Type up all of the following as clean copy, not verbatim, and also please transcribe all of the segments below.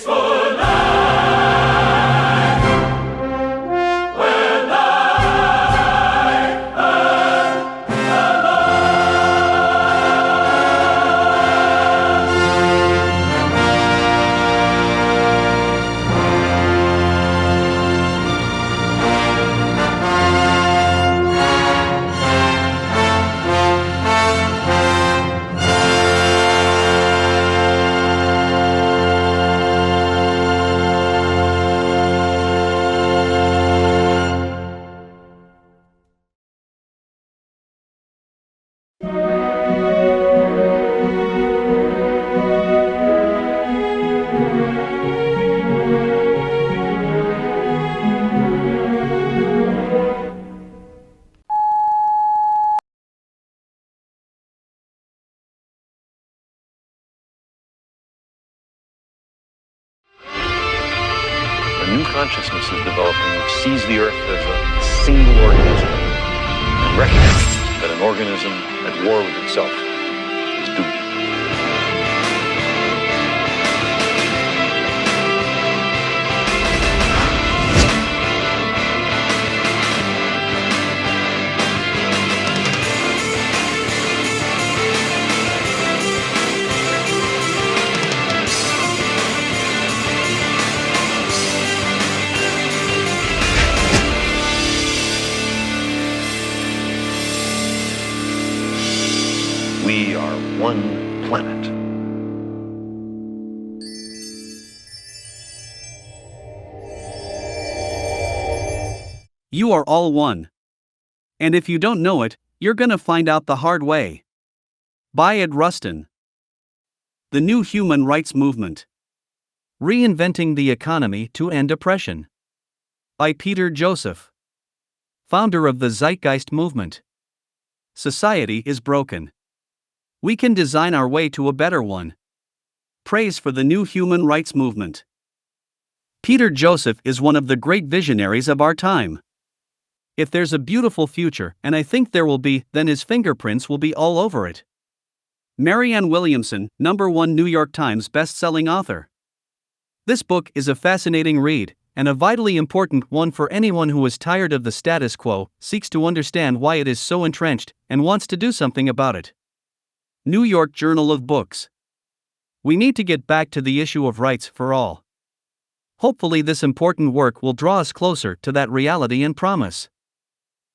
peaceful land, where life and A new consciousness is developing which sees the Earth as a single organism and recognizes that an organism at war with itself is doomed. We are one planet. You are all one. And if you don't know it, you're gonna find out the hard way. By Ed Rustin. The New Human Rights Movement. Reinventing the Economy to End Oppression. By Peter Joseph. Founder of the Zeitgeist movement. Society is broken. We can design our way to a better one. Praise for the New Human Rights Movement. Peter Joseph is one of the great visionaries of our time. If there's a beautiful future, and I think there will be, then his fingerprints will be all over it. Marianne Williamson, #1 New York Times best-selling author. This book is a fascinating read, and a vitally important one for anyone who is tired of the status quo, seeks to understand why it is so entrenched, and wants to do something about it. New York Journal of Books. We need to get back to the issue of rights for all. Hopefully, this important work will draw us closer to that reality and promise.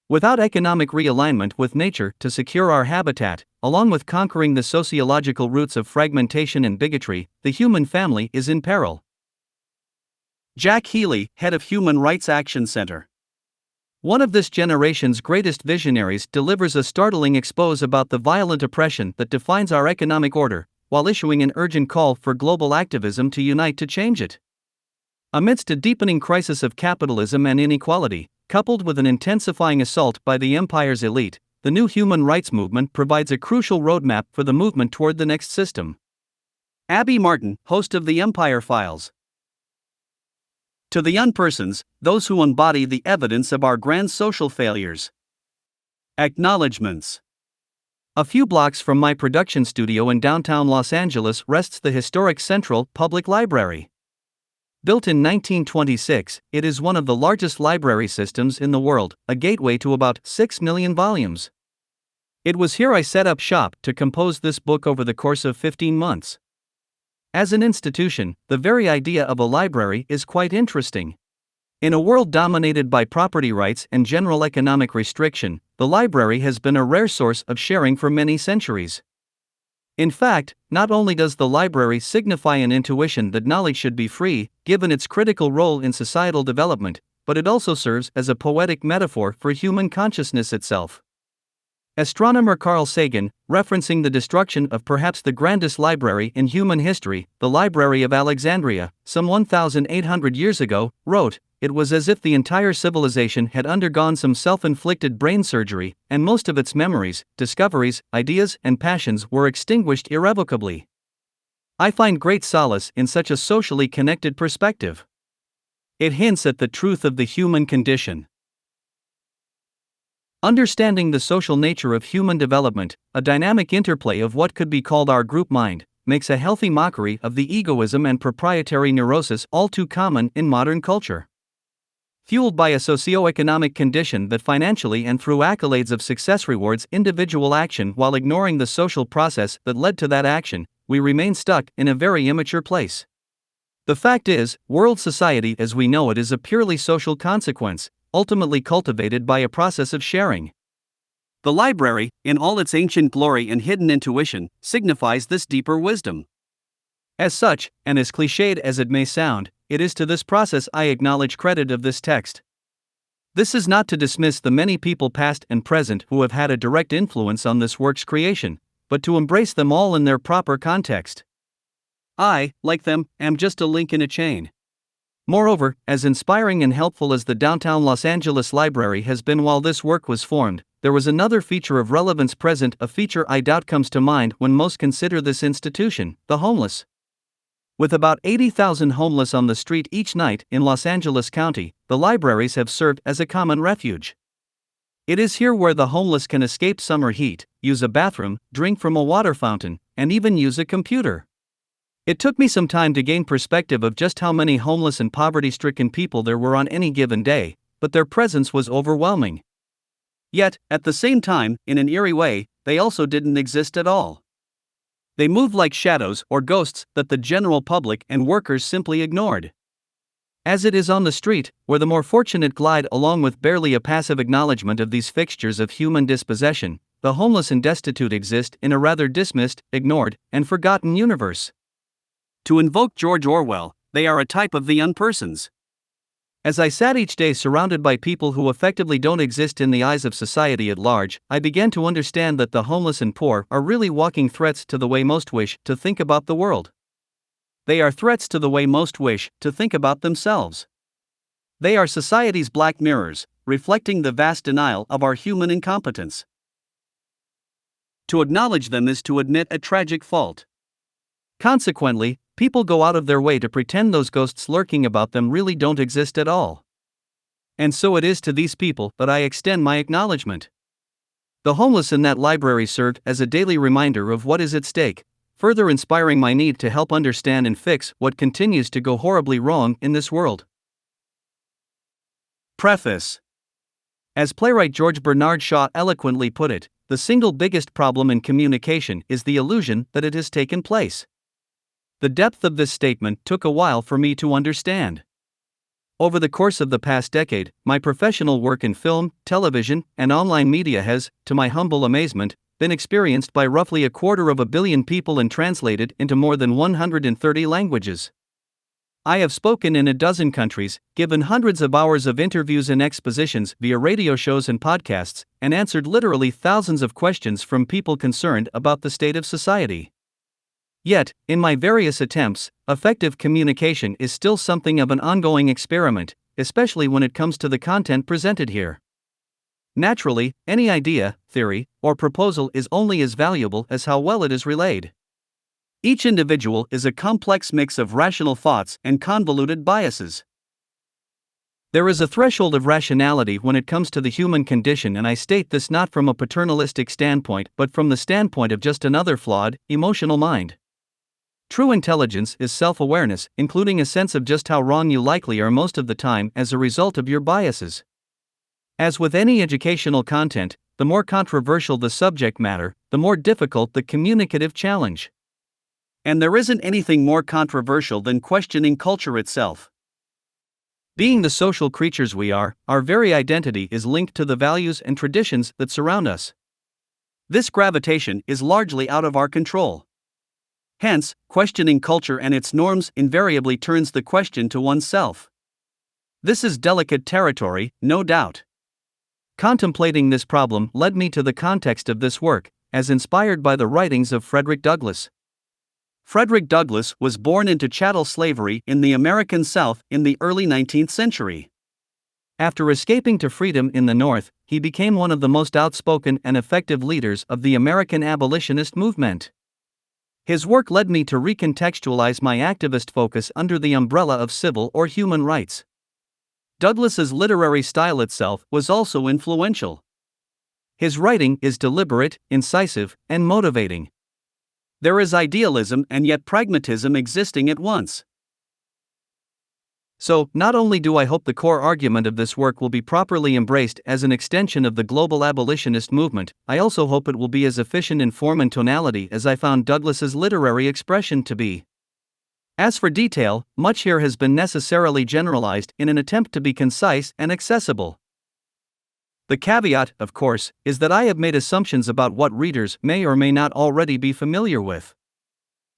Without economic realignment with nature to secure our habitat, along with conquering the sociological roots of fragmentation and bigotry, the human family is in peril. Jack Healy, head of Human Rights Action Center. One of this generation's greatest visionaries, delivers a startling expose about the violent oppression that defines our economic order, while issuing an urgent call for global activism to unite to change it. Amidst a deepening crisis of capitalism and inequality, coupled with an intensifying assault by the empire's elite, the new human rights movement provides a crucial roadmap for the movement toward the next system. Abby Martin, host of the Empire Files. To the unpersons, those who embody the evidence of our grand social failures. Acknowledgements. A few blocks from my production studio in downtown Los Angeles rests the historic Central Public Library. Built in 1926, it is one of the largest library systems in the world, a gateway to about 6 million volumes. It was here I set up shop to compose this book over the course of 15 months. As an institution, the very idea of a library is quite interesting. In a world dominated by property rights and general economic restriction, the library has been a rare source of sharing for many centuries. In fact, not only does the library signify an intuition that knowledge should be free, given its critical role in societal development, but it also serves as a poetic metaphor for human consciousness itself. Astronomer Carl Sagan, referencing the destruction of perhaps the grandest library in human history, the Library of Alexandria, some 1,800 years ago, wrote, "It was as if the entire civilization had undergone some self-inflicted brain surgery, and most of its memories, discoveries, ideas, and passions were extinguished irrevocably." I find great solace in such a socially connected perspective. It hints at the truth of the human condition. Understanding the social nature of human development, a dynamic interplay of what could be called our group mind, makes a healthy mockery of the egoism and proprietary neurosis all too common in modern culture. Fueled by a socio-economic condition that financially and through accolades of success rewards individual action while ignoring the social process that led to that action, we remain stuck in a very immature place. The fact is, world society as we know it is a purely social consequence, ultimately cultivated by a process of sharing. The library, in all its ancient glory and hidden intuition, signifies this deeper wisdom. As such, and as cliched as it may sound, it is to this process I acknowledge credit of this text. This is not to dismiss the many people past and present who have had a direct influence on this work's creation, but to embrace them all in their proper context. I, like them, am just a link in a chain. Moreover, as inspiring and helpful as the downtown Los Angeles library has been while this work was formed, there was another feature of relevance present, a feature I doubt comes to mind when most consider this institution: the homeless. With about 80,000 homeless on the street each night in Los Angeles County, the libraries have served as a common refuge. It is here where the homeless can escape summer heat, use a bathroom, drink from a water fountain, and even use a computer. It took me some time to gain perspective of just how many homeless and poverty-stricken people there were on any given day, but their presence was overwhelming. Yet, at the same time, in an eerie way, they also didn't exist at all. They moved like shadows or ghosts that the general public and workers simply ignored. As it is on the street, where the more fortunate glide along with barely a passive acknowledgement of these fixtures of human dispossession, the homeless and destitute exist in a rather dismissed, ignored, and forgotten universe. To invoke George Orwell, they are a type of the unpersons. As I sat each day surrounded by people who effectively don't exist in the eyes of society at large, I began to understand that the homeless and poor are really walking threats to the way most wish to think about the world. They are threats to the way most wish to think about themselves. They are society's black mirrors, reflecting the vast denial of our human incompetence. To acknowledge them is to admit a tragic fault. Consequently, people go out of their way to pretend those ghosts lurking about them really don't exist at all. And so it is to these people that I extend my acknowledgement. The homeless in that library served as a daily reminder of what is at stake, further inspiring my need to help understand and fix what continues to go horribly wrong in this world. Preface. As playwright George Bernard Shaw eloquently put it, the single biggest problem in communication is the illusion that it has taken place. The depth of this statement took a while for me to understand. Over the course of the past decade, my professional work in film, television, and online media has, to my humble amazement, been experienced by roughly 250 million people and translated into more than 130 languages. I have spoken in a dozen countries, given hundreds of hours of interviews and expositions via radio shows and podcasts, and answered literally thousands of questions from people concerned about the state of society. Yet, in my various attempts, effective communication is still something of an ongoing experiment, especially when it comes to the content presented here. Naturally, any idea, theory, or proposal is only as valuable as how well it is relayed. Each individual is a complex mix of rational thoughts and convoluted biases. There is a threshold of rationality when it comes to the human condition, and I state this not from a paternalistic standpoint but from the standpoint of just another flawed, emotional mind. True intelligence is self-awareness, including a sense of just how wrong you likely are most of the time as a result of your biases. As with any educational content, the more controversial the subject matter, the more difficult the communicative challenge. And there isn't anything more controversial than questioning culture itself. Being the social creatures we are, our very identity is linked to the values and traditions that surround us. This gravitation is largely out of our control. Hence, questioning culture and its norms invariably turns the question to oneself. This is delicate territory, no doubt. Contemplating this problem led me to the context of this work, as inspired by the writings of Frederick Douglass. Frederick Douglass was born into chattel slavery in the American South in the early 19th century. After escaping to freedom in the North, he became one of the most outspoken and effective leaders of the American abolitionist movement. His work led me to recontextualize my activist focus under the umbrella of civil or human rights. Douglass's literary style itself was also influential. His writing is deliberate, incisive, and motivating. There is idealism and yet pragmatism existing at once. So, not only do I hope the core argument of this work will be properly embraced as an extension of the global abolitionist movement, I also hope it will be as efficient in form and tonality as I found Douglas's literary expression to be. As for detail, much here has been necessarily generalized in an attempt to be concise and accessible. The caveat, of course, is that I have made assumptions about what readers may or may not already be familiar with.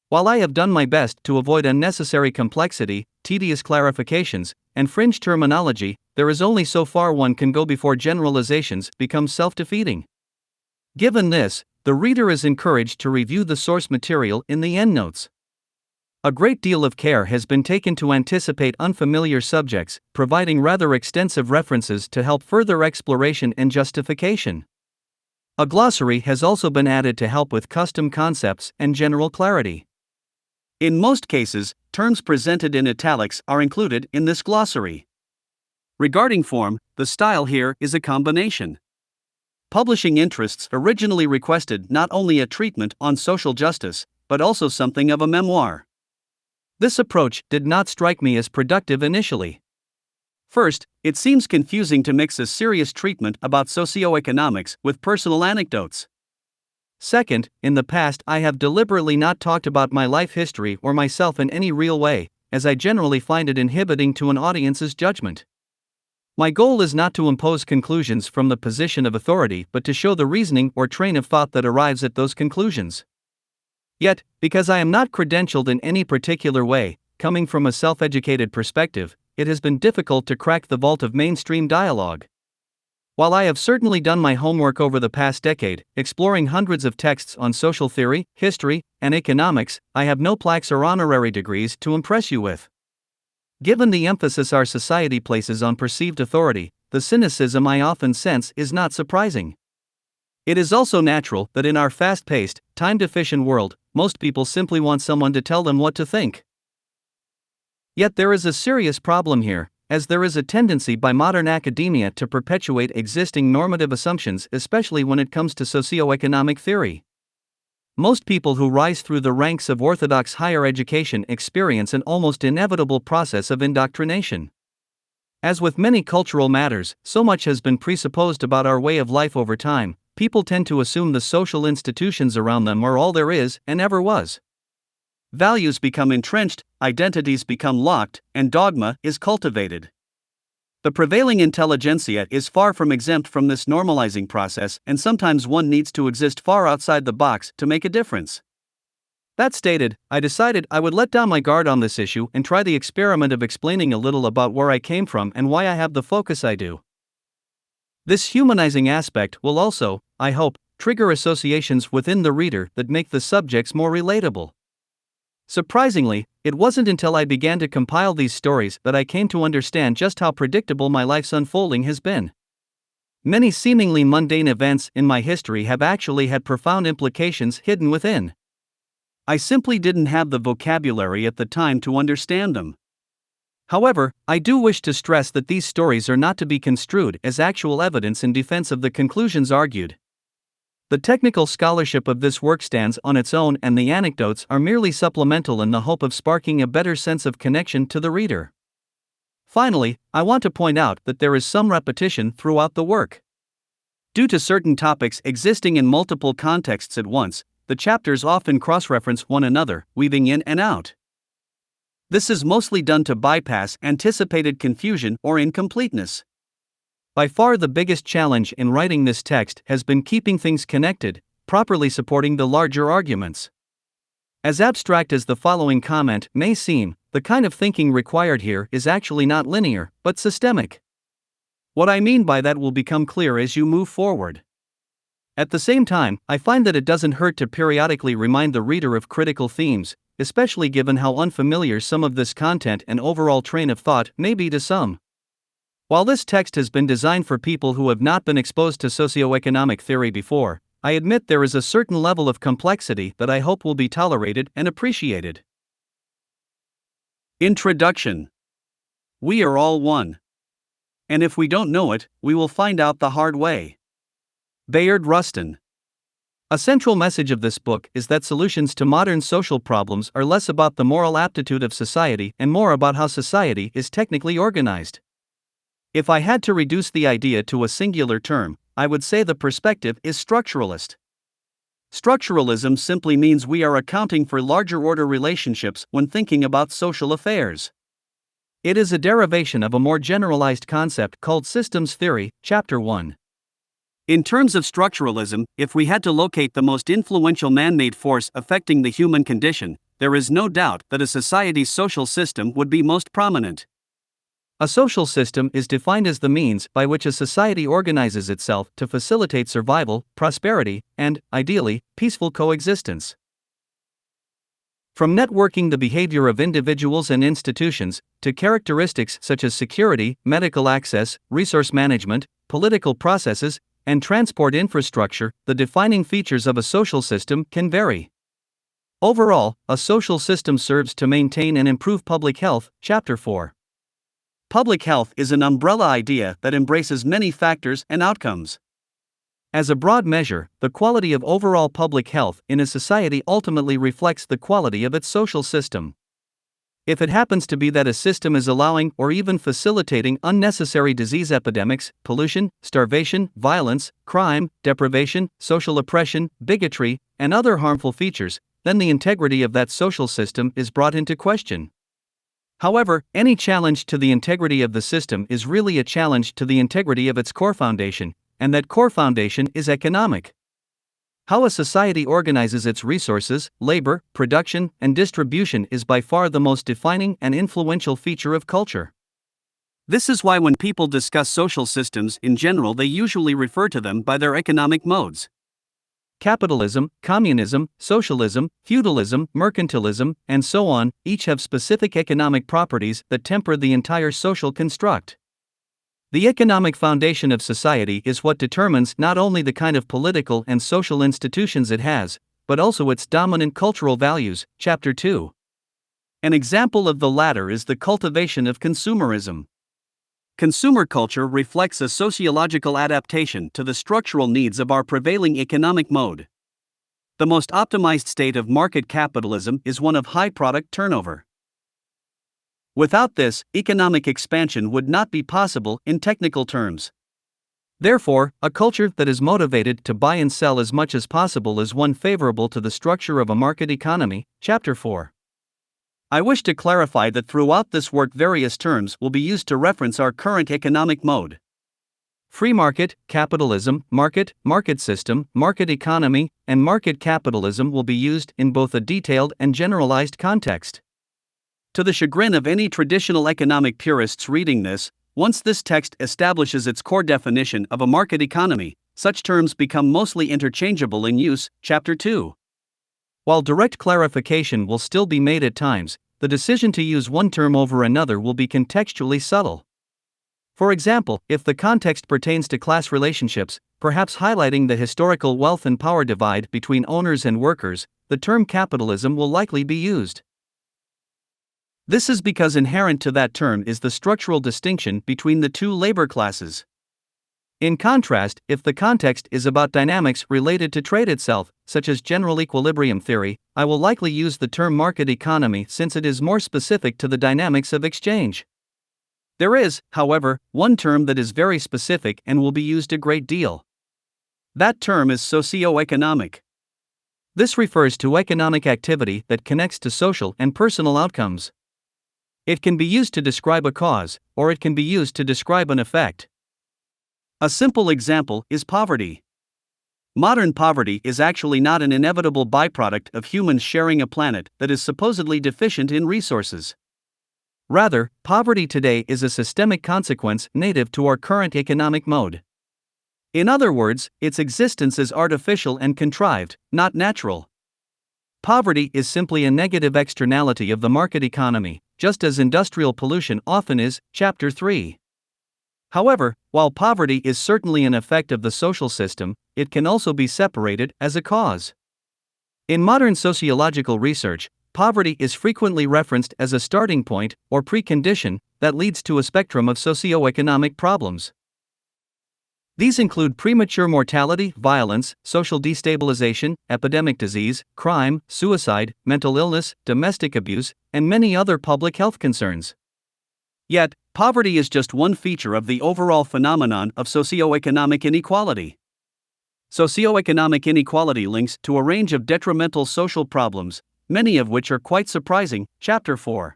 While I have done my best to avoid unnecessary complexity, tedious clarifications, and fringe terminology, there is only so far one can go before generalizations become self-defeating. Given this, the reader is encouraged to review the source material in the endnotes. A great deal of care has been taken to anticipate unfamiliar subjects, providing rather extensive references to help further exploration and justification. A glossary has also been added to help with custom concepts and general clarity. In most cases, terms presented in italics are included in this glossary. Regarding form, the style here is a combination. Publishing interests originally requested not only a treatment on social justice, but also something of a memoir. This approach did not strike me as productive initially. First, it seems confusing to mix a serious treatment about socioeconomics with personal anecdotes. Second, in the past I have deliberately not talked about my life history or myself in any real way, as I generally find it inhibiting to an audience's judgment. My goal is not to impose conclusions from the position of authority but to show the reasoning or train of thought that arrives at those conclusions. Yet, because I am not credentialed in any particular way, coming from a self-educated perspective, it has been difficult to crack the vault of mainstream dialogue. While I have certainly done my homework over the past decade, exploring hundreds of texts on social theory, history, and economics, I have no plaques or honorary degrees to impress you with. Given the emphasis our society places on perceived authority, the cynicism I often sense is not surprising. It is also natural that in our fast-paced, time-deficient world, most people simply want someone to tell them what to think. Yet there is a serious problem here, as there is a tendency by modern academia to perpetuate existing normative assumptions, especially when it comes to socioeconomic theory. Most people who rise through the ranks of orthodox higher education experience an almost inevitable process of indoctrination. As with many cultural matters, so much has been presupposed about our way of life over time, people tend to assume the social institutions around them are all there is and ever was. Values become entrenched, identities become locked, and dogma is cultivated. The prevailing intelligentsia is far from exempt from this normalizing process, and sometimes one needs to exist far outside the box to make a difference. That stated, I decided I would let down my guard on this issue and try the experiment of explaining a little about where I came from and why I have the focus I do. This humanizing aspect will also, I hope, trigger associations within the reader that make the subjects more relatable. Surprisingly, it wasn't until I began to compile these stories that I came to understand just how predictable my life's unfolding has been. Many seemingly mundane events in my history have actually had profound implications hidden within. I simply didn't have the vocabulary at the time to understand them. However, I do wish to stress that these stories are not to be construed as actual evidence in defense of the conclusions argued. The technical scholarship of this work stands on its own, and the anecdotes are merely supplemental in the hope of sparking a better sense of connection to the reader. Finally, I want to point out that there is some repetition throughout the work. Due to certain topics existing in multiple contexts at once, the chapters often cross-reference one another, weaving in and out. This is mostly done to bypass anticipated confusion or incompleteness. By far the biggest challenge in writing this text has been keeping things connected, properly supporting the larger arguments. As abstract as the following comment may seem, the kind of thinking required here is actually not linear, but systemic. What I mean by that will become clear as you move forward. At the same time, I find that it doesn't hurt to periodically remind the reader of critical themes, especially given how unfamiliar some of this content and overall train of thought may be to some. While this text has been designed for people who have not been exposed to socioeconomic theory before, I admit there is a certain level of complexity that I hope will be tolerated and appreciated. Introduction. We are all one. And if we don't know it, we will find out the hard way. Bayard Rustin. A central message of this book is that solutions to modern social problems are less about the moral aptitude of society and more about how society is technically organized. If I had to reduce the idea to a singular term, I would say the perspective is structuralist. Structuralism simply means we are accounting for larger order relationships when thinking about social affairs. It is a derivation of a more generalized concept called systems theory, Chapter 1. In terms of structuralism, if we had to locate the most influential man-made force affecting the human condition, there is no doubt that a society's social system would be most prominent. A social system is defined as the means by which a society organizes itself to facilitate survival, prosperity, and, ideally, peaceful coexistence. From networking the behavior of individuals and institutions, to characteristics such as security, medical access, resource management, political processes, and transport infrastructure, the defining features of a social system can vary. Overall, a social system serves to maintain and improve public health, Chapter 4. Public health is an umbrella idea that embraces many factors and outcomes. As a broad measure, the quality of overall public health in a society ultimately reflects the quality of its social system. If it happens to be that a system is allowing or even facilitating unnecessary disease epidemics, pollution, starvation, violence, crime, deprivation, social oppression, bigotry, and other harmful features, then the integrity of that social system is brought into question. However, any challenge to the integrity of the system is really a challenge to the integrity of its core foundation, and that core foundation is economic. How a society organizes its resources, labor, production, and distribution is by far the most defining and influential feature of culture. This is why when people discuss social systems in general, they usually refer to them by their economic modes. Capitalism, communism, socialism, feudalism, mercantilism, and so on, each have specific economic properties that temper the entire social construct. The economic foundation of society is what determines not only the kind of political and social institutions it has, but also its dominant cultural values, Chapter 2. An example of the latter is the cultivation of consumerism. Consumer culture reflects a sociological adaptation to the structural needs of our prevailing economic mode. The most optimized state of market capitalism is one of high product turnover. Without this, economic expansion would not be possible in technical terms. Therefore, a culture that is motivated to buy and sell as much as possible is one favorable to the structure of a market economy, Chapter 4. I wish to clarify that throughout this work various terms will be used to reference our current economic mode. Free market, capitalism, market system, market economy, and market capitalism will be used in both a detailed and generalized context. To the chagrin of any traditional economic purists reading this, once this text establishes its core definition of a market economy, such terms become mostly interchangeable in use, Chapter 2. While direct clarification will still be made at times, the decision to use one term over another will be contextually subtle. For example, if the context pertains to class relationships, perhaps highlighting the historical wealth and power divide between owners and workers, the term capitalism will likely be used. This is because inherent to that term is the structural distinction between the two labor classes. In contrast, if the context is about dynamics related to trade itself, such as general equilibrium theory, I will likely use the term market economy since it is more specific to the dynamics of exchange. There is, however, one term that is very specific and will be used a great deal. That term is socio-economic. This refers to economic activity that connects to social and personal outcomes. It can be used to describe a cause, or it can be used to describe an effect. A simple example is poverty. Modern poverty is actually not an inevitable byproduct of humans sharing a planet that is supposedly deficient in resources. Rather, poverty today is a systemic consequence native to our current economic mode. In other words, its existence is artificial and contrived, not natural. Poverty is simply a negative externality of the market economy, just as industrial pollution often is, Chapter 3. However, while poverty is certainly an effect of the social system, it can also be separated as a cause. In modern sociological research, poverty is frequently referenced as a starting point or precondition that leads to a spectrum of socioeconomic problems. These include premature mortality, violence, social destabilization, epidemic disease, crime, suicide, mental illness, domestic abuse, and many other public health concerns. Yet, poverty is just one feature of the overall phenomenon of socioeconomic inequality. Socioeconomic inequality links to a range of detrimental social problems, many of which are quite surprising. Chapter 4.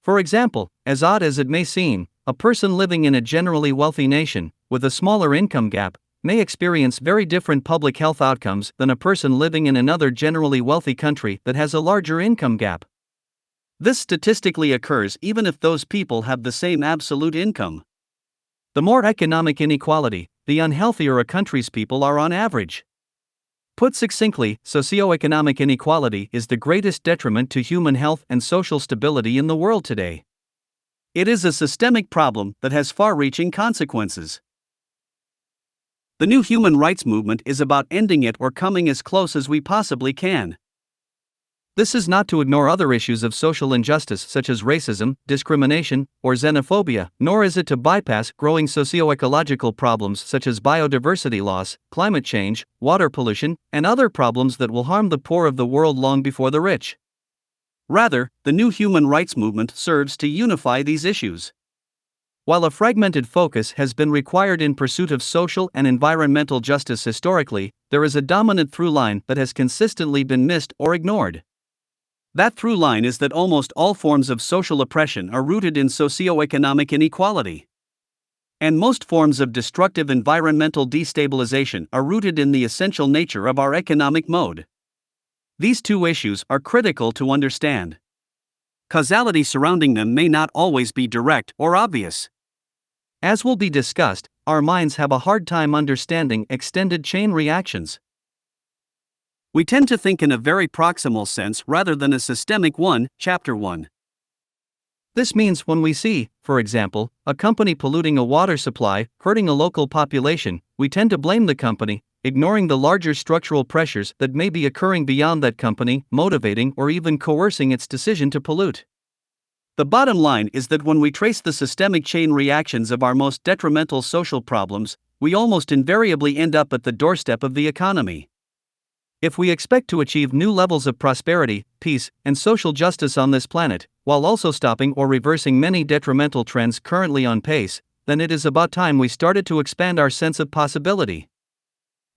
For example, as odd as it may seem, a person living in a generally wealthy nation, with a smaller income gap, may experience very different public health outcomes than a person living in another generally wealthy country that has a larger income gap. This statistically occurs even if those people have the same absolute income. The more economic inequality, the unhealthier a country's people are on average. Put succinctly, socioeconomic inequality is the greatest detriment to human health and social stability in the world today. It is a systemic problem that has far-reaching consequences. The new human rights movement is about ending it or coming as close as we possibly can. This is not to ignore other issues of social injustice such as racism, discrimination, or xenophobia, nor is it to bypass growing socio-ecological problems such as biodiversity loss, climate change, water pollution, and other problems that will harm the poor of the world long before the rich. Rather, the new human rights movement serves to unify these issues. While a fragmented focus has been required in pursuit of social and environmental justice historically, there is a dominant through line that has consistently been missed or ignored. That through line is that almost all forms of social oppression are rooted in socioeconomic inequality. And most forms of destructive environmental destabilization are rooted in the essential nature of our economic mode. These two issues are critical to understand. Causality surrounding them may not always be direct or obvious. As will be discussed, our minds have a hard time understanding extended chain reactions. We tend to think in a very proximal sense rather than a systemic one. Chapter 1. This means when we see, for example, a company polluting a water supply, hurting a local population, we tend to blame the company, ignoring the larger structural pressures that may be occurring beyond that company, motivating or even coercing its decision to pollute. The bottom line is that when we trace the systemic chain reactions of our most detrimental social problems, we almost invariably end up at the doorstep of the economy. If we expect to achieve new levels of prosperity, peace, and social justice on this planet, while also stopping or reversing many detrimental trends currently on pace, then it is about time we started to expand our sense of possibility.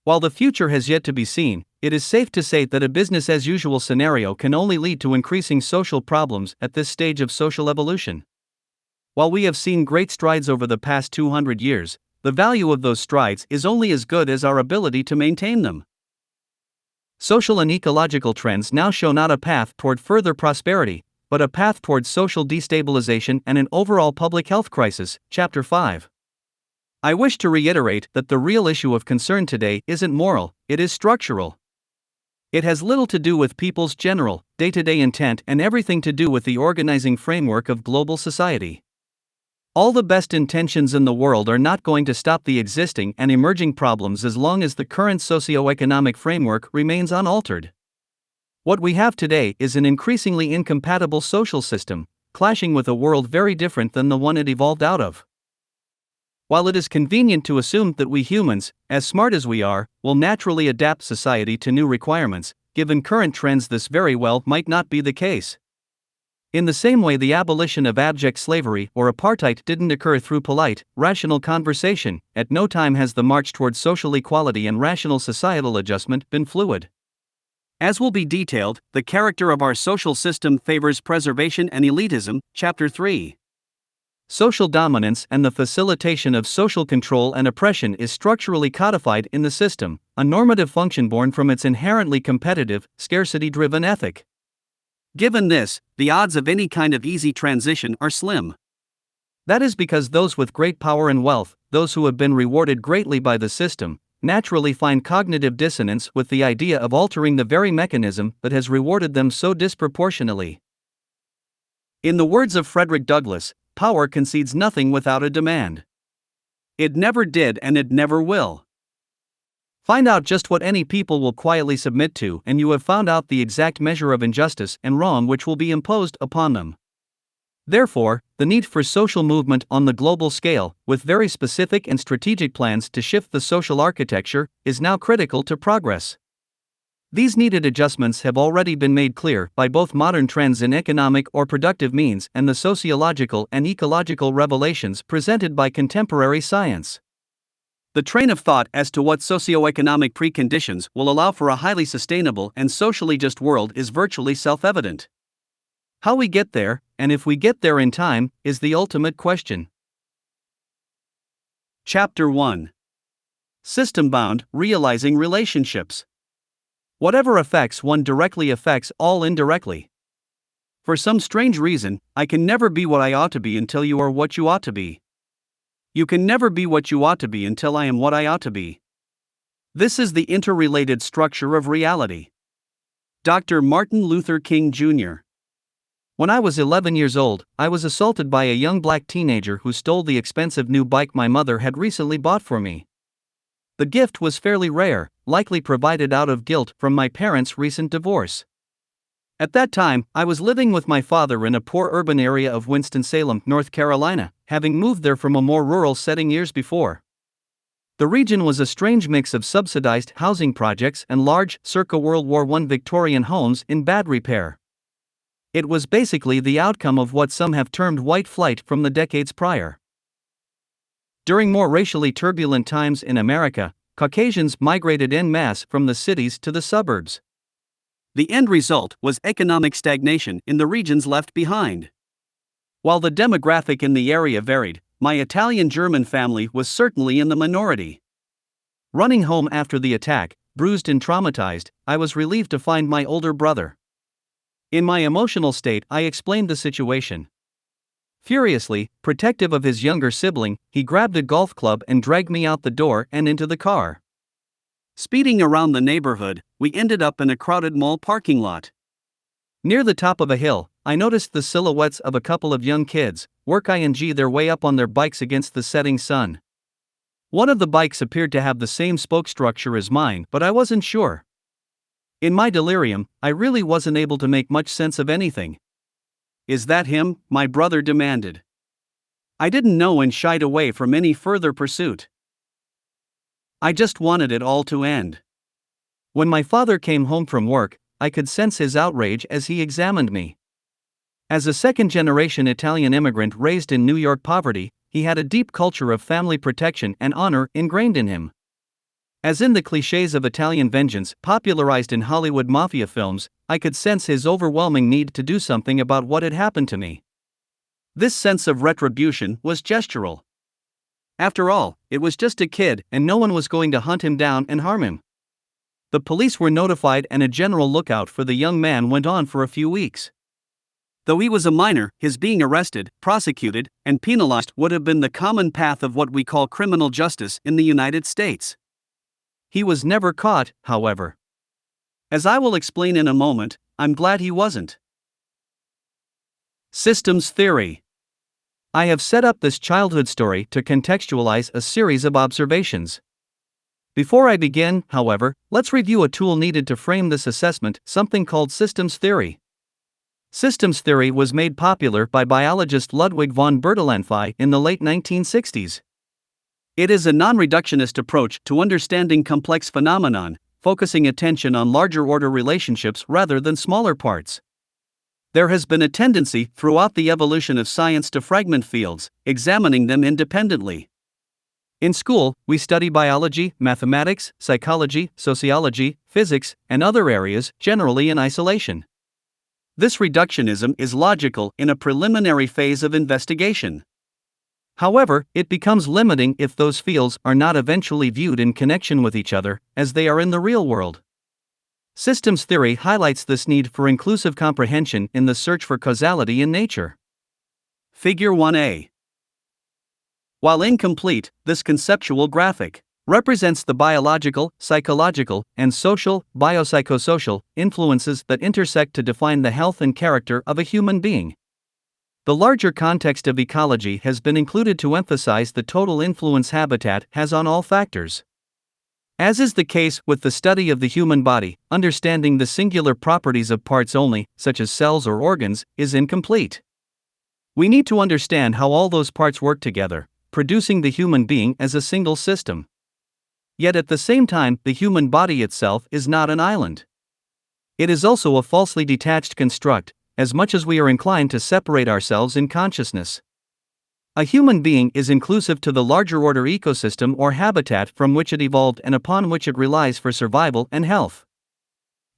While the future has yet to be seen, it is safe to say that a business-as-usual scenario can only lead to increasing social problems at this stage of social evolution. While we have seen great strides over the past 200 years, the value of those strides is only as good as our ability to maintain them. Social and ecological trends now show not a path toward further prosperity, but a path toward social destabilization and an overall public health crisis. Chapter 5. I wish to reiterate that the real issue of concern today isn't moral, it is structural. It has little to do with people's general, day-to-day intent and everything to do with the organizing framework of global society. All the best intentions in the world are not going to stop the existing and emerging problems as long as the current socio-economic framework remains unaltered. What we have today is an increasingly incompatible social system, clashing with a world very different than the one it evolved out of. While it is convenient to assume that we humans, as smart as we are, will naturally adapt society to new requirements, given current trends, this very well might not be the case. In the same way the abolition of abject slavery or apartheid didn't occur through polite, rational conversation, at no time has the march toward social equality and rational societal adjustment been fluid. As will be detailed, the character of our social system favors preservation and elitism. Chapter 3. Social dominance and the facilitation of social control and oppression is structurally codified in the system, a normative function born from its inherently competitive, scarcity-driven ethic. Given this, the odds of any kind of easy transition are slim. That is because those with great power and wealth, those who have been rewarded greatly by the system, naturally find cognitive dissonance with the idea of altering the very mechanism that has rewarded them so disproportionately. In the words of Frederick Douglass, power concedes nothing without a demand. It never did and it never will. Find out just what any people will quietly submit to, and you have found out the exact measure of injustice and wrong which will be imposed upon them. Therefore, the need for social movement on the global scale, with very specific and strategic plans to shift the social architecture, is now critical to progress. These needed adjustments have already been made clear by both modern trends in economic or productive means and the sociological and ecological revelations presented by contemporary science. The train of thought as to what socioeconomic preconditions will allow for a highly sustainable and socially just world is virtually self-evident. How we get there, and if we get there in time, is the ultimate question. Chapter 1. System-bound, realizing relationships. Whatever affects one directly affects all indirectly. For some strange reason, I can never be what I ought to be until you are what you ought to be. You can never be what you ought to be until I am what I ought to be. This is the interrelated structure of reality. Dr. Martin Luther King Jr. When I was 11 years old, I was assaulted by a young black teenager who stole the expensive new bike my mother had recently bought for me. The gift was fairly rare, likely provided out of guilt from my parents' recent divorce. At that time, I was living with my father in a poor urban area of Winston-Salem, North Carolina, having moved there from a more rural setting years before. The region was a strange mix of subsidized housing projects and large, circa World War I Victorian homes in bad repair. It was basically the outcome of what some have termed white flight from the decades prior. During more racially turbulent times in America, Caucasians migrated en masse from the cities to the suburbs. The end result was economic stagnation in the regions left behind. While the demographic in the area varied, my Italian-German family was certainly in the minority. Running home after the attack, bruised and traumatized, I was relieved to find my older brother. In my emotional state, I explained the situation. Furiously, protective of his younger sibling, he grabbed a golf club and dragged me out the door and into the car. Speeding around the neighborhood, we ended up in a crowded mall parking lot. Near the top of a hill, I noticed the silhouettes of a couple of young kids, work ing their way up on their bikes against the setting sun. One of the bikes appeared to have the same spoke structure as mine, but I wasn't sure. In my delirium, I really wasn't able to make much sense of anything. "Is that him?" my brother demanded. I didn't know and shied away from any further pursuit. I just wanted it all to end. When my father came home from work, I could sense his outrage as he examined me. As a second-generation Italian immigrant raised in New York poverty, he had a deep culture of family protection and honor ingrained in him. As in the clichés of Italian vengeance popularized in Hollywood mafia films, I could sense his overwhelming need to do something about what had happened to me. This sense of retribution was gestural. After all, it was just a kid, and no one was going to hunt him down and harm him. The police were notified, and a general lookout for the young man went on for a few weeks. Though he was a minor, his being arrested, prosecuted, and penalized would have been the common path of what we call criminal justice in the United States. He was never caught, however. As I will explain in a moment, I'm glad he wasn't. Systems theory. I have set up this childhood story to contextualize a series of observations. Before I begin, however, let's review a tool needed to frame this assessment, something called systems theory. Systems theory was made popular by biologist Ludwig von Bertalanffy in the late 1960s. It is a non-reductionist approach to understanding complex phenomenon, focusing attention on larger-order relationships rather than smaller parts. There has been a tendency throughout the evolution of science to fragment fields, examining them independently. In school, we study biology, mathematics, psychology, sociology, physics, and other areas, generally in isolation. This reductionism is logical in a preliminary phase of investigation. However, it becomes limiting if those fields are not eventually viewed in connection with each other, as they are in the real world. Systems theory highlights this need for inclusive comprehension in the search for causality in nature. Figure 1a. While incomplete, this conceptual graphic represents the biological, psychological, and social, biopsychosocial, influences that intersect to define the health and character of a human being. The larger context of ecology has been included to emphasize the total influence habitat has on all factors. As is the case with the study of the human body, understanding the singular properties of parts only, such as cells or organs, is incomplete. We need to understand how all those parts work together, producing the human being as a single system. Yet at the same time, the human body itself is not an island. It is also a falsely detached construct, as much as we are inclined to separate ourselves in consciousness. A human being is inclusive to the larger order ecosystem or habitat from which it evolved and upon which it relies for survival and health.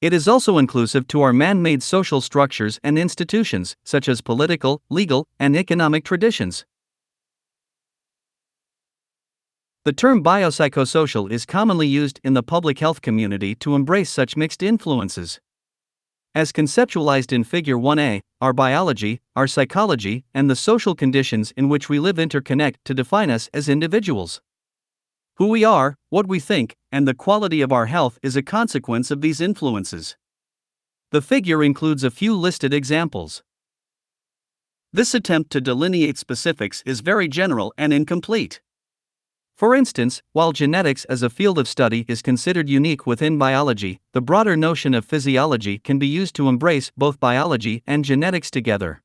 It is also inclusive to our man-made social structures and institutions, such as political, legal, and economic traditions. The term biopsychosocial is commonly used in the public health community to embrace such mixed influences. As conceptualized in Figure 1a, our biology, our psychology, and the social conditions in which we live interconnect to define us as individuals. Who we are, what we think, and the quality of our health is a consequence of these influences. The figure includes a few listed examples. This attempt to delineate specifics is very general and incomplete. For instance, while genetics as a field of study is considered unique within biology, the broader notion of physiology can be used to embrace both biology and genetics together.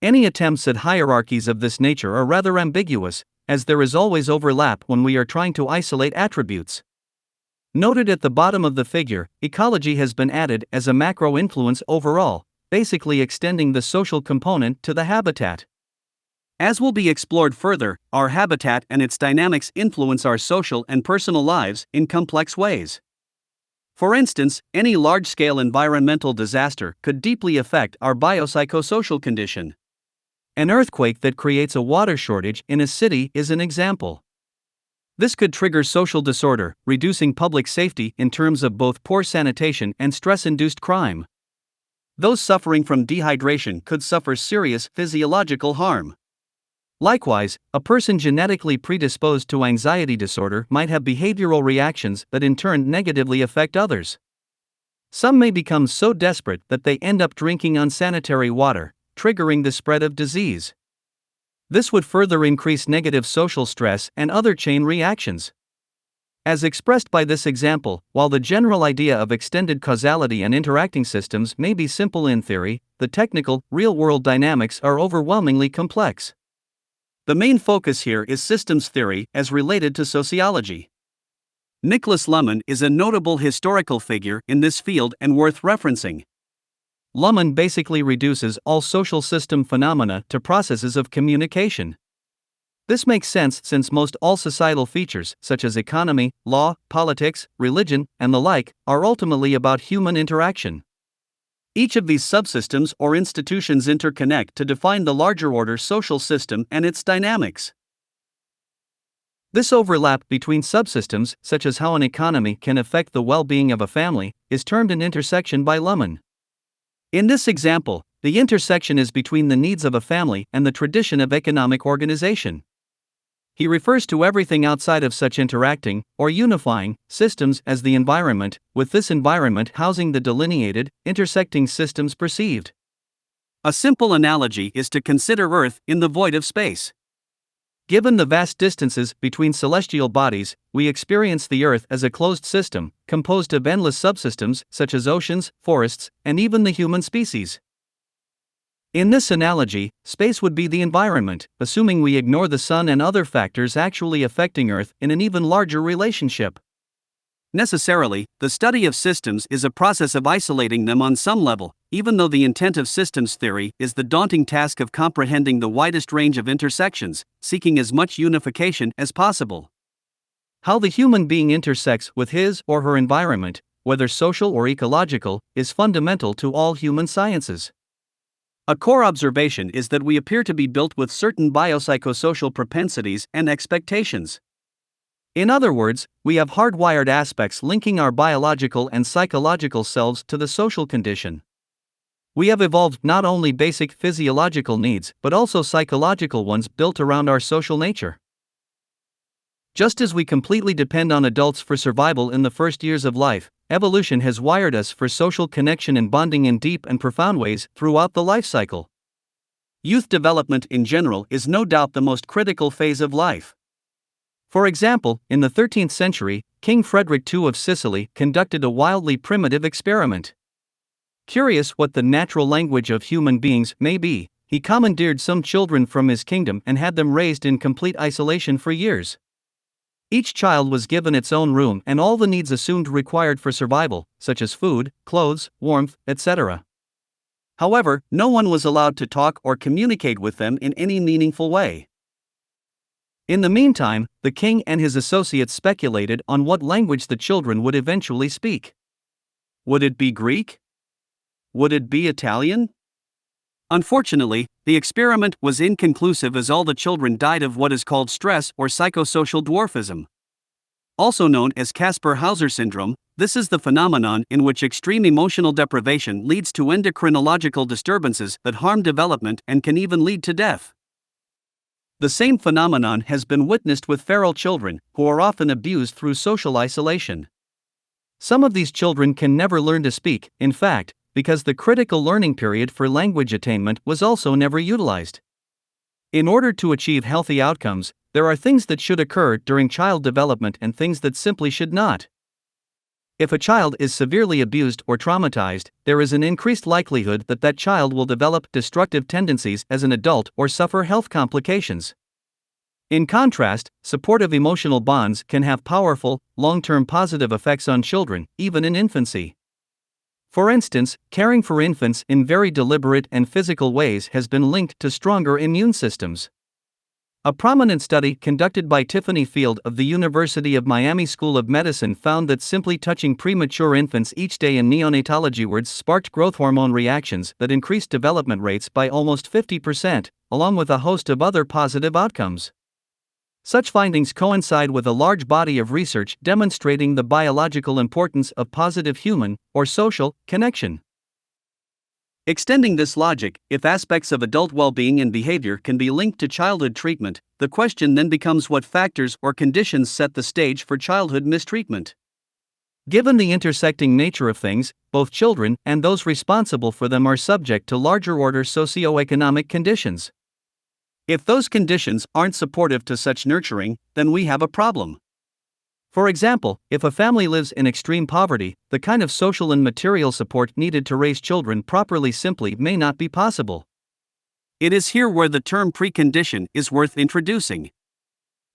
Any attempts at hierarchies of this nature are rather ambiguous, as there is always overlap when we are trying to isolate attributes. Noted at the bottom of the figure, ecology has been added as a macro influence overall, basically extending the social component to the habitat. As will be explored further, our habitat and its dynamics influence our social and personal lives in complex ways. For instance, any large-scale environmental disaster could deeply affect our biopsychosocial condition. An earthquake that creates a water shortage in a city is an example. This could trigger social disorder, reducing public safety in terms of both poor sanitation and stress-induced crime. Those suffering from dehydration could suffer serious physiological harm. Likewise, a person genetically predisposed to anxiety disorder might have behavioral reactions that in turn negatively affect others. Some may become so desperate that they end up drinking unsanitary water, triggering the spread of disease. This would further increase negative social stress and other chain reactions. As expressed by this example, while the general idea of extended causality and interacting systems may be simple in theory, the technical, real-world dynamics are overwhelmingly complex. The main focus here is systems theory as related to sociology. Nicholas Luhmann is a notable historical figure in this field and worth referencing. Luhmann basically reduces all social system phenomena to processes of communication. This makes sense since most all societal features, such as economy, law, politics, religion, and the like, are ultimately about human interaction. Each of these subsystems or institutions interconnect to define the larger order social system and its dynamics. This overlap between subsystems, such as how an economy can affect the well-being of a family, is termed an intersection by Luhmann. In this example, the intersection is between the needs of a family and the tradition of economic organization. He refers to everything outside of such interacting, or unifying, systems as the environment, with this environment housing the delineated, intersecting systems perceived. A simple analogy is to consider Earth in the void of space. Given the vast distances between celestial bodies, we experience the Earth as a closed system, composed of endless subsystems such as oceans, forests, and even the human species. In this analogy, space would be the environment, assuming we ignore the sun and other factors actually affecting Earth in an even larger relationship. Necessarily, the study of systems is a process of isolating them on some level, even though the intent of systems theory is the daunting task of comprehending the widest range of intersections, seeking as much unification as possible. How the human being intersects with his or her environment, whether social or ecological, is fundamental to all human sciences. A core observation is that we appear to be built with certain biopsychosocial propensities and expectations. In other words, we have hardwired aspects linking our biological and psychological selves to the social condition. We have evolved not only basic physiological needs but also psychological ones built around our social nature. Just as we completely depend on adults for survival in the first years of life, evolution has wired us for social connection and bonding in deep and profound ways throughout the life cycle. Youth development in general is no doubt the most critical phase of life. For example, in the 13th century, King Frederick II of Sicily conducted a wildly primitive experiment. Curious what the natural language of human beings may be, he commandeered some children from his kingdom and had them raised in complete isolation for years. Each child was given its own room and all the needs assumed required for survival, such as food, clothes, warmth, etc. However, no one was allowed to talk or communicate with them in any meaningful way. In the meantime, the king and his associates speculated on what language the children would eventually speak. Would it be Greek? Would it be Italian? Unfortunately, the experiment was inconclusive as all the children died of what is called stress or psychosocial dwarfism. Also known as Kaspar-Hauser syndrome, this is the phenomenon in which extreme emotional deprivation leads to endocrinological disturbances that harm development and can even lead to death. The same phenomenon has been witnessed with feral children, who are often abused through social isolation. Some of these children can never learn to speak, in fact, because the critical learning period for language attainment was also never utilized. In order to achieve healthy outcomes, there are things that should occur during child development and things that simply should not. If a child is severely abused or traumatized, there is an increased likelihood that that child will develop destructive tendencies as an adult or suffer health complications. In contrast, supportive emotional bonds can have powerful, long-term positive effects on children, even in infancy. For instance, caring for infants in very deliberate and physical ways has been linked to stronger immune systems. A prominent study conducted by Tiffany Field of the University of Miami School of Medicine found that simply touching premature infants each day in neonatology wards sparked growth hormone reactions that increased development rates by almost 50%, along with a host of other positive outcomes. Such findings coincide with a large body of research demonstrating the biological importance of positive human, or social, connection. Extending this logic, if aspects of adult well-being and behavior can be linked to childhood treatment, the question then becomes what factors or conditions set the stage for childhood mistreatment. Given the intersecting nature of things, both children and those responsible for them are subject to larger-order socioeconomic conditions. If those conditions aren't supportive to such nurturing, then we have a problem. For example, if a family lives in extreme poverty, the kind of social and material support needed to raise children properly simply may not be possible. It is here where the term precondition is worth introducing.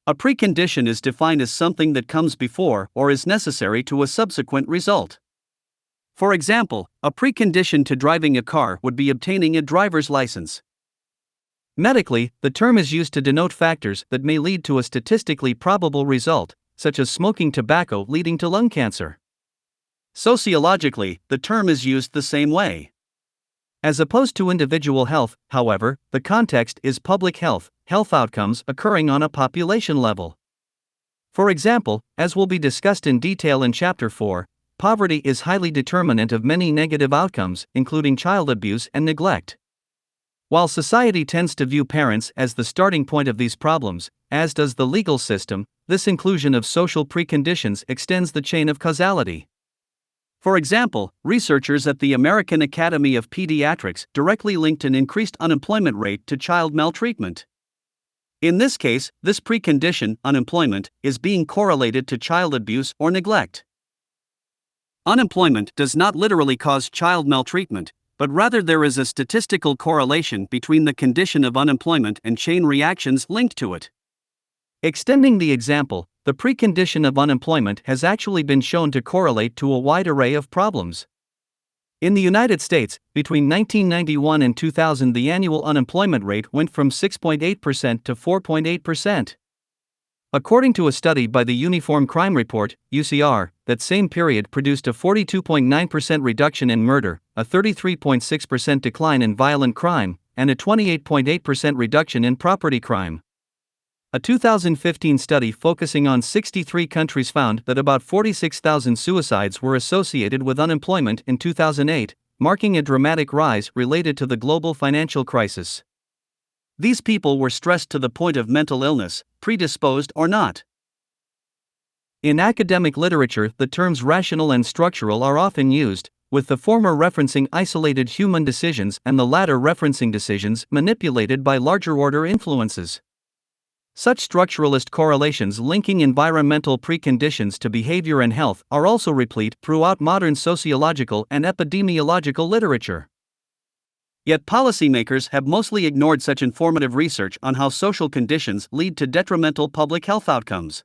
A precondition is defined as something that comes before or is necessary to a subsequent result. For example, a precondition to driving a car would be obtaining a driver's license. Medically, the term is used to denote factors that may lead to a statistically probable result, such as smoking tobacco leading to lung cancer. Sociologically, the term is used the same way. As opposed to individual health, however, the context is public health outcomes occurring on a population level. For example, as will be discussed in detail in Chapter 4, poverty is highly determinant of many negative outcomes, including child abuse and neglect. While society tends to view parents as the starting point of these problems, as does the legal system, this inclusion of social preconditions extends the chain of causality. For example, researchers at the American Academy of Pediatrics directly linked an increased unemployment rate to child maltreatment. In this case, this precondition, unemployment, is being correlated to child abuse or neglect. Unemployment does not literally cause child maltreatment, but rather there is a statistical correlation between the condition of unemployment and chain reactions linked to it. Extending the example, the precondition of unemployment has actually been shown to correlate to a wide array of problems. In the United States, between 1991 and 2000, the annual unemployment rate went from 6.8% to 4.8%. According to a study by the Uniform Crime Report, UCR, that same period produced a 42.9% reduction in murder, a 33.6% decline in violent crime, and a 28.8% reduction in property crime. A 2015 study focusing on 63 countries found that about 46,000 suicides were associated with unemployment in 2008, marking a dramatic rise related to the global financial crisis. These people were stressed to the point of mental illness, predisposed or not. In academic literature, the terms rational and structural are often used, with the former referencing isolated human decisions and the latter referencing decisions manipulated by larger-order influences. Such structuralist correlations linking environmental preconditions to behavior and health are also replete throughout modern sociological and epidemiological literature. Yet policymakers have mostly ignored such informative research on how social conditions lead to detrimental public health outcomes.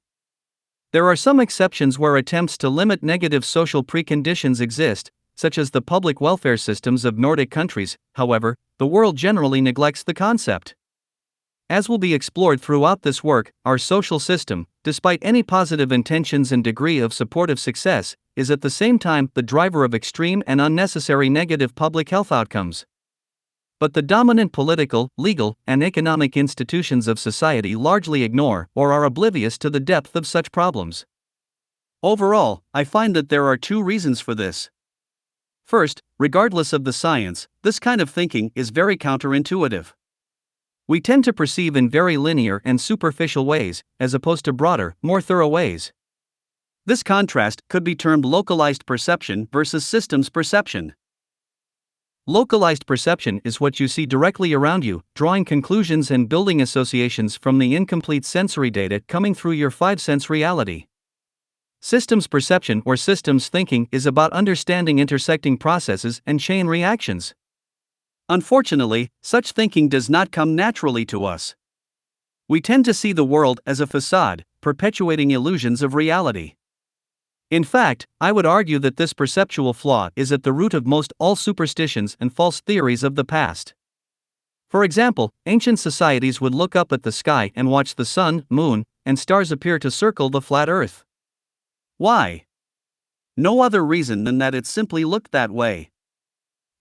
There are some exceptions where attempts to limit negative social preconditions exist, such as the public welfare systems of Nordic countries. However, the world generally neglects the concept. As will be explored throughout this work, our social system, despite any positive intentions and degree of supportive success, is at the same time the driver of extreme and unnecessary negative public health outcomes. But the dominant political, legal, and economic institutions of society largely ignore or are oblivious to the depth of such problems. Overall, I find that there are two reasons for this. First, regardless of the science, this kind of thinking is very counterintuitive. We tend to perceive in very linear and superficial ways, as opposed to broader, more thorough ways. This contrast could be termed localized perception versus systems perception. Localized perception is what you see directly around you, drawing conclusions and building associations from the incomplete sensory data coming through your five-sense reality. Systems perception or systems thinking is about understanding intersecting processes and chain reactions. Unfortunately, such thinking does not come naturally to us. We tend to see the world as a facade, perpetuating illusions of reality. In fact, I would argue that this perceptual flaw is at the root of most all superstitions and false theories of the past. For example, ancient societies would look up at the sky and watch the sun, moon, and stars appear to circle the flat earth. Why? No other reason than that it simply looked that way.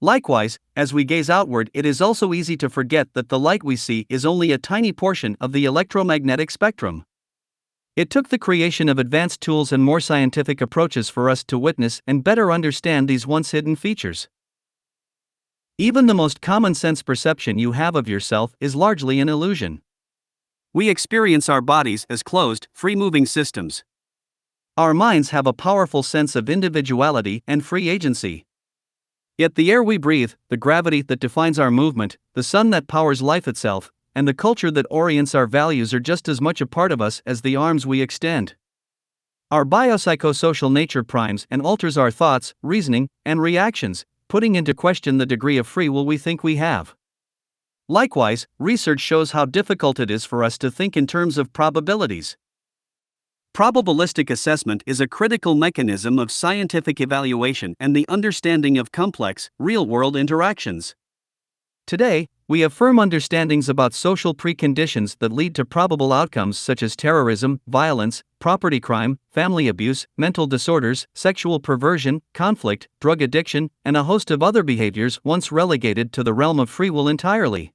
Likewise, as we gaze outward, it is also easy to forget that the light we see is only a tiny portion of the electromagnetic spectrum. It took the creation of advanced tools and more scientific approaches for us to witness and better understand these once hidden features. Even the most common sense perception you have of yourself is largely an illusion. We experience our bodies as closed, free-moving systems. Our minds have a powerful sense of individuality and free agency. Yet the air we breathe, the gravity that defines our movement, the sun that powers life itself, and the culture that orients our values are just as much a part of us as the arms we extend. Our biopsychosocial nature primes and alters our thoughts, reasoning, and reactions, putting into question the degree of free will we think we have. Likewise, research shows how difficult it is for us to think in terms of probabilities. Probabilistic assessment is a critical mechanism of scientific evaluation and the understanding of complex, real-world interactions. Today, we have firm understandings about social preconditions that lead to probable outcomes such as terrorism, violence, property crime, family abuse, mental disorders, sexual perversion, conflict, drug addiction, and a host of other behaviors once relegated to the realm of free will entirely.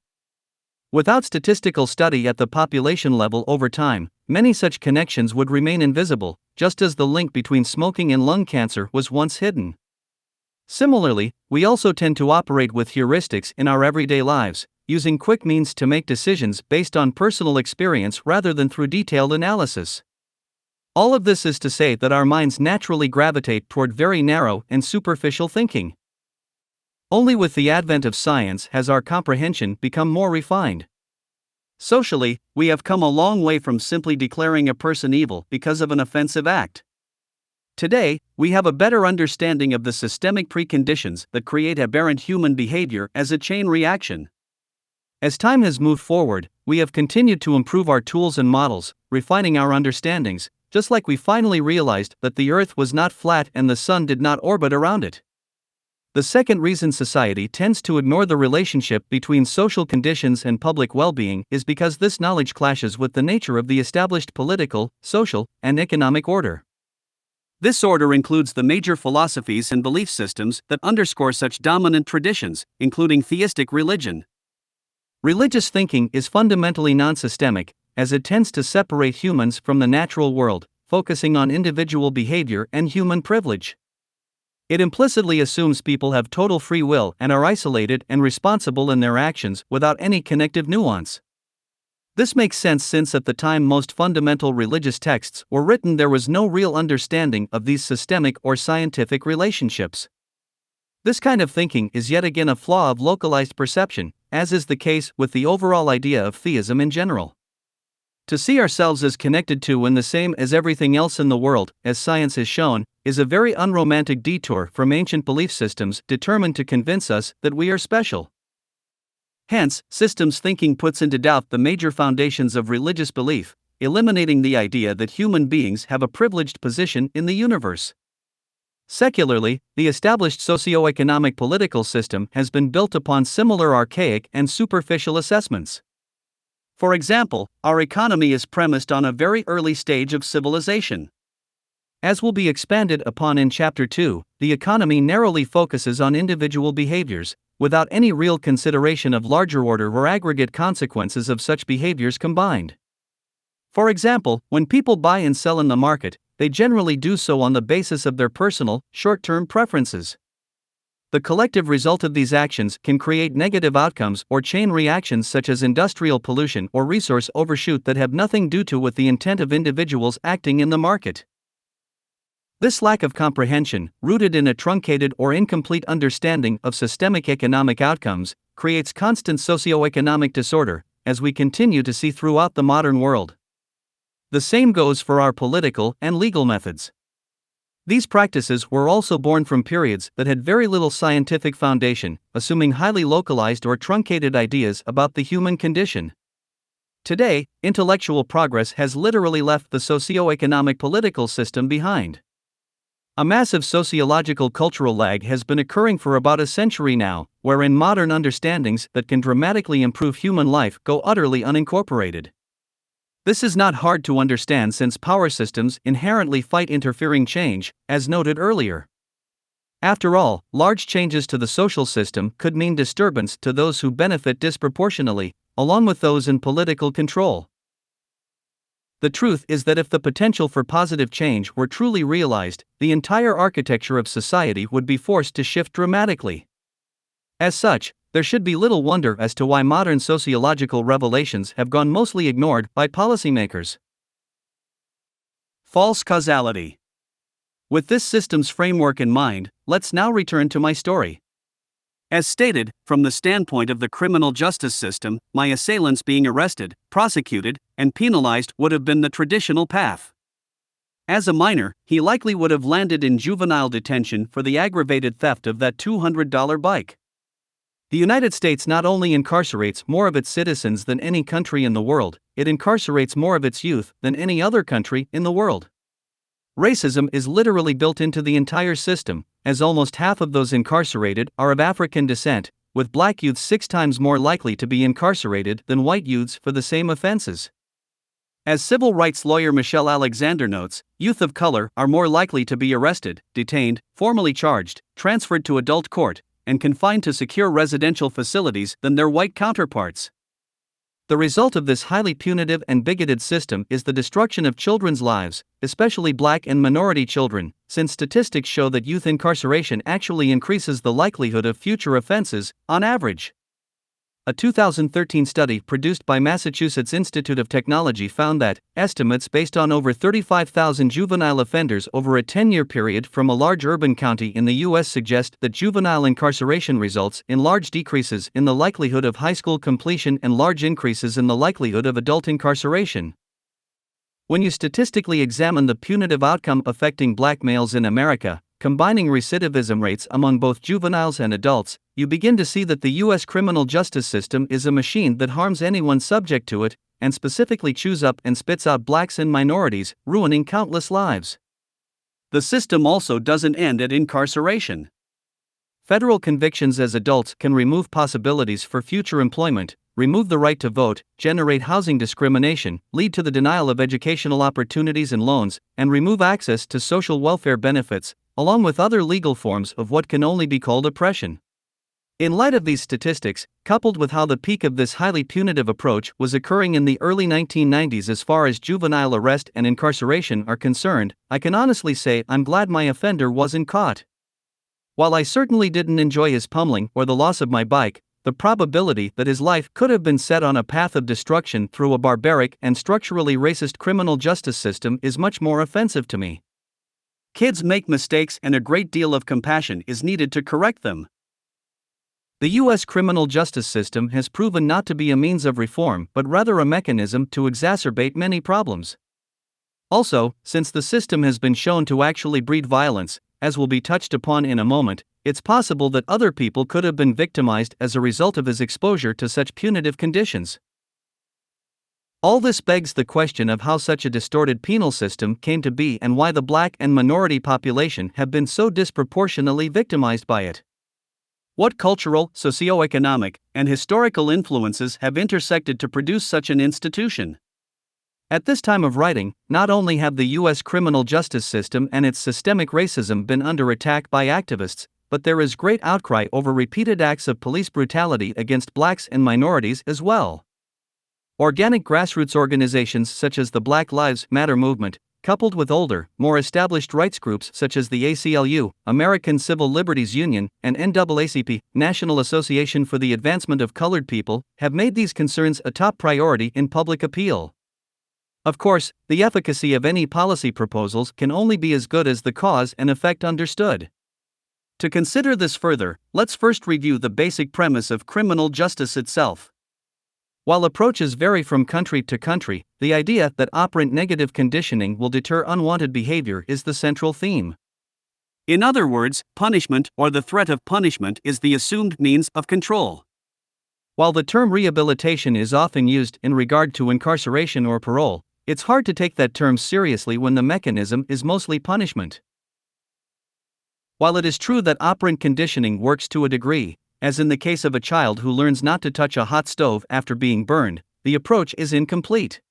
Without statistical study at the population level over time, many such connections would remain invisible, just as the link between smoking and lung cancer was once hidden. Similarly, we also tend to operate with heuristics in our everyday lives, using quick means to make decisions based on personal experience rather than through detailed analysis. All of this is to say that our minds naturally gravitate toward very narrow and superficial thinking. Only with the advent of science has our comprehension become more refined. Socially, we have come a long way from simply declaring a person evil because of an offensive act. Today, we have a better understanding of the systemic preconditions that create aberrant human behavior as a chain reaction. As time has moved forward, we have continued to improve our tools and models, refining our understandings, just like we finally realized that the Earth was not flat and the Sun did not orbit around it. The second reason society tends to ignore the relationship between social conditions and public well-being is because this knowledge clashes with the nature of the established political, social, and economic order. This order includes the major philosophies and belief systems that underscore such dominant traditions, including theistic religion. Religious thinking is fundamentally non-systemic, as it tends to separate humans from the natural world, focusing on individual behavior and human privilege. It implicitly assumes people have total free will and are isolated and responsible in their actions without any connective nuance. This makes sense since at the time most fundamental religious texts were written there was no real understanding of these systemic or scientific relationships. This kind of thinking is yet again a flaw of localized perception, as is the case with the overall idea of theism in general. To see ourselves as connected to and the same as everything else in the world, as science has shown, is a very unromantic detour from ancient belief systems determined to convince us that we are special. Hence, systems thinking puts into doubt the major foundations of religious belief, eliminating the idea that human beings have a privileged position in the universe. Secularly, the established socio-economic political system has been built upon similar archaic and superficial assessments. For example, our economy is premised on a very early stage of civilization. As will be expanded upon in Chapter 2, the economy narrowly focuses on individual behaviors, without any real consideration of larger order or aggregate consequences of such behaviors combined. For example, when people buy and sell in the market, they generally do so on the basis of their personal, short-term preferences. The collective result of these actions can create negative outcomes or chain reactions such as industrial pollution or resource overshoot that have nothing to do with the intent of individuals acting in the market. This lack of comprehension, rooted in a truncated or incomplete understanding of systemic economic outcomes, creates constant socio-economic disorder, as we continue to see throughout the modern world. The same goes for our political and legal methods. These practices were also born from periods that had very little scientific foundation, assuming highly localized or truncated ideas about the human condition. Today, intellectual progress has literally left the socio-economic political system behind. A massive sociological cultural lag has been occurring for about a century now, wherein modern understandings that can dramatically improve human life go utterly unincorporated. This is not hard to understand since power systems inherently fight interfering change, as noted earlier. After all, large changes to the social system could mean disturbance to those who benefit disproportionately, along with those in political control. The truth is that if the potential for positive change were truly realized, the entire architecture of society would be forced to shift dramatically. As such, there should be little wonder as to why modern sociological revelations have gone mostly ignored by policymakers. False causality. With this system's framework in mind, let's now return to my story. As stated, from the standpoint of the criminal justice system, my assailants being arrested, prosecuted, and penalized would have been the traditional path. As a minor, he likely would have landed in juvenile detention for the aggravated theft of that $200 bike. The United States not only incarcerates more of its citizens than any country in the world, it incarcerates more of its youth than any other country in the world. Racism is literally built into the entire system, as almost half of those incarcerated are of African descent, with black youths 6 times more likely to be incarcerated than white youths for the same offenses. As civil rights lawyer Michelle Alexander notes, youth of color are more likely to be arrested, detained, formally charged, transferred to adult court, and confined to secure residential facilities than their white counterparts. The result of this highly punitive and bigoted system is the destruction of children's lives, especially black and minority children, since statistics show that youth incarceration actually increases the likelihood of future offenses, on average. A 2013 study produced by Massachusetts Institute of Technology found that estimates based on over 35,000 juvenile offenders over a 10-year period from a large urban county in the U.S. suggest that juvenile incarceration results in large decreases in the likelihood of high school completion and large increases in the likelihood of adult incarceration. When you statistically examine the punitive outcome affecting black males in America, combining recidivism rates among both juveniles and adults, you begin to see that the U.S. criminal justice system is a machine that harms anyone subject to it, and specifically chews up and spits out blacks and minorities, ruining countless lives. The system also doesn't end at incarceration. Federal convictions as adults can remove possibilities for future employment, remove the right to vote, generate housing discrimination, lead to the denial of educational opportunities and loans, and remove access to social welfare benefits, along with other legal forms of what can only be called oppression. In light of these statistics, coupled with how the peak of this highly punitive approach was occurring in the early 1990s as far as juvenile arrest and incarceration are concerned, I can honestly say I'm glad my offender wasn't caught. While I certainly didn't enjoy his pummeling or the loss of my bike, the probability that his life could have been set on a path of destruction through a barbaric and structurally racist criminal justice system is much more offensive to me. Kids make mistakes and a great deal of compassion is needed to correct them. The U.S. criminal justice system has proven not to be a means of reform but rather a mechanism to exacerbate many problems. Also, since the system has been shown to actually breed violence, as will be touched upon in a moment, it's possible that other people could have been victimized as a result of his exposure to such punitive conditions. All this begs the question of how such a distorted penal system came to be and why the black and minority population have been so disproportionately victimized by it. What cultural, socio-economic, and historical influences have intersected to produce such an institution? At this time of writing, not only have the U.S. criminal justice system and its systemic racism been under attack by activists, but there is great outcry over repeated acts of police brutality against blacks and minorities as well. Organic grassroots organizations such as the Black Lives Matter movement, coupled with older, more established rights groups such as the ACLU, American Civil Liberties Union, and NAACP, National Association for the Advancement of Colored People, have made these concerns a top priority in public appeal. Of course, the efficacy of any policy proposals can only be as good as the cause and effect understood. To consider this further, let's first review the basic premise of criminal justice itself. While approaches vary from country to country, the idea that operant negative conditioning will deter unwanted behavior is the central theme. In other words, punishment or the threat of punishment is the assumed means of control. While the term rehabilitation is often used in regard to incarceration or parole, it's hard to take that term seriously when the mechanism is mostly punishment. While it is true that operant conditioning works to a degree, as in the case of a child who learns not to touch a hot stove after being burned, the approach is incomplete.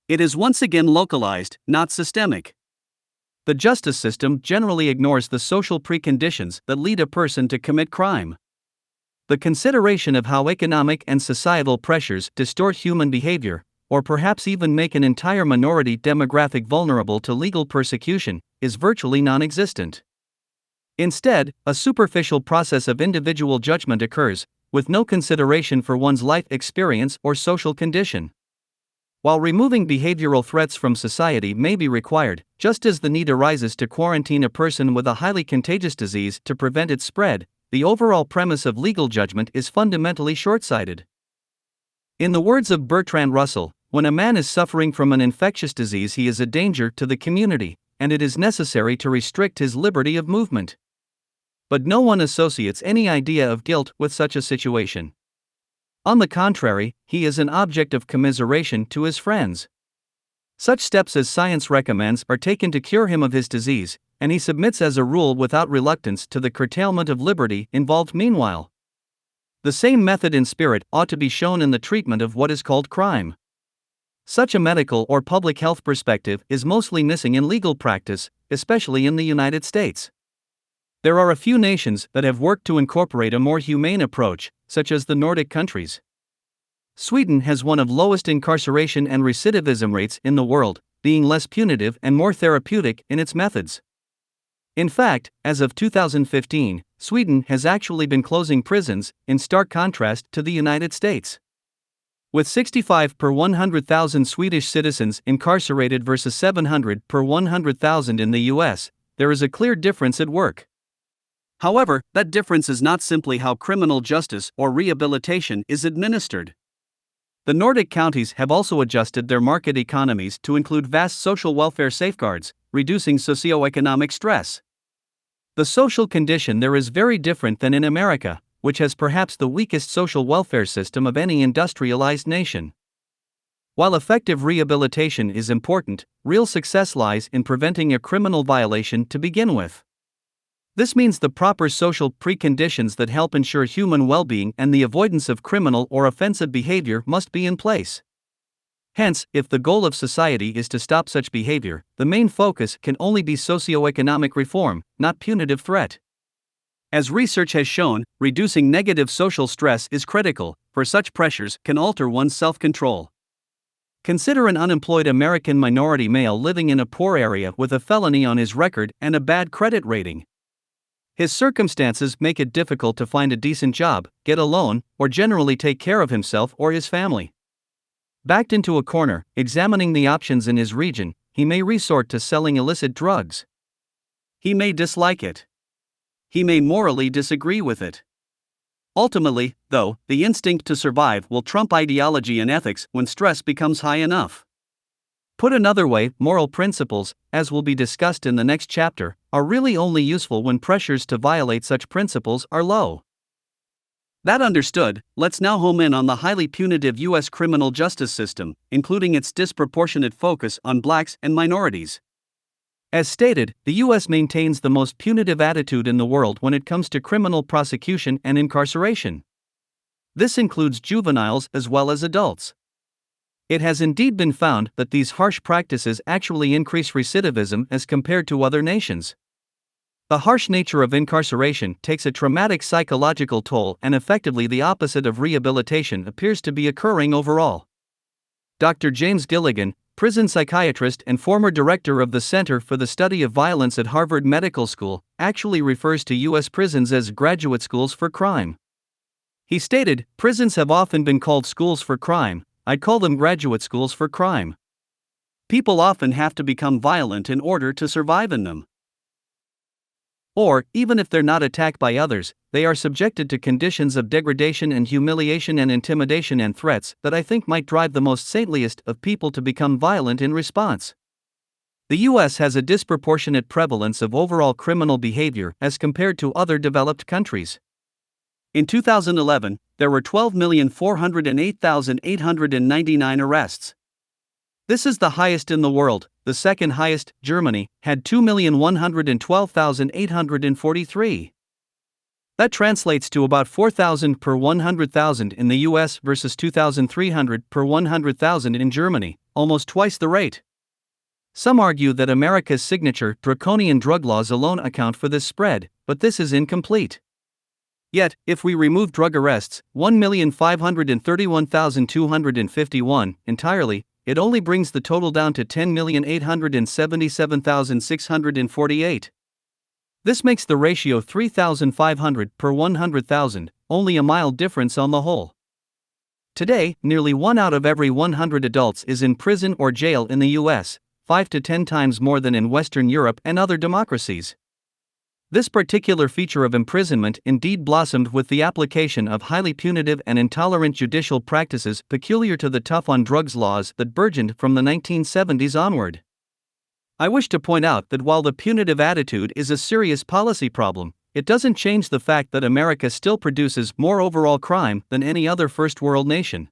It is once again localized, not systemic. The justice system generally ignores the social preconditions that lead a person to commit crime. The consideration of how economic and societal pressures distort human behavior, or perhaps even make an entire minority demographic vulnerable to legal persecution, is virtually non-existent. Instead, a superficial process of individual judgment occurs, with no consideration for one's life experience or social condition. While removing behavioral threats from society may be required, just as the need arises to quarantine a person with a highly contagious disease to prevent its spread, the overall premise of legal judgment is fundamentally short-sighted. In the words of Bertrand Russell, when a man is suffering from an infectious disease, he is a danger to the community, and it is necessary to restrict his liberty of movement. But no one associates any idea of guilt with such a situation. On the contrary, he is an object of commiseration to his friends. Such steps as science recommends are taken to cure him of his disease, and he submits as a rule without reluctance to the curtailment of liberty involved meanwhile. The same method and spirit ought to be shown in the treatment of what is called crime. Such a medical or public health perspective is mostly missing in legal practice, especially in the United States. There are a few nations that have worked to incorporate a more humane approach, such as the Nordic countries. Sweden has one of lowest incarceration and recidivism rates in the world, being less punitive and more therapeutic in its methods. In fact, as of 2015, Sweden has actually been closing prisons, in stark contrast to the United States. With 65 per 100,000 Swedish citizens incarcerated versus 700 per 100,000 in the US, there is a clear difference at work. However, that difference is not simply how criminal justice or rehabilitation is administered. The Nordic countries have also adjusted their market economies to include vast social welfare safeguards, reducing socioeconomic stress. The social condition there is very different than in America, which has perhaps the weakest social welfare system of any industrialized nation. While effective rehabilitation is important, real success lies in preventing a criminal violation to begin with. This means the proper social preconditions that help ensure human well-being and the avoidance of criminal or offensive behavior must be in place. Hence, if the goal of society is to stop such behavior, the main focus can only be socioeconomic reform, not punitive threat. As research has shown, reducing negative social stress is critical, for such pressures can alter one's self-control. Consider an unemployed American minority male living in a poor area with a felony on his record and a bad credit rating. His circumstances make it difficult to find a decent job, get a loan, or generally take care of himself or his family. Backed into a corner, examining the options in his region, he may resort to selling illicit drugs. He may dislike it. He may morally disagree with it. Ultimately, though, the instinct to survive will trump ideology and ethics when stress becomes high enough. Put another way, moral principles, as will be discussed in the next chapter, are really only useful when pressures to violate such principles are low. That understood, let's now home in on the highly punitive U.S. criminal justice system, including its disproportionate focus on blacks and minorities. As stated, the U.S. maintains the most punitive attitude in the world when it comes to criminal prosecution and incarceration. This includes juveniles as well as adults. It has indeed been found that these harsh practices actually increase recidivism as compared to other nations. The harsh nature of incarceration takes a traumatic psychological toll, and effectively the opposite of rehabilitation appears to be occurring overall. Dr. James Gilligan, prison psychiatrist and former director of the Center for the Study of Violence at Harvard Medical School, actually refers to U.S. prisons as graduate schools for crime. He stated, "Prisons have often been called schools for crime. I'd call them graduate schools for crime. People often have to become violent in order to survive in them. Or, even if they're not attacked by others, they are subjected to conditions of degradation and humiliation and intimidation and threats that I think might drive the most saintliest of people to become violent in response." The U.S. has a disproportionate prevalence of overall criminal behavior as compared to other developed countries. In 2011, there were 12,408,899 arrests. This is the highest in the world. The second highest, Germany, had 2,112,843. That translates to about 4,000 per 100,000 in the US versus 2,300 per 100,000 in Germany, almost twice the rate. Some argue that America's signature draconian drug laws alone account for this spread, but this is incomplete. Yet, if we remove drug arrests, 1,531,251, entirely, it only brings the total down to 10,877,648. This makes the ratio 3,500 per 100,000, only a mild difference on the whole. Today, nearly 1 out of every 100 adults is in prison or jail in the US, 5 to 10 times more than in Western Europe and other democracies. This particular feature of imprisonment indeed blossomed with the application of highly punitive and intolerant judicial practices peculiar to the tough-on-drugs laws that burgeoned from the 1970s onward. I wish to point out that while the punitive attitude is a serious policy problem, it doesn't change the fact that America still produces more overall crime than any other first-world nation.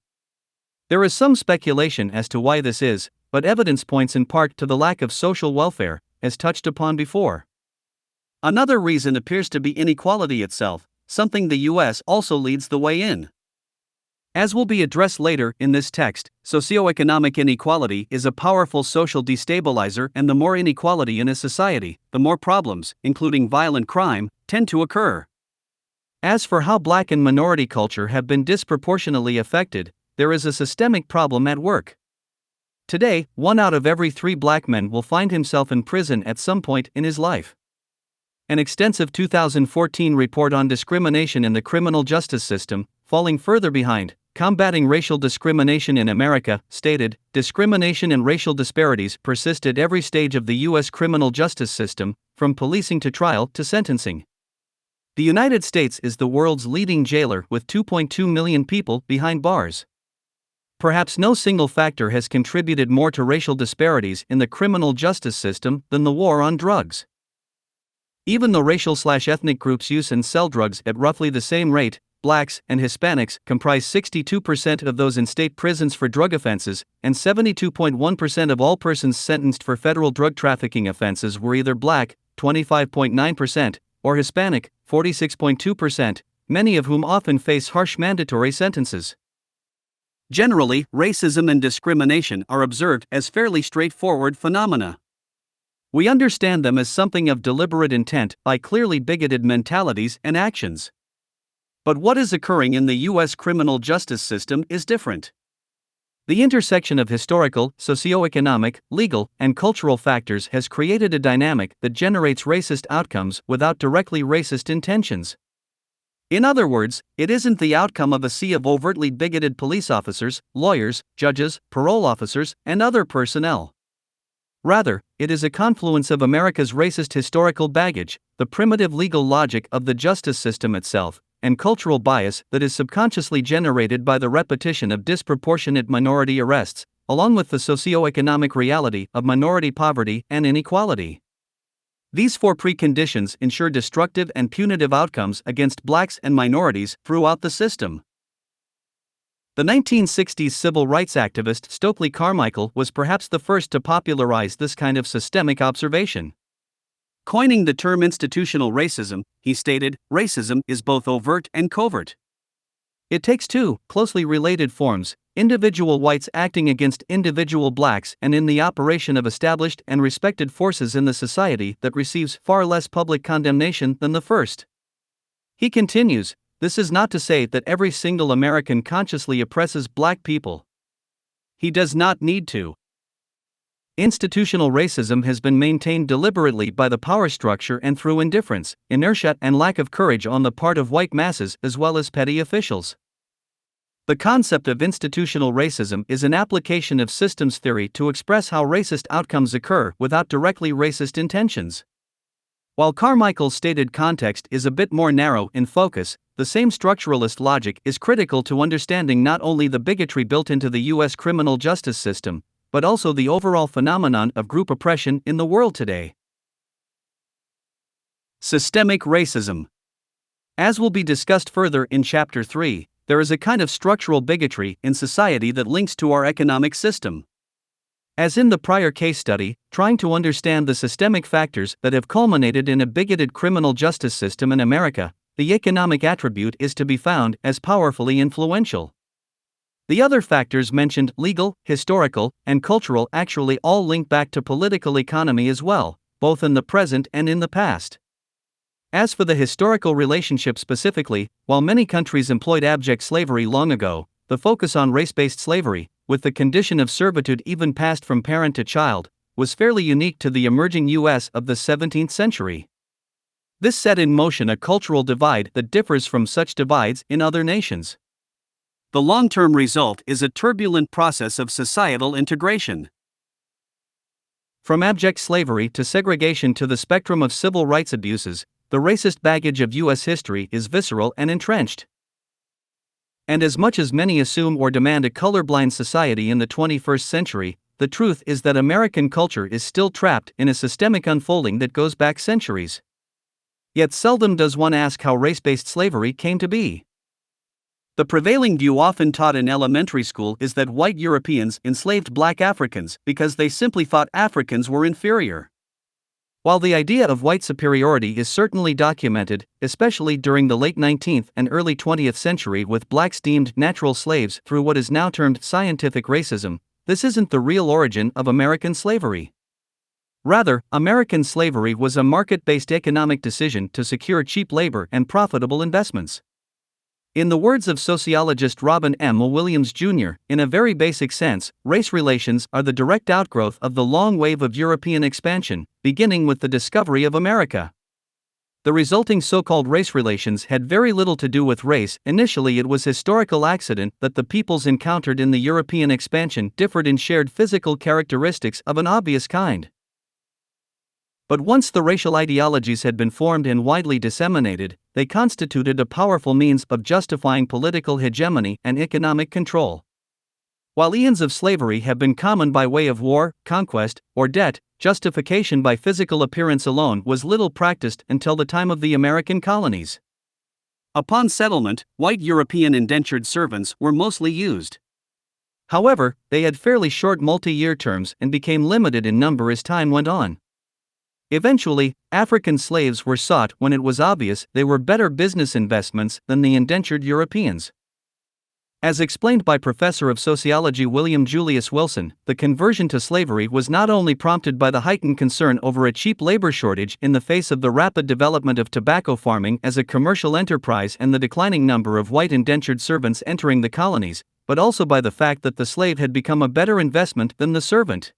There is some speculation as to why this is, but evidence points in part to the lack of social welfare, as touched upon before. Another reason appears to be inequality itself, something the U.S. also leads the way in. As will be addressed later in this text, socioeconomic inequality is a powerful social destabilizer, and the more inequality in a society, the more problems, including violent crime, tend to occur. As for how black and minority culture have been disproportionately affected, there is a systemic problem at work. Today, 1 out of every 3 black men will find himself in prison at some point in his life. An extensive 2014 report on discrimination in the criminal justice system, falling further behind, Combating Racial Discrimination in America, stated, discrimination and racial disparities persist at every stage of the U.S. criminal justice system, from policing to trial to sentencing. The United States is the world's leading jailer with 2.2 million people behind bars. Perhaps no single factor has contributed more to racial disparities in the criminal justice system than the war on drugs. Even though racial/ethnic groups use and sell drugs at roughly the same rate, blacks and Hispanics comprise 62% of those in state prisons for drug offenses, and 72.1% of all persons sentenced for federal drug trafficking offenses were either black, 25.9%, or Hispanic, 46.2%, many of whom often face harsh mandatory sentences. Generally, racism and discrimination are observed as fairly straightforward phenomena. We understand them as something of deliberate intent by clearly bigoted mentalities and actions. But what is occurring in the U.S. criminal justice system is different. The intersection of historical, socioeconomic, legal, and cultural factors has created a dynamic that generates racist outcomes without directly racist intentions. In other words, it isn't the outcome of a sea of overtly bigoted police officers, lawyers, judges, parole officers, and other personnel. Rather, it is a confluence of America's racist historical baggage, the primitive legal logic of the justice system itself, and cultural bias that is subconsciously generated by the repetition of disproportionate minority arrests, along with the socio-economic reality of minority poverty and inequality. These four preconditions ensure destructive and punitive outcomes against blacks and minorities throughout the system. The 1960s civil rights activist Stokely Carmichael was perhaps the first to popularize this kind of systemic observation. Coining the term institutional racism, he stated, "Racism is both overt and covert. It takes two closely related forms: individual whites acting against individual blacks and in the operation of established and respected forces in the society that receives far less public condemnation than the first." He continues, "This is not to say that every single American consciously oppresses black people. He does not need to. Institutional racism has been maintained deliberately by the power structure and through indifference, inertia, and lack of courage on the part of white masses as well as petty officials." The concept of institutional racism is an application of systems theory to express how racist outcomes occur without directly racist intentions. While Carmichael's stated context is a bit more narrow in focus, the same structuralist logic is critical to understanding not only the bigotry built into the U.S. criminal justice system, but also the overall phenomenon of group oppression in the world today. Systemic racism. As will be discussed further in Chapter 3, there is a kind of structural bigotry in society that links to our economic system. As in the prior case study, trying to understand the systemic factors that have culminated in a bigoted criminal justice system in America, the economic attribute is to be found as powerfully influential. The other factors mentioned, legal, historical, and cultural, actually all link back to political economy as well, both in the present and in the past. As for the historical relationship specifically, while many countries employed abject slavery long ago, the focus on race-based slavery, with the condition of servitude even passed from parent to child, was fairly unique to the emerging U.S. of the 17th century. This set in motion a cultural divide that differs from such divides in other nations. The long-term result is a turbulent process of societal integration. From abject slavery to segregation to the spectrum of civil rights abuses, the racist baggage of U.S. history is visceral and entrenched. And as much as many assume or demand a colorblind society in the 21st century, the truth is that American culture is still trapped in a systemic unfolding that goes back centuries. Yet seldom does one ask how race-based slavery came to be. The prevailing view often taught in elementary school is that white Europeans enslaved black Africans because they simply thought Africans were inferior. While the idea of white superiority is certainly documented, especially during the late 19th and early 20th century with blacks deemed natural slaves through what is now termed scientific racism, this isn't the real origin of American slavery. Rather, American slavery was a market-based economic decision to secure cheap labor and profitable investments. In the words of sociologist Robin M. Williams Jr., in a very basic sense, race relations are the direct outgrowth of the long wave of European expansion, beginning with the discovery of America. The resulting so-called race relations had very little to do with race. Initially, it was historical accident that the peoples encountered in the European expansion differed in shared physical characteristics of an obvious kind. But once the racial ideologies had been formed and widely disseminated, they constituted a powerful means of justifying political hegemony and economic control. While eons of slavery have been common by way of war, conquest, or debt, justification by physical appearance alone was little practiced until the time of the American colonies. Upon settlement, white European indentured servants were mostly used. However, they had fairly short multi-year terms and became limited in number as time went on. Eventually, African slaves were sought when it was obvious they were better business investments than the indentured Europeans. As explained by Professor of Sociology William Julius Wilson, the conversion to slavery was not only prompted by the heightened concern over a cheap labor shortage in the face of the rapid development of tobacco farming as a commercial enterprise and the declining number of white indentured servants entering the colonies, but also by the fact that the slave had become a better investment than the servant.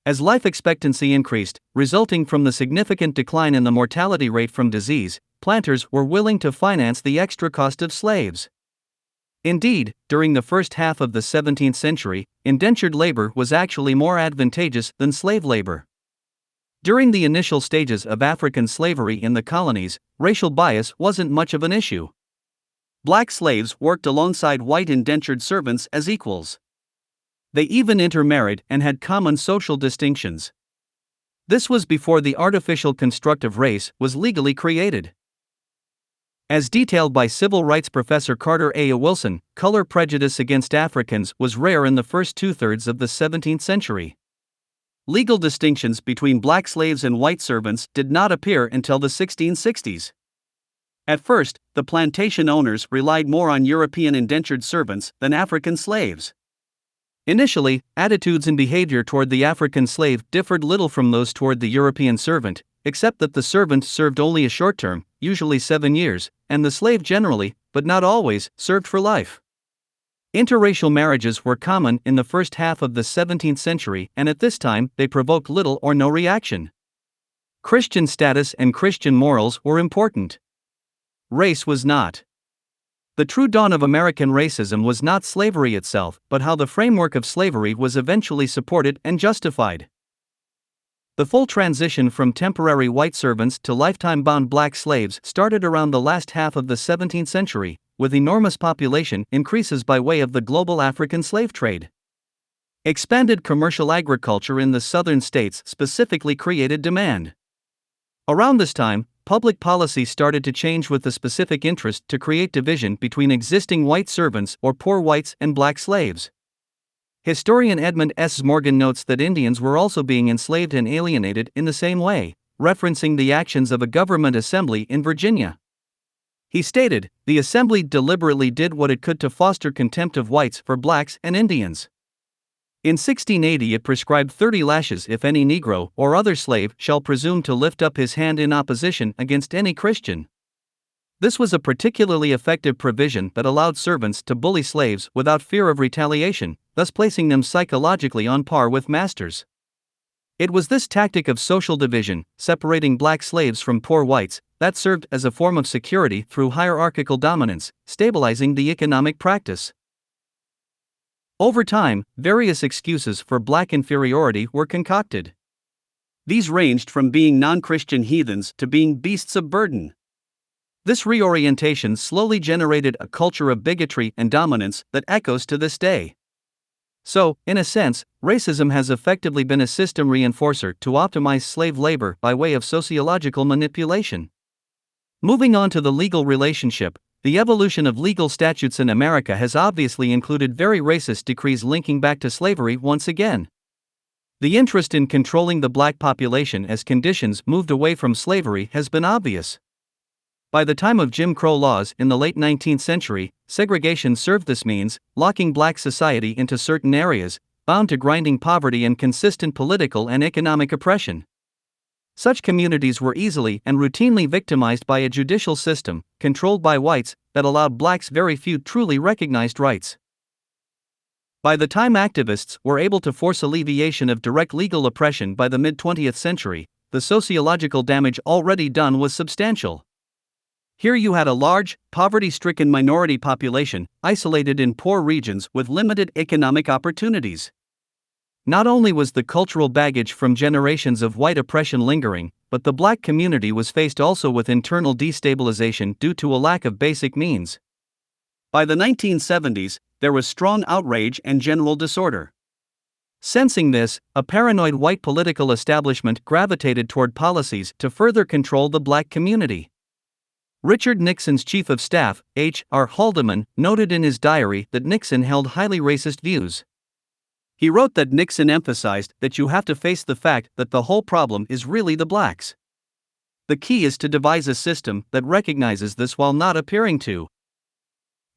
As life expectancy increased, resulting from the significant decline in the mortality rate from disease, planters were willing to finance the extra cost of slaves. Indeed, during the first half of the 17th century, indentured labor was actually more advantageous than slave labor. During the initial stages of African slavery in the colonies, racial bias wasn't much of an issue. Black slaves worked alongside white indentured servants as equals. They even intermarried and had common social distinctions. This was before the artificial construct of race was legally created. As detailed by civil rights professor Carter A. Wilson, color prejudice against Africans was rare in the first two-thirds of the 17th century. Legal distinctions between black slaves and white servants did not appear until the 1660s. At first, the plantation owners relied more on European indentured servants than African slaves. Initially, attitudes and behavior toward the African slave differed little from those toward the European servant, except that the servant served only a short term, usually 7 years, and the slave generally, but not always, served for life. Interracial marriages were common in the first half of the 17th century, and at this time they provoked little or no reaction. Christian status and Christian morals were important. Race was not. The true dawn of American racism was not slavery itself, but how the framework of slavery was eventually supported and justified. The full transition from temporary white servants to lifetime-bound black slaves started around the last half of the 17th century, with enormous population increases by way of the global African slave trade. Expanded commercial agriculture in the southern states specifically created demand. Around this time, public policy started to change with the specific interest to create division between existing white servants or poor whites and black slaves. Historian Edmund S. Morgan notes that Indians were also being enslaved and alienated in the same way, referencing the actions of a government assembly in Virginia. He stated, "The assembly deliberately did what it could to foster contempt of whites for blacks and Indians." In 1680 it prescribed 30 lashes if any Negro or other slave shall presume to lift up his hand in opposition against any Christian. This was a particularly effective provision that allowed servants to bully slaves without fear of retaliation, thus placing them psychologically on par with masters. It was this tactic of social division, separating black slaves from poor whites, that served as a form of security through hierarchical dominance, stabilizing the economic practice. Over time, various excuses for black inferiority were concocted. These ranged from being non-Christian heathens to being beasts of burden. This reorientation slowly generated a culture of bigotry and dominance that echoes to this day. So, in a sense, racism has effectively been a system reinforcer to optimize slave labor by way of sociological manipulation. Moving on to the legal relationship, the evolution of legal statutes in America has obviously included very racist decrees linking back to slavery once again. The interest in controlling the black population as conditions moved away from slavery has been obvious. By the time of Jim Crow laws in the late 19th century, segregation served this means, locking black society into certain areas, bound to grinding poverty and consistent political and economic oppression. Such communities were easily and routinely victimized by a judicial system, controlled by whites, that allowed blacks very few truly recognized rights. By the time activists were able to force alleviation of direct legal oppression by the mid-20th century, the sociological damage already done was substantial. Here you had a large, poverty-stricken minority population, isolated in poor regions with limited economic opportunities. Not only was the cultural baggage from generations of white oppression lingering, but the black community was faced also with internal destabilization due to a lack of basic means. By the 1970s, there was strong outrage and general disorder. Sensing this, a paranoid white political establishment gravitated toward policies to further control the black community. Richard Nixon's chief of staff, H.R. Haldeman, noted in his diary that Nixon held highly racist views. He wrote that Nixon emphasized that you have to face the fact that the whole problem is really the blacks. The key is to devise a system that recognizes this while not appearing to.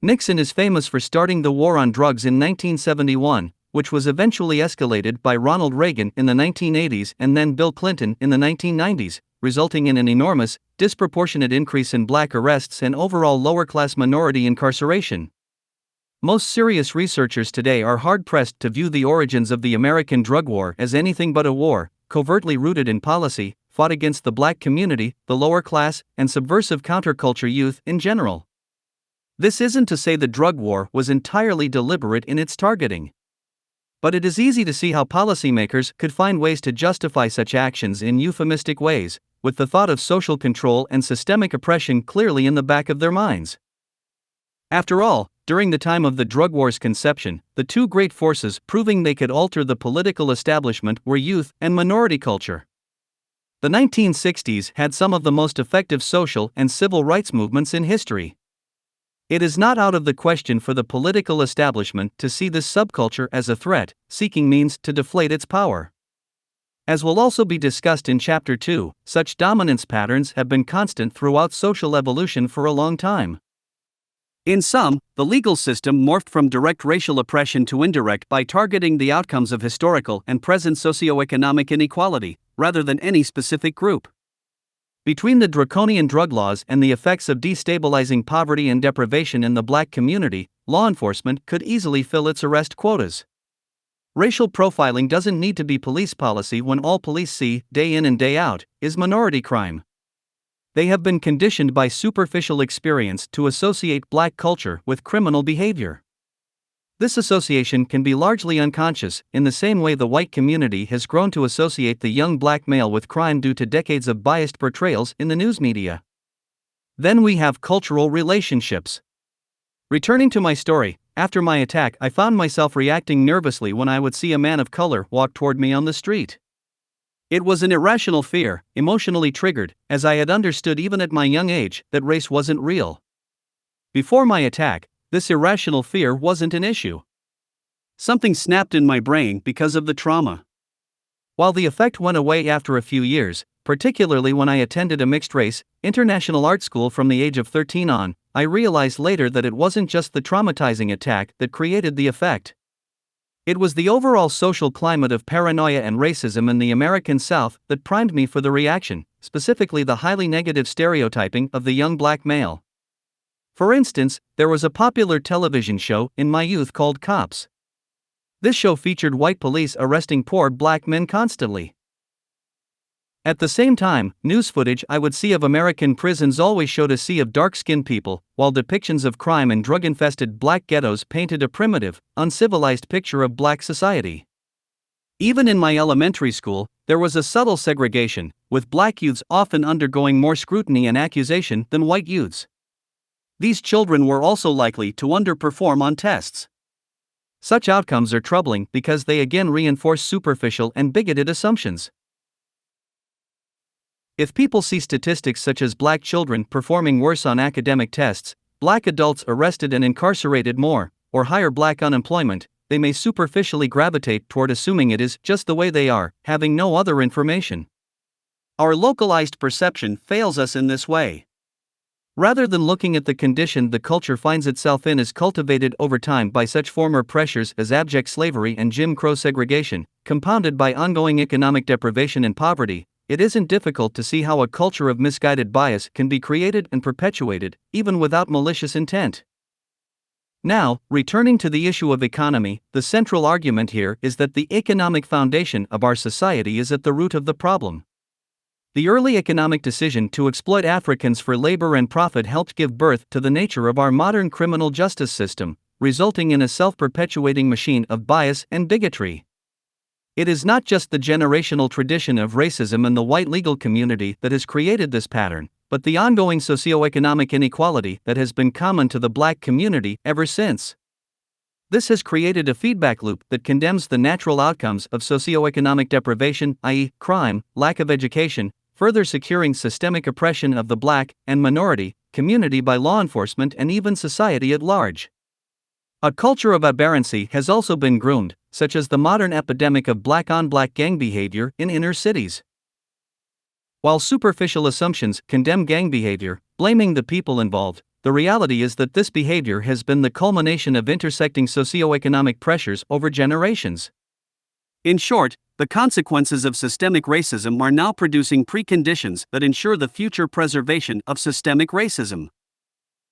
Nixon is famous for starting the war on drugs in 1971, which was eventually escalated by Ronald Reagan in the 1980s and then Bill Clinton in the 1990s, resulting in an enormous, disproportionate increase in black arrests and overall lower-class minority incarceration. Most serious researchers today are hard-pressed to view the origins of the American drug war as anything but a war, covertly rooted in policy, fought against the black community, the lower class, and subversive counterculture youth in general. This isn't to say the drug war was entirely deliberate in its targeting. But it is easy to see how policymakers could find ways to justify such actions in euphemistic ways, with the thought of social control and systemic oppression clearly in the back of their minds. After all, During the time of the drug war's conception, the two great forces proving they could alter the political establishment were youth and minority culture. The 1960s had some of the most effective social and civil rights movements in history. It is not out of the question for the political establishment to see this subculture as a threat, seeking means to deflate its power. As will also be discussed in Chapter 2, such dominance patterns have been constant throughout social evolution for a long time. In sum, the legal system morphed from direct racial oppression to indirect by targeting the outcomes of historical and present socioeconomic inequality, rather than any specific group. Between the draconian drug laws and the effects of destabilizing poverty and deprivation in the black community, law enforcement could easily fill its arrest quotas. Racial profiling doesn't need to be police policy when all police see, day in and day out, is minority crime. They have been conditioned by superficial experience to associate black culture with criminal behavior. This association can be largely unconscious, in the same way the white community has grown to associate the young black male with crime due to decades of biased portrayals in the news media. Then we have cultural relationships. Returning to my story, after my attack, I found myself reacting nervously when I would see a man of color walk toward me on the street. It was an irrational fear, emotionally triggered, as I had understood even at my young age that race wasn't real. Before my attack, this irrational fear wasn't an issue. Something snapped in my brain because of the trauma. While the effect went away after a few years, particularly when I attended a mixed-race, international art school from the age of 13 on, I realized later that it wasn't just the traumatizing attack that created the effect. It was the overall social climate of paranoia and racism in the American South that primed me for the reaction, specifically the highly negative stereotyping of the young black male. For instance, there was a popular television show in my youth called Cops. This show featured white police arresting poor black men constantly. At the same time, news footage I would see of American prisons always showed a sea of dark-skinned people, while depictions of crime and drug-infested black ghettos painted a primitive, uncivilized picture of black society. Even in my elementary school, there was a subtle segregation, with black youths often undergoing more scrutiny and accusation than white youths. These children were also likely to underperform on tests. Such outcomes are troubling because they again reinforce superficial and bigoted assumptions. If people see statistics such as black children performing worse on academic tests, black adults arrested and incarcerated more, or higher black unemployment, they may superficially gravitate toward assuming it is just the way they are, having no other information. Our localized perception fails us in this way. Rather than looking at the condition the culture finds itself in as cultivated over time by such former pressures as abject slavery and Jim Crow segregation, compounded by ongoing economic deprivation and poverty, it isn't difficult to see how a culture of misguided bias can be created and perpetuated, even without malicious intent. Now, returning to the issue of economy, the central argument here is that the economic foundation of our society is at the root of the problem. The early economic decision to exploit Africans for labor and profit helped give birth to the nature of our modern criminal justice system, resulting in a self-perpetuating machine of bias and bigotry. It is not just the generational tradition of racism in the white legal community that has created this pattern, but the ongoing socioeconomic inequality that has been common to the black community ever since. This has created a feedback loop that condemns the natural outcomes of socioeconomic deprivation, i.e., crime, lack of education, further securing systemic oppression of the black and minority community by law enforcement and even society at large. A culture of aberrancy has also been groomed, such as the modern epidemic of black-on-black gang behavior in inner cities. While superficial assumptions condemn gang behavior, blaming the people involved, the reality is that this behavior has been the culmination of intersecting socioeconomic pressures over generations. In short, the consequences of systemic racism are now producing preconditions that ensure the future preservation of systemic racism.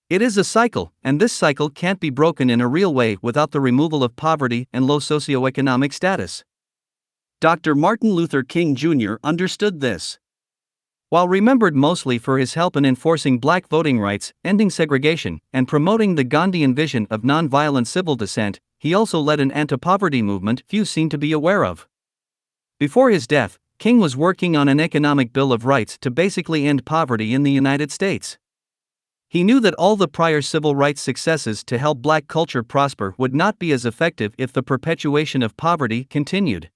It is a cycle, and this cycle can't be broken in a real way without the removal of poverty and low socioeconomic status. Dr. Martin Luther King Jr. understood this. While remembered mostly for his help in enforcing black voting rights, ending segregation, and promoting the Gandhian vision of nonviolent civil dissent, he also led an anti-poverty movement few seem to be aware of. Before his death, King was working on an economic bill of rights to basically end poverty in the United States. He knew that all the prior civil rights successes to help black culture prosper would not be as effective if the perpetuation of poverty continued.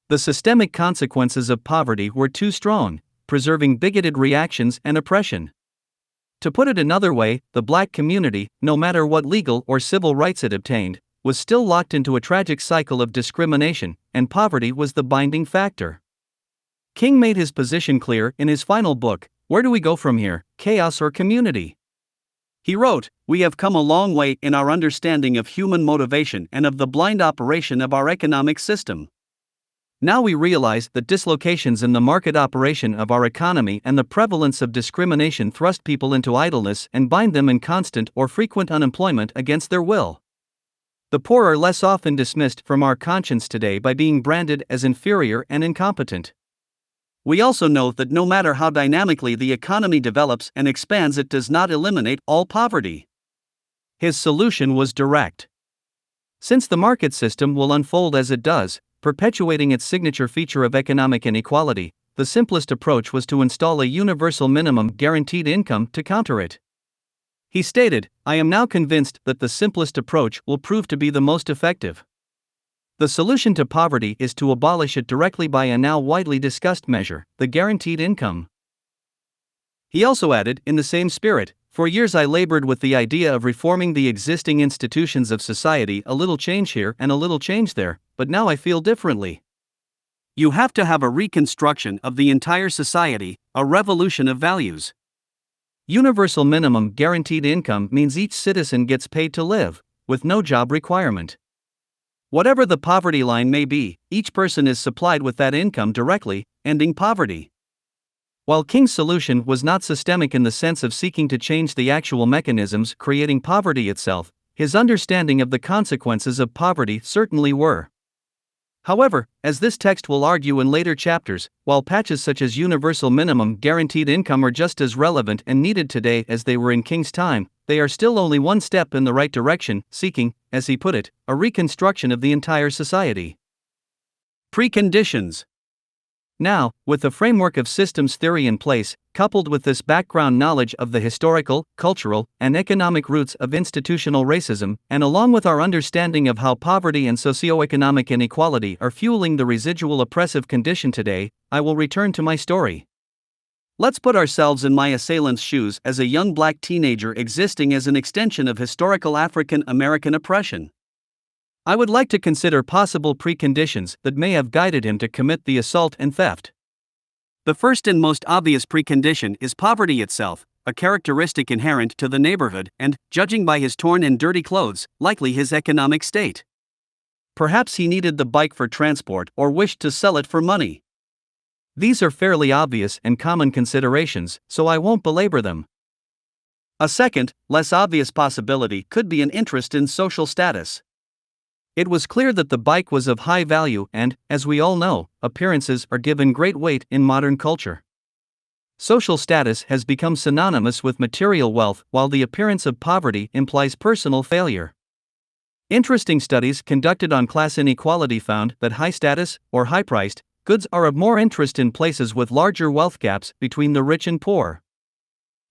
The systemic consequences of poverty were too strong, preserving bigoted reactions and oppression. To put it another way, the black community, no matter what legal or civil rights it obtained, was still locked into a tragic cycle of discrimination, and poverty was the binding factor. King made his position clear in his final book, Where Do We Go From Here, Chaos or Community? He wrote, "We have come a long way in our understanding of human motivation and of the blind operation of our economic system. Now we realize that dislocations in the market operation of our economy and the prevalence of discrimination thrust people into idleness and bind them in constant or frequent unemployment against their will. The poor are less often dismissed from our conscience today by being branded as inferior and incompetent. We also know that no matter how dynamically the economy develops and expands, it does not eliminate all poverty." His solution was direct. Since the market system will unfold as it does, perpetuating its signature feature of economic inequality, the simplest approach was to install a universal minimum guaranteed income to counter it. He stated, "I am now convinced that the simplest approach will prove to be the most effective. The solution to poverty is to abolish it directly by a now widely discussed measure, the guaranteed income." He also added, in the same spirit, "For years I labored with the idea of reforming the existing institutions of society, a little change here and a little change there, but now I feel differently. You have to have a reconstruction of the entire society, a revolution of values. Universal minimum guaranteed income means each citizen gets paid to live, with no job requirement. Whatever the poverty line may be, each person is supplied with that income directly, ending poverty." While King's solution was not systemic in the sense of seeking to change the actual mechanisms creating poverty itself, his understanding of the consequences of poverty certainly were. However, as this text will argue in later chapters, while patches such as universal minimum guaranteed income are just as relevant and needed today as they were in King's time, they are still only one step in the right direction, seeking, as he put it, a reconstruction of the entire society. Preconditions. Now, with the framework of systems theory in place, coupled with this background knowledge of the historical, cultural, and economic roots of institutional racism, and along with our understanding of how poverty and socioeconomic inequality are fueling the residual oppressive condition today, I will return to my story. Let's put ourselves in my assailant's shoes as a young black teenager existing as an extension of historical African American oppression. I would like to consider possible preconditions that may have guided him to commit the assault and theft. The first and most obvious precondition is poverty itself, a characteristic inherent to the neighborhood and, judging by his torn and dirty clothes, likely his economic state. Perhaps he needed the bike for transport or wished to sell it for money. These are fairly obvious and common considerations, so I won't belabor them. A second, less obvious possibility could be an interest in social status. It was clear that the bike was of high value and, as we all know, appearances are given great weight in modern culture. Social status has become synonymous with material wealth, while the appearance of poverty implies personal failure. Interesting studies conducted on class inequality found that high status, or high-priced, goods are of more interest in places with larger wealth gaps between the rich and poor.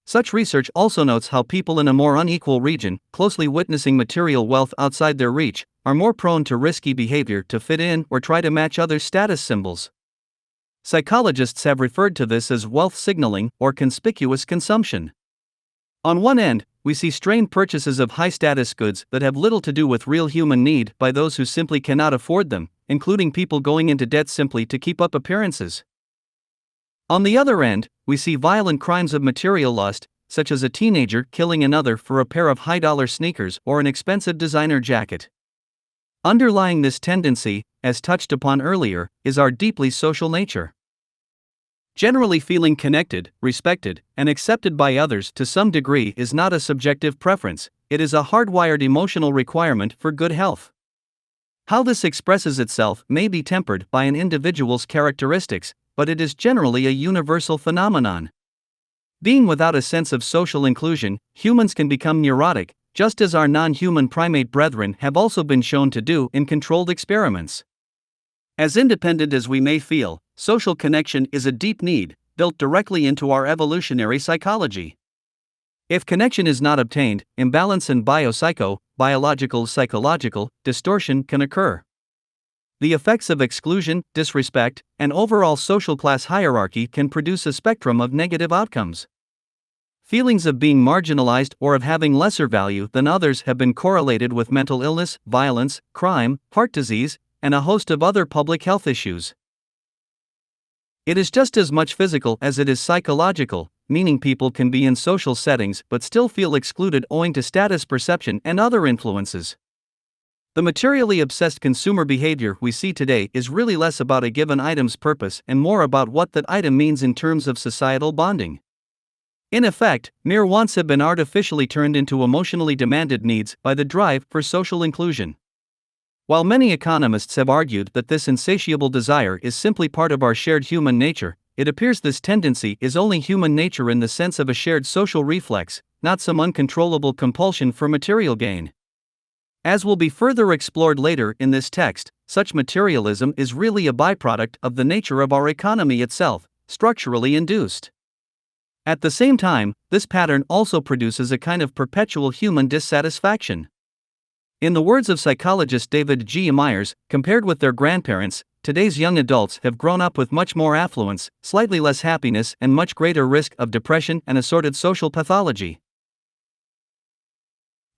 Such research also notes how people in a more unequal region, closely witnessing material wealth outside their reach, are more prone to risky behavior to fit in or try to match other status symbols. Psychologists have referred to this as wealth signaling or conspicuous consumption. On one end, we see strained purchases of high-status goods that have little to do with real human need by those who simply cannot afford them, including people going into debt simply to keep up appearances. On the other end, we see violent crimes of material lust, such as a teenager killing another for a pair of high-dollar sneakers or an expensive designer jacket. Underlying this tendency, as touched upon earlier, is our deeply social nature. Generally feeling connected, respected, and accepted by others to some degree is not a subjective preference, it is a hardwired emotional requirement for good health. How this expresses itself may be tempered by an individual's characteristics, but it is generally a universal phenomenon. Being without a sense of social inclusion, humans can become neurotic, just as our non-human primate brethren have also been shown to do in controlled experiments. As independent as we may feel, social connection is a deep need, built directly into our evolutionary psychology. If connection is not obtained, imbalance and biological distortion can occur. The effects of exclusion, disrespect, and overall social class hierarchy can produce a spectrum of negative outcomes. Feelings of being marginalized or of having lesser value than others have been correlated with mental illness, violence, crime, heart disease, and a host of other public health issues. It is just as much physical as it is psychological, meaning people can be in social settings but still feel excluded owing to status perception and other influences. The materially obsessed consumer behavior we see today is really less about a given item's purpose and more about what that item means in terms of societal bonding. In effect, mere wants have been artificially turned into emotionally demanded needs by the drive for social inclusion. While many economists have argued that this insatiable desire is simply part of our shared human nature, it appears this tendency is only human nature in the sense of a shared social reflex, not some uncontrollable compulsion for material gain. As will be further explored later in this text, such materialism is really a byproduct of the nature of our economy itself, structurally induced. At the same time, this pattern also produces a kind of perpetual human dissatisfaction. In the words of psychologist David G. Myers, compared with their grandparents, today's young adults have grown up with much more affluence, slightly less happiness, and much greater risk of depression and assorted social pathology.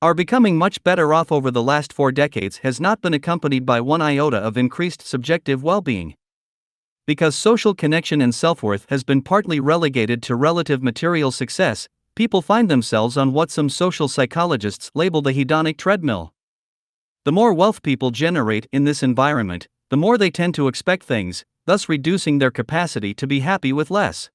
Our becoming much better off over the last 4 decades has not been accompanied by one iota of increased subjective well-being. Because social connection and self-worth has been partly relegated to relative material success, people find themselves on what some social psychologists label the hedonic treadmill. The more wealth people generate in this environment, the more they tend to expect things, thus reducing their capacity to be happy with less.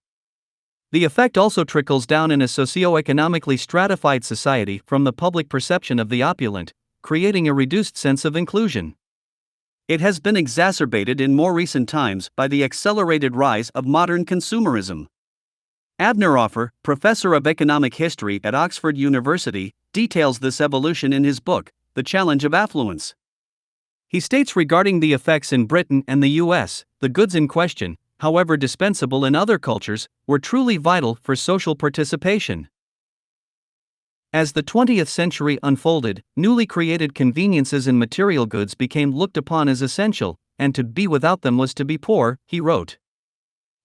The effect also trickles down in a socio-economically stratified society from the public perception of the opulent, creating a reduced sense of inclusion. It has been exacerbated in more recent times by the accelerated rise of modern consumerism. Abner Offer, professor of economic history at Oxford University, details this evolution in his book, The Challenge of Affluence. He states regarding the effects in Britain and the US, the goods in question, however dispensable in other cultures, were truly vital for social participation. As the 20th century unfolded, newly created conveniences in material goods became looked upon as essential, and to be without them was to be poor, he wrote.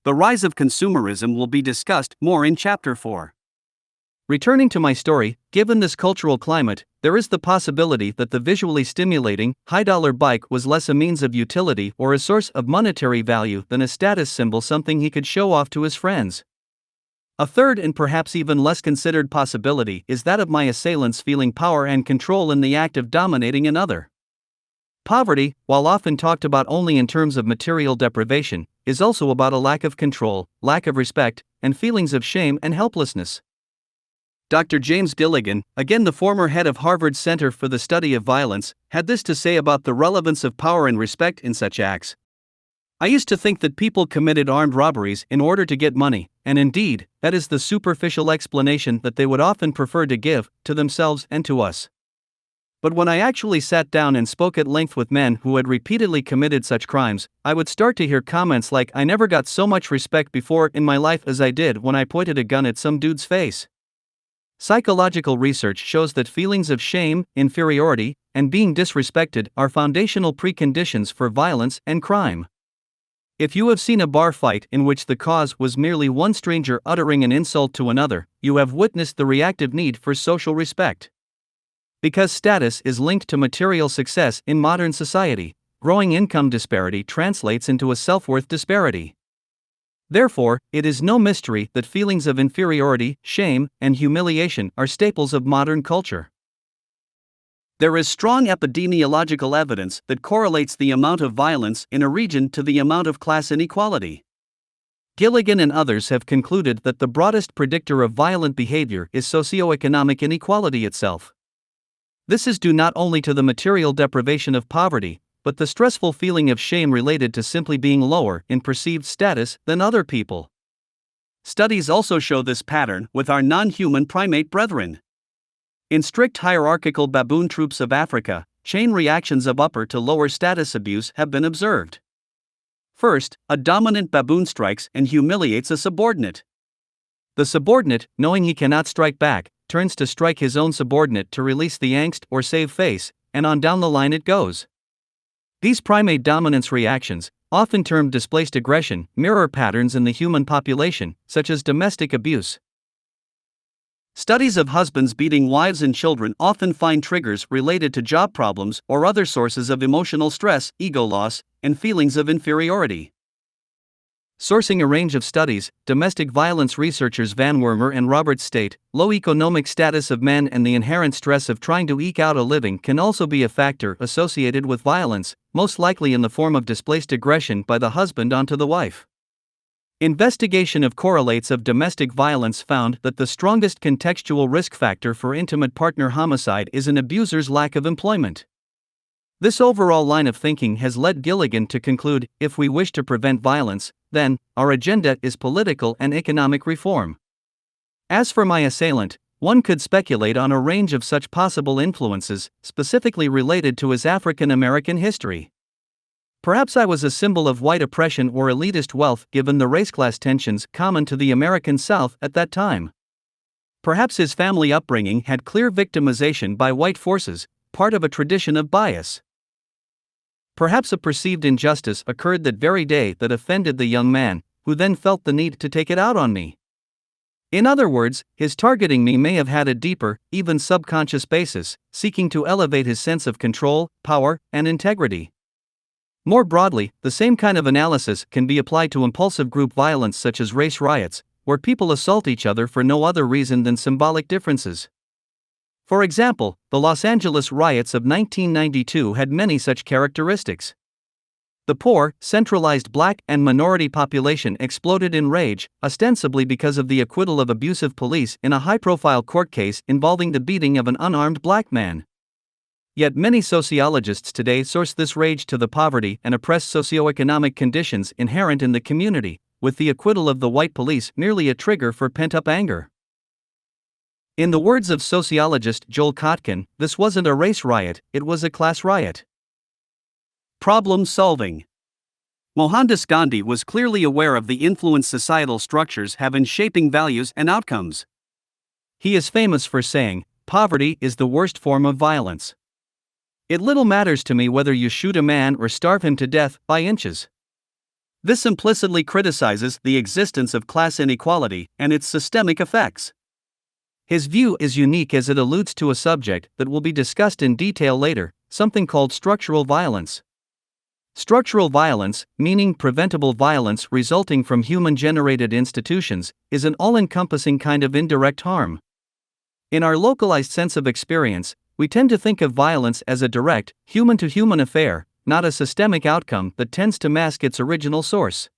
The rise of consumerism will be discussed more in Chapter 4. Returning to my story, given this cultural climate, there is the possibility that the visually stimulating, high-dollar bike was less a means of utility or a source of monetary value than a status symbol, something he could show off to his friends. A third and perhaps even less considered possibility is that of my assailants feeling power and control in the act of dominating another. Poverty, while often talked about only in terms of material deprivation, is also about a lack of control, lack of respect, and feelings of shame and helplessness. Dr. James Gilligan, again the former head of Harvard's Center for the Study of Violence, had this to say about the relevance of power and respect in such acts. I used to think that people committed armed robberies in order to get money, and indeed, that is the superficial explanation that they would often prefer to give, to themselves and to us. But when I actually sat down and spoke at length with men who had repeatedly committed such crimes, I would start to hear comments like, "I never got so much respect before in my life as I did when I pointed a gun at some dude's face." Psychological research shows that feelings of shame, inferiority, and being disrespected are foundational preconditions for violence and crime. If you have seen a bar fight in which the cause was merely one stranger uttering an insult to another, you have witnessed the reactive need for social respect. Because status is linked to material success in modern society, growing income disparity translates into a self-worth disparity. Therefore, it is no mystery that feelings of inferiority, shame, and humiliation are staples of modern culture. There is strong epidemiological evidence that correlates the amount of violence in a region to the amount of class inequality. Gilligan and others have concluded that the broadest predictor of violent behavior is socioeconomic inequality itself. This is due not only to the material deprivation of poverty, but the stressful feeling of shame related to simply being lower in perceived status than other people. Studies also show this pattern with our non-human primate brethren. In strict hierarchical baboon troops of Africa, chain reactions of upper to lower status abuse have been observed. First, a dominant baboon strikes and humiliates a subordinate. The subordinate, knowing he cannot strike back, turns to strike his own subordinate to release the angst or save face, and on down the line it goes. These primate dominance reactions, often termed displaced aggression, mirror patterns in the human population, such as domestic abuse. Studies of husbands beating wives and children often find triggers related to job problems or other sources of emotional stress, ego loss, and feelings of inferiority. Sourcing a range of studies, domestic violence researchers Van Wormer and Roberts state, low economic status of men and the inherent stress of trying to eke out a living can also be a factor associated with violence, most likely in the form of displaced aggression by the husband onto the wife. Investigation of correlates of domestic violence found that the strongest contextual risk factor for intimate partner homicide is an abuser's lack of employment. This overall line of thinking has led Gilligan to conclude, if we wish to prevent violence, then, our agenda is political and economic reform. As for my assailant, one could speculate on a range of such possible influences, specifically related to his African American history. Perhaps I was a symbol of white oppression or elitist wealth given the race-class tensions common to the American South at that time. Perhaps his family upbringing had clear victimization by white forces, part of a tradition of bias. Perhaps a perceived injustice occurred that very day that offended the young man, who then felt the need to take it out on me. In other words, his targeting me may have had a deeper, even subconscious basis, seeking to elevate his sense of control, power, and integrity. More broadly, the same kind of analysis can be applied to impulsive group violence such as race riots, where people assault each other for no other reason than symbolic differences. For example, the Los Angeles riots of 1992 had many such characteristics. The poor, centralized black and minority population exploded in rage, ostensibly because of the acquittal of abusive police in a high-profile court case involving the beating of an unarmed black man. Yet many sociologists today source this rage to the poverty and oppressed socioeconomic conditions inherent in the community, with the acquittal of the white police merely a trigger for pent-up anger. In the words of sociologist Joel Kotkin, this wasn't a race riot, it was a class riot. Problem solving. Mohandas Gandhi was clearly aware of the influence societal structures have in shaping values and outcomes. He is famous for saying, "Poverty is the worst form of violence. It little matters to me whether you shoot a man or starve him to death by inches." This implicitly criticizes the existence of class inequality and its systemic effects. His view is unique as it alludes to a subject that will be discussed in detail later, something called structural violence. Structural violence, meaning preventable violence resulting from human-generated institutions, is an all-encompassing kind of indirect harm. In our localized sense of experience, we tend to think of violence as a direct, human-to-human affair, not a systemic outcome that tends to mask its original source.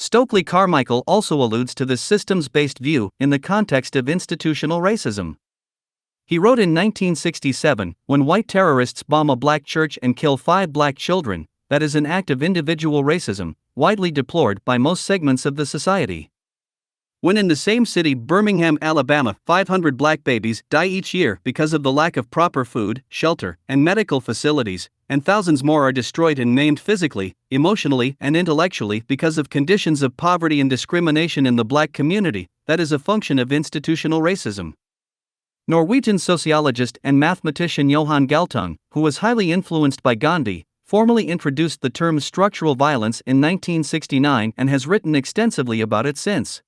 Stokely Carmichael also alludes to this systems-based view in the context of institutional racism. He wrote in 1967, when white terrorists bomb a black church and kill 5 black children, that is an act of individual racism, widely deplored by most segments of the society. When in the same city, Birmingham, Alabama, 500 black babies die each year because of the lack of proper food, shelter, and medical facilities, and thousands more are destroyed and maimed physically, emotionally, and intellectually because of conditions of poverty and discrimination in the black community, that is a function of institutional racism. Norwegian sociologist and mathematician Johan Galtung, who was highly influenced by Gandhi, formally introduced the term structural violence in 1969 and has written extensively about it since.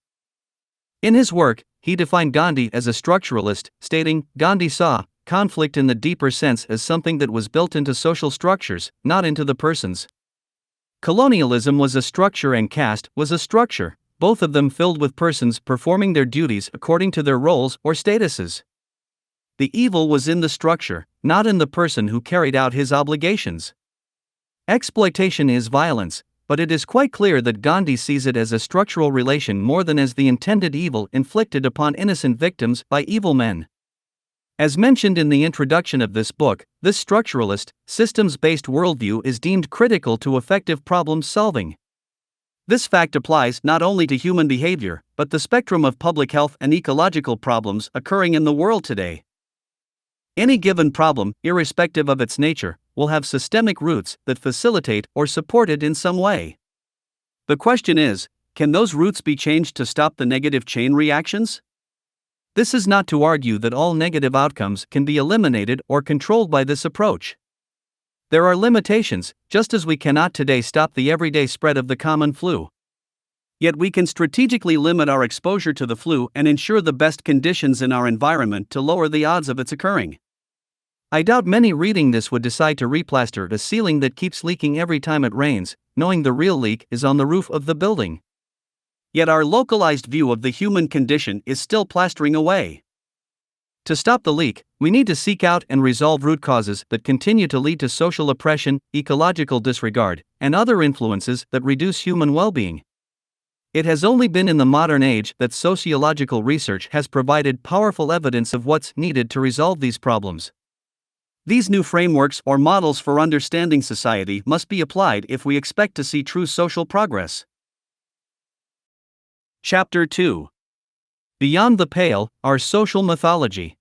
In his work, he defined Gandhi as a structuralist, stating, "Gandhi saw conflict in the deeper sense as something that was built into social structures, not into the persons. Colonialism was a structure and caste was a structure, both of them filled with persons performing their duties according to their roles or statuses. The evil was in the structure, not in the person who carried out his obligations. Exploitation is violence, but it is quite clear that Gandhi sees it as a structural relation more than as the intended evil inflicted upon innocent victims by evil men." As mentioned in the introduction of this book, this structuralist, systems-based worldview is deemed critical to effective problem-solving. This fact applies not only to human behavior, but the spectrum of public health and ecological problems occurring in the world today. Any given problem, irrespective of its nature, will have systemic roots that facilitate or support it in some way. The question is, can those roots be changed to stop the negative chain reactions? This is not to argue that all negative outcomes can be eliminated or controlled by this approach. There are limitations, just as we cannot today stop the everyday spread of the common flu. Yet we can strategically limit our exposure to the flu and ensure the best conditions in our environment to lower the odds of its occurring. I doubt many reading this would decide to replaster a ceiling that keeps leaking every time it rains, knowing the real leak is on the roof of the building. Yet our localized view of the human condition is still plastering away. To stop the leak, we need to seek out and resolve root causes that continue to lead to social oppression, ecological disregard, and other influences that reduce human well-being. It has only been in the modern age that sociological research has provided powerful evidence of what's needed to resolve these problems. These new frameworks or models for understanding society must be applied if we expect to see true social progress. Chapter 2. Beyond the Pale, Our Social Mythology.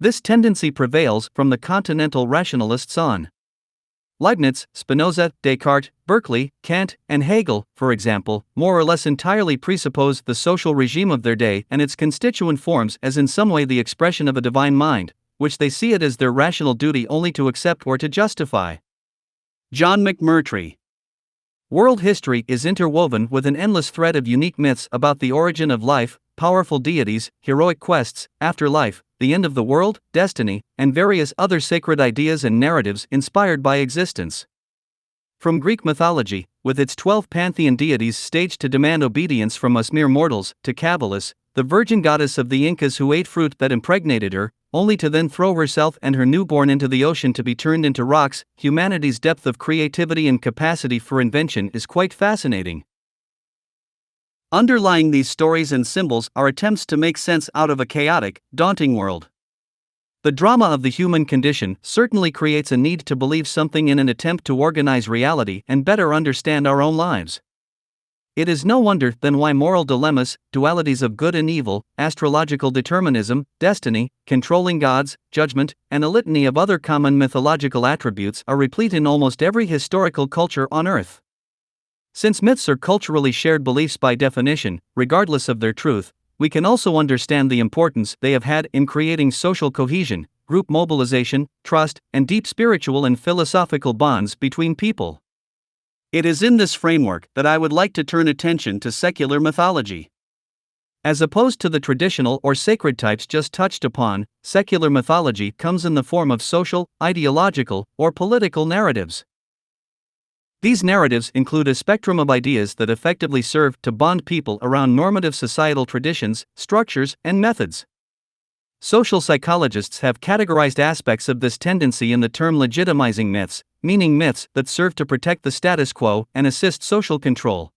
This tendency prevails from the continental rationalists on. Leibniz, Spinoza, Descartes, Berkeley, Kant, and Hegel, for example, more or less entirely presuppose the social regime of their day and its constituent forms as in some way the expression of a divine mind, which they see it as their rational duty only to accept or to justify. John McMurtry. World history is interwoven with an endless thread of unique myths about the origin of life, powerful deities, heroic quests, afterlife, the end of the world, destiny, and various other sacred ideas and narratives inspired by existence. From Greek mythology, with its 12 pantheon deities staged to demand obedience from us mere mortals, to Cavalis, the virgin goddess of the Incas who ate fruit that impregnated her, only to then throw herself and her newborn into the ocean to be turned into rocks, humanity's depth of creativity and capacity for invention is quite fascinating. Underlying these stories and symbols are attempts to make sense out of a chaotic, daunting world. The drama of the human condition certainly creates a need to believe something in an attempt to organize reality and better understand our own lives. It is no wonder then why moral dilemmas, dualities of good and evil, astrological determinism, destiny, controlling gods, judgment, and a litany of other common mythological attributes are replete in almost every historical culture on Earth. Since myths are culturally shared beliefs by definition, regardless of their truth, we can also understand the importance they have had in creating social cohesion, group mobilization, trust, and deep spiritual and philosophical bonds between people. It is in this framework that I would like to turn attention to secular mythology. As opposed to the traditional or sacred types just touched upon, secular mythology comes in the form of social, ideological, or political narratives. These narratives include a spectrum of ideas that effectively serve to bond people around normative societal traditions, structures, and methods. Social psychologists have categorized aspects of this tendency in the term legitimizing myths, meaning myths that serve to protect the status quo and assist social control.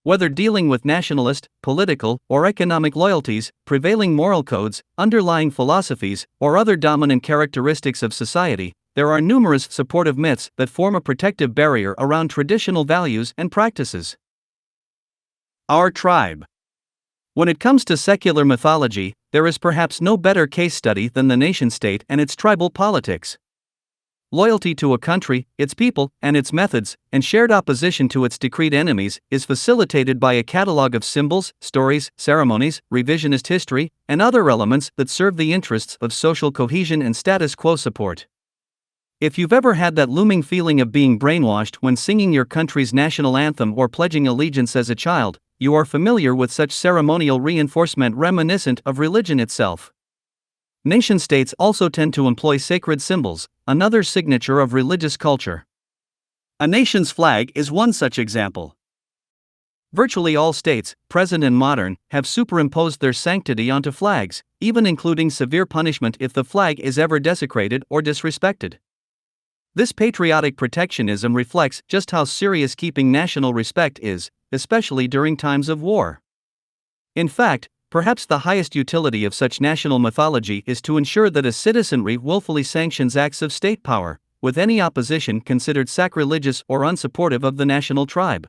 Whether dealing with nationalist, political, or economic loyalties, prevailing moral codes, underlying philosophies, or other dominant characteristics of society, there are numerous supportive myths that form a protective barrier around traditional values and practices. Our tribe. When it comes to secular mythology, there is perhaps no better case study than the nation-state and its tribal politics. Loyalty to a country, its people, and its methods, and shared opposition to its decreed enemies, is facilitated by a catalog of symbols, stories, ceremonies, revisionist history, and other elements that serve the interests of social cohesion and status quo support. If you've ever had that looming feeling of being brainwashed when singing your country's national anthem or pledging allegiance as a child, you are familiar with such ceremonial reinforcement reminiscent of religion itself. Nation-states also tend to employ sacred symbols, another signature of religious culture. A nation's flag is one such example. Virtually all states, present and modern, have superimposed their sanctity onto flags, even including severe punishment if the flag is ever desecrated or disrespected. This patriotic protectionism reflects just how serious keeping national respect is, especially during times of war. In fact, perhaps the highest utility of such national mythology is to ensure that a citizenry willfully sanctions acts of state power, with any opposition considered sacrilegious or unsupportive of the national tribe.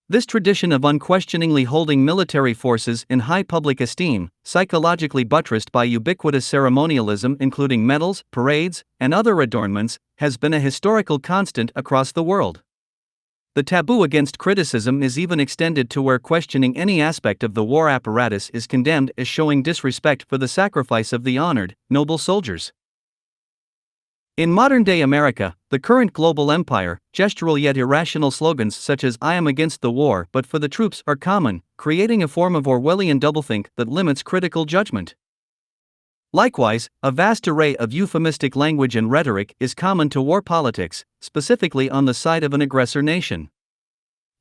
This tradition of unquestioningly holding military forces in high public esteem, psychologically buttressed by ubiquitous ceremonialism including medals, parades, and other adornments, has been a historical constant across the world. The taboo against criticism is even extended to where questioning any aspect of the war apparatus is condemned as showing disrespect for the sacrifice of the honored, noble soldiers. In modern-day America, the current global empire, gestural yet irrational slogans such as "I am against the war but for the troops" are common, creating a form of Orwellian doublethink that limits critical judgment. Likewise, a vast array of euphemistic language and rhetoric is common to war politics, specifically on the side of an aggressor nation.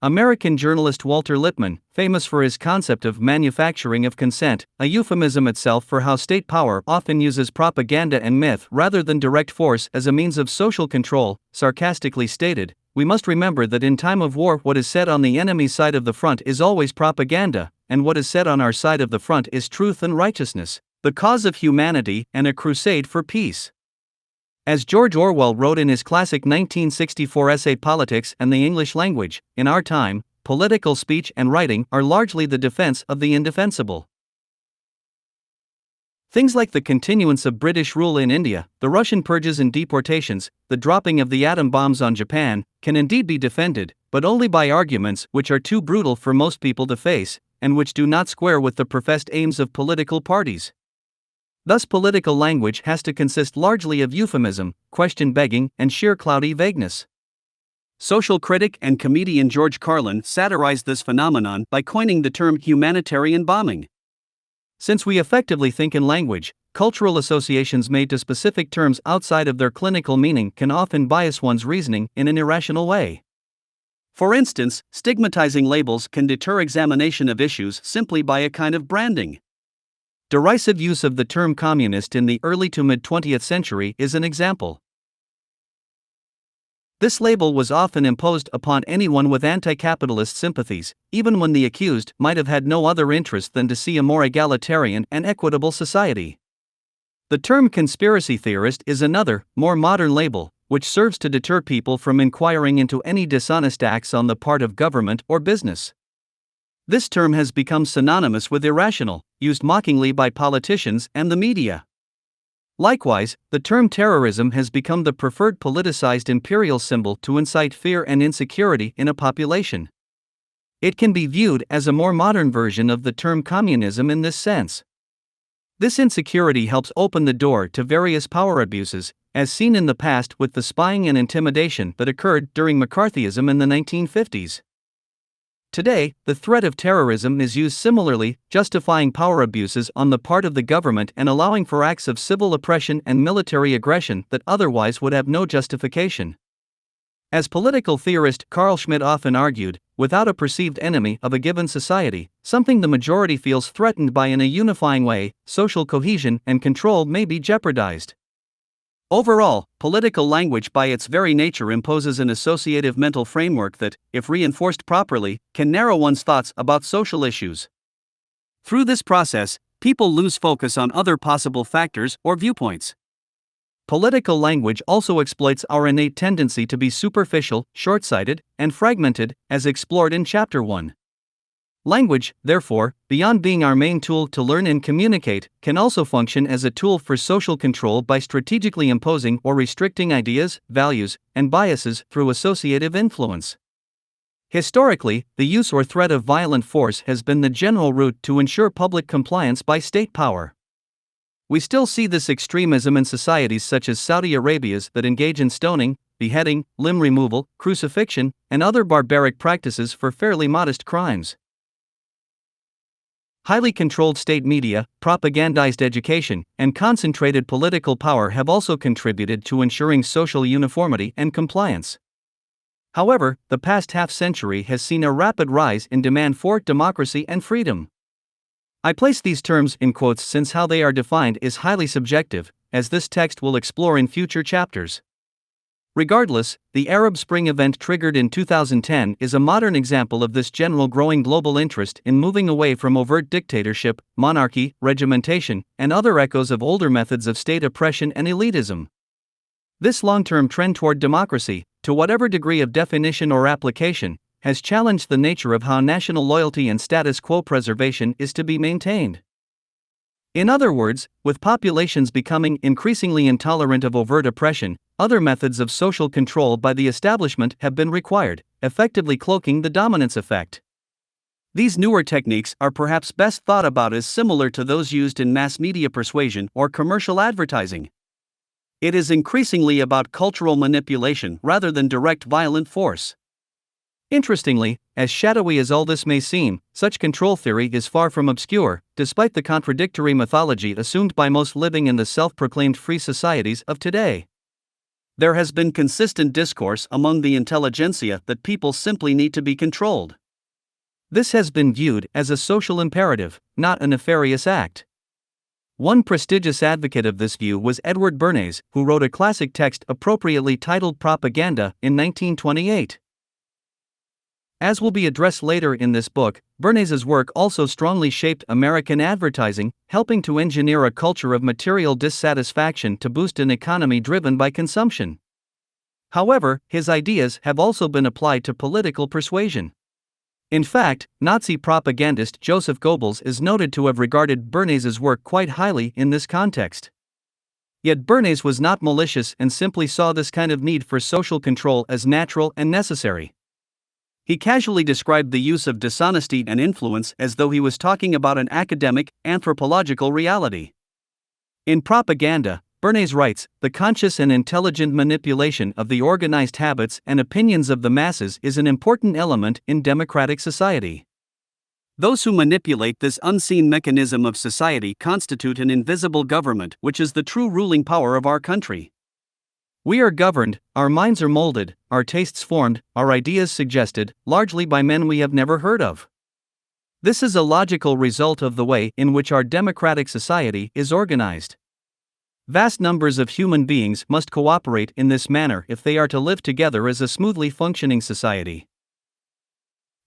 American journalist Walter Lippmann, famous for his concept of manufacturing of consent, a euphemism itself for how state power often uses propaganda and myth rather than direct force as a means of social control, sarcastically stated, "We must remember that in time of war what is said on the enemy's side of the front is always propaganda, and what is said on our side of the front is truth and righteousness, the cause of humanity and a crusade for peace." As George Orwell wrote in his classic 1964 essay Politics and the English Language, in our time, political speech and writing are largely the defense of the indefensible. Things like the continuance of British rule in India, the Russian purges and deportations, the dropping of the atom bombs on Japan, can indeed be defended, but only by arguments which are too brutal for most people to face, and which do not square with the professed aims of political parties. Thus, political language has to consist largely of euphemism, question-begging, and sheer cloudy vagueness. Social critic and comedian George Carlin satirized this phenomenon by coining the term humanitarian bombing. Since we effectively think in language, cultural associations made to specific terms outside of their clinical meaning can often bias one's reasoning in an irrational way. For instance, stigmatizing labels can deter examination of issues simply by a kind of branding. Derisive use of the term communist in the early to mid-20th century is an example. This label was often imposed upon anyone with anti-capitalist sympathies, even when the accused might have had no other interest than to see a more egalitarian and equitable society. The term conspiracy theorist is another, more modern label, which serves to deter people from inquiring into any dishonest acts on the part of government or business. This term has become synonymous with irrational, used mockingly by politicians and the media. Likewise, the term terrorism has become the preferred politicized imperial symbol to incite fear and insecurity in a population. It can be viewed as a more modern version of the term communism in this sense. This insecurity helps open the door to various power abuses, as seen in the past with the spying and intimidation that occurred during McCarthyism in the 1950s. Today, the threat of terrorism is used similarly, justifying power abuses on the part of the government and allowing for acts of civil oppression and military aggression that otherwise would have no justification. As political theorist Carl Schmitt often argued, without a perceived enemy of a given society, something the majority feels threatened by in a unifying way, social cohesion and control may be jeopardized. Overall, political language by its very nature imposes an associative mental framework that, if reinforced properly, can narrow one's thoughts about social issues. Through this process, people lose focus on other possible factors or viewpoints. Political language also exploits our innate tendency to be superficial, short-sighted, and fragmented, as explored in Chapter 1. Language, therefore, beyond being our main tool to learn and communicate, can also function as a tool for social control by strategically imposing or restricting ideas, values, and biases through associative influence. Historically, the use or threat of violent force has been the general route to ensure public compliance by state power. We still see this extremism in societies such as Saudi Arabia's that engage in stoning, beheading, limb removal, crucifixion, and other barbaric practices for fairly modest crimes. Highly controlled state media, propagandized education, and concentrated political power have also contributed to ensuring social uniformity and compliance. However, the past half-century has seen a rapid rise in demand for democracy and freedom. I place these terms in quotes since how they are defined is highly subjective, as this text will explore in future chapters. Regardless, the Arab Spring event triggered in 2010 is a modern example of this general growing global interest in moving away from overt dictatorship, monarchy, regimentation, and other echoes of older methods of state oppression and elitism. This long-term trend toward democracy, to whatever degree of definition or application, has challenged the nature of how national loyalty and status quo preservation is to be maintained. In other words, with populations becoming increasingly intolerant of overt oppression, other methods of social control by the establishment have been required, effectively cloaking the dominance effect. These newer techniques are perhaps best thought about as similar to those used in mass media persuasion or commercial advertising. It is increasingly about cultural manipulation rather than direct violent force. Interestingly, as shadowy as all this may seem, such control theory is far from obscure, despite the contradictory mythology assumed by most living in the self-proclaimed free societies of today. There has been consistent discourse among the intelligentsia that people simply need to be controlled. This has been viewed as a social imperative, not a nefarious act. One prestigious advocate of this view was Edward Bernays, who wrote a classic text appropriately titled Propaganda in 1928. As will be addressed later in this book, Bernays's work also strongly shaped American advertising, helping to engineer a culture of material dissatisfaction to boost an economy driven by consumption. However, his ideas have also been applied to political persuasion. In fact, Nazi propagandist Joseph Goebbels is noted to have regarded Bernays's work quite highly in this context. Yet Bernays was not malicious and simply saw this kind of need for social control as natural and necessary. He casually described the use of dishonesty and influence as though he was talking about an academic, anthropological reality. In Propaganda, Bernays writes, "The conscious and intelligent manipulation of the organized habits and opinions of the masses is an important element in democratic society. Those who manipulate this unseen mechanism of society constitute an invisible government, which is the true ruling power of our country. We are governed, our minds are molded, our tastes formed, our ideas suggested, largely by men we have never heard of. This is a logical result of the way in which our democratic society is organized. Vast numbers of human beings must cooperate in this manner if they are to live together as a smoothly functioning society."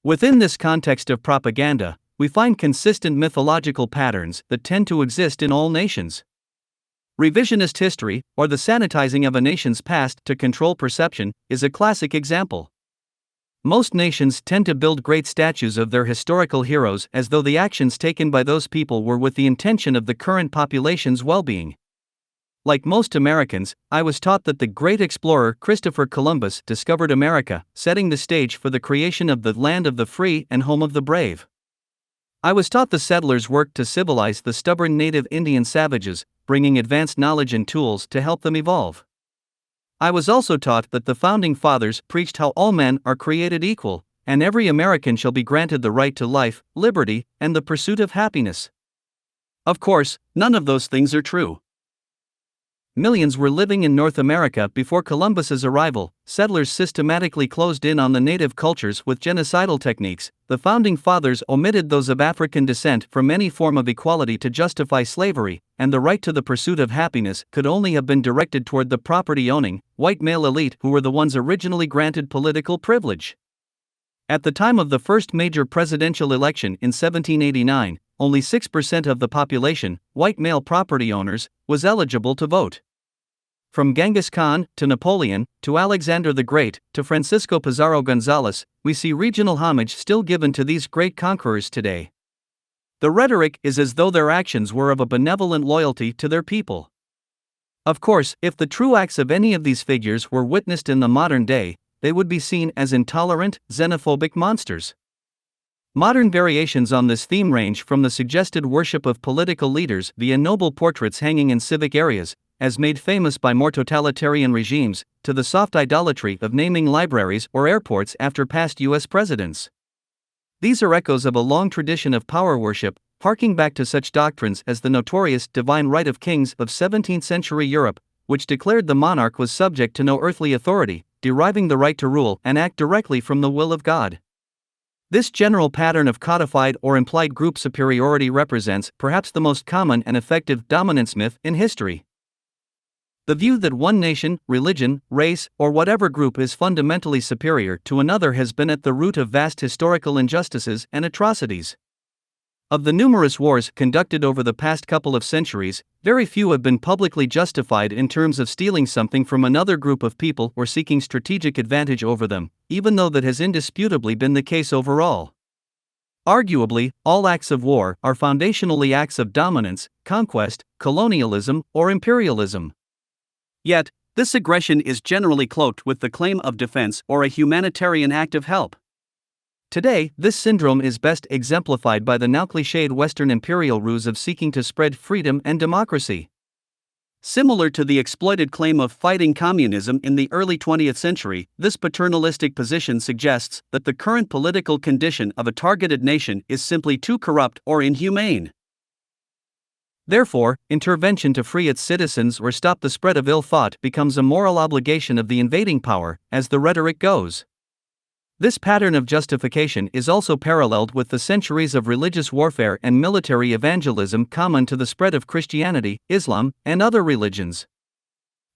Within this context of propaganda, we find consistent mythological patterns that tend to exist in all nations. Revisionist history, or the sanitizing of a nation's past to control perception, is a classic example. Most nations tend to build great statues of their historical heroes as though the actions taken by those people were with the intention of the current population's well-being. Like most Americans, I was taught that the great explorer Christopher Columbus discovered America, setting the stage for the creation of the land of the free and home of the brave. I was taught the settlers worked to civilize the stubborn native Indian savages, bringing advanced knowledge and tools to help them evolve. I was also taught that the Founding Fathers preached how all men are created equal, and every American shall be granted the right to life, liberty, and the pursuit of happiness. Of course, none of those things are true. Millions were living in North America before Columbus's arrival. Settlers systematically closed in on the native cultures with genocidal techniques. The Founding Fathers omitted those of African descent from any form of equality to justify slavery, and the right to the pursuit of happiness could only have been directed toward the property-owning, white male elite who were the ones originally granted political privilege. At the time of the first major presidential election in 1789, only 6% of the population, white male property owners, was eligible to vote. From Genghis Khan, to Napoleon, to Alexander the Great, to Francisco Pizarro González, we see regional homage still given to these great conquerors today. The rhetoric is as though their actions were of a benevolent loyalty to their people. Of course, if the true acts of any of these figures were witnessed in the modern day, they would be seen as intolerant, xenophobic monsters. Modern variations on this theme range from the suggested worship of political leaders via noble portraits hanging in civic areas, as made famous by more totalitarian regimes, to the soft idolatry of naming libraries or airports after past U.S. presidents. These are echoes of a long tradition of power worship, harking back to such doctrines as the notorious divine right of kings of 17th-century Europe, which declared the monarch was subject to no earthly authority, deriving the right to rule and act directly from the will of God. This general pattern of codified or implied group superiority represents perhaps the most common and effective dominance myth in history. The view that one nation, religion, race, or whatever group is fundamentally superior to another has been at the root of vast historical injustices and atrocities. Of the numerous wars conducted over the past couple of centuries, very few have been publicly justified in terms of stealing something from another group of people or seeking strategic advantage over them, even though that has indisputably been the case overall. Arguably, all acts of war are foundationally acts of dominance, conquest, colonialism, or imperialism. Yet, This aggression is generally cloaked with the claim of defense or a humanitarian act of help. Today, this syndrome is best exemplified by the now cliched Western imperial ruse of seeking to spread freedom and democracy. Similar to the exploited claim of fighting communism in the early 20th century, this paternalistic position suggests that the current political condition of a targeted nation is simply too corrupt or inhumane. Therefore, intervention to free its citizens or stop the spread of ill thought becomes a moral obligation of the invading power, as the rhetoric goes. This pattern of justification is also paralleled with the centuries of religious warfare and military evangelism common to the spread of Christianity, Islam, and other religions.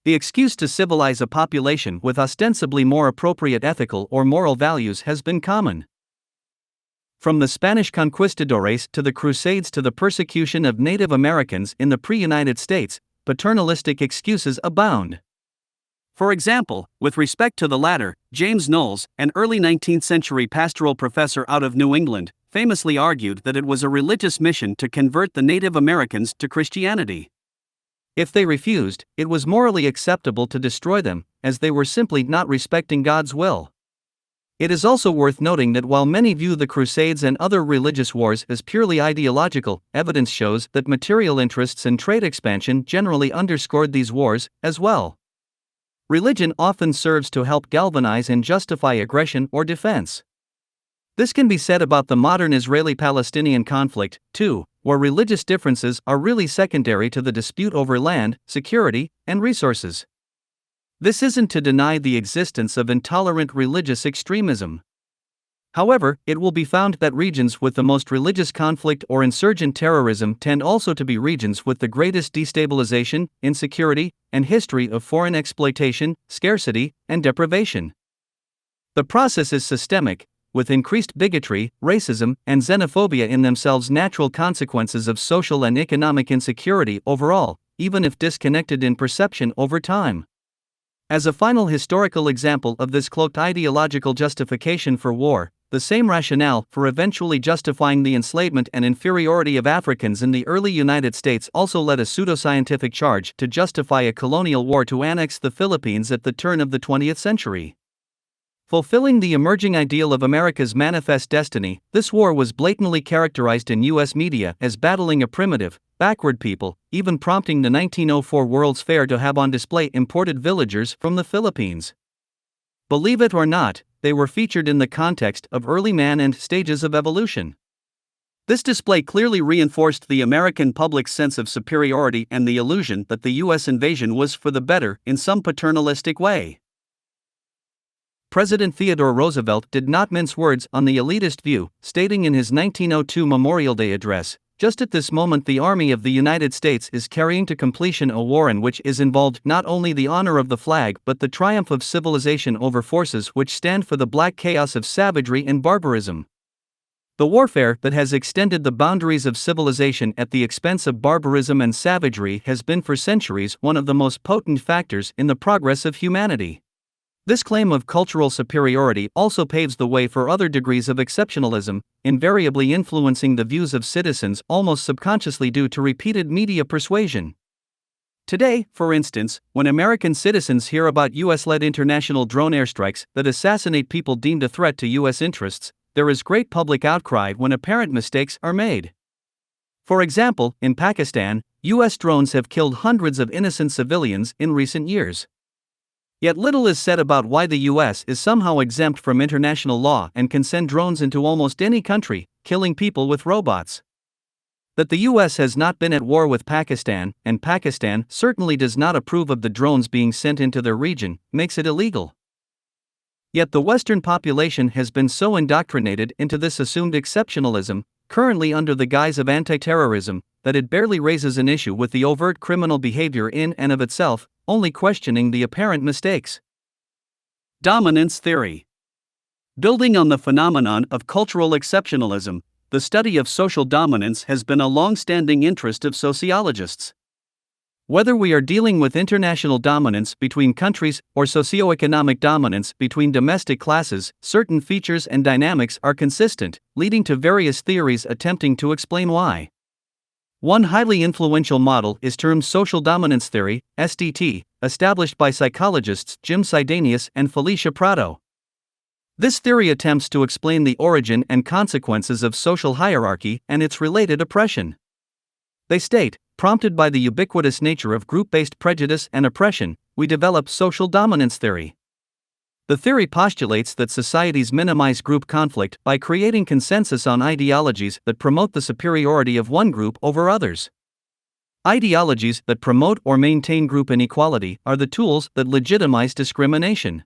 The excuse to civilize a population with ostensibly more appropriate ethical or moral values has been common. From the Spanish conquistadores to the Crusades to the persecution of Native Americans in the pre-United States, paternalistic excuses abound. For example, with respect to the latter, James Knowles, an early 19th century pastoral professor out of New England, famously argued that it was a religious mission to convert the Native Americans to Christianity. If they refused, it was morally acceptable to destroy them, as they were simply not respecting God's will. It is also worth noting that while many view the Crusades and other religious wars as purely ideological, evidence shows that material interests and trade expansion generally underscored these wars, as well. Religion often serves to help galvanize and justify aggression or defense. This can be said about the modern Israeli-Palestinian conflict, too, where religious differences are really secondary to the dispute over land, security, and resources. This isn't to deny the existence of intolerant religious extremism. However, it will be found that regions with the most religious conflict or insurgent terrorism tend also to be regions with the greatest destabilization, insecurity, and history of foreign exploitation, scarcity, and deprivation. The process is systemic, with increased bigotry, racism, and xenophobia in themselves natural consequences of social and economic insecurity overall, even if disconnected in perception over time. As a final historical example of this cloaked ideological justification for war, the same rationale for eventually justifying the enslavement and inferiority of Africans in the early United States also led a pseudoscientific charge to justify a colonial war to annex the Philippines at the turn of the 20th century. Fulfilling the emerging ideal of America's manifest destiny, this war was blatantly characterized in U.S. media as battling a primitive, backward people, even prompting the 1904 World's Fair to have on display imported villagers from the Philippines. Believe it or not, they were featured in the context of early man and stages of evolution. This display clearly reinforced the American public's sense of superiority and the illusion that the U.S. invasion was for the better in some paternalistic way. President Theodore Roosevelt did not mince words on the elitist view, stating in his 1902 Memorial Day address, "Just at this moment the Army of the United States is carrying to completion a war in which is involved not only the honor of the flag but the triumph of civilization over forces which stand for the black chaos of savagery and barbarism. The warfare that has extended the boundaries of civilization at the expense of barbarism and savagery has been for centuries one of the most potent factors in the progress of humanity." This claim of cultural superiority also paves the way for other degrees of exceptionalism, invariably influencing the views of citizens almost subconsciously due to repeated media persuasion. Today, for instance, when American citizens hear about U.S.-led international drone airstrikes that assassinate people deemed a threat to U.S. interests, there is great public outcry when apparent mistakes are made. For example, in Pakistan, U.S. drones have killed hundreds of innocent civilians in recent years. Yet little is said about why the U.S. is somehow exempt from international law and can send drones into almost any country, killing people with robots. That the U.S. has not been at war with Pakistan, and Pakistan certainly does not approve of the drones being sent into their region, makes it illegal. Yet the Western population has been so indoctrinated into this assumed exceptionalism, currently under the guise of anti-terrorism, that it barely raises an issue with the overt criminal behavior in and of itself, only questioning the apparent mistakes. Dominance theory. Building on the phenomenon of cultural exceptionalism, the study of social dominance has been a long-standing interest of sociologists. Whether we are dealing with international dominance between countries or socioeconomic dominance between domestic classes, certain features and dynamics are consistent, leading to various theories attempting to explain why. One highly influential model is termed social dominance theory, SDT, established by psychologists Jim Sidanius and Felicia Prado. This theory attempts to explain the origin and consequences of social hierarchy and its related oppression. They state, prompted by the ubiquitous nature of group-based prejudice and oppression, we develop social dominance theory. The theory postulates that societies minimize group conflict by creating consensus on ideologies that promote the superiority of one group over others. Ideologies that promote or maintain group inequality are the tools that legitimize discrimination.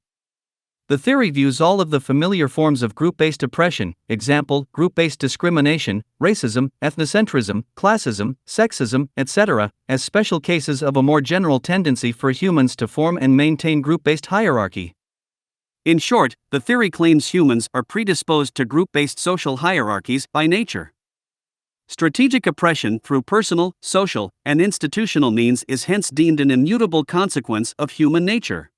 The theory views all of the familiar forms of group-based oppression, example, group-based discrimination, racism, ethnocentrism, classism, sexism, etc., as special cases of a more general tendency for humans to form and maintain group-based hierarchy. In short, the theory claims humans are predisposed to group-based social hierarchies by nature. Strategic oppression through personal, social, and institutional means is hence deemed an immutable consequence of human nature.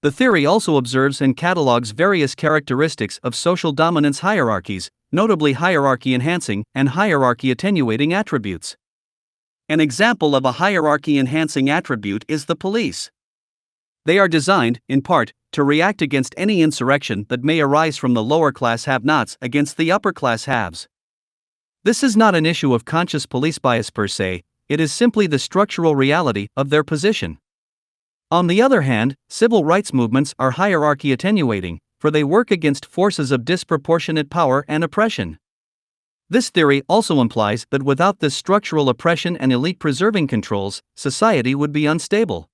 The theory also observes and catalogues various characteristics of social dominance hierarchies, notably hierarchy-enhancing and hierarchy-attenuating attributes. An example of a hierarchy-enhancing attribute is the police. They are designed, in part, to react against any insurrection that may arise from the lower-class have-nots against the upper-class haves. This is not an issue of conscious police bias per se, it is simply the structural reality of their position. On the other hand, civil rights movements are hierarchy attenuating, for they work against forces of disproportionate power and oppression. This theory also implies that without this structural oppression and elite preserving controls, society would be unstable.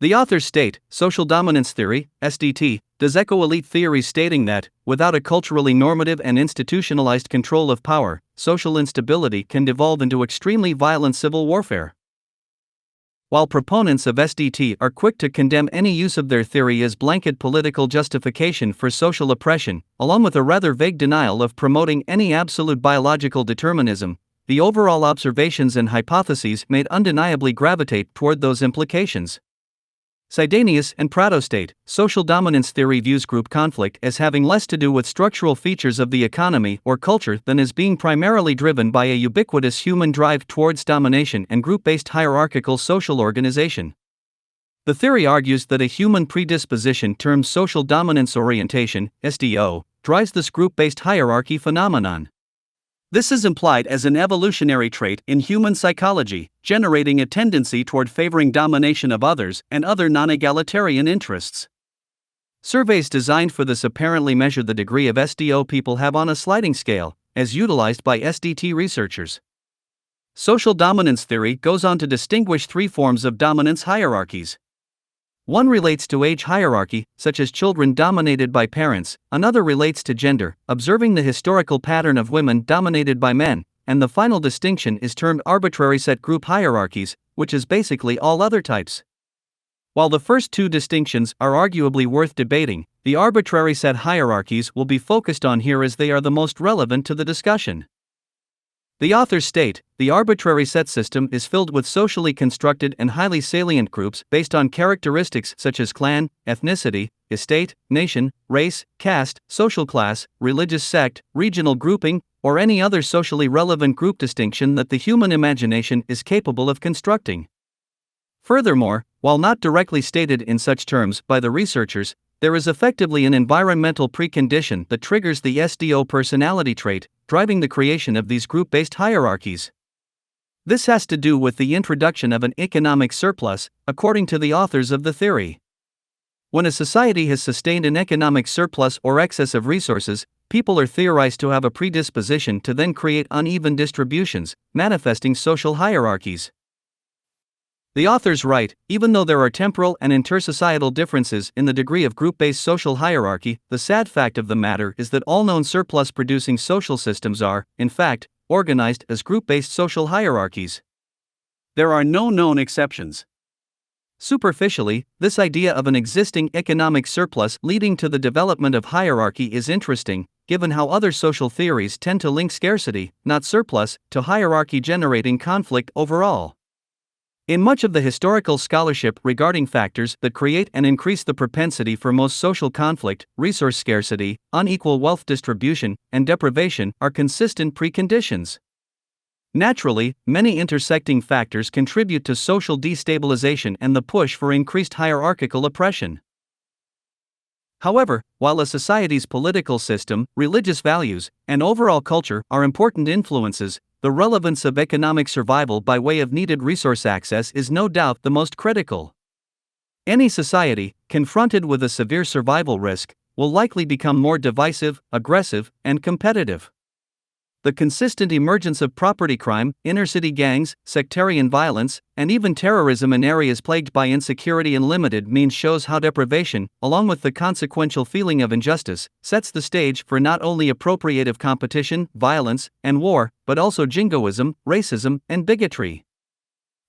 The authors state, social dominance theory, SDT, does echo elite theories stating that, without a culturally normative and institutionalized control of power, social instability can devolve into extremely violent civil warfare. While proponents of SDT are quick to condemn any use of their theory as blanket political justification for social oppression, along with a rather vague denial of promoting any absolute biological determinism, the overall observations and hypotheses made undeniably gravitate toward those implications. Sidanius and Prado state, social dominance theory views group conflict as having less to do with structural features of the economy or culture than as being primarily driven by a ubiquitous human drive towards domination and group-based hierarchical social organization. The theory argues that a human predisposition termed social dominance orientation, SDO, drives this group-based hierarchy phenomenon. This is implied as an evolutionary trait in human psychology, generating a tendency toward favoring domination of others and other non-egalitarian interests. Surveys designed for this apparently measure the degree of SDO people have on a sliding scale, as utilized by SDT researchers. Social dominance theory goes on to distinguish three forms of dominance hierarchies. One relates to age hierarchy, such as children dominated by parents, another relates to gender, observing the historical pattern of women dominated by men, and the final distinction is termed arbitrary set group hierarchies, which is basically all other types. While the first two distinctions are arguably worth debating, the arbitrary set hierarchies will be focused on here as they are the most relevant to the discussion. The authors state, the arbitrary set system is filled with socially constructed and highly salient groups based on characteristics such as clan, ethnicity, estate, nation, race, caste, social class, religious sect, regional grouping, or any other socially relevant group distinction that the human imagination is capable of constructing. Furthermore, while not directly stated in such terms by the researchers, there is effectively an environmental precondition that triggers the SDO personality trait, driving the creation of these group-based hierarchies. This has to do with the introduction of an economic surplus, according to the authors of the theory. When a society has sustained an economic surplus or excess of resources, people are theorized to have a predisposition to then create uneven distributions, manifesting social hierarchies. The authors write, even though there are temporal and intersocietal differences in the degree of group-based social hierarchy, the sad fact of the matter is that all known surplus-producing social systems are, in fact, organized as group-based social hierarchies. There are no known exceptions. Superficially, this idea of an existing economic surplus leading to the development of hierarchy is interesting, given how other social theories tend to link scarcity, not surplus, to hierarchy generating conflict overall. In much of the historical scholarship regarding factors that create and increase the propensity for most social conflict, resource scarcity, unequal wealth distribution, and deprivation are consistent preconditions. Naturally, many intersecting factors contribute to social destabilization and the push for increased hierarchical oppression. However, while a society's political system, religious values, and overall culture are important influences, the relevance of economic survival by way of needed resource access is no doubt the most critical. Any society, confronted with a severe survival risk, will likely become more divisive, aggressive, and competitive. The consistent emergence of property crime, inner-city gangs, sectarian violence, and even terrorism in areas plagued by insecurity and limited means shows how deprivation, along with the consequential feeling of injustice, sets the stage for not only appropriative competition, violence, and war, but also jingoism, racism, and bigotry.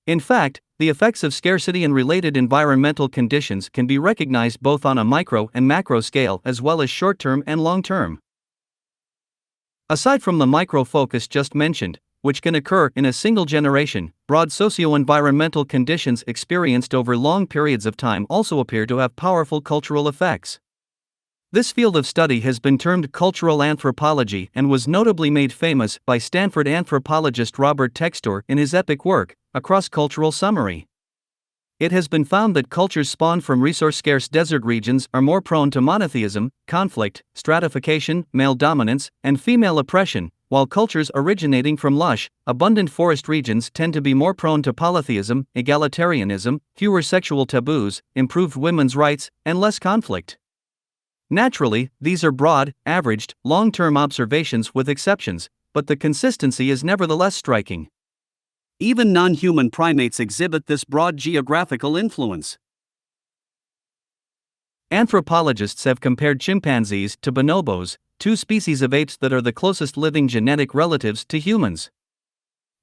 In fact, the effects of scarcity and related environmental conditions can be recognized both on a micro and macro scale as well as short-term and long-term. Aside from the micro-focus just mentioned, which can occur in a single generation, broad socio-environmental conditions experienced over long periods of time also appear to have powerful cultural effects. This field of study has been termed cultural anthropology and was notably made famous by Stanford anthropologist Robert Textor in his epic work, A Cross-Cultural Summary. It has been found that cultures spawned from resource-scarce desert regions are more prone to monotheism, conflict, stratification, male dominance, and female oppression, while cultures originating from lush, abundant forest regions tend to be more prone to polytheism, egalitarianism, fewer sexual taboos, improved women's rights, and less conflict. Naturally, these are broad, averaged, long-term observations with exceptions, but the consistency is nevertheless striking. Even non-human primates exhibit this broad geographical influence. Anthropologists have compared chimpanzees to bonobos, two species of apes that are the closest living genetic relatives to humans.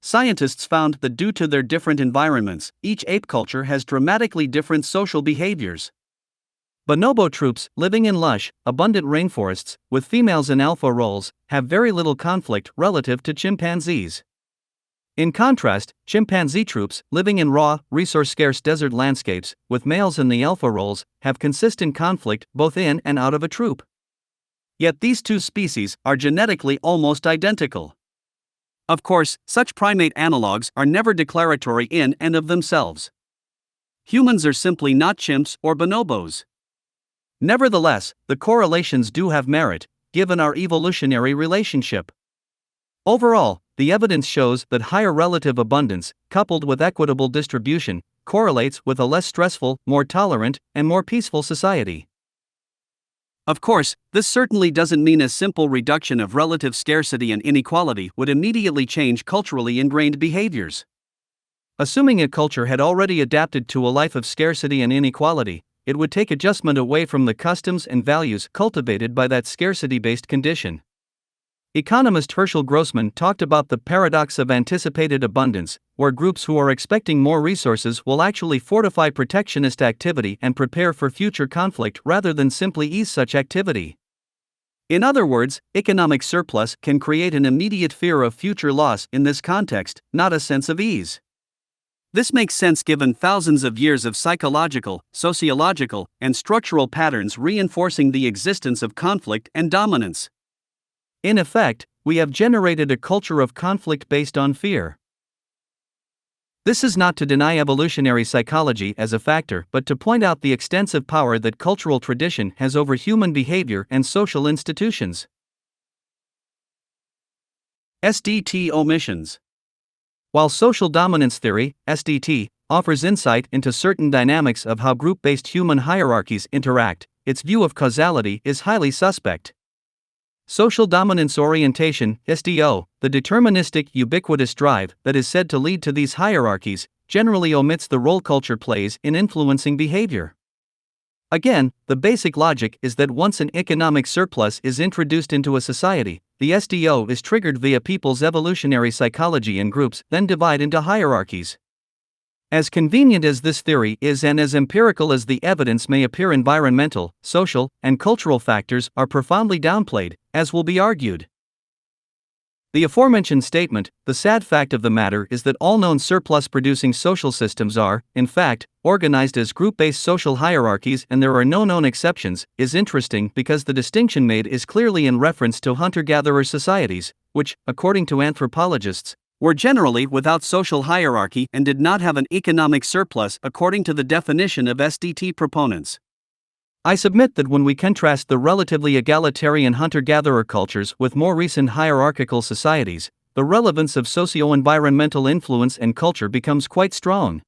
Scientists found that due to their different environments, each ape culture has dramatically different social behaviors. Bonobo troops, living in lush, abundant rainforests, with females in alpha roles, have very little conflict relative to chimpanzees. In contrast, chimpanzee troops, living in raw, resource-scarce desert landscapes, with males in the alpha roles, have consistent conflict both in and out of a troop. Yet these two species are genetically almost identical. Of course, such primate analogues are never declaratory in and of themselves. Humans are simply not chimps or bonobos. Nevertheless, the correlations do have merit, given our evolutionary relationship. Overall, the evidence shows that higher relative abundance, coupled with equitable distribution, correlates with a less stressful, more tolerant, and more peaceful society. Of course, this certainly doesn't mean a simple reduction of relative scarcity and inequality would immediately change culturally ingrained behaviors. Assuming a culture had already adapted to a life of scarcity and inequality, it would take adjustment away from the customs and values cultivated by that scarcity-based condition. Economist Herschel Grossman talked about the paradox of anticipated abundance, where groups who are expecting more resources will actually fortify protectionist activity and prepare for future conflict rather than simply ease such activity. In other words, economic surplus can create an immediate fear of future loss in this context, not a sense of ease. This makes sense given thousands of years of psychological, sociological, and structural patterns reinforcing the existence of conflict and dominance. In effect, we have generated a culture of conflict based on fear. This is not to deny evolutionary psychology as a factor, but to point out the extensive power that cultural tradition has over human behavior and social institutions. SDT omissions. While social dominance theory, SDT, offers insight into certain dynamics of how group-based human hierarchies interact, its view of causality is highly suspect. Social dominance orientation, SDO, the deterministic ubiquitous drive that is said to lead to these hierarchies, generally omits the role culture plays in influencing behavior. Again, the basic logic is that once an economic surplus is introduced into a society, the SDO is triggered via people's evolutionary psychology and groups then divide into hierarchies. As convenient as this theory is and as empirical as the evidence may appear, environmental, social, and cultural factors are profoundly downplayed, as will be argued. The aforementioned statement, the sad fact of the matter is that all known surplus-producing social systems are, in fact, organized as group-based social hierarchies and there are no known exceptions, is interesting because the distinction made is clearly in reference to hunter-gatherer societies, which, according to anthropologists, were generally without social hierarchy and did not have an economic surplus according to the definition of SDT proponents. I submit that when we contrast the relatively egalitarian hunter-gatherer cultures with more recent hierarchical societies, the relevance of socio-environmental influence and culture becomes quite strong.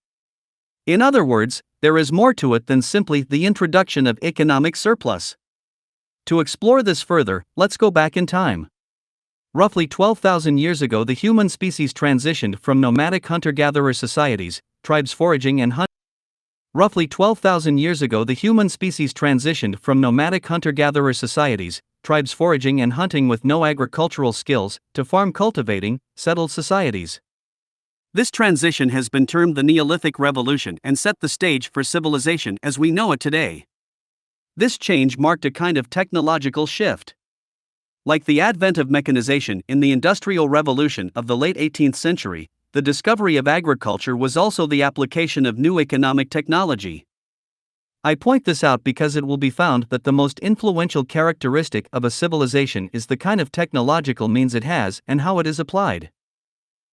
In other words, there is more to it than simply the introduction of economic surplus. To explore this further, let's go back in time. Roughly 12,000 years ago, the human species transitioned from nomadic hunter-gatherer societies, tribes foraging and hunting. Roughly 12,000 years ago, the human species transitioned from nomadic hunter-gatherer societies, tribes foraging and hunting with no agricultural skills, to farm cultivating, settled societies. This transition has been termed the Neolithic Revolution and set the stage for civilization as we know it today. This change marked a kind of technological shift. Like the advent of mechanization in the Industrial Revolution of the late 18th century, the discovery of agriculture was also the application of new economic technology. I point this out because it will be found that the most influential characteristic of a civilization is the kind of technological means it has and how it is applied.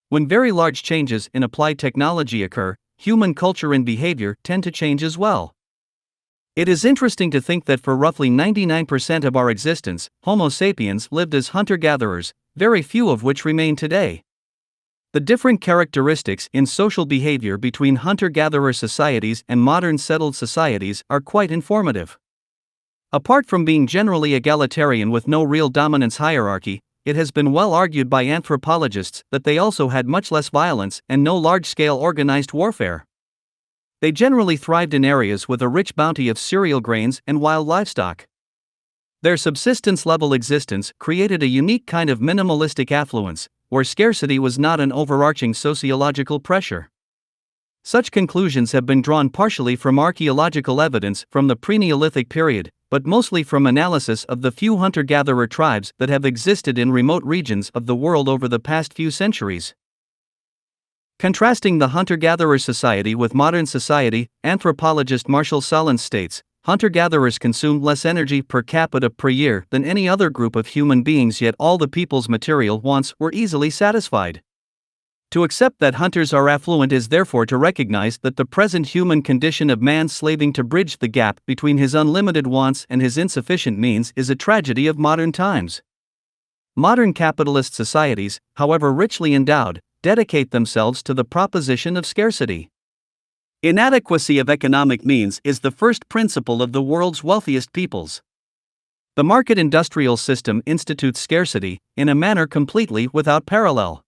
When very large changes in applied technology occur, human culture and behavior tend to change as well. It is interesting to think that for roughly 99% of our existence, Homo sapiens lived as hunter-gatherers, very few of which remain today. The different characteristics in social behavior between hunter-gatherer societies and modern settled societies are quite informative. Apart from being generally egalitarian with no real dominance hierarchy, it has been well argued by anthropologists that they also had much less violence and no large-scale organized warfare. They generally thrived in areas with a rich bounty of cereal grains and wild livestock. Their subsistence-level existence created a unique kind of minimalistic affluence, where scarcity was not an overarching sociological pressure. Such conclusions have been drawn partially from archaeological evidence from the pre-Neolithic period, but mostly from analysis of the few hunter-gatherer tribes that have existed in remote regions of the world over the past few centuries. Contrasting the hunter-gatherer society with modern society, anthropologist Marshall Sahlins states, hunter-gatherers consumed less energy per capita per year than any other group of human beings, yet all the people's material wants were easily satisfied. To accept that hunters are affluent is therefore to recognize that the present human condition of man slaving to bridge the gap between his unlimited wants and his insufficient means is a tragedy of modern times. Modern capitalist societies, however richly endowed, dedicate themselves to the proposition of scarcity. Inadequacy of economic means is the first principle of the world's wealthiest peoples. The market industrial system institutes scarcity in a manner completely without parallel.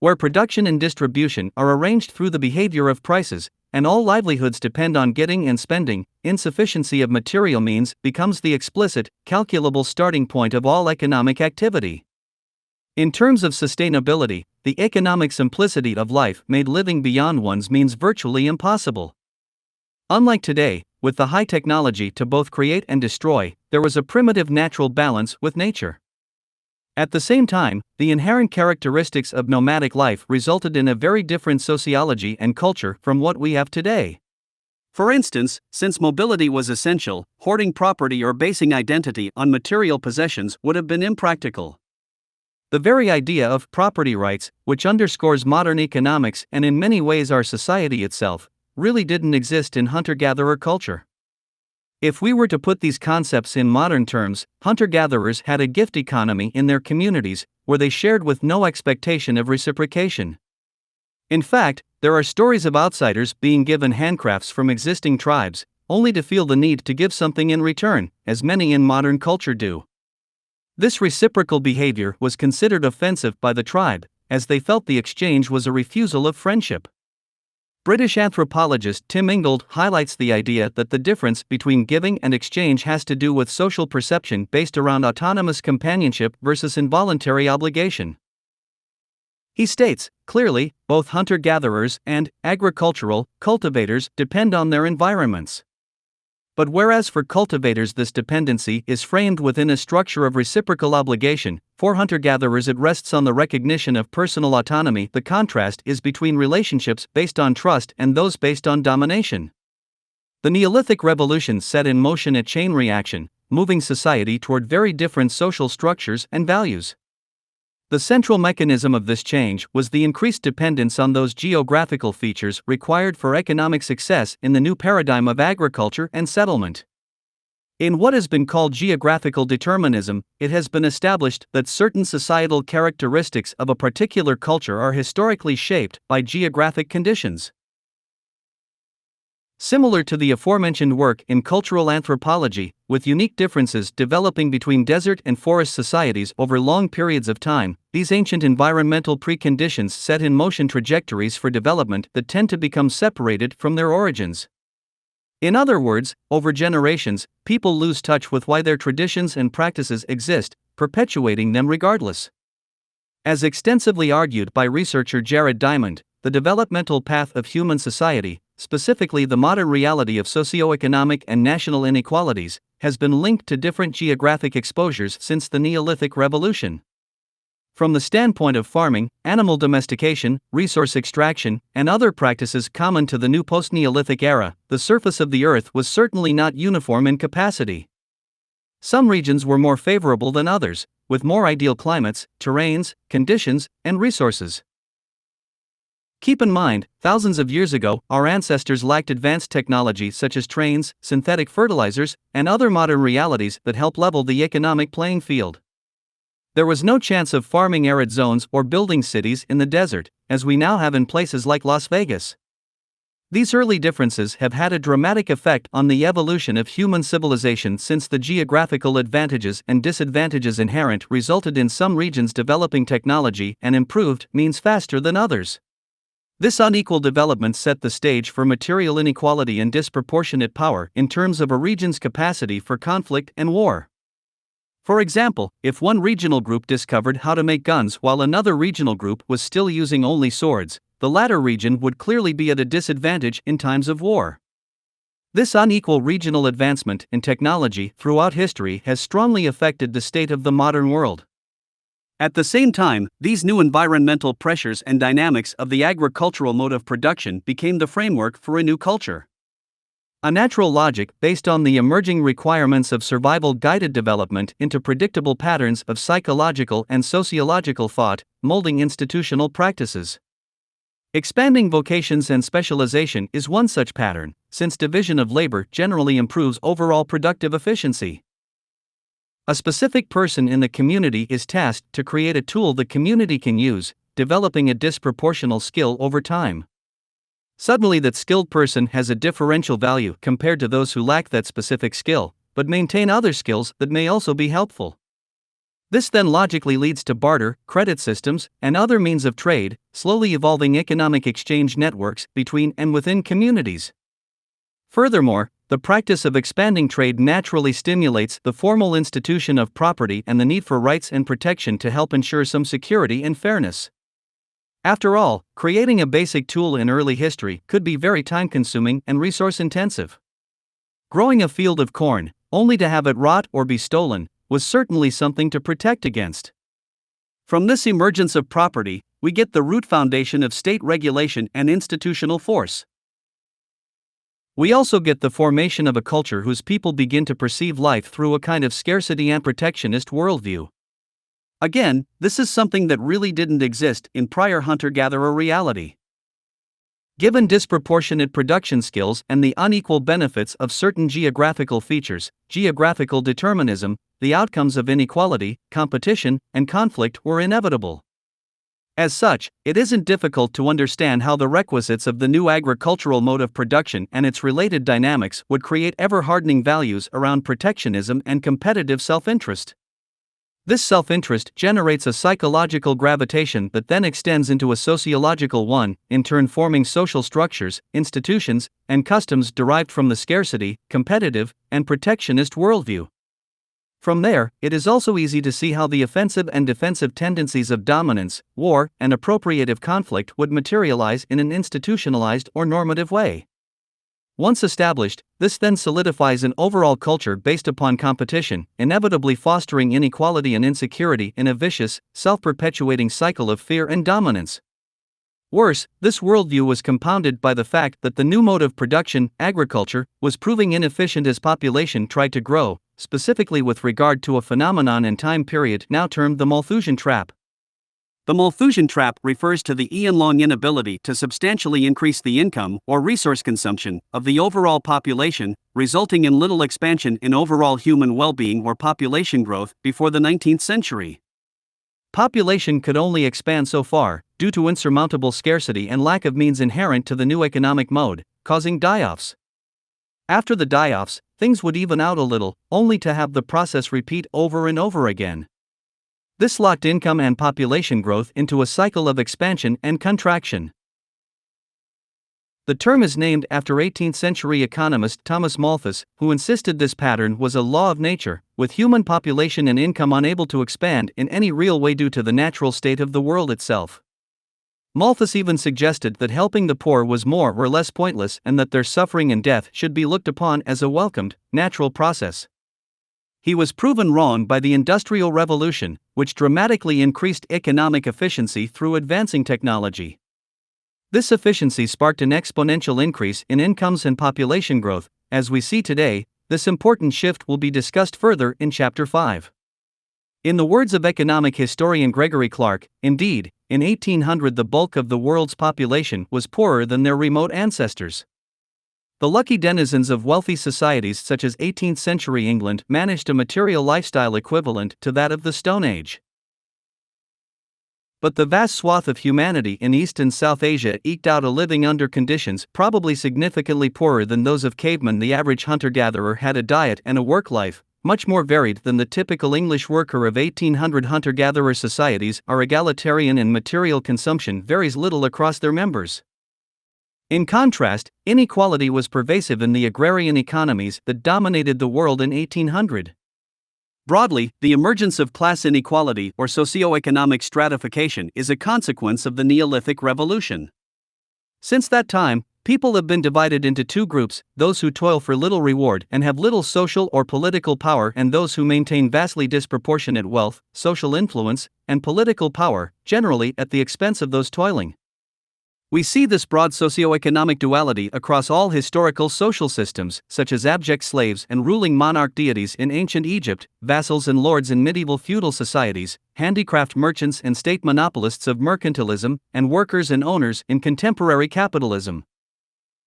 Where production and distribution are arranged through the behavior of prices, and all livelihoods depend on getting and spending, insufficiency of material means becomes the explicit, calculable starting point of all economic activity. In terms of sustainability, the economic simplicity of life made living beyond one's means virtually impossible. Unlike today, with the high technology to both create and destroy, there was a primitive natural balance with nature. At the same time, the inherent characteristics of nomadic life resulted in a very different sociology and culture from what we have today. For instance, since mobility was essential, hoarding property or basing identity on material possessions would have been impractical. The very idea of property rights, which underscores modern economics and in many ways our society itself, really didn't exist in hunter-gatherer culture. If we were to put these concepts in modern terms, hunter-gatherers had a gift economy in their communities, where they shared with no expectation of reciprocation. In fact, there are stories of outsiders being given handcrafts from existing tribes, only to feel the need to give something in return, as many in modern culture do. This reciprocal behavior was considered offensive by the tribe, as they felt the exchange was a refusal of friendship. British anthropologist Tim Ingold highlights the idea that the difference between giving and exchange has to do with social perception based around autonomous companionship versus involuntary obligation. He states, clearly, both hunter-gatherers and agricultural cultivators depend on their environments. But whereas for cultivators this dependency is framed within a structure of reciprocal obligation, for hunter-gatherers it rests on the recognition of personal autonomy. The contrast is between relationships based on trust and those based on domination. The Neolithic Revolution set in motion a chain reaction, moving society toward very different social structures and values. The central mechanism of this change was the increased dependence on those geographical features required for economic success in the new paradigm of agriculture and settlement. In what has been called geographical determinism, it has been established that certain societal characteristics of a particular culture are historically shaped by geographic conditions. Similar to the aforementioned work in cultural anthropology, with unique differences developing between desert and forest societies over long periods of time, these ancient environmental preconditions set in motion trajectories for development that tend to become separated from their origins. In other words, over generations, people lose touch with why their traditions and practices exist, perpetuating them regardless. As extensively argued by researcher Jared Diamond, the developmental path of human society, specifically the modern reality of socioeconomic and national inequalities, has been linked to different geographic exposures since the Neolithic Revolution. From the standpoint of farming, animal domestication, resource extraction, and other practices common to the new post-Neolithic era, the surface of the Earth was certainly not uniform in capacity. Some regions were more favorable than others, with more ideal climates, terrains, conditions, and resources. Keep in mind, thousands of years ago, our ancestors lacked advanced technology such as trains, synthetic fertilizers, and other modern realities that help level the economic playing field. There was no chance of farming arid zones or building cities in the desert, as we now have in places like Las Vegas. These early differences have had a dramatic effect on the evolution of human civilization, since the geographical advantages and disadvantages inherent resulted in some regions developing technology and improved means faster than others. This unequal development set the stage for material inequality and disproportionate power in terms of a region's capacity for conflict and war. For example, if one regional group discovered how to make guns while another regional group was still using only swords, the latter region would clearly be at a disadvantage in times of war. This unequal regional advancement in technology throughout history has strongly affected the state of the modern world. At the same time, these new environmental pressures and dynamics of the agricultural mode of production became the framework for a new culture. A natural logic based on the emerging requirements of survival guided development into predictable patterns of psychological and sociological thought, molding institutional practices. Expanding vocations and specialization is one such pattern, since division of labor generally improves overall productive efficiency. A specific person in the community is tasked to create a tool the community can use, developing a disproportional skill over time. Suddenly, that skilled person has a differential value compared to those who lack that specific skill, but maintain other skills that may also be helpful. This then logically leads to barter, credit systems, and other means of trade, slowly evolving economic exchange networks between and within communities. Furthermore, the practice of expanding trade naturally stimulates the formal institution of property and the need for rights and protection to help ensure some security and fairness. After all, creating a basic tool in early history could be very time-consuming and resource-intensive. Growing a field of corn, only to have it rot or be stolen, was certainly something to protect against. From this emergence of property, we get the root foundation of state regulation and institutional force. We also get the formation of a culture whose people begin to perceive life through a kind of scarcity and protectionist worldview. Again, this is something that really didn't exist in prior hunter-gatherer reality. Given disproportionate production skills and the unequal benefits of certain geographical features, geographical determinism, the outcomes of inequality, competition, and conflict were inevitable. As such, it isn't difficult to understand how the requisites of the new agricultural mode of production and its related dynamics would create ever-hardening values around protectionism and competitive self-interest. This self-interest generates a psychological gravitation that then extends into a sociological one, in turn forming social structures, institutions, and customs derived from the scarcity, competitive, and protectionist worldview. From there, it is also easy to see how the offensive and defensive tendencies of dominance, war, and appropriative conflict would materialize in an institutionalized or normative way. Once established, this then solidifies an overall culture based upon competition, inevitably fostering inequality and insecurity in a vicious, self-perpetuating cycle of fear and dominance. Worse, this worldview was compounded by the fact that the new mode of production, agriculture, was proving inefficient as population tried to grow, specifically with regard to a phenomenon and time period now termed the Malthusian trap. The Malthusian trap refers to the eon-long inability to substantially increase the income or resource consumption of the overall population, resulting in little expansion in overall human well-being or population growth before the 19th century. Population could only expand so far, due to insurmountable scarcity and lack of means inherent to the new economic mode, causing die-offs. After the die-offs, things would even out a little, only to have the process repeat over and over again. This locked income and population growth into a cycle of expansion and contraction. The term is named after 18th century economist Thomas Malthus, who insisted this pattern was a law of nature, with human population and income unable to expand in any real way due to the natural state of the world itself. Malthus even suggested that helping the poor was more or less pointless and that their suffering and death should be looked upon as a welcomed, natural process. He was proven wrong by the Industrial Revolution, which dramatically increased economic efficiency through advancing technology. This efficiency sparked an exponential increase in incomes and population growth. As we see today, this important shift will be discussed further in Chapter 5. In the words of economic historian Gregory Clark, indeed, in 1800 the bulk of the world's population was poorer than their remote ancestors. The lucky denizens of wealthy societies such as 18th century England managed a material lifestyle equivalent to that of the Stone Age. But the vast swath of humanity in East and South Asia eked out a living under conditions probably significantly poorer than those of cavemen. The average hunter-gatherer had a diet and a work life much more varied than the typical English worker of 1800. Hunter-gatherer societies are egalitarian and material consumption varies little across their members. In contrast, inequality was pervasive in the agrarian economies that dominated the world in 1800. Broadly, the emergence of class inequality or socioeconomic stratification is a consequence of the Neolithic Revolution. Since that time, people have been divided into two groups: those who toil for little reward and have little social or political power, and those who maintain vastly disproportionate wealth, social influence, and political power, generally at the expense of those toiling. We see this broad socioeconomic duality across all historical social systems, such as abject slaves and ruling monarch deities in ancient Egypt, vassals and lords in medieval feudal societies, handicraft merchants and state monopolists of mercantilism, and workers and owners in contemporary capitalism.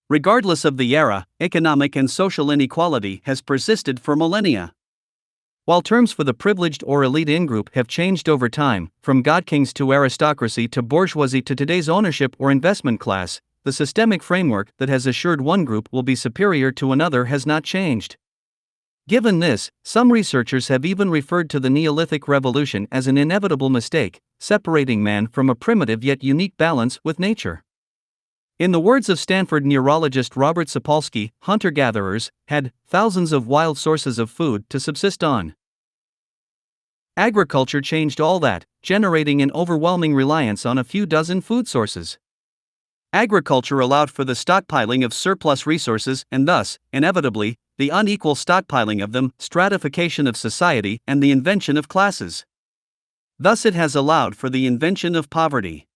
Regardless of the era, economic and social inequality has persisted for millennia. While terms for the privileged or elite in-group have changed over time, from god-kings to aristocracy to bourgeoisie to today's ownership or investment class, the systemic framework that has assured one group will be superior to another has not changed. Given this, some researchers have even referred to the Neolithic Revolution as an inevitable mistake, separating man from a primitive yet unique balance with nature. In the words of Stanford neurologist Robert Sapolsky, hunter-gatherers had thousands of wild sources of food to subsist on. Agriculture changed all that, generating an overwhelming reliance on a few dozen food sources. Agriculture allowed for the stockpiling of surplus resources and thus, inevitably, the unequal stockpiling of them, stratification of society, and the invention of classes. Thus it has allowed for the invention of poverty.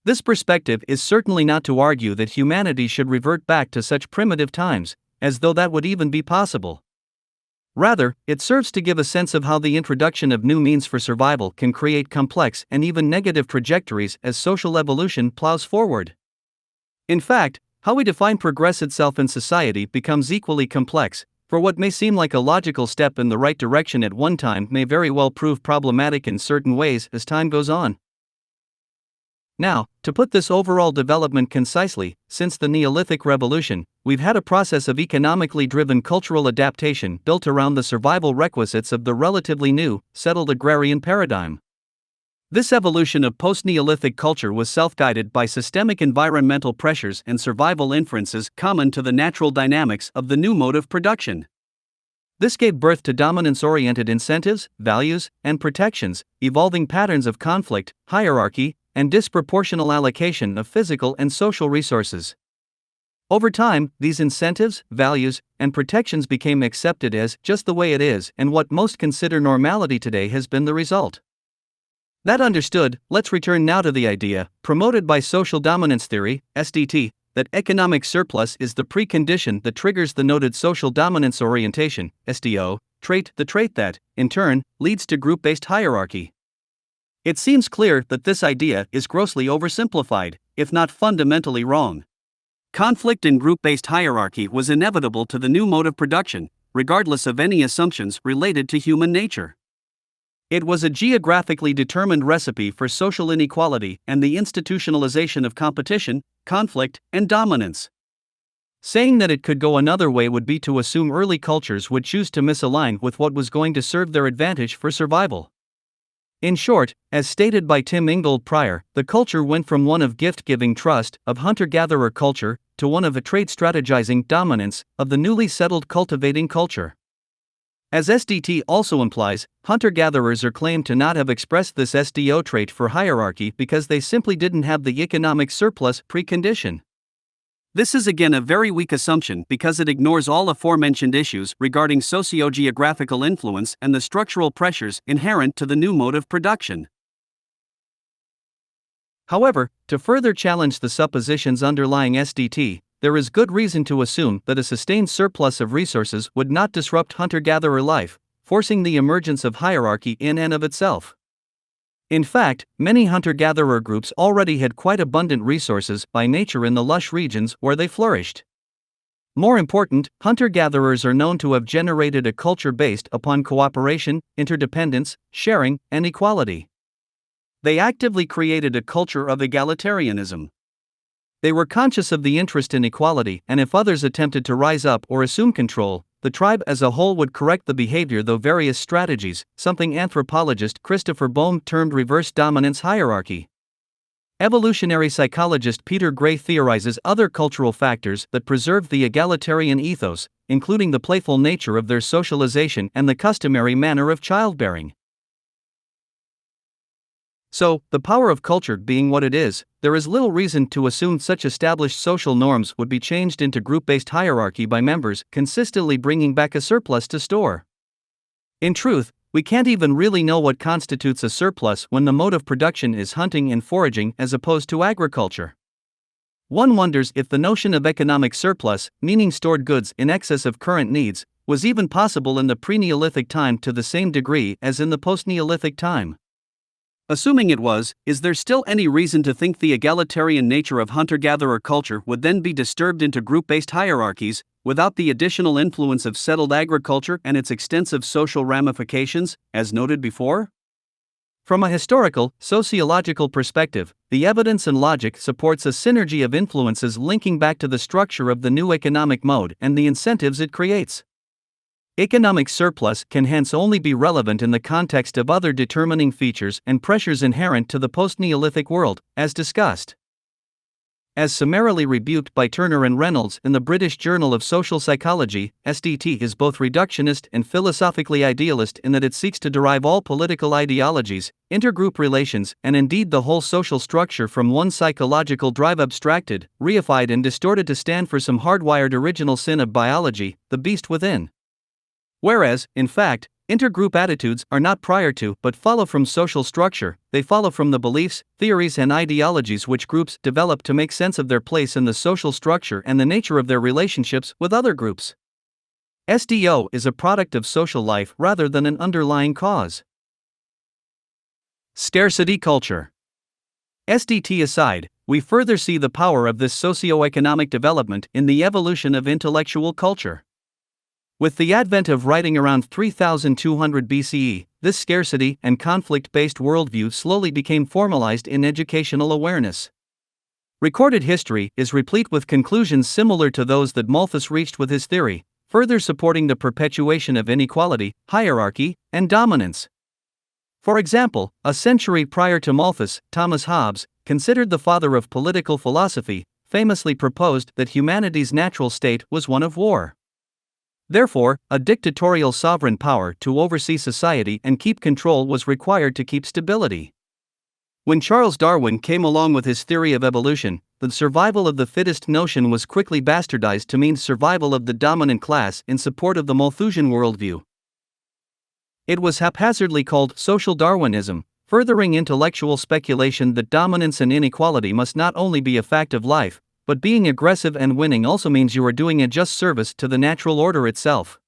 This perspective is certainly not to argue that humanity should revert back to such primitive times, as though that would even be possible. Rather, it serves to give a sense of how the introduction of new means for survival can create complex and even negative trajectories as social evolution plows forward. In fact, how we define progress itself in society becomes equally complex, for what may seem like a logical step in the right direction at one time may very well prove problematic in certain ways as time goes on. Now, to put this overall development concisely, since the Neolithic Revolution, we've had a process of economically driven cultural adaptation built around the survival requisites of the relatively new, settled agrarian paradigm. This evolution of post-Neolithic culture was self-guided by systemic environmental pressures and survival inferences common to the natural dynamics of the new mode of production. This gave birth to dominance-oriented incentives, values, and protections, evolving patterns of conflict, hierarchy, and disproportional allocation of physical and social resources. Over time, these incentives, values, and protections became accepted as just the way it is, and what most consider normality today has been the result. That understood, let's return now to the idea, promoted by social dominance theory, SDT, that economic surplus is the precondition that triggers the noted social dominance orientation, SDO, trait, the trait that, in turn, leads to group-based hierarchy. It seems clear that this idea is grossly oversimplified, if not fundamentally wrong. Conflict in group-based hierarchy was inevitable to the new mode of production, regardless of any assumptions related to human nature. It was a geographically determined recipe for social inequality and the institutionalization of competition, conflict, and dominance. Saying that it could go another way would be to assume early cultures would choose to misalign with what was going to serve their advantage for survival. In short, as stated by Tim Ingold prior, the culture went from one of gift-giving trust, of hunter-gatherer culture, to one of a trade-strategizing dominance, of the newly settled cultivating culture. As SDT also implies, hunter-gatherers are claimed to not have expressed this SDO trait for hierarchy because they simply didn't have the economic surplus precondition. This is again a very weak assumption because it ignores all aforementioned issues regarding socio-geographical influence and the structural pressures inherent to the new mode of production. However, to further challenge the suppositions underlying SDT, there is good reason to assume that a sustained surplus of resources would not disrupt hunter-gatherer life, forcing the emergence of hierarchy in and of itself. In fact, many hunter-gatherer groups already had quite abundant resources by nature in the lush regions where they flourished. More important, hunter-gatherers are known to have generated a culture based upon cooperation, interdependence, sharing, and equality. They actively created a culture of egalitarianism. They were conscious of the interest in equality, and if others attempted to rise up or assume control, the tribe as a whole would correct the behavior through various strategies, something anthropologist Christopher Bohm termed reverse dominance hierarchy. Evolutionary psychologist Peter Gray theorizes other cultural factors that preserved the egalitarian ethos, including the playful nature of their socialization and the customary manner of childbearing. So, the power of culture being what it is, there is little reason to assume such established social norms would be changed into group-based hierarchy by members consistently bringing back a surplus to store. In truth, we can't even really know what constitutes a surplus when the mode of production is hunting and foraging as opposed to agriculture. One wonders if the notion of economic surplus, meaning stored goods in excess of current needs, was even possible in the pre-Neolithic time to the same degree as in the post-Neolithic time. Assuming it was, is there still any reason to think the egalitarian nature of hunter-gatherer culture would then be disturbed into group-based hierarchies, without the additional influence of settled agriculture and its extensive social ramifications, as noted before? From a historical, sociological perspective, the evidence and logic supports a synergy of influences linking back to the structure of the new economic mode and the incentives it creates. Economic surplus can hence only be relevant in the context of other determining features and pressures inherent to the post-Neolithic world, as discussed. As summarily rebuked by Turner and Reynolds in the British Journal of Social Psychology, SDT is both reductionist and philosophically idealist in that it seeks to derive all political ideologies, intergroup relations, and indeed the whole social structure from one psychological drive abstracted, reified and distorted to stand for some hardwired original sin of biology, the beast within. Whereas, in fact, intergroup attitudes are not prior to but follow from social structure, they follow from the beliefs, theories and ideologies which groups develop to make sense of their place in the social structure and the nature of their relationships with other groups. SDO is a product of social life rather than an underlying cause. Scarcity culture. SDT aside, we further see the power of this socio-economic development in the evolution of intellectual culture. With the advent of writing around 3200 BCE, this scarcity and conflict-based worldview slowly became formalized in educational awareness. Recorded history is replete with conclusions similar to those that Malthus reached with his theory, further supporting the perpetuation of inequality, hierarchy, and dominance. For example, a century prior to Malthus, Thomas Hobbes, considered the father of political philosophy, famously proposed that humanity's natural state was one of war. Therefore, a dictatorial sovereign power to oversee society and keep control was required to keep stability. When Charles Darwin came along with his theory of evolution, the survival of the fittest notion was quickly bastardized to mean survival of the dominant class in support of the Malthusian worldview. It was haphazardly called social Darwinism, furthering intellectual speculation that dominance and inequality must not only be a fact of life, but being aggressive and winning also means you are doing a just service to the natural order itself.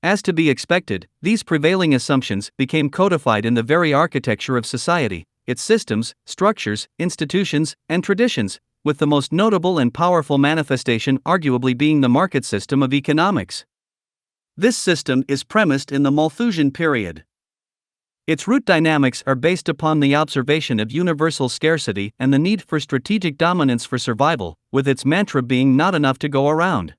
As to be expected, these prevailing assumptions became codified in the very architecture of society, its systems, structures, institutions, and traditions, with the most notable and powerful manifestation arguably being the market system of economics. This system is premised in the Malthusian period. Its root dynamics are based upon the observation of universal scarcity and the need for strategic dominance for survival, with its mantra being not enough to go around.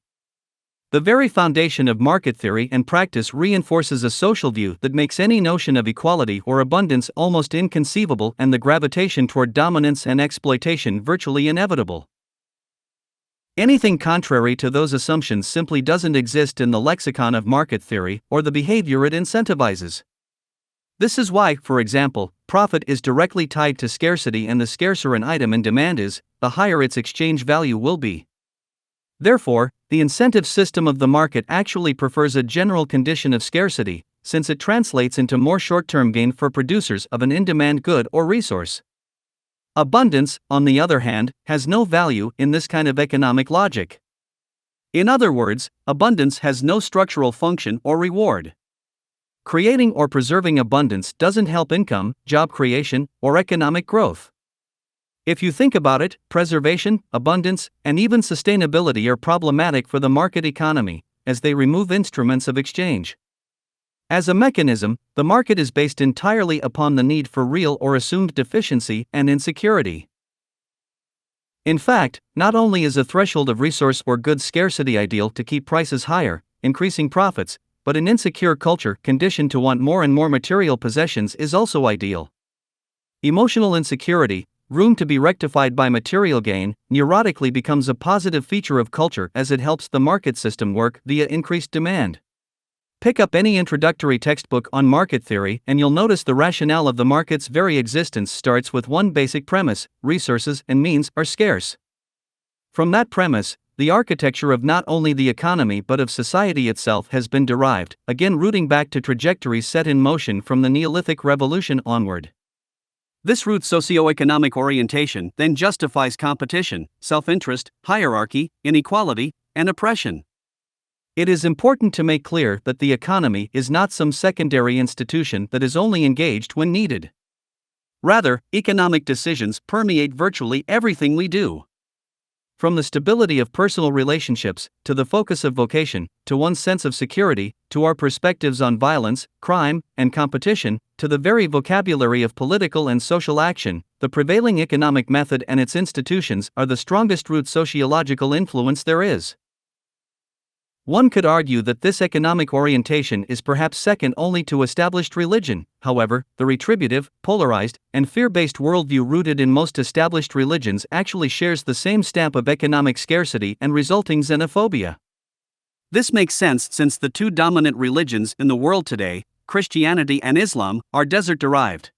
The very foundation of market theory and practice reinforces a social view that makes any notion of equality or abundance almost inconceivable and the gravitation toward dominance and exploitation virtually inevitable. Anything contrary to those assumptions simply doesn't exist in the lexicon of market theory or the behavior it incentivizes. This is why, for example, profit is directly tied to scarcity, and the scarcer an item in demand is, the higher its exchange value will be. Therefore, the incentive system of the market actually prefers a general condition of scarcity, since it translates into more short-term gain for producers of an in-demand good or resource. Abundance, on the other hand, has no value in this kind of economic logic. In other words, abundance has no structural function or reward. Creating or preserving abundance doesn't help income, job creation, or economic growth. If you think about it, preservation, abundance, and even sustainability are problematic for the market economy, as they remove instruments of exchange. As a mechanism, the market is based entirely upon the need for real or assumed deficiency and insecurity. In fact, not only is a threshold of resource or goods scarcity ideal to keep prices higher, increasing profits, but an insecure culture conditioned to want more and more material possessions is also ideal. Emotional insecurity, room to be rectified by material gain, neurotically becomes a positive feature of culture as it helps the market system work via increased demand. Pick up any introductory textbook on market theory and you'll notice the rationale of the market's very existence starts with one basic premise: resources and means are scarce. From that premise, the architecture of not only the economy but of society itself has been derived, again rooting back to trajectories set in motion from the Neolithic Revolution onward. This root socioeconomic orientation then justifies competition, self-interest, hierarchy, inequality, and oppression. It is important to make clear that the economy is not some secondary institution that is only engaged when needed. Rather, economic decisions permeate virtually everything we do. From the stability of personal relationships, to the focus of vocation, to one's sense of security, to our perspectives on violence, crime, and competition, to the very vocabulary of political and social action, the prevailing economic method and its institutions are the strongest root sociological influence there is. One could argue that this economic orientation is perhaps second only to established religion. However, the retributive, polarized, and fear-based worldview rooted in most established religions actually shares the same stamp of economic scarcity and resulting xenophobia. This makes sense since the two dominant religions in the world today, Christianity and Islam, are desert-derived.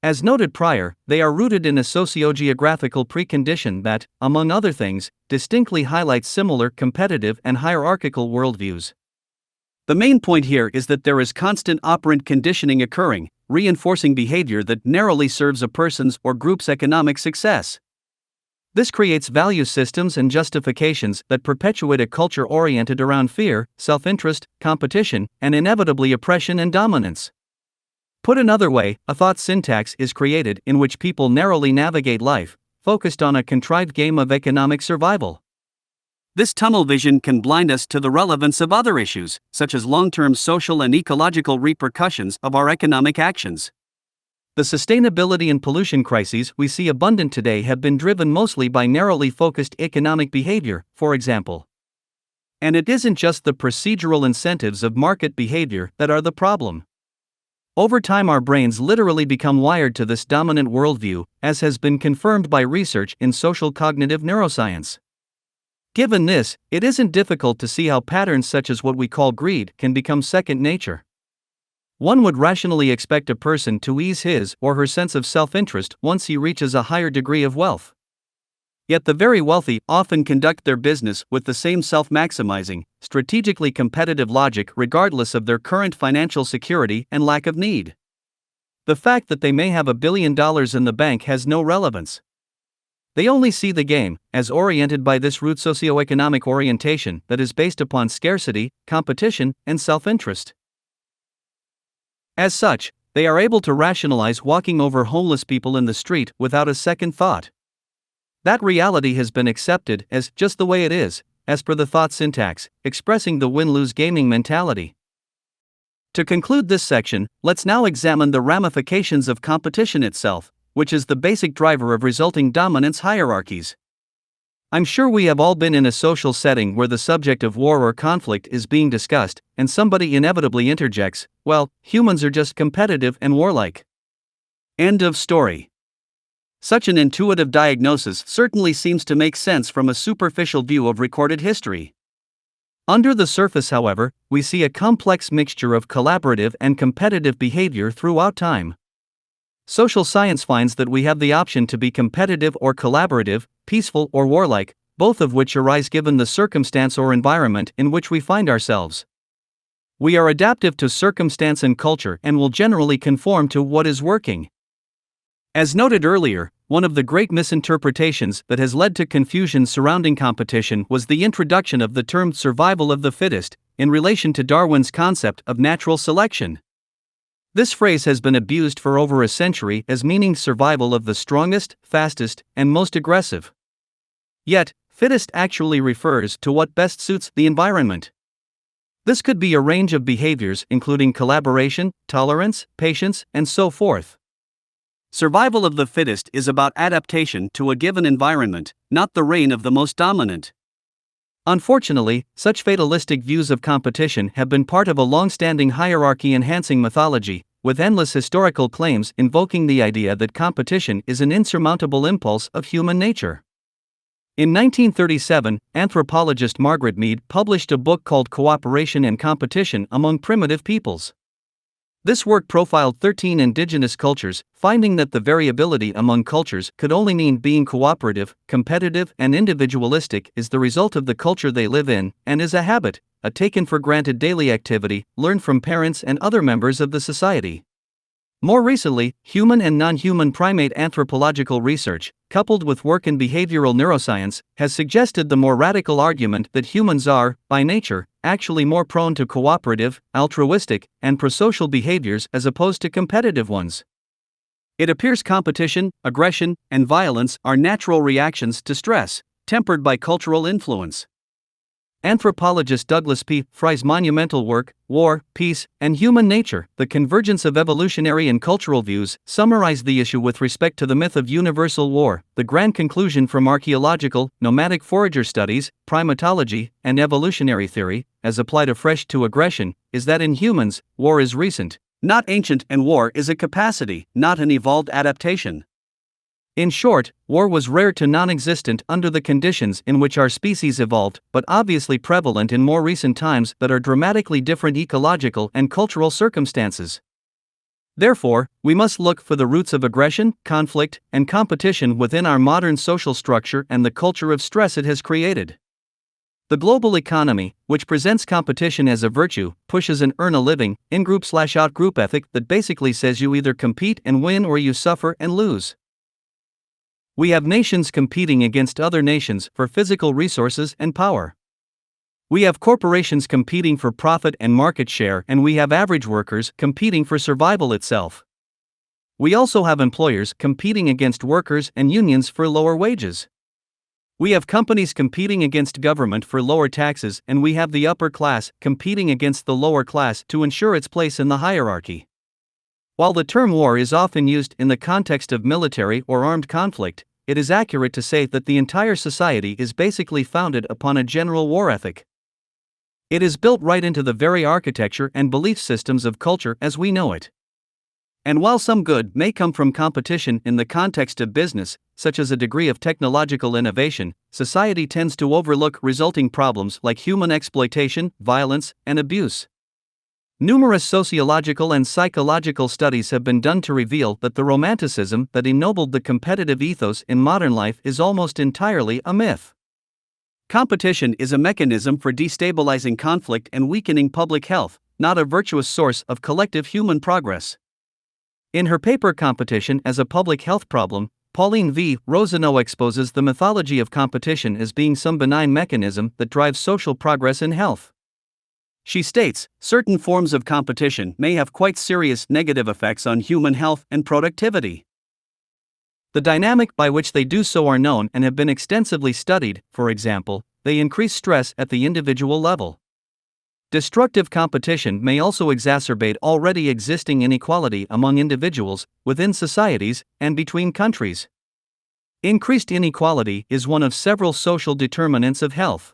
As noted prior, they are rooted in a socio-geographical precondition that, among other things, distinctly highlights similar competitive and hierarchical worldviews. The main point here is that there is constant operant conditioning occurring, reinforcing behavior that narrowly serves a person's or group's economic success. This creates value systems and justifications that perpetuate a culture oriented around fear, self-interest, competition, and inevitably oppression and dominance. Put another way, a thought syntax is created in which people narrowly navigate life, focused on a contrived game of economic survival. This tunnel vision can blind us to the relevance of other issues, such as long-term social and ecological repercussions of our economic actions. The sustainability and pollution crises we see abundant today have been driven mostly by narrowly focused economic behavior, for example. And it isn't just the procedural incentives of market behavior that are the problem. Over time, our brains literally become wired to this dominant worldview, as has been confirmed by research in social cognitive neuroscience. Given this, it isn't difficult to see how patterns such as what we call greed can become second nature. One would rationally expect a person to ease his or her sense of self-interest once he reaches a higher degree of wealth. Yet the very wealthy often conduct their business with the same self-maximizing, strategically competitive logic regardless of their current financial security and lack of need. The fact that they may have $1 billion in the bank has no relevance. They only see the game as oriented by this root socioeconomic orientation that is based upon scarcity, competition, and self-interest. As such, they are able to rationalize walking over homeless people in the street without a second thought. That reality has been accepted as just the way it is, as per the thought syntax, expressing the win-lose gaming mentality. To conclude this section, let's now examine the ramifications of competition itself, which is the basic driver of resulting dominance hierarchies. I'm sure we have all been in a social setting where the subject of war or conflict is being discussed, and somebody inevitably interjects, "Well, humans are just competitive and warlike." End of story. Such an intuitive diagnosis certainly seems to make sense from a superficial view of recorded history. Under the surface, however, we see a complex mixture of collaborative and competitive behavior throughout time. Social science finds that we have the option to be competitive or collaborative, peaceful or warlike, both of which arise given the circumstance or environment in which we find ourselves. We are adaptive to circumstance and culture and will generally conform to what is working. As noted earlier, one of the great misinterpretations that has led to confusion surrounding competition was the introduction of the term survival of the fittest, in relation to Darwin's concept of natural selection. This phrase has been abused for over a century as meaning survival of the strongest, fastest, and most aggressive. Yet, fittest actually refers to what best suits the environment. This could be a range of behaviors including collaboration, tolerance, patience, and so forth. Survival of the fittest is about adaptation to a given environment, not the reign of the most dominant. Unfortunately, such fatalistic views of competition have been part of a long-standing hierarchy-enhancing mythology, with endless historical claims invoking the idea that competition is an insurmountable impulse of human nature. In 1937, anthropologist Margaret Mead published a book called Cooperation and Competition Among Primitive Peoples. This work profiled 13 indigenous cultures, finding that the variability among cultures could only mean being cooperative, competitive, and individualistic is the result of the culture they live in, and is a habit, a taken-for-granted daily activity, learned from parents and other members of the society. More recently, human and non-human primate anthropological research, coupled with work in behavioral neuroscience, has suggested the more radical argument that humans are, by nature, actually more prone to cooperative, altruistic, and prosocial behaviors as opposed to competitive ones. It appears competition, aggression, and violence are natural reactions to stress, tempered by cultural influence. Anthropologist Douglas P. Fry's monumental work, War, Peace, and Human Nature, The Convergence of Evolutionary and Cultural Views, summarized the issue with respect to the myth of universal war. The grand conclusion from archaeological, nomadic forager studies, primatology, and evolutionary theory, as applied afresh to aggression, is that in humans, war is recent, not ancient, and war is a capacity, not an evolved adaptation. In short, war was rare to non-existent under the conditions in which our species evolved, but obviously prevalent in more recent times that are dramatically different ecological and cultural circumstances. Therefore, we must look for the roots of aggression, conflict, and competition within our modern social structure and the culture of stress it has created. The global economy, which presents competition as a virtue, pushes an earn a living, in-group/out-group ethic that basically says you either compete and win or you suffer and lose. We have nations competing against other nations for physical resources and power. We have corporations competing for profit and market share, and we have average workers competing for survival itself. We also have employers competing against workers and unions for lower wages. We have companies competing against government for lower taxes, and we have the upper class competing against the lower class to ensure its place in the hierarchy. While the term war is often used in the context of military or armed conflict, it is accurate to say that the entire society is basically founded upon a general war ethic. It is built right into the very architecture and belief systems of culture as we know it. And while some good may come from competition in the context of business, such as a degree of technological innovation, society tends to overlook resulting problems like human exploitation, violence, and abuse. Numerous sociological and psychological studies have been done to reveal that the romanticism that ennobled the competitive ethos in modern life is almost entirely a myth. Competition is a mechanism for destabilizing conflict and weakening public health, not a virtuous source of collective human progress. In her paper Competition as a Public Health Problem, Pauline V. Rosenow exposes the mythology of competition as being some benign mechanism that drives social progress in health. She states, certain forms of competition may have quite serious negative effects on human health and productivity. The dynamic by which they do so are known and have been extensively studied. For example, they increase stress at the individual level. Destructive competition may also exacerbate already existing inequality among individuals, within societies, and between countries. Increased inequality is one of several social determinants of health.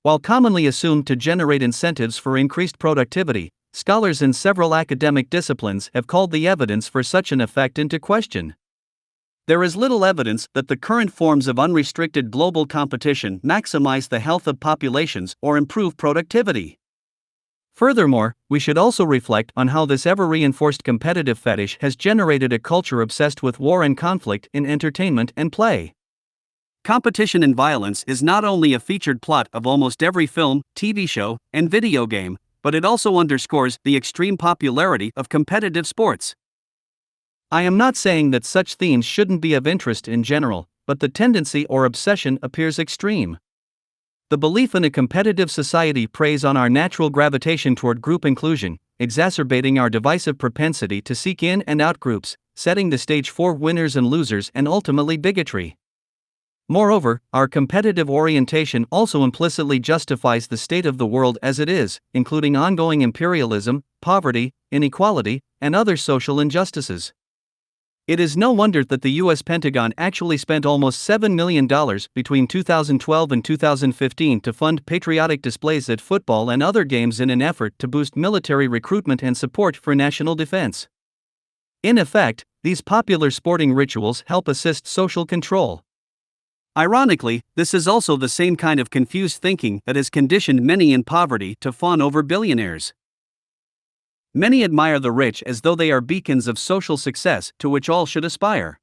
While commonly assumed to generate incentives for increased productivity, scholars in several academic disciplines have called the evidence for such an effect into question. There is little evidence that the current forms of unrestricted global competition maximize the health of populations or improve productivity. Furthermore, we should also reflect on how this ever-reinforced competitive fetish has generated a culture obsessed with war and conflict in entertainment and play. Competition and violence is not only a featured plot of almost every film, TV show, and video game, but it also underscores the extreme popularity of competitive sports. I am not saying that such themes shouldn't be of interest in general, but the tendency or obsession appears extreme. The belief in a competitive society preys on our natural gravitation toward group inclusion, exacerbating our divisive propensity to seek in and out groups, setting the stage for winners and losers and ultimately bigotry. Moreover, our competitive orientation also implicitly justifies the state of the world as it is, including ongoing imperialism, poverty, inequality, and other social injustices. It is no wonder that the U.S. Pentagon actually spent almost $7 million between 2012 and 2015 to fund patriotic displays at football and other games in an effort to boost military recruitment and support for national defense. In effect, these popular sporting rituals help assist social control. Ironically, this is also the same kind of confused thinking that has conditioned many in poverty to fawn over billionaires. Many admire the rich as though they are beacons of social success to which all should aspire.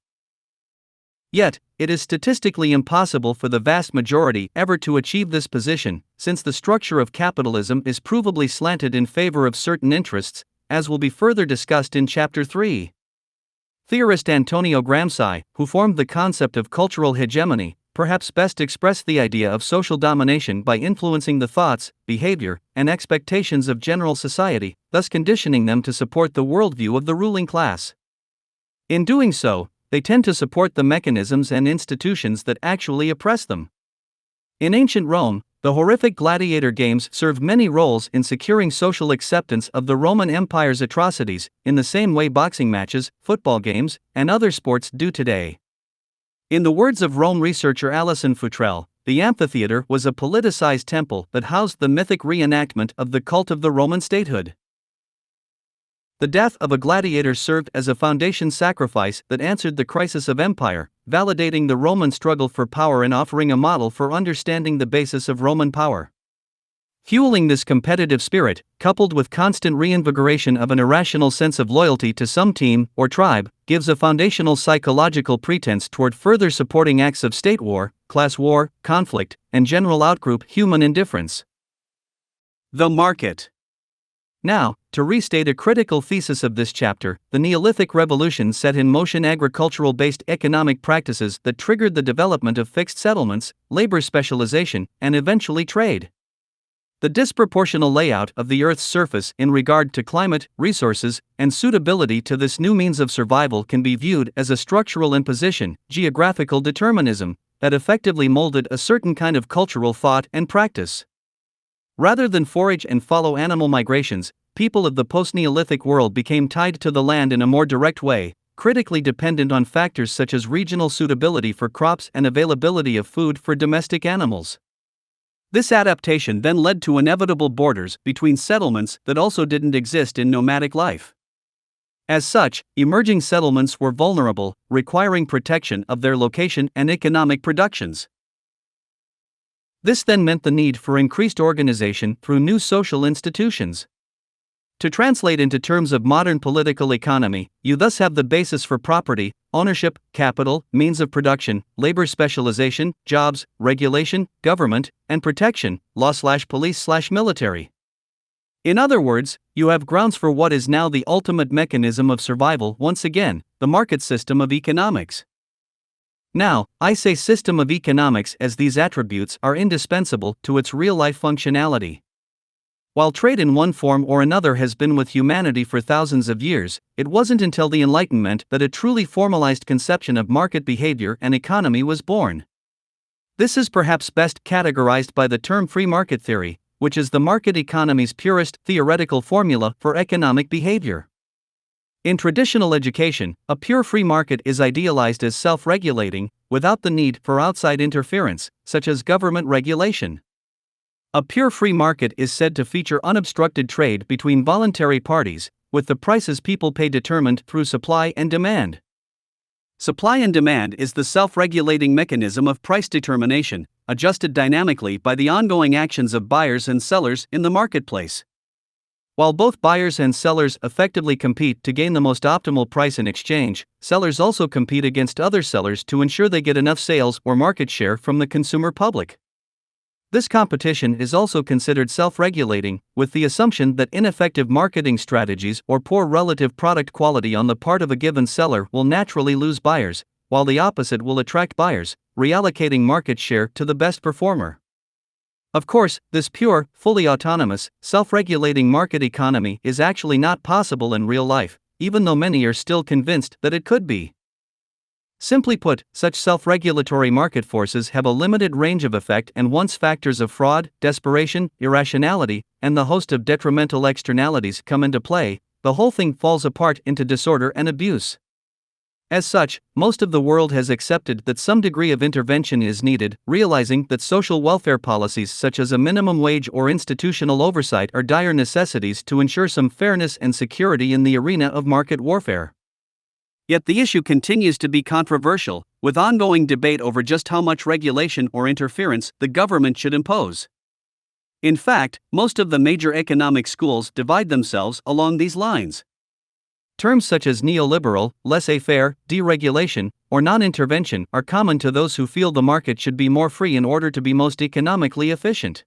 Yet, it is statistically impossible for the vast majority ever to achieve this position, since the structure of capitalism is provably slanted in favor of certain interests, as will be further discussed in Chapter 3. Theorist Antonio Gramsci, who formed the concept of cultural hegemony, perhaps best expressed the idea of social domination by influencing the thoughts, behavior, and expectations of general society, thus conditioning them to support the worldview of the ruling class. In doing so, they tend to support the mechanisms and institutions that actually oppress them. In ancient Rome, the horrific gladiator games served many roles in securing social acceptance of the Roman Empire's atrocities, in the same way boxing matches, football games, and other sports do today. In the words of Rome researcher Alison Futrell, the amphitheater was a politicized temple that housed the mythic reenactment of the cult of the Roman statehood. The death of a gladiator served as a foundation sacrifice that answered the crisis of empire, validating the Roman struggle for power and offering a model for understanding the basis of Roman power. Fueling this competitive spirit, coupled with constant reinvigoration of an irrational sense of loyalty to some team or tribe, gives a foundational psychological pretense toward further supporting acts of state war, class war, conflict, and general outgroup human indifference. The market. Now, to restate a critical thesis of this chapter, the Neolithic Revolution set in motion agricultural-based economic practices that triggered the development of fixed settlements, labor specialization, and eventually trade. The disproportional layout of the Earth's surface in regard to climate, resources, and suitability to this new means of survival can be viewed as a structural imposition, geographical determinism, that effectively molded a certain kind of cultural thought and practice. Rather than forage and follow animal migrations, people of the post-Neolithic world became tied to the land in a more direct way, critically dependent on factors such as regional suitability for crops and availability of food for domestic animals. This adaptation then led to inevitable borders between settlements that also didn't exist in nomadic life. As such, emerging settlements were vulnerable, requiring protection of their location and economic productions. This then meant the need for increased organization through new social institutions. To translate into terms of modern political economy, you thus have the basis for property, ownership, capital, means of production, labor specialization, jobs, regulation, government, and protection, law/police/military. In other words, you have grounds for what is now the ultimate mechanism of survival once again, the market system of economics. Now, I say system of economics as these attributes are indispensable to its real-life functionality. While trade in one form or another has been with humanity for thousands of years, it wasn't until the Enlightenment that a truly formalized conception of market behavior and economy was born. This is perhaps best categorized by the term free market theory, which is the market economy's purest theoretical formula for economic behavior. In traditional education, a pure free market is idealized as self-regulating, without the need for outside interference, such as government regulation. A pure free market is said to feature unobstructed trade between voluntary parties, with the prices people pay determined through supply and demand. Supply and demand is the self-regulating mechanism of price determination, adjusted dynamically by the ongoing actions of buyers and sellers in the marketplace. While both buyers and sellers effectively compete to gain the most optimal price in exchange, sellers also compete against other sellers to ensure they get enough sales or market share from the consumer public. This competition is also considered self-regulating, with the assumption that ineffective marketing strategies or poor relative product quality on the part of a given seller will naturally lose buyers, while the opposite will attract buyers, reallocating market share to the best performer. Of course, this pure, fully autonomous, self-regulating market economy is actually not possible in real life, even though many are still convinced that it could be. Simply put, such self-regulatory market forces have a limited range of effect, and once factors of fraud, desperation, irrationality, and the host of detrimental externalities come into play, the whole thing falls apart into disorder and abuse. As such, most of the world has accepted that some degree of intervention is needed, realizing that social welfare policies such as a minimum wage or institutional oversight are dire necessities to ensure some fairness and security in the arena of market warfare. Yet the issue continues to be controversial, with ongoing debate over just how much regulation or interference the government should impose. In fact, most of the major economic schools divide themselves along these lines. Terms such as neoliberal, laissez-faire, deregulation, or non-intervention are common to those who feel the market should be more free in order to be most economically efficient.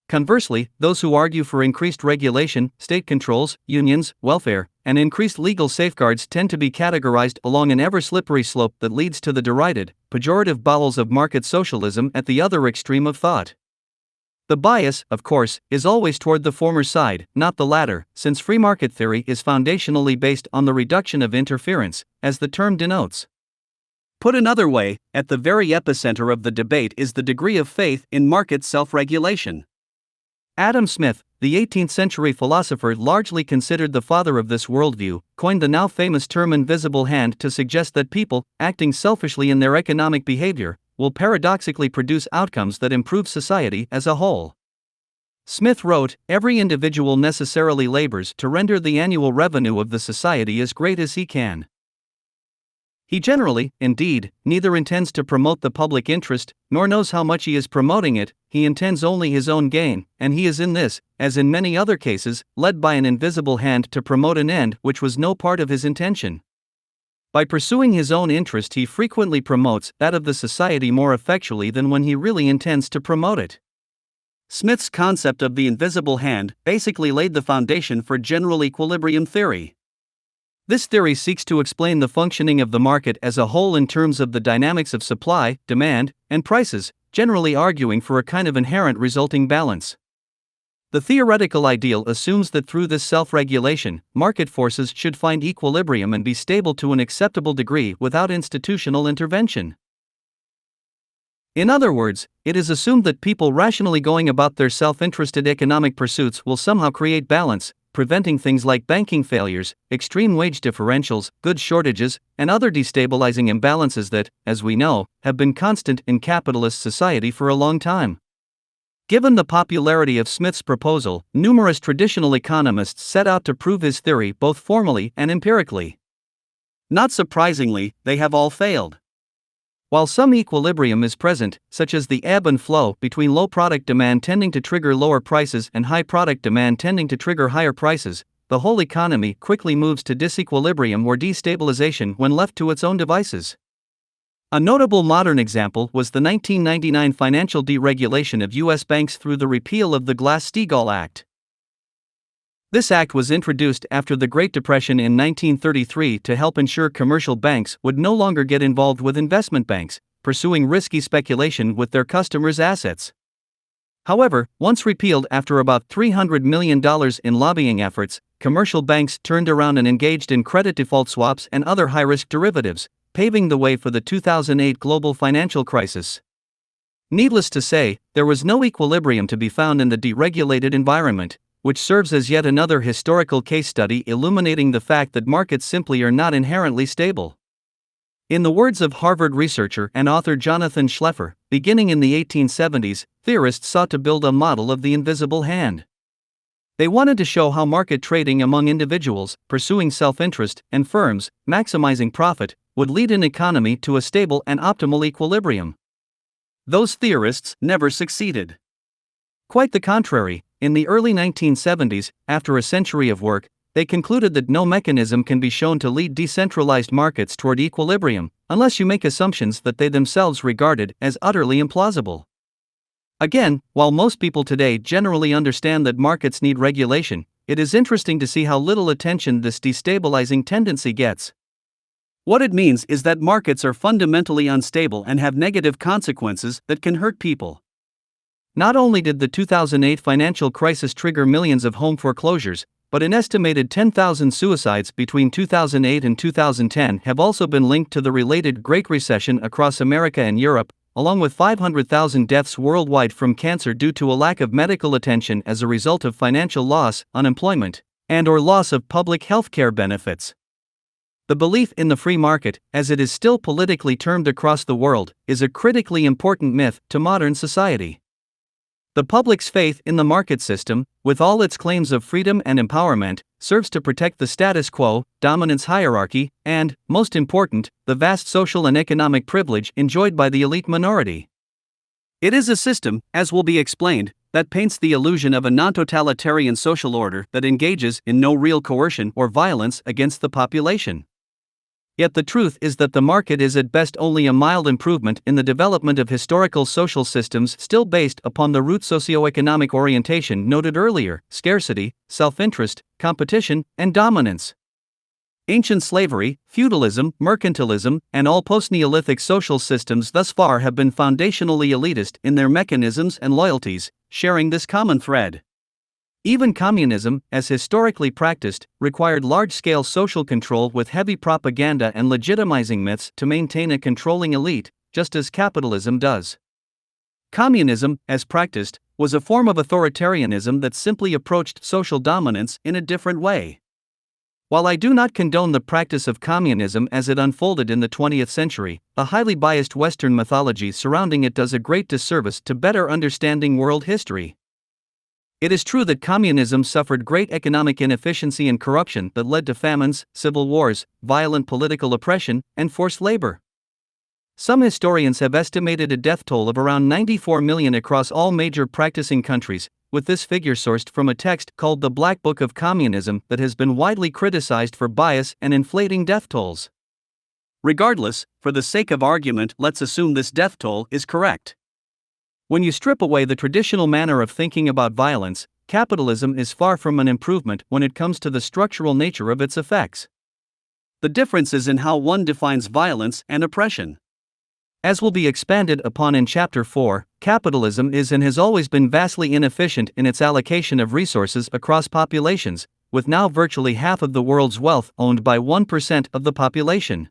Conversely, those who argue for increased regulation, state controls, unions, welfare, and increased legal safeguards tend to be categorized along an ever-slippery slope that leads to the derided, pejorative bowels of market socialism at the other extreme of thought. The bias, of course, is always toward the former side, not the latter, since free market theory is foundationally based on the reduction of interference, as the term denotes. Put another way, at the very epicenter of the debate is the degree of faith in market self-regulation. Adam Smith, the 18th-century philosopher largely considered the father of this worldview, coined the now famous term invisible hand to suggest that people, acting selfishly in their economic behavior, will paradoxically produce outcomes that improve society as a whole. Smith wrote, "Every individual necessarily labors to render the annual revenue of the society as great as he can." He generally, indeed, neither intends to promote the public interest, nor knows how much he is promoting it. He intends only his own gain, and he is in this, as in many other cases, led by an invisible hand to promote an end which was no part of his intention. By pursuing his own interest, he frequently promotes that of the society more effectually than when he really intends to promote it. Smith's concept of the invisible hand basically laid the foundation for general equilibrium theory. This theory seeks to explain the functioning of the market as a whole in terms of the dynamics of supply, demand, and prices, generally arguing for a kind of inherent resulting balance. The theoretical ideal assumes that through this self-regulation, market forces should find equilibrium and be stable to an acceptable degree without institutional intervention. In other words, it is assumed that people rationally going about their self-interested economic pursuits will somehow create balance, preventing things like banking failures, extreme wage differentials, goods shortages, and other destabilizing imbalances that, as we know, have been constant in capitalist society for a long time. Given the popularity of Smith's proposal, numerous traditional economists set out to prove his theory both formally and empirically. Not surprisingly, they have all failed. While some equilibrium is present, such as the ebb and flow between low product demand tending to trigger lower prices and high product demand tending to trigger higher prices, the whole economy quickly moves to disequilibrium or destabilization when left to its own devices. A notable modern example was the 1999 financial deregulation of U.S. banks through the repeal of the Glass-Steagall Act. This act was introduced after the Great Depression in 1933 to help ensure commercial banks would no longer get involved with investment banks, pursuing risky speculation with their customers' assets. However, once repealed after about $300 million in lobbying efforts, commercial banks turned around and engaged in credit default swaps and other high-risk derivatives, paving the way for the 2008 global financial crisis. Needless to say, there was no equilibrium to be found in the deregulated environment, which serves as yet another historical case study illuminating the fact that markets simply are not inherently stable. In the words of Harvard researcher and author Jonathan Schleffer, beginning in the 1870s, theorists sought to build a model of the invisible hand. They wanted to show how market trading among individuals, pursuing self-interest, and firms, maximizing profit, would lead an economy to a stable and optimal equilibrium. Those theorists never succeeded. Quite the contrary, in the early 1970s, after a century of work, they concluded that no mechanism can be shown to lead decentralized markets toward equilibrium, unless you make assumptions that they themselves regarded as utterly implausible. Again, while most people today generally understand that markets need regulation, it is interesting to see how little attention this destabilizing tendency gets. What it means is that markets are fundamentally unstable and have negative consequences that can hurt people. Not only did the 2008 financial crisis trigger millions of home foreclosures, but an estimated 10,000 suicides between 2008 and 2010 have also been linked to the related Great Recession across America and Europe, along with 500,000 deaths worldwide from cancer due to a lack of medical attention as a result of financial loss, unemployment, and/or loss of public health care benefits. The belief in the free market, as it is still politically termed across the world, is a critically important myth to modern society. The public's faith in the market system, with all its claims of freedom and empowerment, serves to protect the status quo, dominance hierarchy, and, most important, the vast social and economic privilege enjoyed by the elite minority. It is a system, as will be explained, that paints the illusion of a non-totalitarian social order that engages in no real coercion or violence against the population. Yet the truth is that the market is at best only a mild improvement in the development of historical social systems still based upon the root socioeconomic orientation noted earlier: scarcity, self-interest, competition, and dominance. Ancient slavery, feudalism, mercantilism, and all post-Neolithic social systems thus far have been foundationally elitist in their mechanisms and loyalties, sharing this common thread. Even communism, as historically practiced, required large-scale social control with heavy propaganda and legitimizing myths to maintain a controlling elite, just as capitalism does. Communism, as practiced, was a form of authoritarianism that simply approached social dominance in a different way. While I do not condone the practice of communism as it unfolded in the 20th century, a highly biased Western mythology surrounding it does a great disservice to better understanding world history. It is true that communism suffered great economic inefficiency and corruption that led to famines, civil wars, violent political oppression, and forced labor. Some historians have estimated a death toll of around 94 million across all major practicing countries, with this figure sourced from a text called the Black Book of Communism that has been widely criticized for bias and inflating death tolls. Regardless, for the sake of argument, let's assume this death toll is correct. When you strip away the traditional manner of thinking about violence, capitalism is far from an improvement when it comes to the structural nature of its effects. The difference is in how one defines violence and oppression. As will be expanded upon in Chapter 4, capitalism is and has always been vastly inefficient in its allocation of resources across populations, with now virtually half of the world's wealth owned by 1% of the population.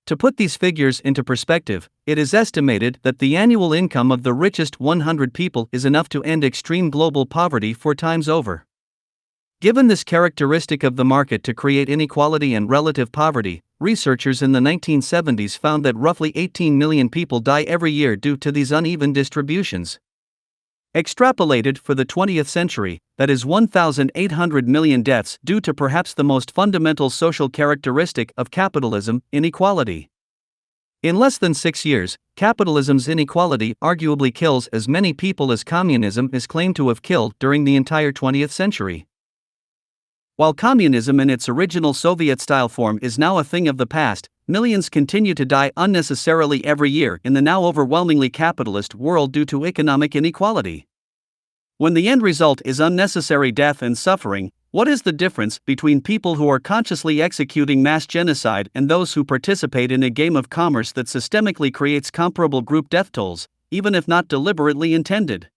To put these figures into perspective, it is estimated that the annual income of the richest 100 people is enough to end extreme global poverty 4 times over. Given this characteristic of the market to create inequality and relative poverty, researchers in the 1970s found that roughly 18 million people die every year due to these uneven distributions. Extrapolated for the 20th century, that is 1,800 million deaths due to perhaps the most fundamental social characteristic of capitalism, inequality. In less than 6 years, capitalism's inequality arguably kills as many people as communism is claimed to have killed during the entire 20th century. While communism in its original Soviet-style form is now a thing of the past, millions continue to die unnecessarily every year in the now overwhelmingly capitalist world due to economic inequality. When the end result is unnecessary death and suffering, what is the difference between people who are consciously executing mass genocide and those who participate in a game of commerce that systemically creates comparable group death tolls, even if not deliberately intended?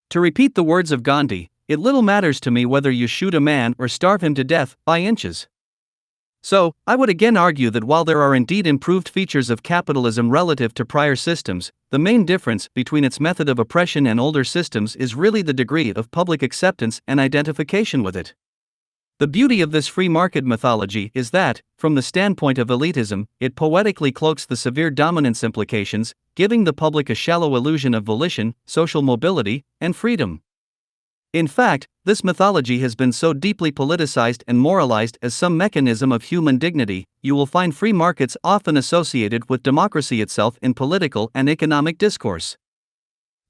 To repeat the words of Gandhi, it little matters to me whether you shoot a man or starve him to death by inches. So, I would again argue that while there are indeed improved features of capitalism relative to prior systems, the main difference between its method of oppression and older systems is really the degree of public acceptance and identification with it. The beauty of this free market mythology is that, from the standpoint of elitism, it poetically cloaks the severe dominance implications, giving the public a shallow illusion of volition, social mobility, and freedom. In fact, this mythology has been so deeply politicized and moralized as some mechanism of human dignity, you will find free markets often associated with democracy itself in political and economic discourse.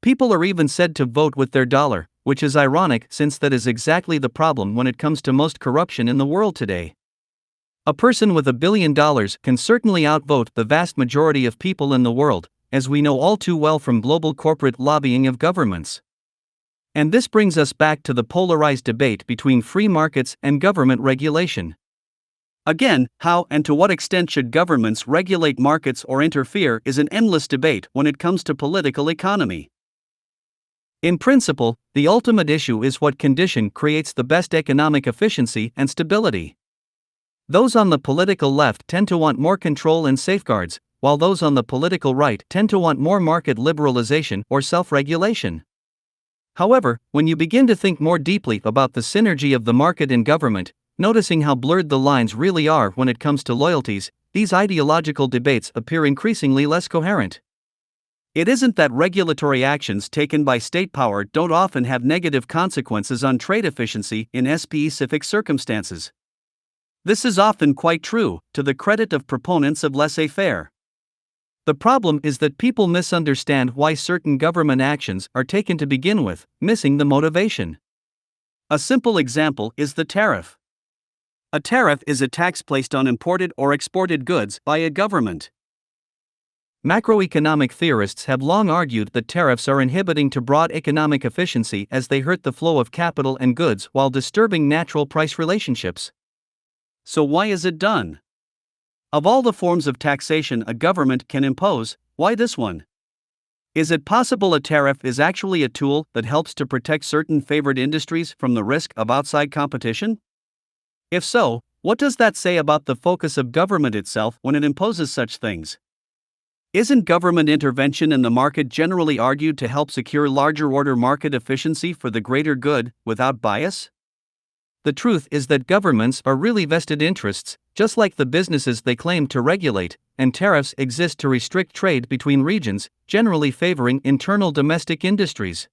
People are even said to vote with their dollar, which is ironic since that is exactly the problem when it comes to most corruption in the world today. A person with $1 billion can certainly outvote the vast majority of people in the world, as we know all too well from global corporate lobbying of governments. And this brings us back to the polarized debate between free markets and government regulation. Again, how and to what extent should governments regulate markets or interfere is an endless debate when it comes to political economy. In principle, the ultimate issue is what condition creates the best economic efficiency and stability. Those on the political left tend to want more control and safeguards, while those on the political right tend to want more market liberalization or self-regulation. However, when you begin to think more deeply about the synergy of the market and government, noticing how blurred the lines really are when it comes to loyalties, these ideological debates appear increasingly less coherent. It isn't that regulatory actions taken by state power don't often have negative consequences on trade efficiency in specific circumstances. This is often quite true, to the credit of proponents of laissez-faire. The problem is that people misunderstand why certain government actions are taken to begin with, missing the motivation. A simple example is the tariff. A tariff is a tax placed on imported or exported goods by a government. Macroeconomic theorists have long argued that tariffs are inhibiting to broad economic efficiency as they hurt the flow of capital and goods while disturbing natural price relationships. So why is it done? Of all the forms of taxation a government can impose, why this one? Is it possible a tariff is actually a tool that helps to protect certain favored industries from the risk of outside competition? If so, what does that say about the focus of government itself when it imposes such things? Isn't government intervention in the market generally argued to help secure larger order market efficiency for the greater good, without bias? The truth is that governments are really vested interests, just like the businesses they claim to regulate, and tariffs exist to restrict trade between regions, generally favoring internal domestic industries.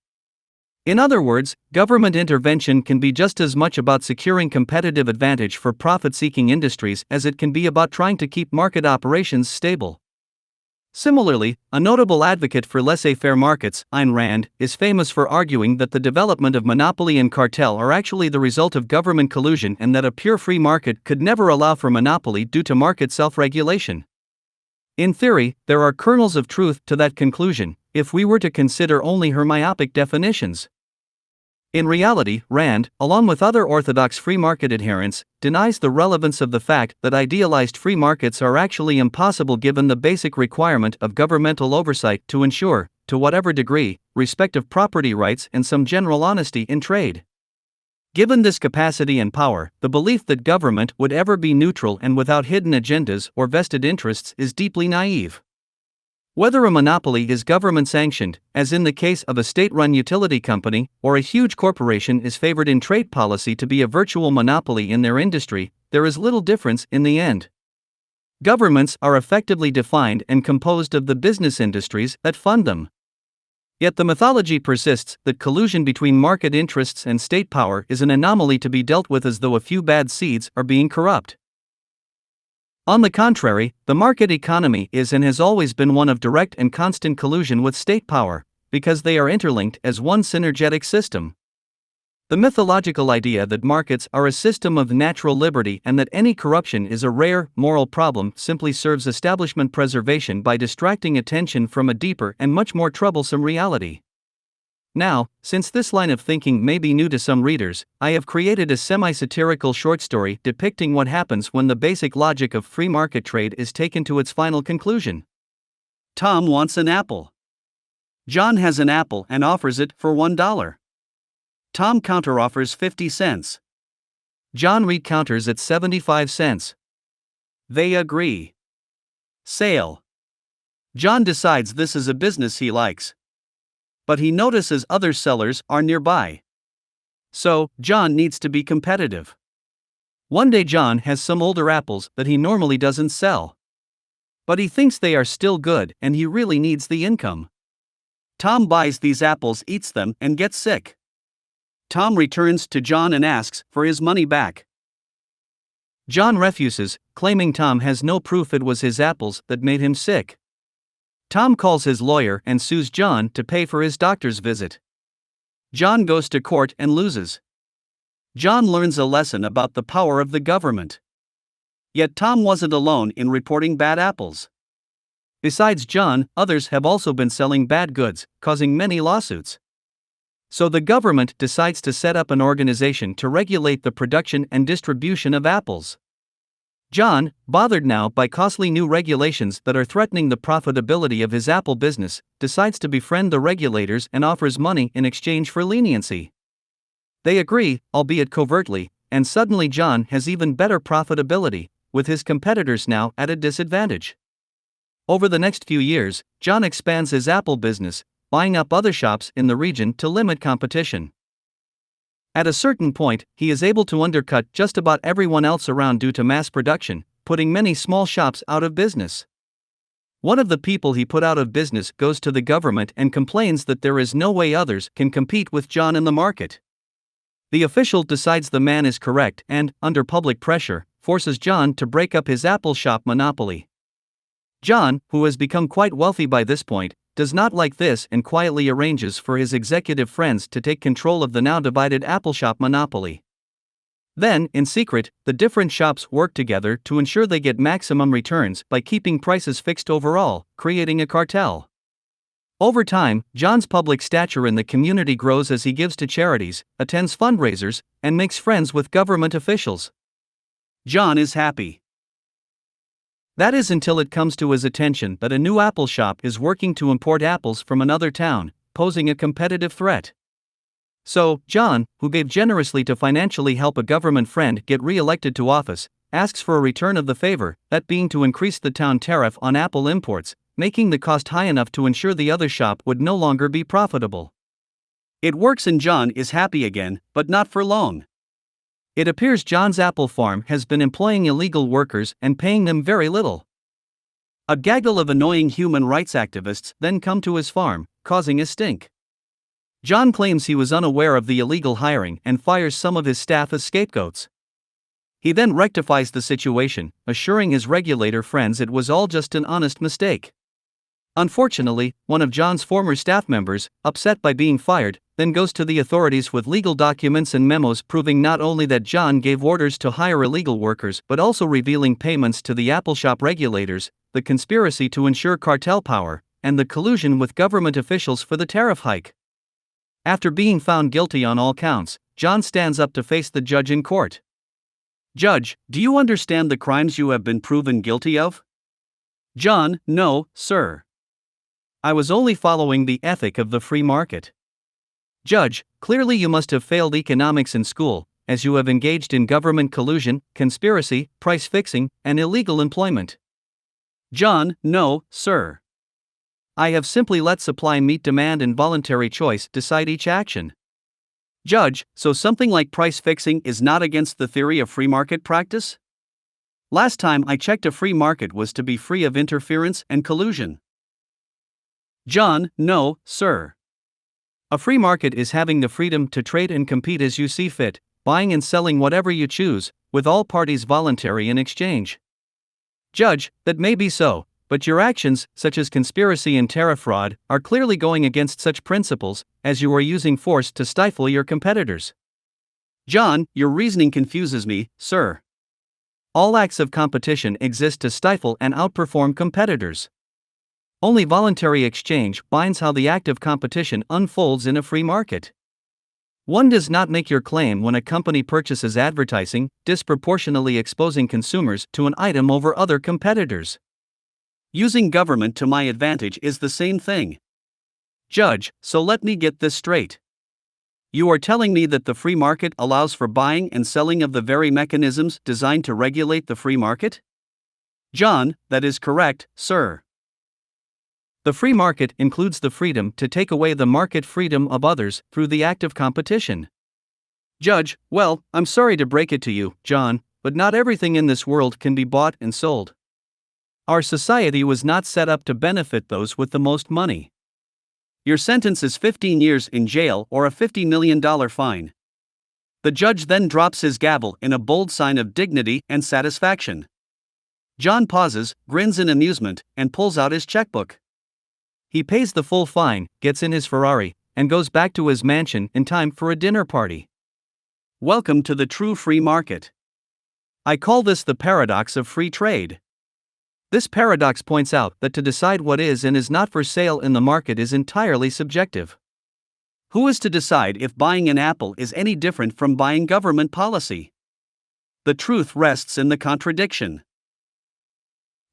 In other words, government intervention can be just as much about securing competitive advantage for profit-seeking industries as it can be about trying to keep market operations stable. Similarly, a notable advocate for laissez-faire markets, Ayn Rand, is famous for arguing that the development of monopoly and cartel are actually the result of government collusion and that a pure free market could never allow for monopoly due to market self-regulation. In theory, there are kernels of truth to that conclusion, if we were to consider only her myopic definitions. In reality, Rand, along with other orthodox free market adherents, denies the relevance of the fact that idealized free markets are actually impossible given the basic requirement of governmental oversight to ensure, to whatever degree, respect of property rights and some general honesty in trade. Given this capacity and power, the belief that government would ever be neutral and without hidden agendas or vested interests is deeply naive. Whether a monopoly is government-sanctioned, as in the case of a state-run utility company, or a huge corporation is favored in trade policy to be a virtual monopoly in their industry, there is little difference in the end. Governments are effectively defined and composed of the business industries that fund them. Yet the mythology persists that collusion between market interests and state power is an anomaly to be dealt with as though a few bad seeds are being corrupt. On the contrary, the market economy is and has always been one of direct and constant collusion with state power, because they are interlinked as one synergetic system. The mythological idea that markets are a system of natural liberty and that any corruption is a rare, moral problem simply serves establishment preservation by distracting attention from a deeper and much more troublesome reality. Now, since this line of thinking may be new to some readers, I have created a semi-satirical short story depicting what happens when the basic logic of free market trade is taken to its final conclusion. Tom wants an apple. John has an apple and offers it for $1. Tom counteroffers 50 cents. John recounters at 75 cents. They agree. Sale. John decides this is a business he likes. But he notices other sellers are nearby. So, John needs to be competitive. One day John has some older apples that he normally doesn't sell. But he thinks they are still good and he really needs the income. Tom buys these apples, eats them, and gets sick. Tom returns to John and asks for his money back. John refuses, claiming Tom has no proof it was his apples that made him sick. Tom calls his lawyer and sues John to pay for his doctor's visit. John goes to court and loses. John learns a lesson about the power of the government. Yet Tom wasn't alone in reporting bad apples. Besides John, others have also been selling bad goods, causing many lawsuits. So the government decides to set up an organization to regulate the production and distribution of apples. John, bothered now by costly new regulations that are threatening the profitability of his apple business, decides to befriend the regulators and offers money in exchange for leniency. They agree, albeit covertly, and suddenly John has even better profitability, with his competitors now at a disadvantage. Over the next few years, John expands his apple business, buying up other shops in the region to limit competition. At a certain point, he is able to undercut just about everyone else around due to mass production, putting many small shops out of business. One of the people he put out of business goes to the government and complains that there is no way others can compete with John in the market. The official decides the man is correct and, under public pressure, forces John to break up his apple shop monopoly. John, who has become quite wealthy by this point, does not like this and quietly arranges for his executive friends to take control of the now divided apple shop monopoly. Then, in secret, the different shops work together to ensure they get maximum returns by keeping prices fixed overall, creating a cartel. Over time, John's public stature in the community grows as he gives to charities, attends fundraisers, and makes friends with government officials. John is happy. That is until it comes to his attention that a new apple shop is working to import apples from another town, posing a competitive threat. So, John, who gave generously to financially help a government friend get re-elected to office, asks for a return of the favor, that being to increase the town tariff on apple imports, making the cost high enough to ensure the other shop would no longer be profitable. It works and John is happy again, but not for long. It appears John's apple farm has been employing illegal workers and paying them very little. A gaggle of annoying human rights activists then come to his farm, causing a stink. John claims he was unaware of the illegal hiring and fires some of his staff as scapegoats. He then rectifies the situation, assuring his regulator friends it was all just an honest mistake. Unfortunately, one of John's former staff members, upset by being fired, then goes to the authorities with legal documents and memos proving not only that John gave orders to hire illegal workers but also revealing payments to the apple shop regulators, the conspiracy to ensure cartel power, and the collusion with government officials for the tariff hike. After being found guilty on all counts, John stands up to face the judge in court. Judge, do you understand the crimes you have been proven guilty of? John, no, sir. I was only following the ethic of the free market. Judge, clearly you must have failed economics in school, as you have engaged in government collusion, conspiracy, price fixing, and illegal employment. John, no, sir. I have simply let supply meet demand and voluntary choice decide each action. Judge, so something like price fixing is not against the theory of free market practice? Last time I checked, a free market was to be free of interference and collusion. John, no, sir. A free market is having the freedom to trade and compete as you see fit, buying and selling whatever you choose, with all parties voluntary in exchange. Judge, that may be so, but your actions, such as conspiracy and tariff fraud, are clearly going against such principles, as you are using force to stifle your competitors. John, your reasoning confuses me, sir. All acts of competition exist to stifle and outperform competitors. Only voluntary exchange binds how the active competition unfolds in a free market. One does not make your claim when a company purchases advertising, disproportionately exposing consumers to an item over other competitors. Using government to my advantage is the same thing. Judge, so let me get this straight. You are telling me that the free market allows for buying and selling of the very mechanisms designed to regulate the free market? John, that is correct, sir. The free market includes the freedom to take away the market freedom of others through the act of competition. Judge, well, I'm sorry to break it to you, John, but not everything in this world can be bought and sold. Our society was not set up to benefit those with the most money. Your sentence is 15 years in jail or a $50 million fine. The judge then drops his gavel in a bold sign of dignity and satisfaction. John pauses, grins in amusement, and pulls out his checkbook. He pays the full fine, gets in his Ferrari, and goes back to his mansion in time for a dinner party. Welcome to the true free market. I call this the paradox of free trade. This paradox points out that to decide what is and is not for sale in the market is entirely subjective. Who is to decide if buying an apple is any different from buying government policy? The truth rests in the contradiction.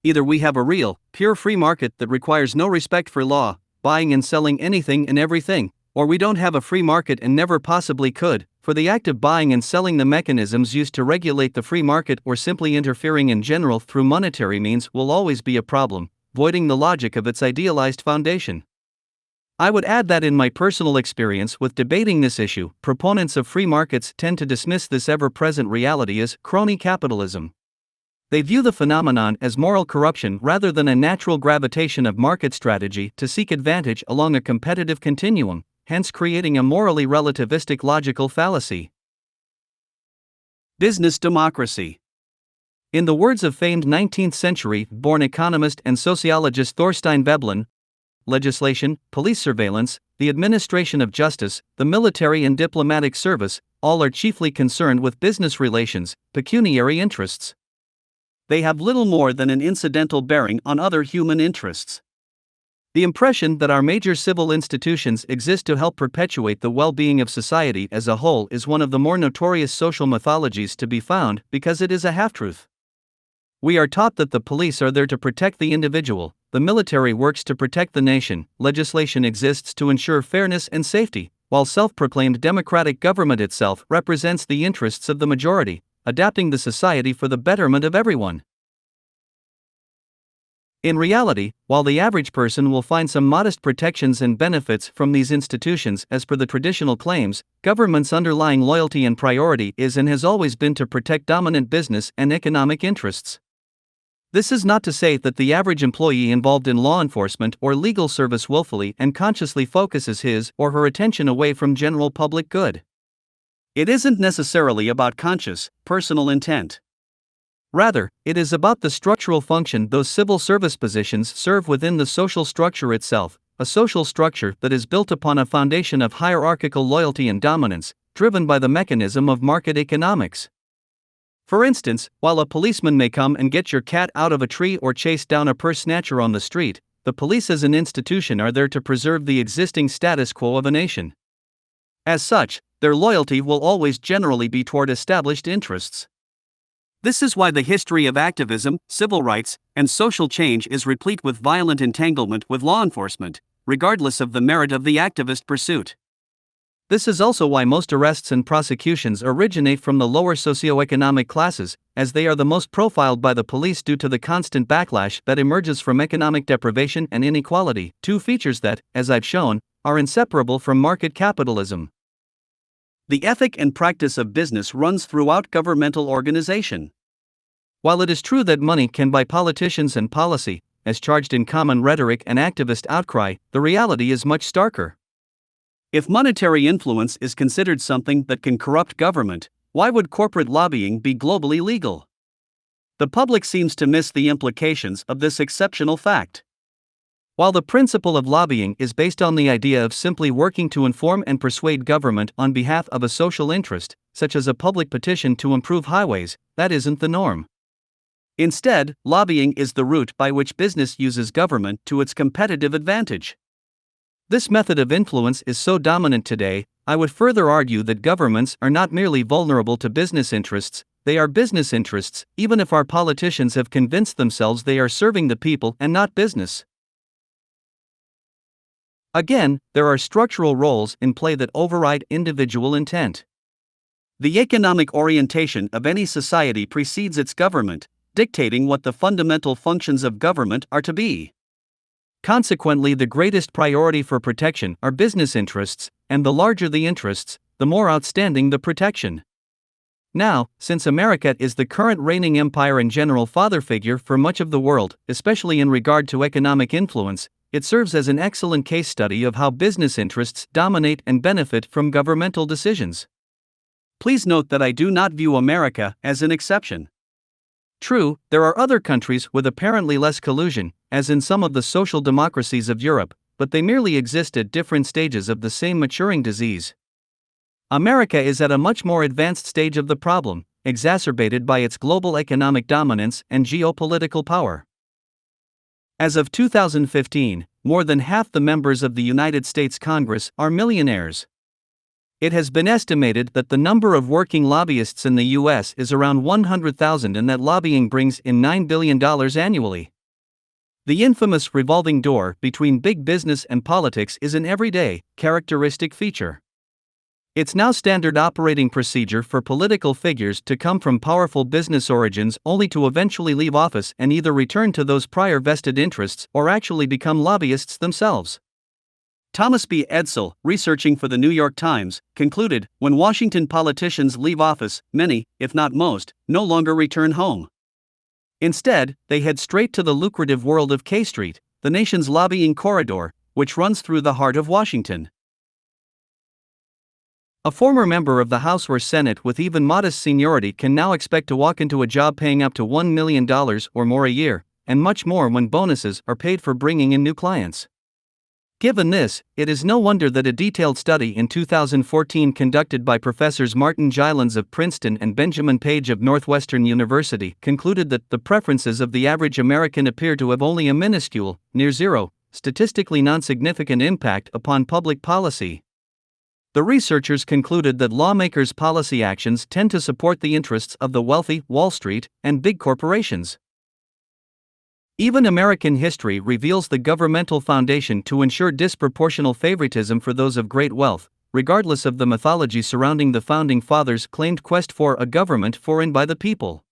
Either we have a real, pure free market that requires no respect for law, buying and selling anything and everything, or we don't have a free market and never possibly could, for the act of buying and selling the mechanisms used to regulate the free market or simply interfering in general through monetary means will always be a problem, voiding the logic of its idealized foundation. I would add that in my personal experience with debating this issue, proponents of free markets tend to dismiss this ever-present reality as crony capitalism. They view the phenomenon as moral corruption rather than a natural gravitation of market strategy to seek advantage along a competitive continuum, hence creating a morally relativistic logical fallacy. Business democracy. In the words of famed 19th-century-born economist and sociologist Thorstein Veblen, legislation, police surveillance, the administration of justice, the military and diplomatic service, all are chiefly concerned with business relations, pecuniary interests. They have little more than an incidental bearing on other human interests. The impression that our major civil institutions exist to help perpetuate the well-being of society as a whole is one of the more notorious social mythologies to be found because it is a half-truth. We are taught that the police are there to protect the individual, the military works to protect the nation, legislation exists to ensure fairness and safety, while self-proclaimed democratic government itself represents the interests of the majority, adapting the society for the betterment of everyone. In reality, while the average person will find some modest protections and benefits from these institutions as per the traditional claims, government's underlying loyalty and priority is and has always been to protect dominant business and economic interests. This is not to say that the average employee involved in law enforcement or legal service willfully and consciously focuses his or her attention away from general public good. It isn't necessarily about conscious, personal intent. Rather, it is about the structural function those civil service positions serve within the social structure itself, a social structure that is built upon a foundation of hierarchical loyalty and dominance, driven by the mechanism of market economics. For instance, while a policeman may come and get your cat out of a tree or chase down a purse snatcher on the street, the police as an institution are there to preserve the existing status quo of a nation. As such, their loyalty will always generally be toward established interests. This is why the history of activism, civil rights, and social change is replete with violent entanglement with law enforcement, regardless of the merit of the activist pursuit. This is also why most arrests and prosecutions originate from the lower socioeconomic classes, as they are the most profiled by the police due to the constant backlash that emerges from economic deprivation and inequality, two features that, as I've shown, are inseparable from market capitalism. The ethic and practice of business runs throughout governmental organization. While it is true that money can buy politicians and policy, as charged in common rhetoric and activist outcry, the reality is much starker. If monetary influence is considered something that can corrupt government, why would corporate lobbying be globally legal? The public seems to miss the implications of this exceptional fact. While the principle of lobbying is based on the idea of simply working to inform and persuade government on behalf of a social interest, such as a public petition to improve highways, that isn't the norm. Instead, lobbying is the route by which business uses government to its competitive advantage. This method of influence is so dominant today, I would further argue that governments are not merely vulnerable to business interests, they are business interests, even if our politicians have convinced themselves they are serving the people and not business. Again, there are structural roles in play that override individual intent. The economic orientation of any society precedes its government, dictating what the fundamental functions of government are to be. Consequently, the greatest priority for protection are business interests, and the larger the interests, the more outstanding the protection. Now, since America is the current reigning empire and general father figure for much of the world, especially in regard to economic influence, it serves as an excellent case study of how business interests dominate and benefit from governmental decisions. Please note that I do not view America as an exception. True, there are other countries with apparently less collusion, as in some of the social democracies of Europe, but they merely exist at different stages of the same maturing disease. America is at a much more advanced stage of the problem, exacerbated by its global economic dominance and geopolitical power. As of 2015, more than half the members of the United States Congress are millionaires. It has been estimated that the number of working lobbyists in the U.S. is around 100,000 and that lobbying brings in $9 billion annually. The infamous revolving door between big business and politics is an everyday, characteristic feature. It's now standard operating procedure for political figures to come from powerful business origins only to eventually leave office and either return to those prior vested interests or actually become lobbyists themselves. Thomas B. Edsall, researching for the New York Times, concluded, when Washington politicians leave office, many, if not most, no longer return home. Instead, they head straight to the lucrative world of K Street, the nation's lobbying corridor, which runs through the heart of Washington. A former member of the House or Senate with even modest seniority can now expect to walk into a job paying up to $1 million or more a year, and much more when bonuses are paid for bringing in new clients. Given this, it is no wonder that a detailed study in 2014 conducted by Professors Martin Gilens of Princeton and Benjamin Page of Northwestern University concluded that the preferences of the average American appear to have only a minuscule, near zero, statistically non-significant impact upon public policy. The researchers concluded that lawmakers' policy actions tend to support the interests of the wealthy, Wall Street, and big corporations. Even American history reveals the governmental foundation to ensure disproportional favoritism for those of great wealth, regardless of the mythology surrounding the Founding Fathers' claimed quest for a government for and by the people.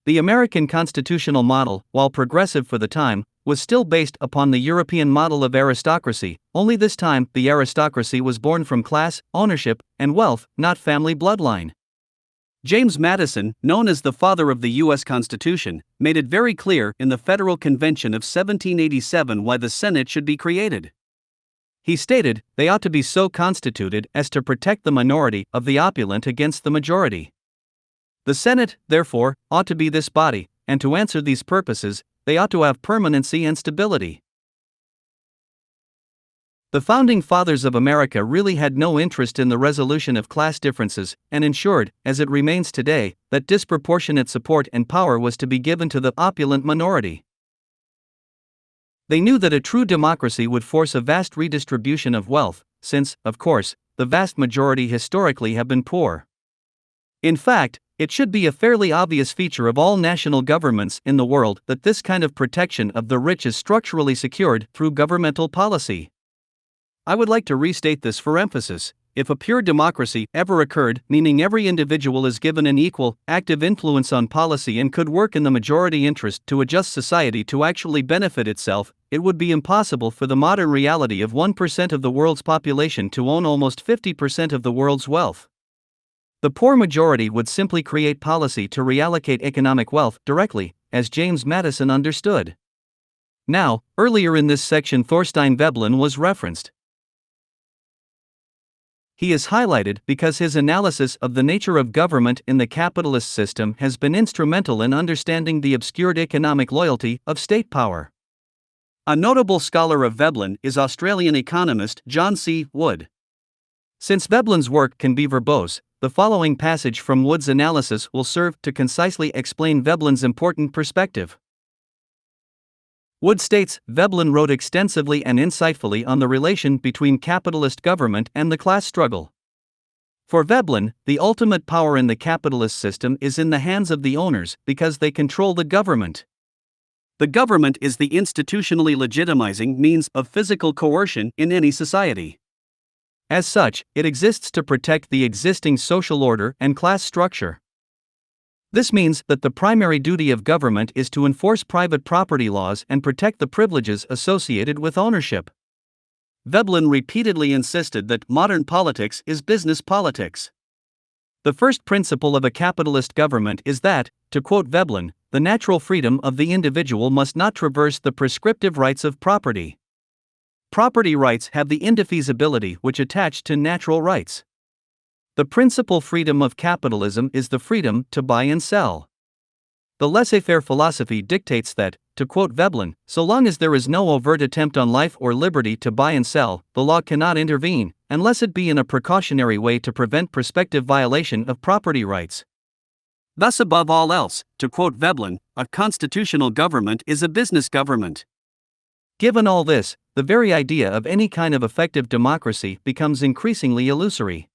The American constitutional model, while progressive for the time, was still based upon the European model of aristocracy, only this time the aristocracy was born from class, ownership, and wealth, not family bloodline. James Madison, known as the father of the U.S. Constitution, made it very clear in the Federal Convention of 1787 why the Senate should be created. He stated, they ought to be so constituted as to protect the minority of the opulent against the majority. The Senate, therefore, ought to be this body, and to answer these purposes, they ought to have permanency and stability. The Founding Fathers of America really had no interest in the resolution of class differences, and ensured, as it remains today, that disproportionate support and power was to be given to the opulent minority. They knew that a true democracy would force a vast redistribution of wealth, since, of course, the vast majority historically have been poor. In fact, it should be a fairly obvious feature of all national governments in the world that this kind of protection of the rich is structurally secured through governmental policy. I would like to restate this for emphasis. If a pure democracy ever occurred, meaning every individual is given an equal, active influence on policy and could work in the majority interest to adjust society to actually benefit itself, it would be impossible for the modern reality of 1% of the world's population to own almost 50% of the world's wealth. The poor majority would simply create policy to reallocate economic wealth directly, as James Madison understood. Now, earlier in this section Thorstein Veblen was referenced. He is highlighted because his analysis of the nature of government in the capitalist system has been instrumental in understanding the obscured economic loyalty of state power. A notable scholar of Veblen is Australian economist John C. Wood. Since Veblen's work can be verbose, the following passage from Wood's analysis will serve to concisely explain Veblen's important perspective. Wood states, Veblen wrote extensively and insightfully on the relation between capitalist government and the class struggle. For Veblen, the ultimate power in the capitalist system is in the hands of the owners because they control the government. The government is the institutionally legitimizing means of physical coercion in any society. As such, it exists to protect the existing social order and class structure. This means that the primary duty of government is to enforce private property laws and protect the privileges associated with ownership. Veblen repeatedly insisted that modern politics is business politics. The first principle of a capitalist government is that, to quote Veblen, the natural freedom of the individual must not traverse the prescriptive rights of property. Property rights have the indefeasibility which attach to natural rights. The principal freedom of capitalism is the freedom to buy and sell. The laissez-faire philosophy dictates that, to quote Veblen, so long as there is no overt attempt on life or liberty to buy and sell, the law cannot intervene, unless it be in a precautionary way to prevent prospective violation of property rights. Thus, above all else, to quote Veblen, a constitutional government is a business government. Given all this, the very idea of any kind of effective democracy becomes increasingly illusory.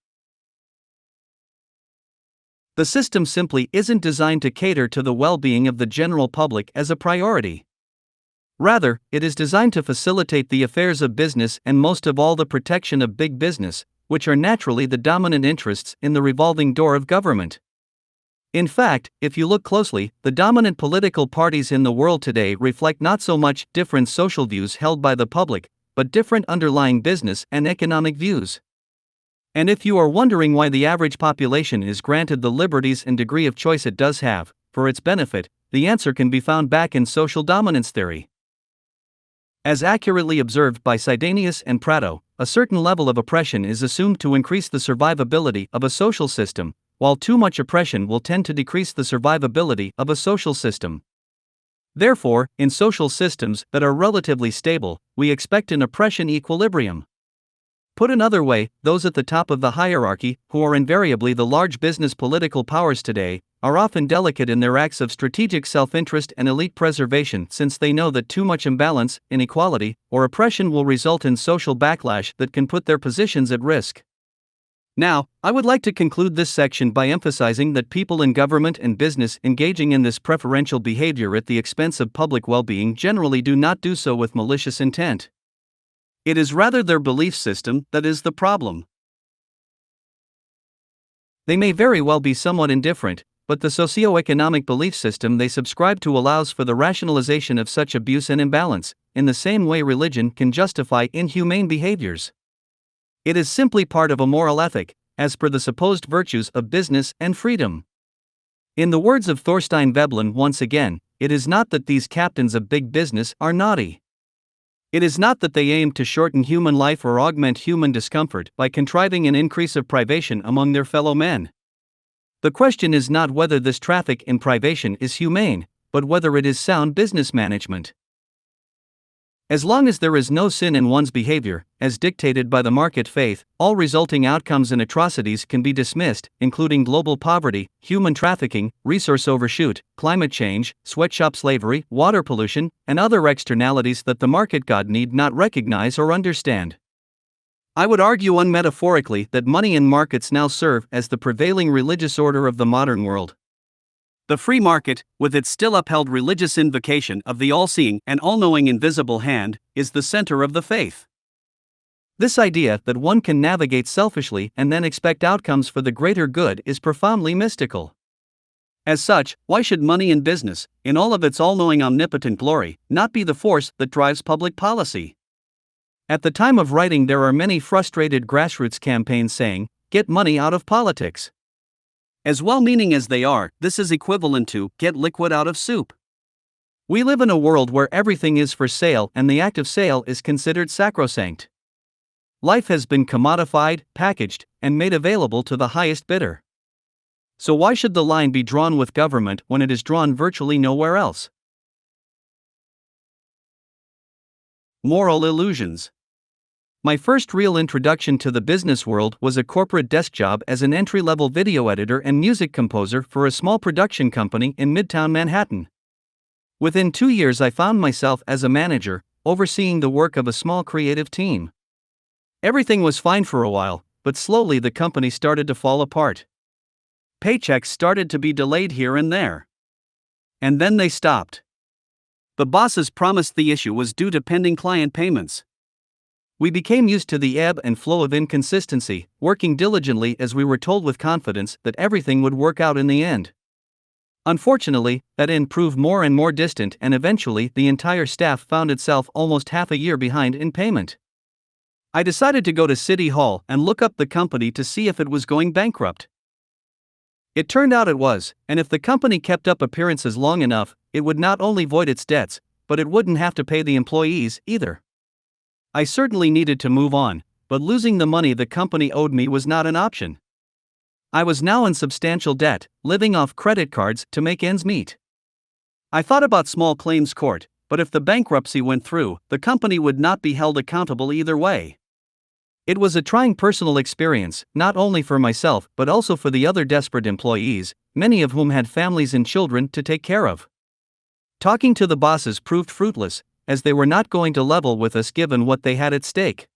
The system simply isn't designed to cater to the well-being of the general public as a priority. Rather, it is designed to facilitate the affairs of business and most of all the protection of big business, which are naturally the dominant interests in the revolving door of government. In fact, if you look closely, the dominant political parties in the world today reflect not so much different social views held by the public, but different underlying business and economic views. And if you are wondering why the average population is granted the liberties and degree of choice it does have, for its benefit, the answer can be found back in social dominance theory. As accurately observed by Sidanius and Prato, a certain level of oppression is assumed to increase the survivability of a social system, while too much oppression will tend to decrease the survivability of a social system. Therefore, in social systems that are relatively stable, we expect an oppression equilibrium. Put another way, those at the top of the hierarchy, who are invariably the large business political powers today, are often delicate in their acts of strategic self-interest and elite preservation, since they know that too much imbalance, inequality, or oppression will result in social backlash that can put their positions at risk. Now, I would like to conclude this section by emphasizing that people in government and business engaging in this preferential behavior at the expense of public well-being generally do not do so with malicious intent. It is rather their belief system that is the problem. They may very well be somewhat indifferent, but the socio-economic belief system they subscribe to allows for the rationalization of such abuse and imbalance, in the same way religion can justify inhumane behaviors. It is simply part of a moral ethic, as per the supposed virtues of business and freedom. In the words of Thorstein Veblen once again, it is not that these captains of big business are naughty. It is not that they aim to shorten human life or augment human discomfort by contriving an increase of privation among their fellow men. The question is not whether this traffic in privation is humane, but whether it is sound business management. As long as there is no sin in one's behavior, as dictated by the market faith, all resulting outcomes and atrocities can be dismissed, including global poverty, human trafficking, resource overshoot, climate change, sweatshop slavery, water pollution, and other externalities that the market god need not recognize or understand. I would argue unmetaphorically that money and markets now serve as the prevailing religious order of the modern world. The free market, with its still upheld religious invocation of the all-seeing and all-knowing invisible hand, is the center of the faith. This idea that one can navigate selfishly and then expect outcomes for the greater good is profoundly mystical. As such, why should money and business, in all of its all-knowing omnipotent glory, not be the force that drives public policy? At the time of writing, there are many frustrated grassroots campaigns saying, "Get money out of politics." As well-meaning as they are, this is equivalent to, "Get liquid out of soup." We live in a world where everything is for sale and the act of sale is considered sacrosanct. Life has been commodified, packaged, and made available to the highest bidder. So why should the line be drawn with government when it is drawn virtually nowhere else? Moral illusions. My first real introduction to the business world was a corporate desk job as an entry-level video editor and music composer for a small production company in Midtown Manhattan. Within 2 years, I found myself as a manager, overseeing the work of a small creative team. Everything was fine for a while, but slowly the company started to fall apart. Paychecks started to be delayed here and there. And then they stopped. The bosses promised the issue was due to pending client payments. We became used to the ebb and flow of inconsistency, working diligently as we were told with confidence that everything would work out in the end. Unfortunately, that end proved more and more distant, and eventually the entire staff found itself almost half a year behind in payment. I decided to go to City Hall and look up the company to see if it was going bankrupt. It turned out it was, and if the company kept up appearances long enough, it would not only void its debts, but it wouldn't have to pay the employees either. I certainly needed to move on, but losing the money the company owed me was not an option. I was now in substantial debt, living off credit cards to make ends meet. I thought about small claims court, but if the bankruptcy went through, the company would not be held accountable either way. It was a trying personal experience, not only for myself but also for the other desperate employees, many of whom had families and children to take care of. Talking to the bosses proved fruitless, as they were not going to level with us given what they had at stake.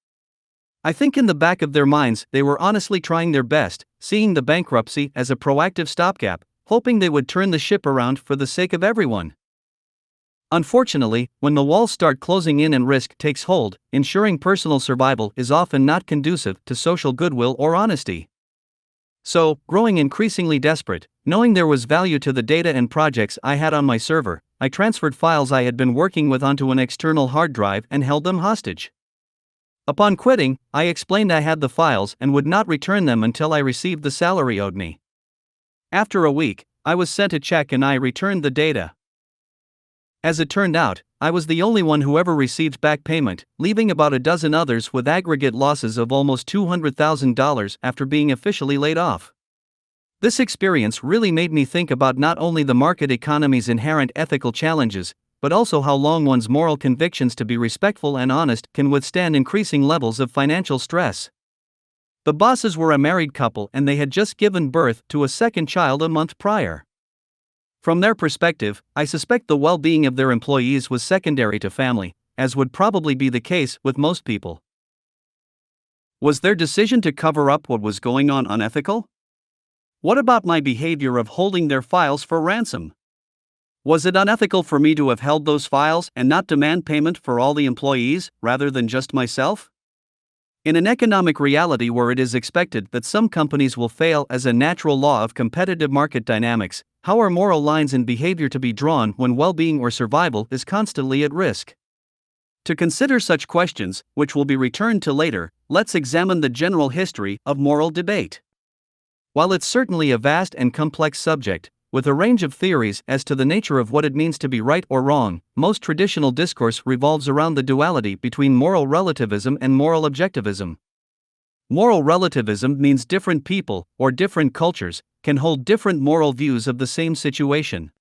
I think in the back of their minds they were honestly trying their best, seeing the bankruptcy as a proactive stopgap, hoping they would turn the ship around for the sake of everyone. Unfortunately, when the walls start closing in and risk takes hold, ensuring personal survival is often not conducive to social goodwill or honesty. So, growing increasingly desperate, knowing there was value to the data and projects I had on my server, I transferred files I had been working with onto an external hard drive and held them hostage. Upon quitting, I explained I had the files and would not return them until I received the salary owed me. After a week, I was sent a check and I returned the data. As it turned out, I was the only one who ever received back payment, leaving about a dozen others with aggregate losses of almost $200,000 after being officially laid off. This experience really made me think about not only the market economy's inherent ethical challenges, but also how long one's moral convictions to be respectful and honest can withstand increasing levels of financial stress. The bosses were a married couple and they had just given birth to a second child a month prior. From their perspective, I suspect the well-being of their employees was secondary to family, as would probably be the case with most people. Was their decision to cover up what was going on unethical? What about my behavior of holding their files for ransom? Was it unethical for me to have held those files and not demand payment for all the employees, rather than just myself? In an economic reality where it is expected that some companies will fail as a natural law of competitive market dynamics, how are moral lines in behavior to be drawn when well-being or survival is constantly at risk? To consider such questions, which will be returned to later, let's examine the general history of moral debate. While it's certainly a vast and complex subject, with a range of theories as to the nature of what it means to be right or wrong, most traditional discourse revolves around the duality between moral relativism and moral objectivism. Moral relativism means different people, or different cultures, can hold different moral views of the same situation.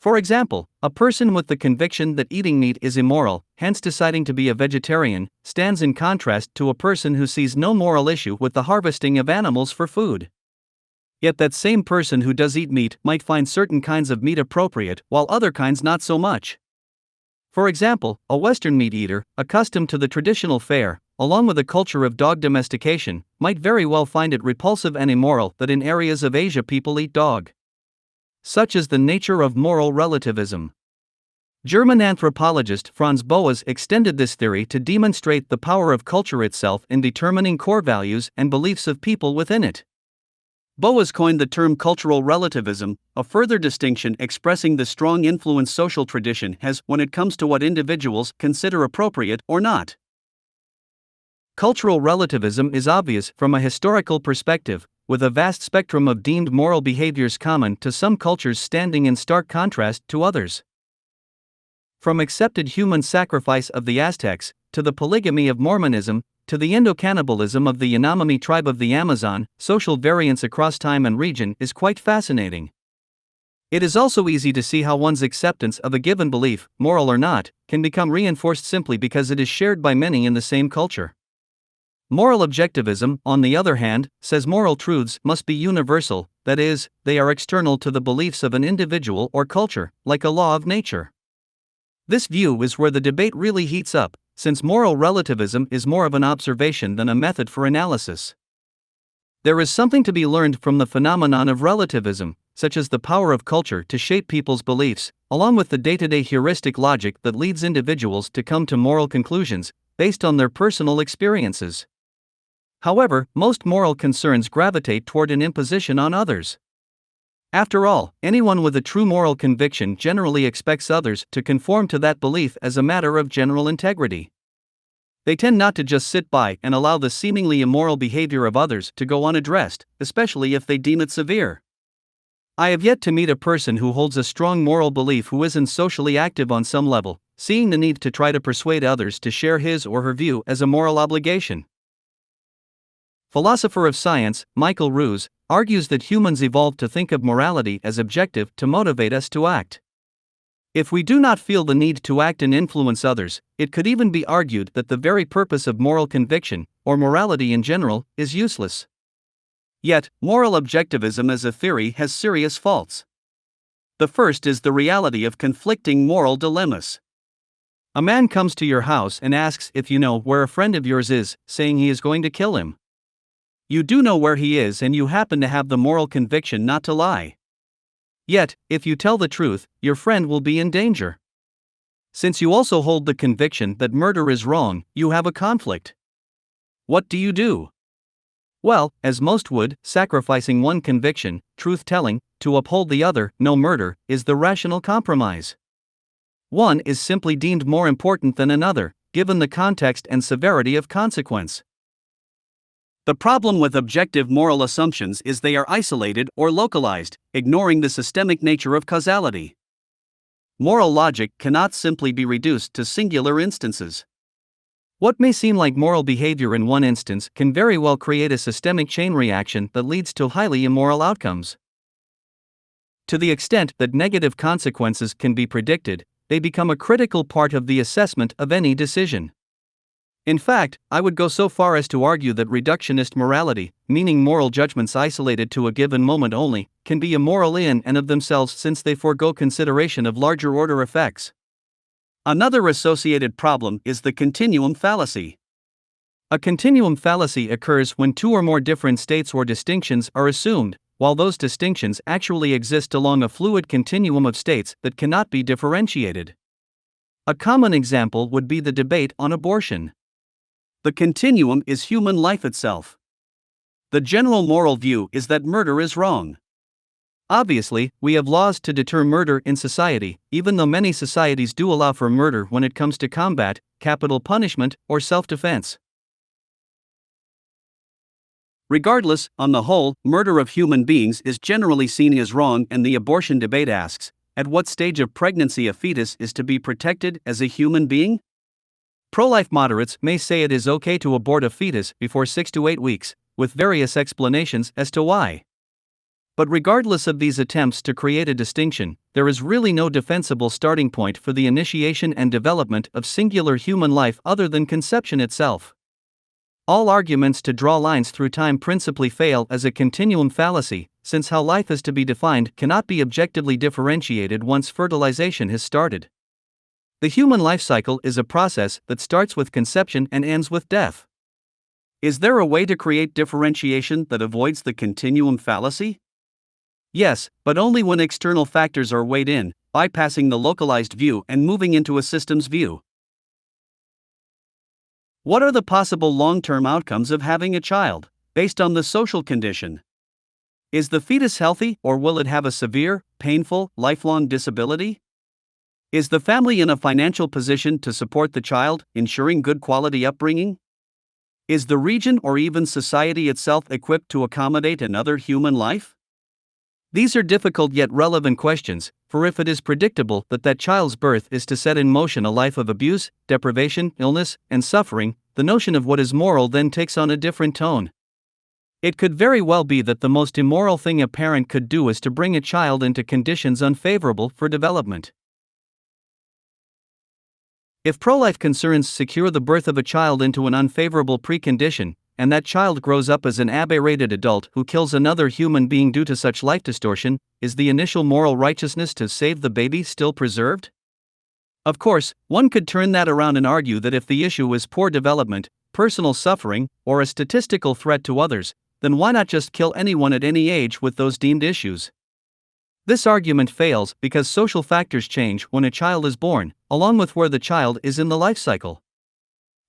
For example, a person with the conviction that eating meat is immoral, hence deciding to be a vegetarian, stands in contrast to a person who sees no moral issue with the harvesting of animals for food. Yet that same person who does eat meat might find certain kinds of meat appropriate, while other kinds not so much. For example, a Western meat eater, accustomed to the traditional fare, along with a culture of dog domestication, might very well find it repulsive and immoral that in areas of Asia people eat dog. Such is the nature of moral relativism. German anthropologist Franz Boas extended this theory to demonstrate the power of culture itself in determining core values and beliefs of people within it. Boas coined the term cultural relativism, a further distinction expressing the strong influence social tradition has when it comes to what individuals consider appropriate or not. Cultural relativism is obvious from a historical perspective, with a vast spectrum of deemed moral behaviors common to some cultures standing in stark contrast to others. From accepted human sacrifice of the Aztecs, to the polygamy of Mormonism, to the endocannibalism of the Yanomami tribe of the Amazon, social variance across time and region is quite fascinating. It is also easy to see how one's acceptance of a given belief, moral or not, can become reinforced simply because it is shared by many in the same culture. Moral objectivism, on the other hand, says moral truths must be universal, that is, they are external to the beliefs of an individual or culture, like a law of nature. This view is where the debate really heats up, since moral relativism is more of an observation than a method for analysis. There is something to be learned from the phenomenon of relativism, such as the power of culture to shape people's beliefs, along with the day-to-day heuristic logic that leads individuals to come to moral conclusions based on their personal experiences. However, most moral concerns gravitate toward an imposition on others. After all, anyone with a true moral conviction generally expects others to conform to that belief as a matter of general integrity. They tend not to just sit by and allow the seemingly immoral behavior of others to go unaddressed, especially if they deem it severe. I have yet to meet a person who holds a strong moral belief who isn't socially active on some level, seeing the need to try to persuade others to share his or her view as a moral obligation. Philosopher of science, Michael Ruse, argues that humans evolved to think of morality as objective to motivate us to act. If we do not feel the need to act and influence others, it could even be argued that the very purpose of moral conviction, or morality in general, is useless. Yet, moral objectivism as a theory has serious faults. The first is the reality of conflicting moral dilemmas. A man comes to your house and asks if you know where a friend of yours is, saying he is going to kill him. You do know where he is and you happen to have the moral conviction not to lie. Yet, if you tell the truth, your friend will be in danger. Since you also hold the conviction that murder is wrong, you have a conflict. What do you do? Well, as most would, sacrificing one conviction, truth-telling, to uphold the other, no murder, is the rational compromise. One is simply deemed more important than another, given the context and severity of consequence. The problem with objective moral assumptions is they are isolated or localized, ignoring the systemic nature of causality. Moral logic cannot simply be reduced to singular instances. What may seem like moral behavior in one instance can very well create a systemic chain reaction that leads to highly immoral outcomes. To the extent that negative consequences can be predicted, they become a critical part of the assessment of any decision. In fact, I would go so far as to argue that reductionist morality, meaning moral judgments isolated to a given moment only, can be immoral in and of themselves since they forego consideration of larger order effects. Another associated problem is the continuum fallacy. A continuum fallacy occurs when two or more different states or distinctions are assumed, while those distinctions actually exist along a fluid continuum of states that cannot be differentiated. A common example would be the debate on abortion. The continuum is human life itself. The general moral view is that murder is wrong. Obviously, we have laws to deter murder in society, even though many societies do allow for murder when it comes to combat, capital punishment, or self-defense. Regardless, on the whole, murder of human beings is generally seen as wrong, and the abortion debate asks, at what stage of pregnancy a fetus is to be protected as a human being? Pro-life moderates may say it is okay to abort a fetus before 6 to 8 weeks, with various explanations as to why. But regardless of these attempts to create a distinction, there is really no defensible starting point for the initiation and development of singular human life other than conception itself. All arguments to draw lines through time principally fail as a continuum fallacy, since how life is to be defined cannot be objectively differentiated once fertilization has started. The human life cycle is a process that starts with conception and ends with death. Is there a way to create differentiation that avoids the continuum fallacy? Yes, but only when external factors are weighed in, bypassing the localized view and moving into a systems view. What are the possible long-term outcomes of having a child, based on the social condition? Is the fetus healthy, or will it have a severe, painful, lifelong disability? Is the family in a financial position to support the child, ensuring good quality upbringing? Is the region or even society itself equipped to accommodate another human life? These are difficult yet relevant questions, for if it is predictable that child's birth is to set in motion a life of abuse, deprivation, illness, and suffering, the notion of what is moral then takes on a different tone. It could very well be that the most immoral thing a parent could do is to bring a child into conditions unfavorable for development. If pro-life concerns secure the birth of a child into an unfavorable precondition, and that child grows up as an aberrated adult who kills another human being due to such life distortion, is the initial moral righteousness to save the baby still preserved? Of course, one could turn that around and argue that if the issue is poor development, personal suffering, or a statistical threat to others, then why not just kill anyone at any age with those deemed issues? This argument fails because social factors change when a child is born, along with where the child is in the life cycle.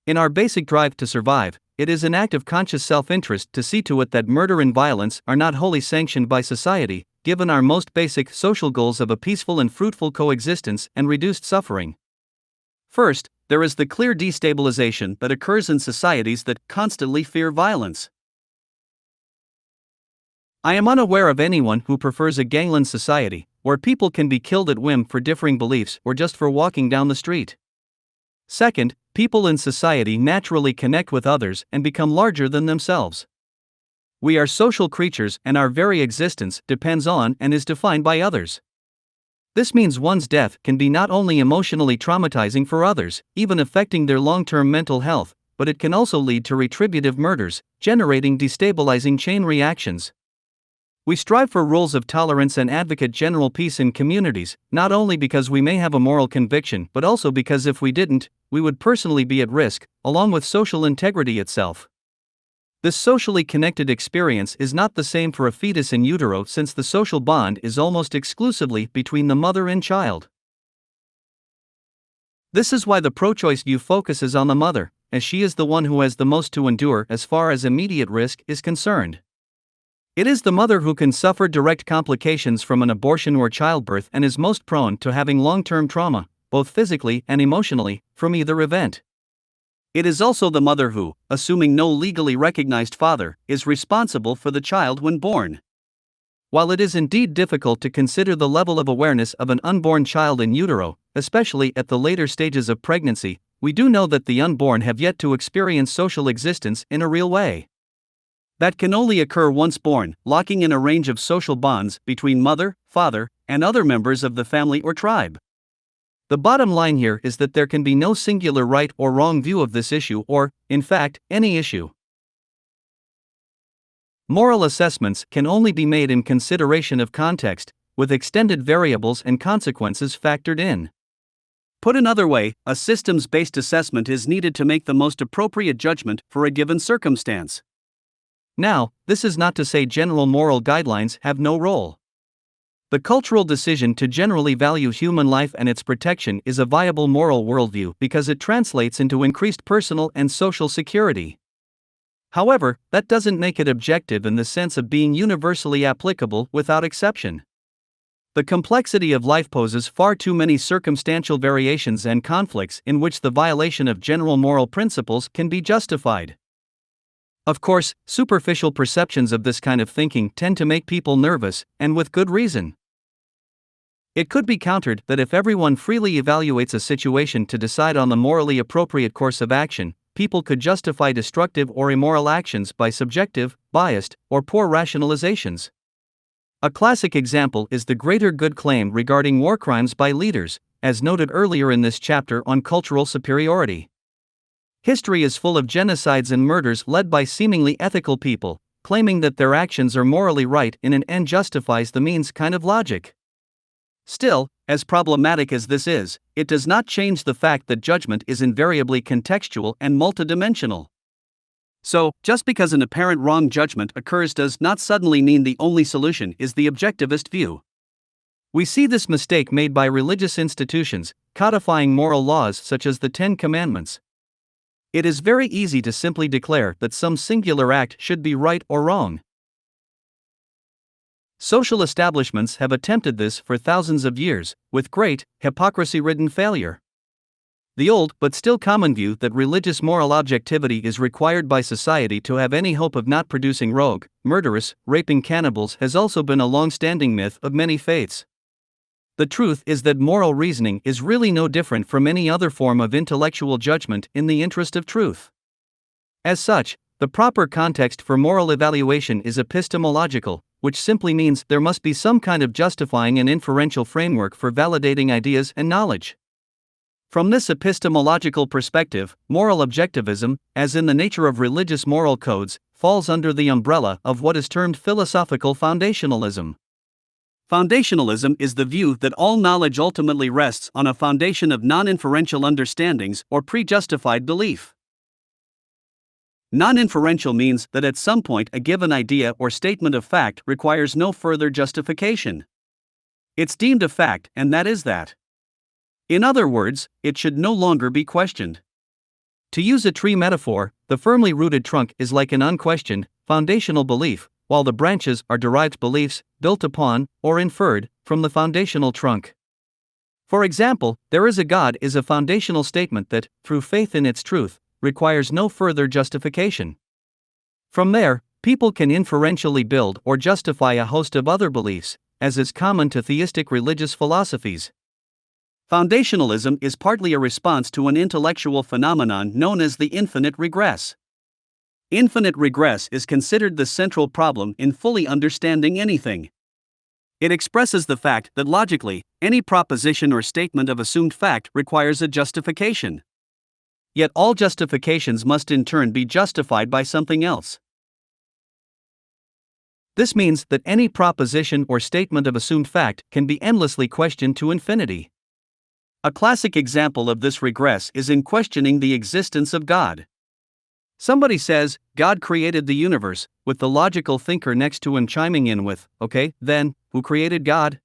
In our basic drive to survive, it is an act of conscious self-interest to see to it that murder and violence are not wholly sanctioned by society, given our most basic social goals of a peaceful and fruitful coexistence and reduced suffering. First, there is the clear destabilization that occurs in societies that constantly fear violence. I am unaware of anyone who prefers a gangland society, where people can be killed at whim for differing beliefs or just for walking down the street. Second, people in society naturally connect with others and become larger than themselves. We are social creatures and our very existence depends on and is defined by others. This means one's death can be not only emotionally traumatizing for others, even affecting their long-term mental health, but it can also lead to retributive murders, generating destabilizing chain reactions. We strive for rules of tolerance and advocate general peace in communities, not only because we may have a moral conviction but also because if we didn't, we would personally be at risk, along with social integrity itself. This socially connected experience is not the same for a fetus in utero since the social bond is almost exclusively between the mother and child. This is why the pro-choice view focuses on the mother, as she is the one who has the most to endure as far as immediate risk is concerned. It is the mother who can suffer direct complications from an abortion or childbirth and is most prone to having long-term trauma, both physically and emotionally, from either event. It is also the mother who, assuming no legally recognized father, is responsible for the child when born. While it is indeed difficult to consider the level of awareness of an unborn child in utero, especially at the later stages of pregnancy, we do know that the unborn have yet to experience social existence in a real way. That can only occur once born, locking in a range of social bonds between mother, father, and other members of the family or tribe. The bottom line here is that there can be no singular right or wrong view of this issue or, in fact, any issue. Moral assessments can only be made in consideration of context, with extended variables and consequences factored in. Put another way, a systems-based assessment is needed to make the most appropriate judgment for a given circumstance. Now, this is not to say general moral guidelines have no role. The cultural decision to generally value human life and its protection is a viable moral worldview because it translates into increased personal and social security. However, that doesn't make it objective in the sense of being universally applicable without exception. The complexity of life poses far too many circumstantial variations and conflicts in which the violation of general moral principles can be justified. Of course, superficial perceptions of this kind of thinking tend to make people nervous, and with good reason. It could be countered that if everyone freely evaluates a situation to decide on the morally appropriate course of action, people could justify destructive or immoral actions by subjective, biased, or poor rationalizations. A classic example is the greater good claim regarding war crimes by leaders, as noted earlier in this chapter on cultural superiority. History is full of genocides and murders led by seemingly ethical people, claiming that their actions are morally right in an end justifies the means kind of logic. Still, as problematic as this is, it does not change the fact that judgment is invariably contextual and multidimensional. So, just because an apparent wrong judgment occurs does not suddenly mean the only solution is the objectivist view. We see this mistake made by religious institutions, codifying moral laws such as the Ten Commandments. It is very easy to simply declare that some singular act should be right or wrong. Social establishments have attempted this for thousands of years, with great, hypocrisy-ridden failure. The old but still common view that religious moral objectivity is required by society to have any hope of not producing rogue, murderous, raping cannibals has also been a long-standing myth of many faiths. The truth is that moral reasoning is really no different from any other form of intellectual judgment in the interest of truth. As such, the proper context for moral evaluation is epistemological, which simply means there must be some kind of justifying and inferential framework for validating ideas and knowledge. From this epistemological perspective, moral objectivism, as in the nature of religious moral codes, falls under the umbrella of what is termed philosophical foundationalism. Foundationalism is the view that all knowledge ultimately rests on a foundation of non-inferential understandings or pre-justified belief. Non-inferential means that at some point a given idea or statement of fact requires no further justification. It's deemed a fact, and that is that. In other words, it should no longer be questioned. To use a tree metaphor, the firmly rooted trunk is like an unquestioned, foundational belief, while the branches are derived beliefs, built upon, or inferred, from the foundational trunk. For example, there is a God is a foundational statement that, through faith in its truth, requires no further justification. From there, people can inferentially build or justify a host of other beliefs, as is common to theistic religious philosophies. Foundationalism is partly a response to an intellectual phenomenon known as the infinite regress. Infinite regress is considered the central problem in fully understanding anything. It expresses the fact that logically, any proposition or statement of assumed fact requires a justification. Yet all justifications must in turn be justified by something else. This means that any proposition or statement of assumed fact can be endlessly questioned to infinity. A classic example of this regress is in questioning the existence of God. Somebody says, God created the universe, with the logical thinker next to him chiming in with, okay, then, who created God?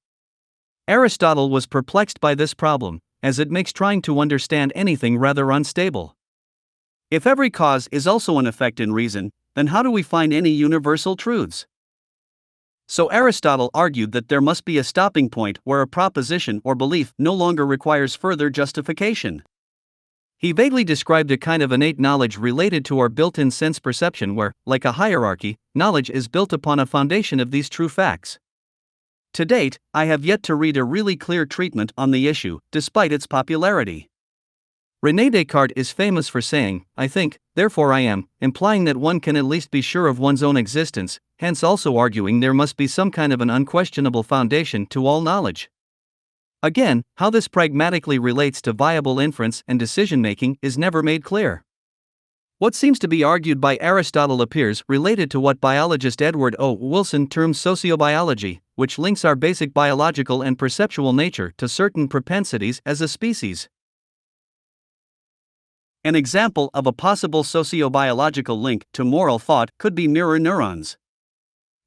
Aristotle was perplexed by this problem, as it makes trying to understand anything rather unstable. If every cause is also an effect in reason, then how do we find any universal truths? So Aristotle argued that there must be a stopping point where a proposition or belief no longer requires further justification. He vaguely described a kind of innate knowledge related to our built-in sense perception where, like a hierarchy, knowledge is built upon a foundation of these true facts. To date, I have yet to read a really clear treatment on the issue, despite its popularity. René Descartes is famous for saying, I think, therefore I am, implying that one can at least be sure of one's own existence, hence also arguing there must be some kind of an unquestionable foundation to all knowledge. Again, how this pragmatically relates to viable inference and decision-making is never made clear. What seems to be argued by Aristotle appears related to what biologist Edward O. Wilson terms sociobiology, which links our basic biological and perceptual nature to certain propensities as a species. An example of a possible sociobiological link to moral thought could be mirror neurons.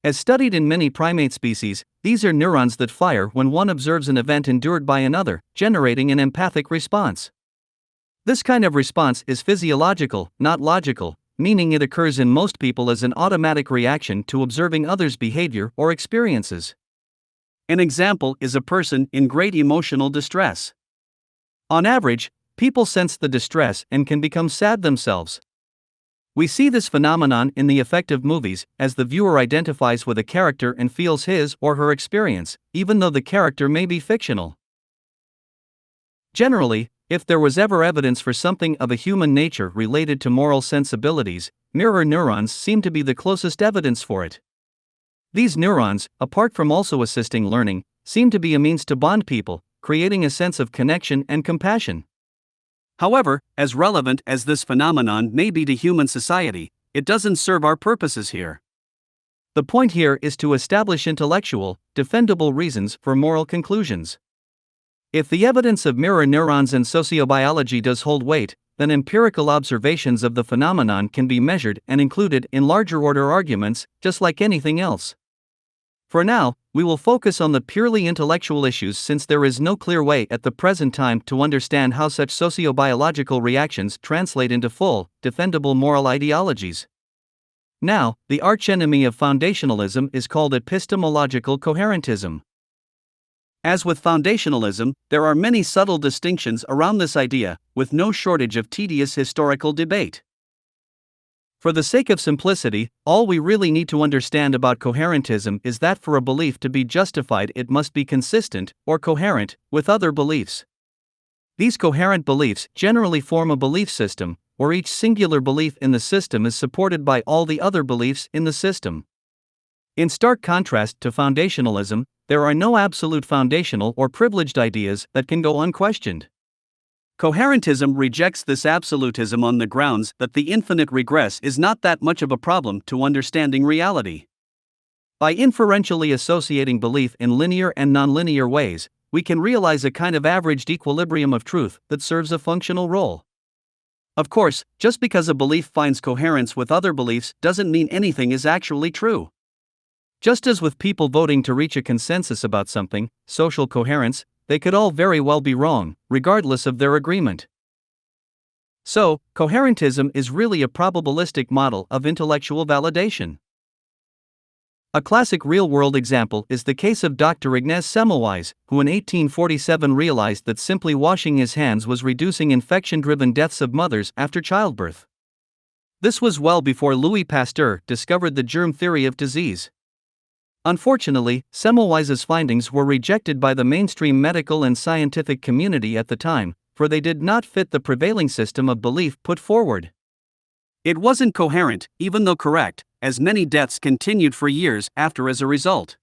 As studied in many primate species, these are neurons that fire when one observes an event endured by another, generating an empathic response. This kind of response is physiological, not logical, meaning it occurs in most people as an automatic reaction to observing others' behavior or experiences. An example is a person in great emotional distress. On average, people sense the distress and can become sad themselves. We see this phenomenon in the effect of movies, as the viewer identifies with a character and feels his or her experience, even though the character may be fictional. Generally, if there was ever evidence for something of a human nature related to moral sensibilities, mirror neurons seem to be the closest evidence for it. These neurons, apart from also assisting learning, seem to be a means to bond people, creating a sense of connection and compassion. However, as relevant as this phenomenon may be to human society, it doesn't serve our purposes here. The point here is to establish intellectual, defendable reasons for moral conclusions. If the evidence of mirror neurons and sociobiology does hold weight, then empirical observations of the phenomenon can be measured and included in larger order arguments, just like anything else. For now, we will focus on the purely intellectual issues since there is no clear way at the present time to understand how such sociobiological reactions translate into full, defendable moral ideologies. Now, the archenemy of foundationalism is called epistemological coherentism. As with foundationalism, there are many subtle distinctions around this idea, with no shortage of tedious historical debate. For the sake of simplicity, all we really need to understand about coherentism is that for a belief to be justified it must be consistent, or coherent, with other beliefs. These coherent beliefs generally form a belief system, or each singular belief in the system is supported by all the other beliefs in the system. In stark contrast to foundationalism, there are no absolute foundational or privileged ideas that can go unquestioned. Coherentism rejects this absolutism on the grounds that the infinite regress is not that much of a problem to understanding reality. By inferentially associating belief in linear and nonlinear ways, we can realize a kind of averaged equilibrium of truth that serves a functional role. Of course, just because a belief finds coherence with other beliefs doesn't mean anything is actually true. Just as with people voting to reach a consensus about something, social coherence, they could all very well be wrong, regardless of their agreement. So, coherentism is really a probabilistic model of intellectual validation. A classic real-world example is the case of Dr. Ignaz Semmelweis, who in 1847 realized that simply washing his hands was reducing infection-driven deaths of mothers after childbirth. This was well before Louis Pasteur discovered the germ theory of disease. Unfortunately, Semmelweis's findings were rejected by the mainstream medical and scientific community at the time, for they did not fit the prevailing system of belief put forward. It wasn't coherent, even though correct, as many deaths continued for years after as a result.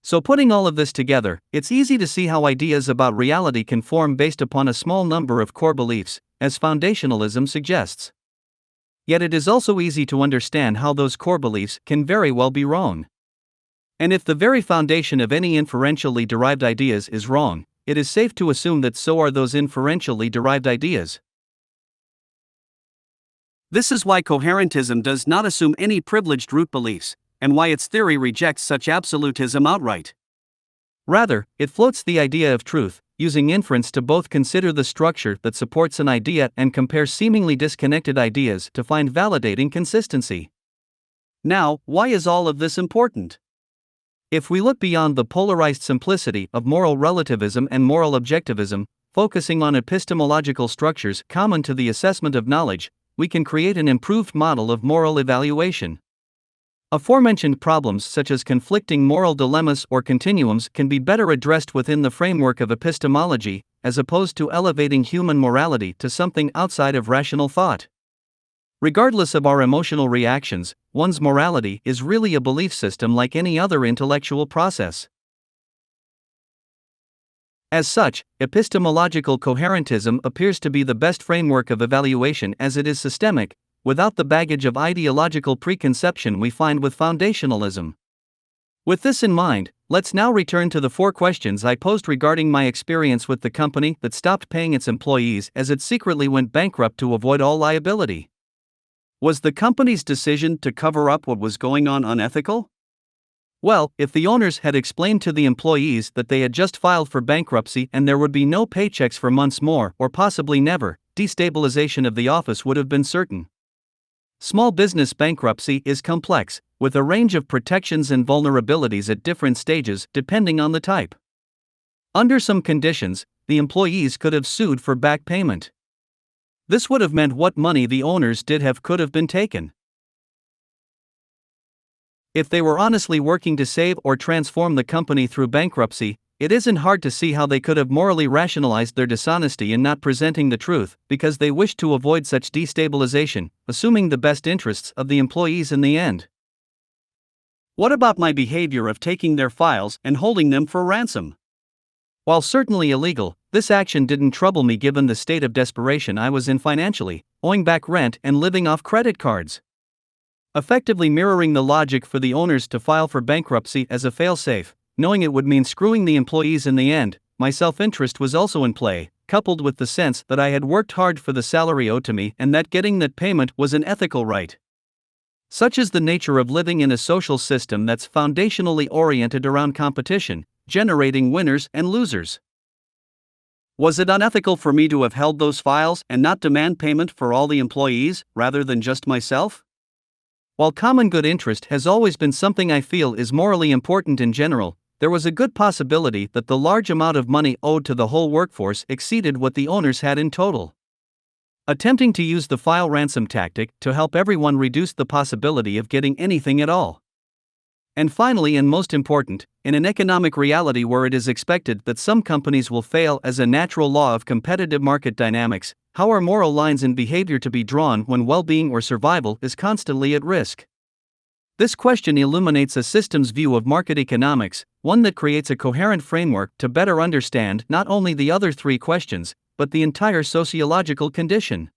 So putting all of this together, it's easy to see how ideas about reality can form based upon a small number of core beliefs, as foundationalism suggests. Yet it is also easy to understand how those core beliefs can very well be wrong. And if the very foundation of any inferentially derived ideas is wrong, it is safe to assume that so are those inferentially derived ideas. This is why coherentism does not assume any privileged root beliefs, and why its theory rejects such absolutism outright. Rather, it floats the idea of truth, using inference to both consider the structure that supports an idea and compare seemingly disconnected ideas to find validating consistency. Now, why is all of this important? If we look beyond the polarized simplicity of moral relativism and moral objectivism, focusing on epistemological structures common to the assessment of knowledge, we can create an improved model of moral evaluation. Aforementioned problems such as conflicting moral dilemmas or continuums can be better addressed within the framework of epistemology, as opposed to elevating human morality to something outside of rational thought. Regardless of our emotional reactions, one's morality is really a belief system like any other intellectual process. As such, epistemological coherentism appears to be the best framework of evaluation as it is systemic, without the baggage of ideological preconception we find with foundationalism. With this in mind, let's now return to the 4 questions I posed regarding my experience with the company that stopped paying its employees as it secretly went bankrupt to avoid all liability. Was the company's decision to cover up what was going on unethical? Well, if the owners had explained to the employees that they had just filed for bankruptcy and there would be no paychecks for months more, or possibly never, destabilization of the office would have been certain. Small business bankruptcy is complex, with a range of protections and vulnerabilities at different stages depending on the type. Under some conditions, the employees could have sued for back payment. This would have meant what money the owners did have could have been taken. If they were honestly working to save or transform the company through bankruptcy, it isn't hard to see how they could have morally rationalized their dishonesty in not presenting the truth, because they wished to avoid such destabilization, assuming the best interests of the employees in the end. What about my behavior of taking their files and holding them for ransom? While certainly illegal, this action didn't trouble me given the state of desperation I was in financially, owing back rent and living off credit cards. Effectively mirroring the logic for the owners to file for bankruptcy as a failsafe, knowing it would mean screwing the employees in the end, my self-interest was also in play, coupled with the sense that I had worked hard for the salary owed to me and that getting that payment was an ethical right. Such is the nature of living in a social system that's foundationally oriented around competition, generating winners and losers. Was it unethical for me to have held those files and not demand payment for all the employees, rather than just myself? While common good interest has always been something I feel is morally important in general, there was a good possibility that the large amount of money owed to the whole workforce exceeded what the owners had in total. Attempting to use the file ransom tactic to help everyone reduced the possibility of getting anything at all. And finally, and most important, in an economic reality where it is expected that some companies will fail as a natural law of competitive market dynamics, how are moral lines in behavior to be drawn when well-being or survival is constantly at risk? This question illuminates a systems view of market economics, one that creates a coherent framework to better understand not only the other three questions, but the entire sociological condition.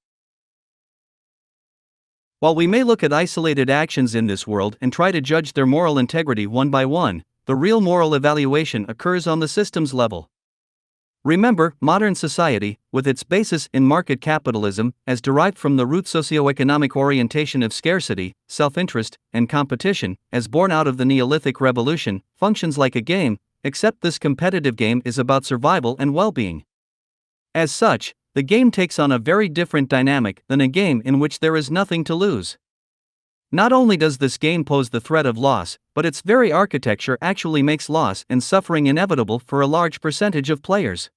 While we may look at isolated actions in this world and try to judge their moral integrity one by one, the real moral evaluation occurs on the systems level. Remember, modern society, with its basis in market capitalism, as derived from the root socioeconomic orientation of scarcity, self-interest, and competition, as born out of the Neolithic Revolution, functions like a game, except this competitive game is about survival and well-being. As such, the game takes on a very different dynamic than a game in which there is nothing to lose. Not only does this game pose the threat of loss, but its very architecture actually makes loss and suffering inevitable for a large percentage of players.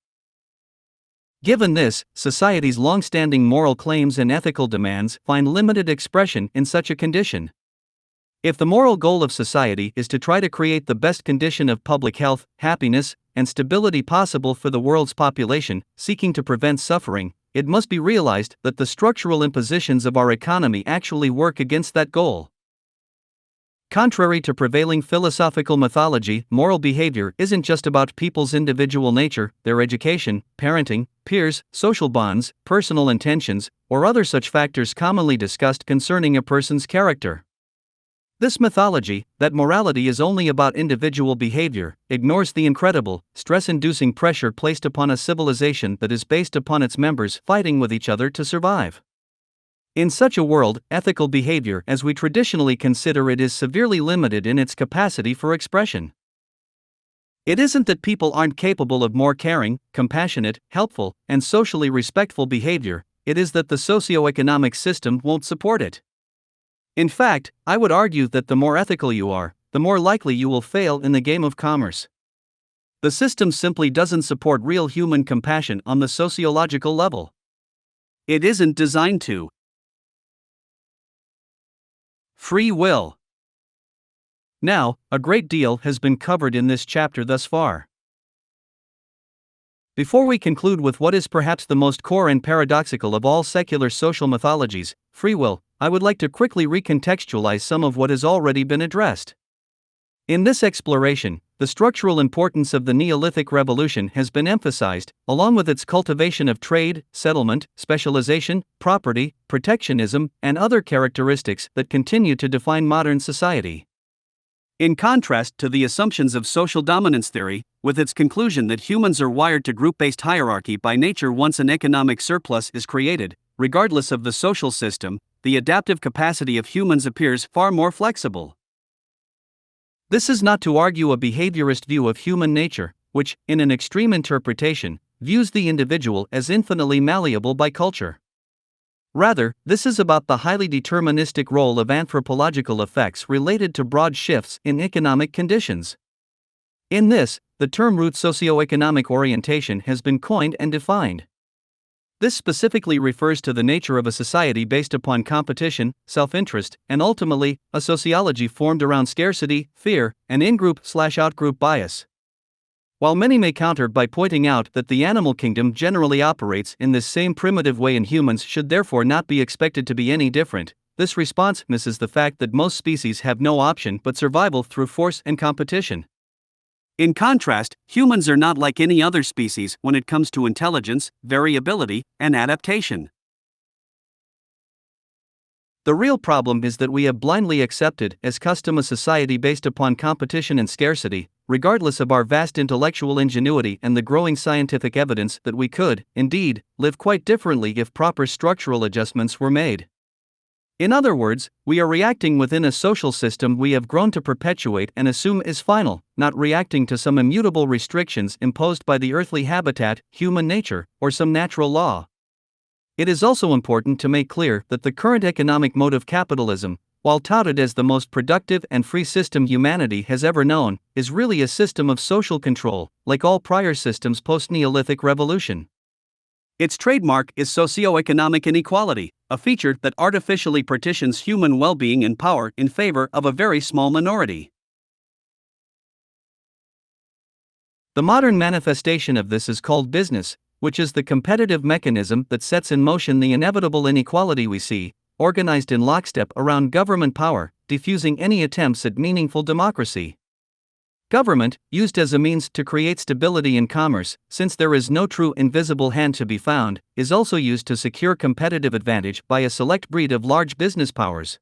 Given this, society's long-standing moral claims and ethical demands find limited expression in such a condition. If the moral goal of society is to try to create the best condition of public health, happiness, and stability possible for the world's population, seeking to prevent suffering, it must be realized that the structural impositions of our economy actually work against that goal. Contrary to prevailing philosophical mythology, moral behavior isn't just about people's individual nature, their education, parenting, peers, social bonds, personal intentions, or other such factors commonly discussed concerning a person's character. This mythology, that morality is only about individual behavior, ignores the incredible, stress-inducing pressure placed upon a civilization that is based upon its members fighting with each other to survive. In such a world, ethical behavior as we traditionally consider it is severely limited in its capacity for expression. It isn't that people aren't capable of more caring, compassionate, helpful, and socially respectful behavior, it is that the socio-economic system won't support it. In fact, I would argue that the more ethical you are, the more likely you will fail in the game of commerce. The system simply doesn't support real human compassion on the sociological level. It isn't designed to. Free will. Now, a great deal has been covered in this chapter thus far. Before we conclude with what is perhaps the most core and paradoxical of all secular social mythologies, free will, I would like to quickly recontextualize some of what has already been addressed. In this exploration, the structural importance of the Neolithic Revolution has been emphasized, along with its cultivation of trade, settlement, specialization, property, protectionism, and other characteristics that continue to define modern society. In contrast to the assumptions of social dominance theory, with its conclusion that humans are wired to group-based hierarchy by nature once an economic surplus is created, regardless of the social system, the adaptive capacity of humans appears far more flexible. This is not to argue a behaviorist view of human nature, which, in an extreme interpretation, views the individual as infinitely malleable by culture. Rather, this is about the highly deterministic role of anthropological effects related to broad shifts in economic conditions. In this, the term root socioeconomic orientation has been coined and defined. This specifically refers to the nature of a society based upon competition, self-interest, and ultimately, a sociology formed around scarcity, fear, and in-group/out-group bias. While many may counter by pointing out that the animal kingdom generally operates in this same primitive way and humans should therefore not be expected to be any different, this response misses the fact that most species have no option but survival through force and competition. In contrast, humans are not like any other species when it comes to intelligence, variability, and adaptation. The real problem is that we have blindly accepted as custom a society based upon competition and scarcity, regardless of our vast intellectual ingenuity and the growing scientific evidence that we could, indeed, live quite differently if proper structural adjustments were made. In other words, we are reacting within a social system we have grown to perpetuate and assume is final, not reacting to some immutable restrictions imposed by the earthly habitat, human nature, or some natural law. It is also important to make clear that the current economic mode of capitalism, while touted as the most productive and free system humanity has ever known, is really a system of social control, like all prior systems post-Neolithic Revolution. Its trademark is socioeconomic inequality, a feature that artificially partitions human well-being and power in favor of a very small minority. The modern manifestation of this is called business, which is the competitive mechanism that sets in motion the inevitable inequality we see, organized in lockstep around government power, diffusing any attempts at meaningful democracy. Government, used as a means to create stability in commerce, since there is no true invisible hand to be found, is also used to secure competitive advantage by a select breed of large business powers.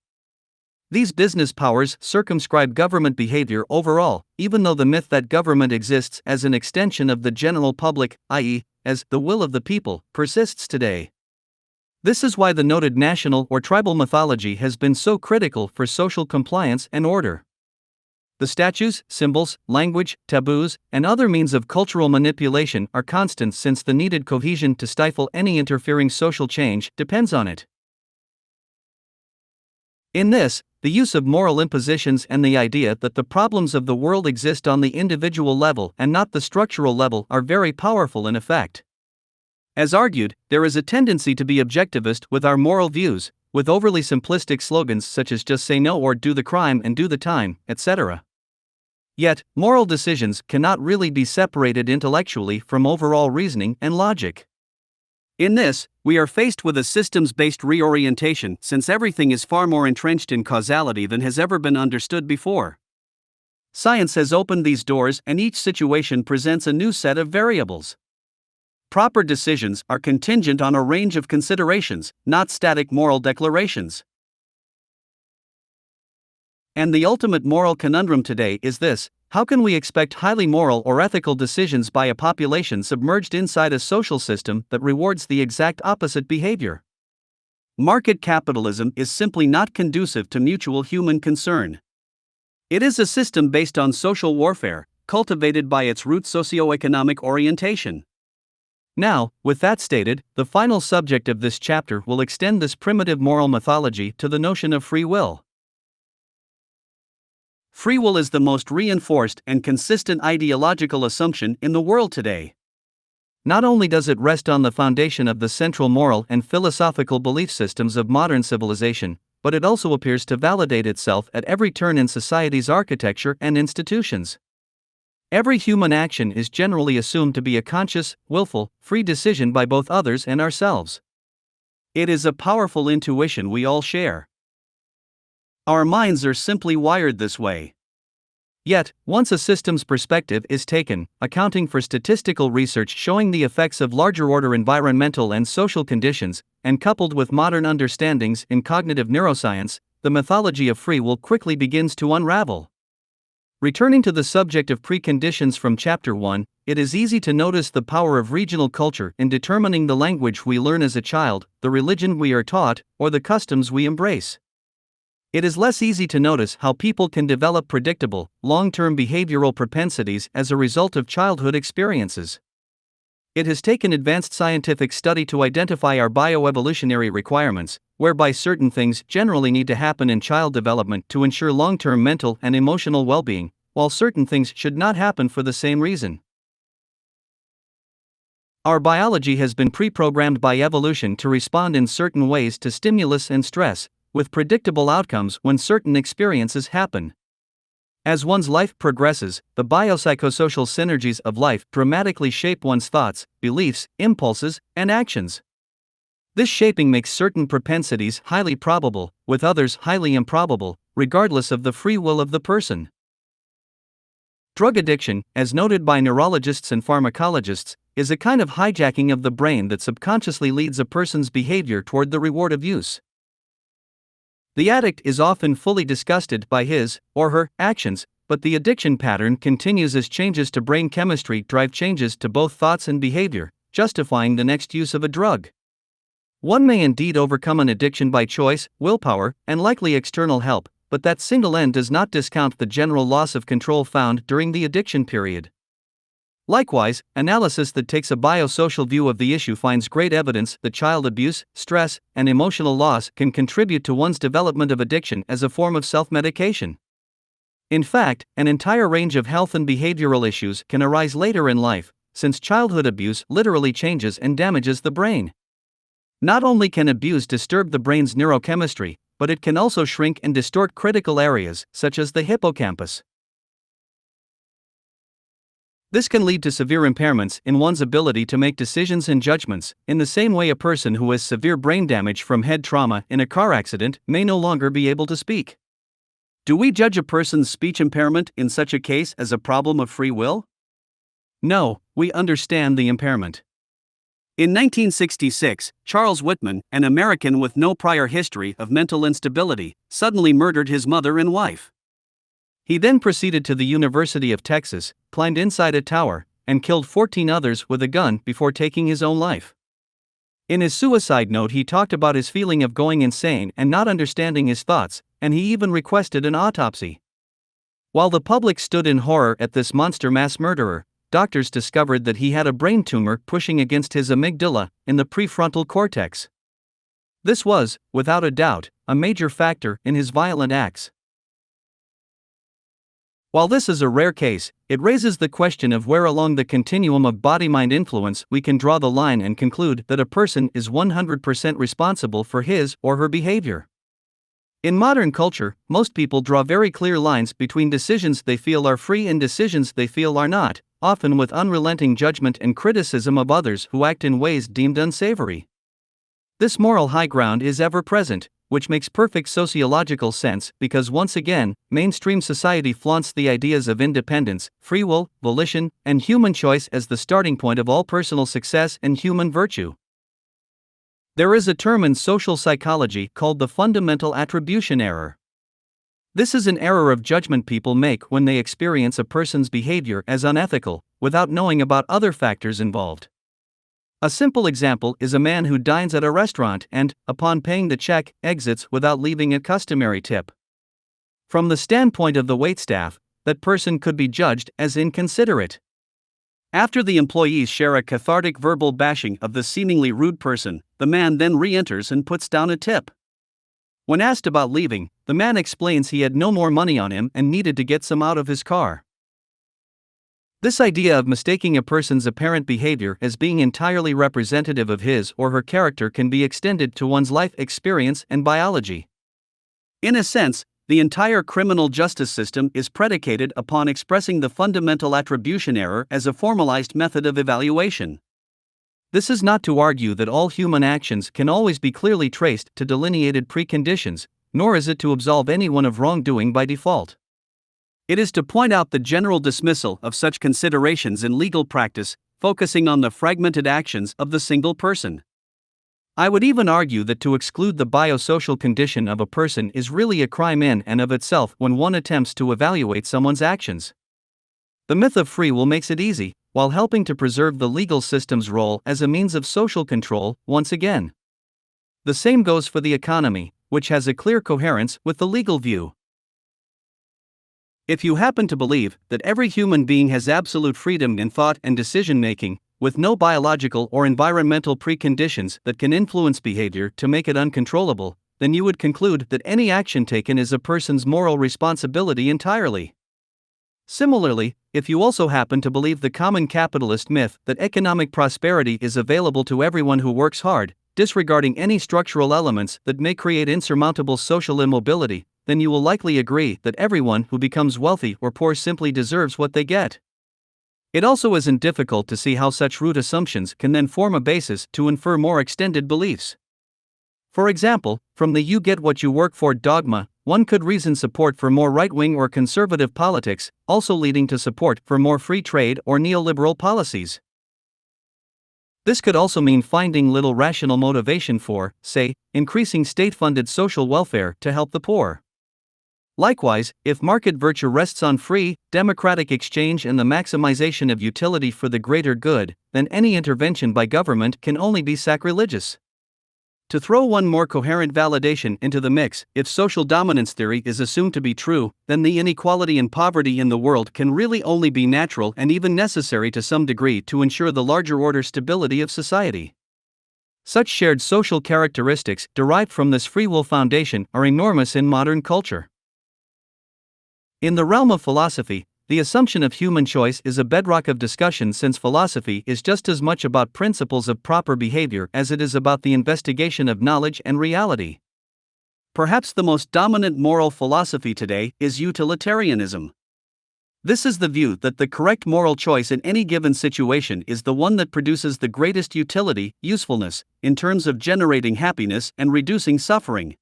These business powers circumscribe government behavior overall, even though the myth that government exists as an extension of the general public, i.e., as the will of the people, persists today. This is why the noted national or tribal mythology has been so critical for social compliance and order. The statues, symbols, language, taboos, and other means of cultural manipulation are constant since the needed cohesion to stifle any interfering social change depends on it. In this, the use of moral impositions and the idea that the problems of the world exist on the individual level and not the structural level are very powerful in effect. As argued, there is a tendency to be objectivist with our moral views, with overly simplistic slogans such as just say no or do the crime and do the time, etc. Yet, moral decisions cannot really be separated intellectually from overall reasoning and logic. In this, we are faced with a systems-based reorientation since everything is far more entrenched in causality than has ever been understood before. Science has opened these doors and each situation presents a new set of variables. Proper decisions are contingent on a range of considerations, not static moral declarations. And the ultimate moral conundrum today is this: how can we expect highly moral or ethical decisions by a population submerged inside a social system that rewards the exact opposite behavior? Market capitalism is simply not conducive to mutual human concern. It is a system based on social warfare, cultivated by its root socioeconomic orientation. Now, with that stated, the final subject of this chapter will extend this primitive moral mythology to the notion of free will. Free will is the most reinforced and consistent ideological assumption in the world today. Not only does it rest on the foundation of the central moral and philosophical belief systems of modern civilization, but it also appears to validate itself at every turn in society's architecture and institutions. Every human action is generally assumed to be a conscious, willful, free decision by both others and ourselves. It is a powerful intuition we all share. Our minds are simply wired this way. Yet, once a system's perspective is taken, accounting for statistical research showing the effects of larger-order environmental and social conditions, and coupled with modern understandings in cognitive neuroscience, the mythology of free will quickly begins to unravel. Returning to the subject of preconditions from Chapter 1, it is easy to notice the power of regional culture in determining the language we learn as a child, the religion we are taught, or the customs we embrace. It is less easy to notice how people can develop predictable, long-term behavioral propensities as a result of childhood experiences. It has taken advanced scientific study to identify our bioevolutionary requirements, whereby certain things generally need to happen in child development to ensure long-term mental and emotional well-being, while certain things should not happen for the same reason. Our biology has been pre-programmed by evolution to respond in certain ways to stimulus and stress, with predictable outcomes when certain experiences happen. As one's life progresses, the biopsychosocial synergies of life dramatically shape one's thoughts, beliefs, impulses, and actions. This shaping makes certain propensities highly probable, with others highly improbable, regardless of the free will of the person. Drug addiction, as noted by neurologists and pharmacologists, is a kind of hijacking of the brain that subconsciously leads a person's behavior toward the reward of use. The addict is often fully disgusted by his, or her, actions, but the addiction pattern continues as changes to brain chemistry drive changes to both thoughts and behavior, justifying the next use of a drug. One may indeed overcome an addiction by choice, willpower, and likely external help, but that single end does not discount the general loss of control found during the addiction period. Likewise, analysis that takes a biosocial view of the issue finds great evidence that child abuse, stress, and emotional loss can contribute to one's development of addiction as a form of self-medication. In fact, an entire range of health and behavioral issues can arise later in life, since childhood abuse literally changes and damages the brain. Not only can abuse disturb the brain's neurochemistry, but it can also shrink and distort critical areas, such as the hippocampus. This can lead to severe impairments in one's ability to make decisions and judgments, in the same way a person who has severe brain damage from head trauma in a car accident may no longer be able to speak. Do we judge a person's speech impairment in such a case as a problem of free will? No, we understand the impairment. In 1966, Charles Whitman, an American with no prior history of mental instability, suddenly murdered his mother and wife. He then proceeded to the University of Texas, climbed inside a tower, and killed 14 others with a gun before taking his own life. In his suicide note, he talked about his feeling of going insane and not understanding his thoughts, and he even requested an autopsy. While the public stood in horror at this monster mass murderer, doctors discovered that he had a brain tumor pushing against his amygdala in the prefrontal cortex. This was, without a doubt, a major factor in his violent acts. While this is a rare case, it raises the question of where along the continuum of body-mind influence we can draw the line and conclude that a person is 100% responsible for his or her behavior. In modern culture, most people draw very clear lines between decisions they feel are free and decisions they feel are not, often with unrelenting judgment and criticism of others who act in ways deemed unsavory. This moral high ground is ever present, which makes perfect sociological sense because once again, mainstream society flaunts the ideas of independence, free will, volition, and human choice as the starting point of all personal success and human virtue. There is a term in social psychology called the fundamental attribution error. This is an error of judgment people make when they experience a person's behavior as unethical, without knowing about other factors involved. A simple example is a man who dines at a restaurant and, upon paying the check, exits without leaving a customary tip. From the standpoint of the waitstaff, that person could be judged as inconsiderate. After the employees share a cathartic verbal bashing of the seemingly rude person, the man then re-enters and puts down a tip. When asked about leaving, the man explains he had no more money on him and needed to get some out of his car. This idea of mistaking a person's apparent behavior as being entirely representative of his or her character can be extended to one's life experience and biology. In a sense, the entire criminal justice system is predicated upon expressing the fundamental attribution error as a formalized method of evaluation. This is not to argue that all human actions can always be clearly traced to delineated preconditions, nor is it to absolve anyone of wrongdoing by default. It is to point out the general dismissal of such considerations in legal practice, focusing on the fragmented actions of the single person. I would even argue that to exclude the biosocial condition of a person is really a crime in and of itself when one attempts to evaluate someone's actions. The myth of free will makes it easy, while helping to preserve the legal system's role as a means of social control, once again. The same goes for the economy, which has a clear coherence with the legal view. If you happen to believe that every human being has absolute freedom in thought and decision-making, with no biological or environmental preconditions that can influence behavior to make it uncontrollable, then you would conclude that any action taken is a person's moral responsibility entirely. Similarly, if you also happen to believe the common capitalist myth that economic prosperity is available to everyone who works hard, disregarding any structural elements that may create insurmountable social immobility, then you will likely agree that everyone who becomes wealthy or poor simply deserves what they get. It also isn't difficult to see how such root assumptions can then form a basis to infer more extended beliefs. For example, from the "you get what you work for" dogma, one could reason support for more right-wing or conservative politics, also leading to support for more free trade or neoliberal policies. This could also mean finding little rational motivation for, say, increasing state-funded social welfare to help the poor. Likewise, if market virtue rests on free, democratic exchange and the maximization of utility for the greater good, then any intervention by government can only be sacrilegious. To throw one more coherent validation into the mix, if social dominance theory is assumed to be true, then the inequality and poverty in the world can really only be natural and even necessary to some degree to ensure the larger order stability of society. Such shared social characteristics derived from this free will foundation are enormous in modern culture. In the realm of philosophy, the assumption of human choice is a bedrock of discussion since philosophy is just as much about principles of proper behavior as it is about the investigation of knowledge and reality. Perhaps the most dominant moral philosophy today is utilitarianism. This is the view that the correct moral choice in any given situation is the one that produces the greatest utility, usefulness, in terms of generating happiness and reducing suffering.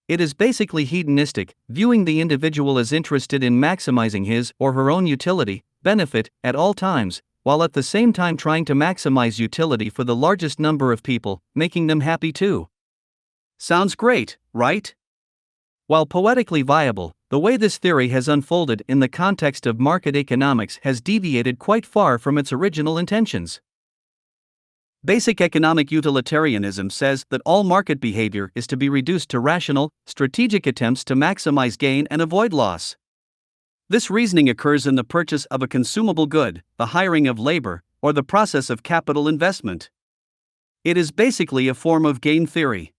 It is basically hedonistic, viewing the individual as interested in maximizing his or her own utility, benefit, at all times, while at the same time trying to maximize utility for the largest number of people, making them happy too. Sounds great, right? While poetically viable, the way this theory has unfolded in the context of market economics has deviated quite far from its original intentions. Basic economic utilitarianism says that all market behavior is to be reduced to rational, strategic attempts to maximize gain and avoid loss. This reasoning occurs in the purchase of a consumable good, the hiring of labor, or the process of capital investment. It is basically a form of game theory.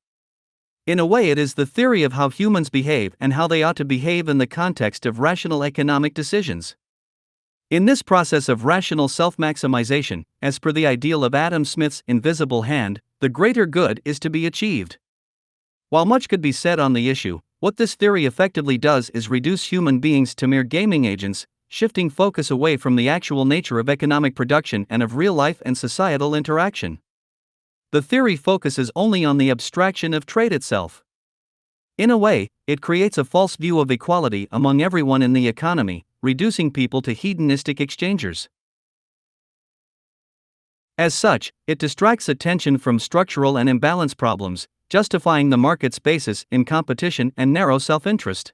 In a way, it is the theory of how humans behave and how they ought to behave in the context of rational economic decisions. In this process of rational self-maximization, as per the ideal of Adam Smith's invisible hand, the greater good is to be achieved. While much could be said on the issue, what this theory effectively does is reduce human beings to mere gaming agents, shifting focus away from the actual nature of economic production and of real life and societal interaction. The theory focuses only on the abstraction of trade itself. In a way, it creates a false view of equality among everyone in the economy, reducing people to hedonistic exchangers. As such, it distracts attention from structural and imbalance problems, justifying the market's basis in competition and narrow self-interest.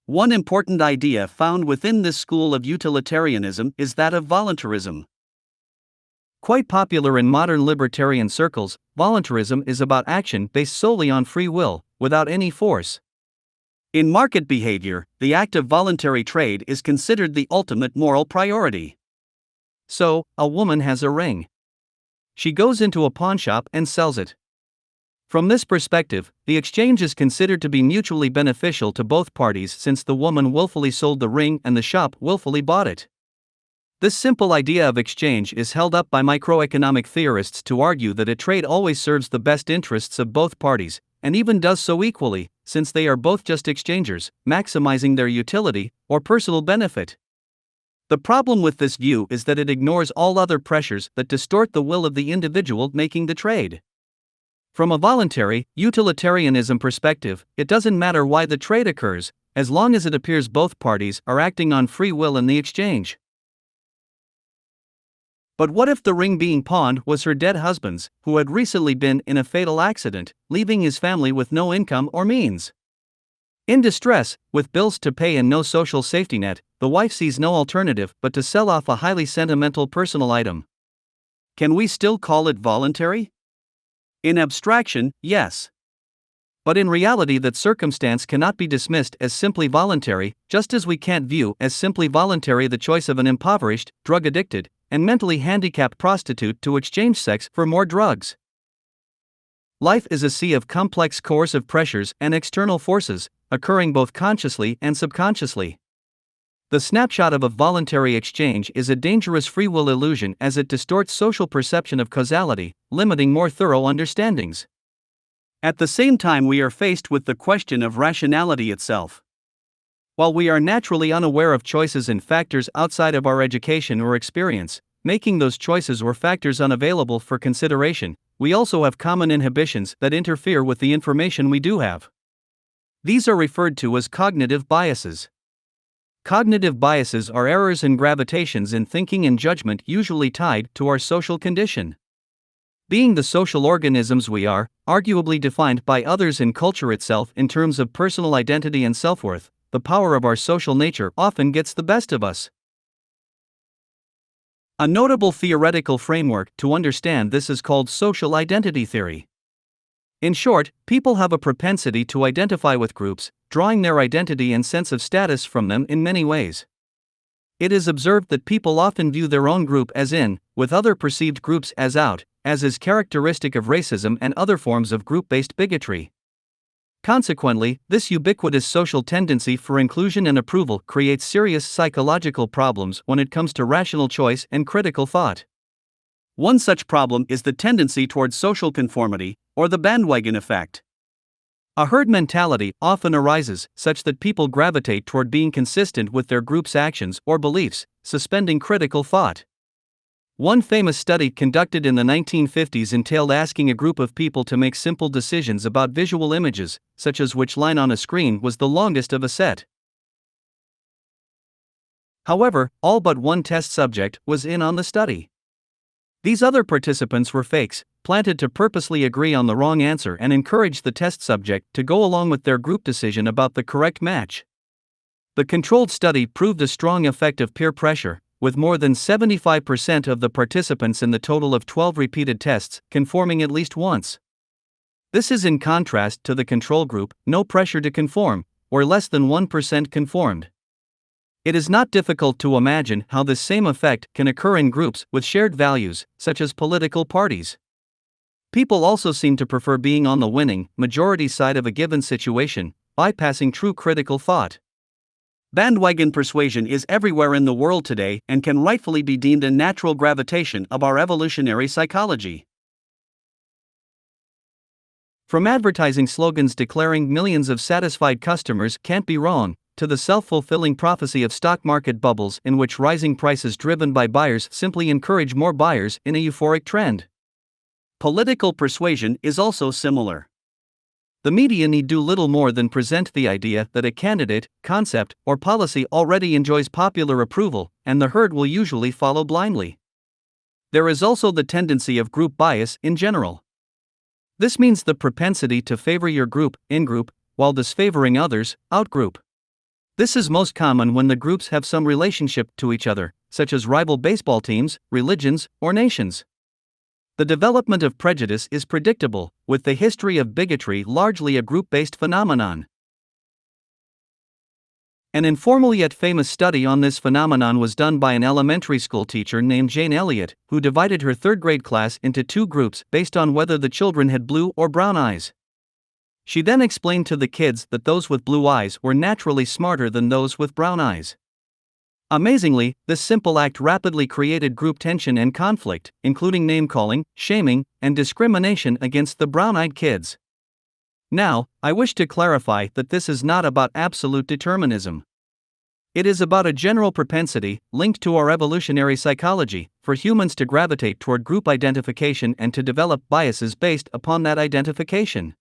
One important idea found within this school of utilitarianism is that of voluntarism. Quite popular in modern libertarian circles, voluntarism is about action based solely on free will, without any force. In market behavior, the act of voluntary trade is considered the ultimate moral priority. So, a woman has a ring. She goes into a pawnshop and sells it. From this perspective, the exchange is considered to be mutually beneficial to both parties since the woman willfully sold the ring and the shop willfully bought it. This simple idea of exchange is held up by microeconomic theorists to argue that a trade always serves the best interests of both parties, and even does so equally, since they are both just exchangers, maximizing their utility or personal benefit. The problem with this view is that it ignores all other pressures that distort the will of the individual making the trade. From a voluntary, utilitarianism perspective, it doesn't matter why the trade occurs, as long as it appears both parties are acting on free will in the exchange. But what if the ring being pawned was her dead husband's, who had recently been in a fatal accident, leaving his family with no income or means? In distress, with bills to pay and no social safety net, the wife sees no alternative but to sell off a highly sentimental personal item. Can we still call it voluntary? In abstraction, yes. But in reality, that circumstance cannot be dismissed as simply voluntary, just as we can't view as simply voluntary the choice of an impoverished, drug-addicted, and mentally handicapped prostitute to exchange sex for more drugs. Life is a sea of complex coercive pressures and external forces, occurring both consciously and subconsciously. The snapshot of a voluntary exchange is a dangerous free will illusion as it distorts social perception of causality, limiting more thorough understandings. At the same time, we are faced with the question of rationality itself. While we are naturally unaware of choices and factors outside of our education or experience, making those choices or factors unavailable for consideration, we also have common inhibitions that interfere with the information we do have. These are referred to as cognitive biases. Cognitive biases are errors and gravitations in thinking and judgment usually tied to our social condition. Being the social organisms we are, arguably defined by others and culture itself in terms of personal identity and self-worth, the power of our social nature often gets the best of us. A notable theoretical framework to understand this is called social identity theory. In short, people have a propensity to identify with groups, drawing their identity and sense of status from them in many ways. It is observed that people often view their own group as in, with other perceived groups as out, as is characteristic of racism and other forms of group-based bigotry. Consequently, this ubiquitous social tendency for inclusion and approval creates serious psychological problems when it comes to rational choice and critical thought. One such problem is the tendency towards social conformity, or the bandwagon effect. A herd mentality often arises such that people gravitate toward being consistent with their group's actions or beliefs, suspending critical thought. One famous study conducted in the 1950s entailed asking a group of people to make simple decisions about visual images, such as which line on a screen was the longest of a set. However, all but one test subject was in on the study. These other participants were fakes, planted to purposely agree on the wrong answer and encourage the test subject to go along with their group decision about the correct match. The controlled study proved a strong effect of peer pressure, with more than 75% of the participants in the total of 12 repeated tests conforming at least once. This is in contrast to the control group, no pressure to conform, where less than 1% conformed. It is not difficult to imagine how this same effect can occur in groups with shared values, such as political parties. People also seem to prefer being on the winning, majority side of a given situation, bypassing true critical thought. Bandwagon persuasion is everywhere in the world today and can rightfully be deemed a natural gravitation of our evolutionary psychology. From advertising slogans declaring millions of satisfied customers can't be wrong, to the self-fulfilling prophecy of stock market bubbles in which rising prices driven by buyers simply encourage more buyers in a euphoric trend. Political persuasion is also similar. The media need do little more than present the idea that a candidate, concept, or policy already enjoys popular approval, and the herd will usually follow blindly. There is also the tendency of group bias in general. This means the propensity to favor your group, in-group, while disfavoring others, out-group. This is most common when the groups have some relationship to each other, such as rival baseball teams, religions, or nations. The development of prejudice is predictable, with the history of bigotry largely a group-based phenomenon. An informal yet famous study on this phenomenon was done by an elementary school teacher named Jane Elliott, who divided her third-grade class into two groups based on whether the children had blue or brown eyes. She then explained to the kids that those with blue eyes were naturally smarter than those with brown eyes. Amazingly, this simple act rapidly created group tension and conflict, including name-calling, shaming, and discrimination against the brown-eyed kids. Now, I wish to clarify that this is not about absolute determinism. It is about a general propensity, linked to our evolutionary psychology, for humans to gravitate toward group identification and to develop biases based upon that identification.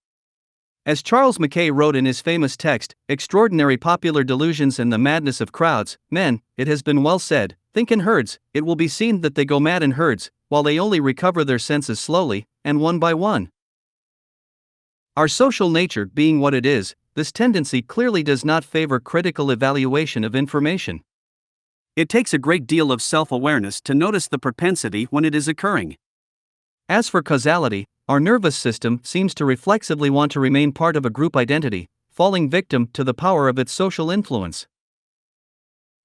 As Charles Mackay wrote in his famous text, Extraordinary Popular Delusions and the Madness of Crowds, men, it has been well said, think in herds, it will be seen that they go mad in herds, while they only recover their senses slowly, and one by one. Our social nature being what it is, this tendency clearly does not favor critical evaluation of information. It takes a great deal of self-awareness to notice the propensity when it is occurring. As for causality, our nervous system seems to reflexively want to remain part of a group identity, falling victim to the power of its social influence.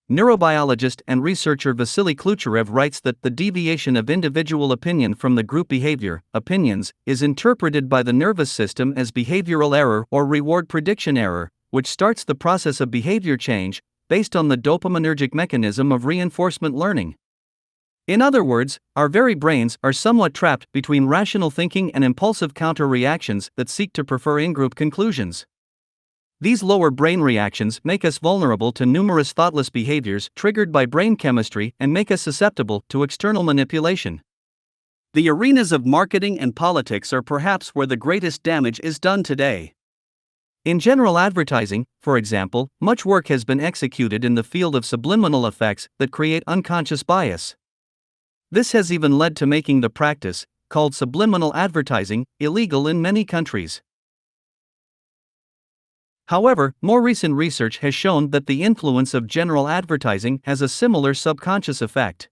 Neurobiologist and researcher Vasily Klucharev writes that the deviation of individual opinion from the group behavior, opinions, is interpreted by the nervous system as behavioral error or reward prediction error, which starts the process of behavior change, based on the dopaminergic mechanism of reinforcement learning. In other words, our very brains are somewhat trapped between rational thinking and impulsive counter-reactions that seek to prefer in-group conclusions. These lower brain reactions make us vulnerable to numerous thoughtless behaviors triggered by brain chemistry and make us susceptible to external manipulation. The arenas of marketing and politics are perhaps where the greatest damage is done today. In general advertising, for example, much work has been executed in the field of subliminal effects that create unconscious bias. This has even led to making the practice, called subliminal advertising, illegal in many countries. However, more recent research has shown that the influence of general advertising has a similar subconscious effect.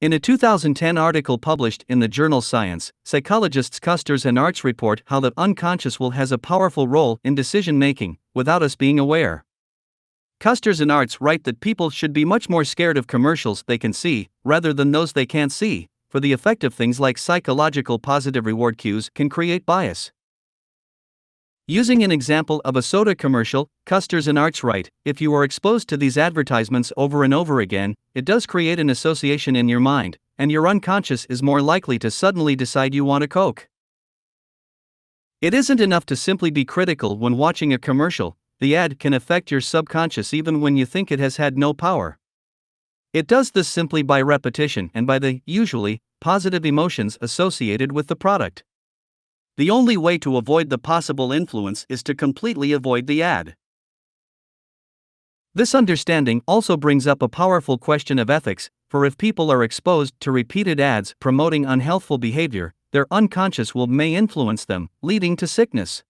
In a 2010 article published in the journal Science, psychologists Custers and Arts report how the unconscious will has a powerful role in decision-making, without us being aware. Custers and Arts write that people should be much more scared of commercials they can see, rather than those they can't see, for the effect of things like psychological positive reward cues can create bias. Using an example of a soda commercial, Custers and Arts write, if you are exposed to these advertisements over and over again, it does create an association in your mind, and your unconscious is more likely to suddenly decide you want a Coke. It isn't enough to simply be critical when watching a commercial, the ad can affect your subconscious even when you think it has had no power. It does this simply by repetition and by the, usually, positive emotions associated with the product. The only way to avoid the possible influence is to completely avoid the ad. This understanding also brings up a powerful question of ethics, for if people are exposed to repeated ads promoting unhealthful behavior, their unconscious will may influence them, leading to sickness.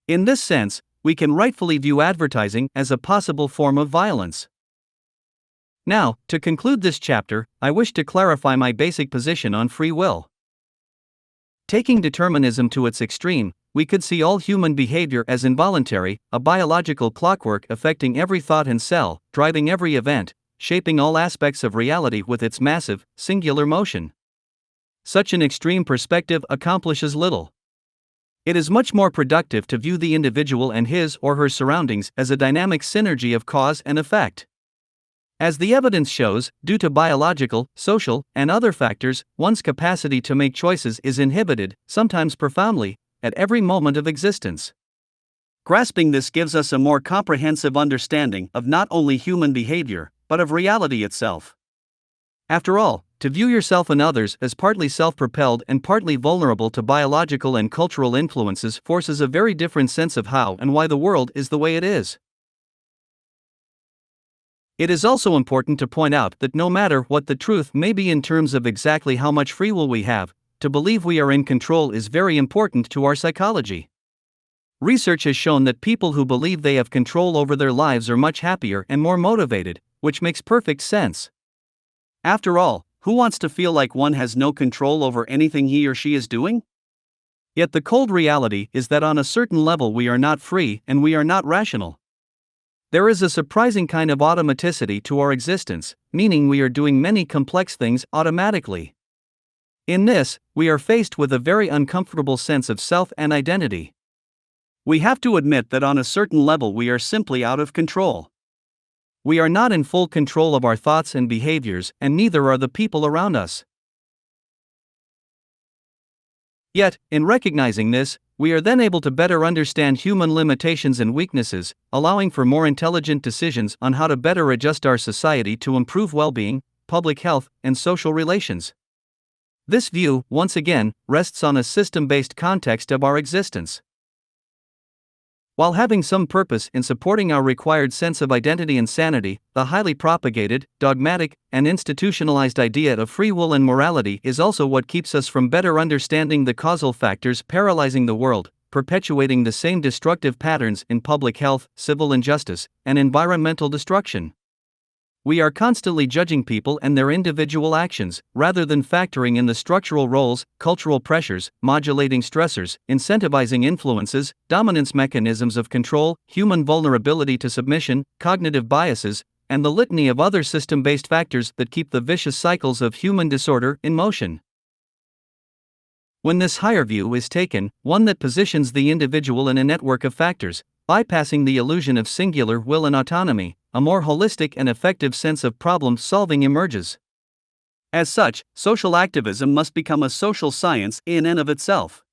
In this sense, we can rightfully view advertising as a possible form of violence. Now, to conclude this chapter, I wish to clarify my basic position on free will. Taking determinism to its extreme, we could see all human behavior as involuntary, a biological clockwork affecting every thought and cell, driving every event, shaping all aspects of reality with its massive, singular motion. Such an extreme perspective accomplishes little. It is much more productive to view the individual and his or her surroundings as a dynamic synergy of cause and effect. As the evidence shows, due to biological, social, and other factors, one's capacity to make choices is inhibited, sometimes profoundly, at every moment of existence. Grasping this gives us a more comprehensive understanding of not only human behavior, but of reality itself. After all, to view yourself and others as partly self-propelled and partly vulnerable to biological and cultural influences forces a very different sense of how and why the world is the way it is. It is also important to point out that no matter what the truth may be in terms of exactly how much free will we have, to believe we are in control is very important to our psychology. Research has shown that people who believe they have control over their lives are much happier and more motivated, which makes perfect sense. After all, who wants to feel like one has no control over anything he or she is doing? Yet the cold reality is that on a certain level we are not free and we are not rational. There is a surprising kind of automaticity to our existence, meaning we are doing many complex things automatically. In this, we are faced with a very uncomfortable sense of self and identity. We have to admit that on a certain level we are simply out of control. We are not in full control of our thoughts and behaviors, and neither are the people around us. Yet, in recognizing this, we are then able to better understand human limitations and weaknesses, allowing for more intelligent decisions on how to better adjust our society to improve well-being, public health, and social relations. This view, once again, rests on a system-based context of our existence. While having some purpose in supporting our required sense of identity and sanity, the highly propagated, dogmatic, and institutionalized idea of free will and morality is also what keeps us from better understanding the causal factors paralyzing the world, perpetuating the same destructive patterns in public health, civil injustice, and environmental destruction. We are constantly judging people and their individual actions, rather than factoring in the structural roles, cultural pressures, modulating stressors, incentivizing influences, dominance mechanisms of control, human vulnerability to submission, cognitive biases, and the litany of other system-based factors that keep the vicious cycles of human disorder in motion. When this higher view is taken, one that positions the individual in a network of factors, bypassing the illusion of singular will and autonomy, a more holistic and effective sense of problem-solving emerges. As such, social activism must become a social science in and of itself.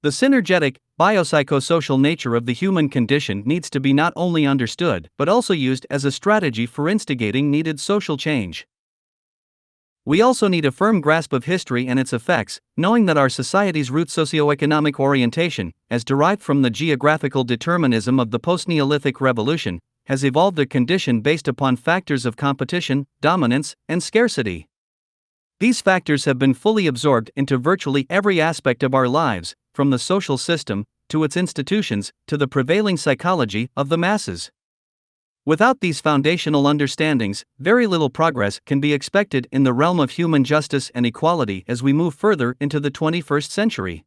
The synergetic, biopsychosocial nature of the human condition needs to be not only understood but also used as a strategy for instigating needed social change. We also need a firm grasp of history and its effects, knowing that our society's root socioeconomic orientation, as derived from the geographical determinism of the post-Neolithic revolution, has evolved a condition based upon factors of competition, dominance, and scarcity. These factors have been fully absorbed into virtually every aspect of our lives, from the social system, to its institutions, to the prevailing psychology of the masses. Without these foundational understandings, very little progress can be expected in the realm of human justice and equality as we move further into the 21st century.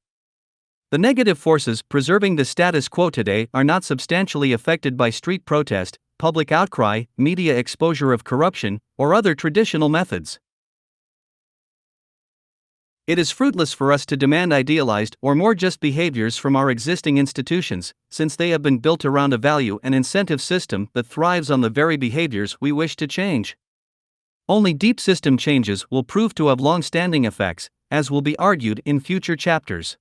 The negative forces preserving the status quo today are not substantially affected by street protest, public outcry, media exposure of corruption, or other traditional methods. It is fruitless for us to demand idealized or more just behaviors from our existing institutions, since they have been built around a value and incentive system that thrives on the very behaviors we wish to change. Only deep system changes will prove to have long-standing effects, as will be argued in future chapters.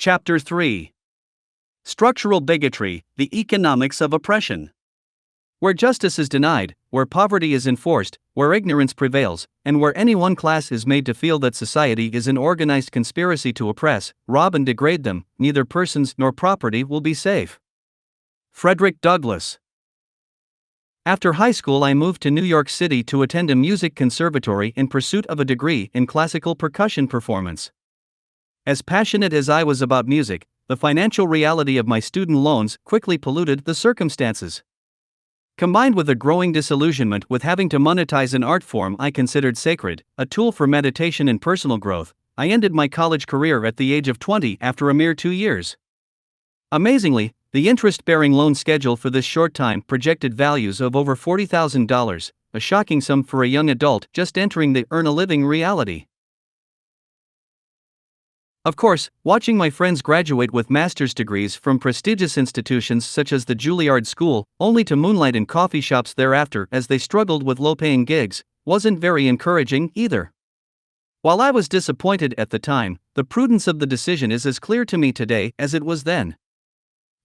Chapter 3. Structural Bigotry, the Economics of Oppression. Where justice is denied, where poverty is enforced, where ignorance prevails, and where any one class is made to feel that society is an organized conspiracy to oppress, rob and degrade them, neither persons nor property will be safe. Frederick Douglass. After high school, I moved to New York City to attend a music conservatory in pursuit of a degree in classical percussion performance. As passionate as I was about music, the financial reality of my student loans quickly polluted the circumstances. Combined with a growing disillusionment with having to monetize an art form I considered sacred, a tool for meditation and personal growth, I ended my college career at the age of 20 after a mere 2 years. Amazingly, the interest-bearing loan schedule for this short time projected values of over $40,000, a shocking sum for a young adult just entering the earn-a-living reality. Of course, watching my friends graduate with master's degrees from prestigious institutions such as the Juilliard School, only to moonlight in coffee shops thereafter as they struggled with low-paying gigs, wasn't very encouraging either. While I was disappointed at the time, the prudence of the decision is as clear to me today as it was then.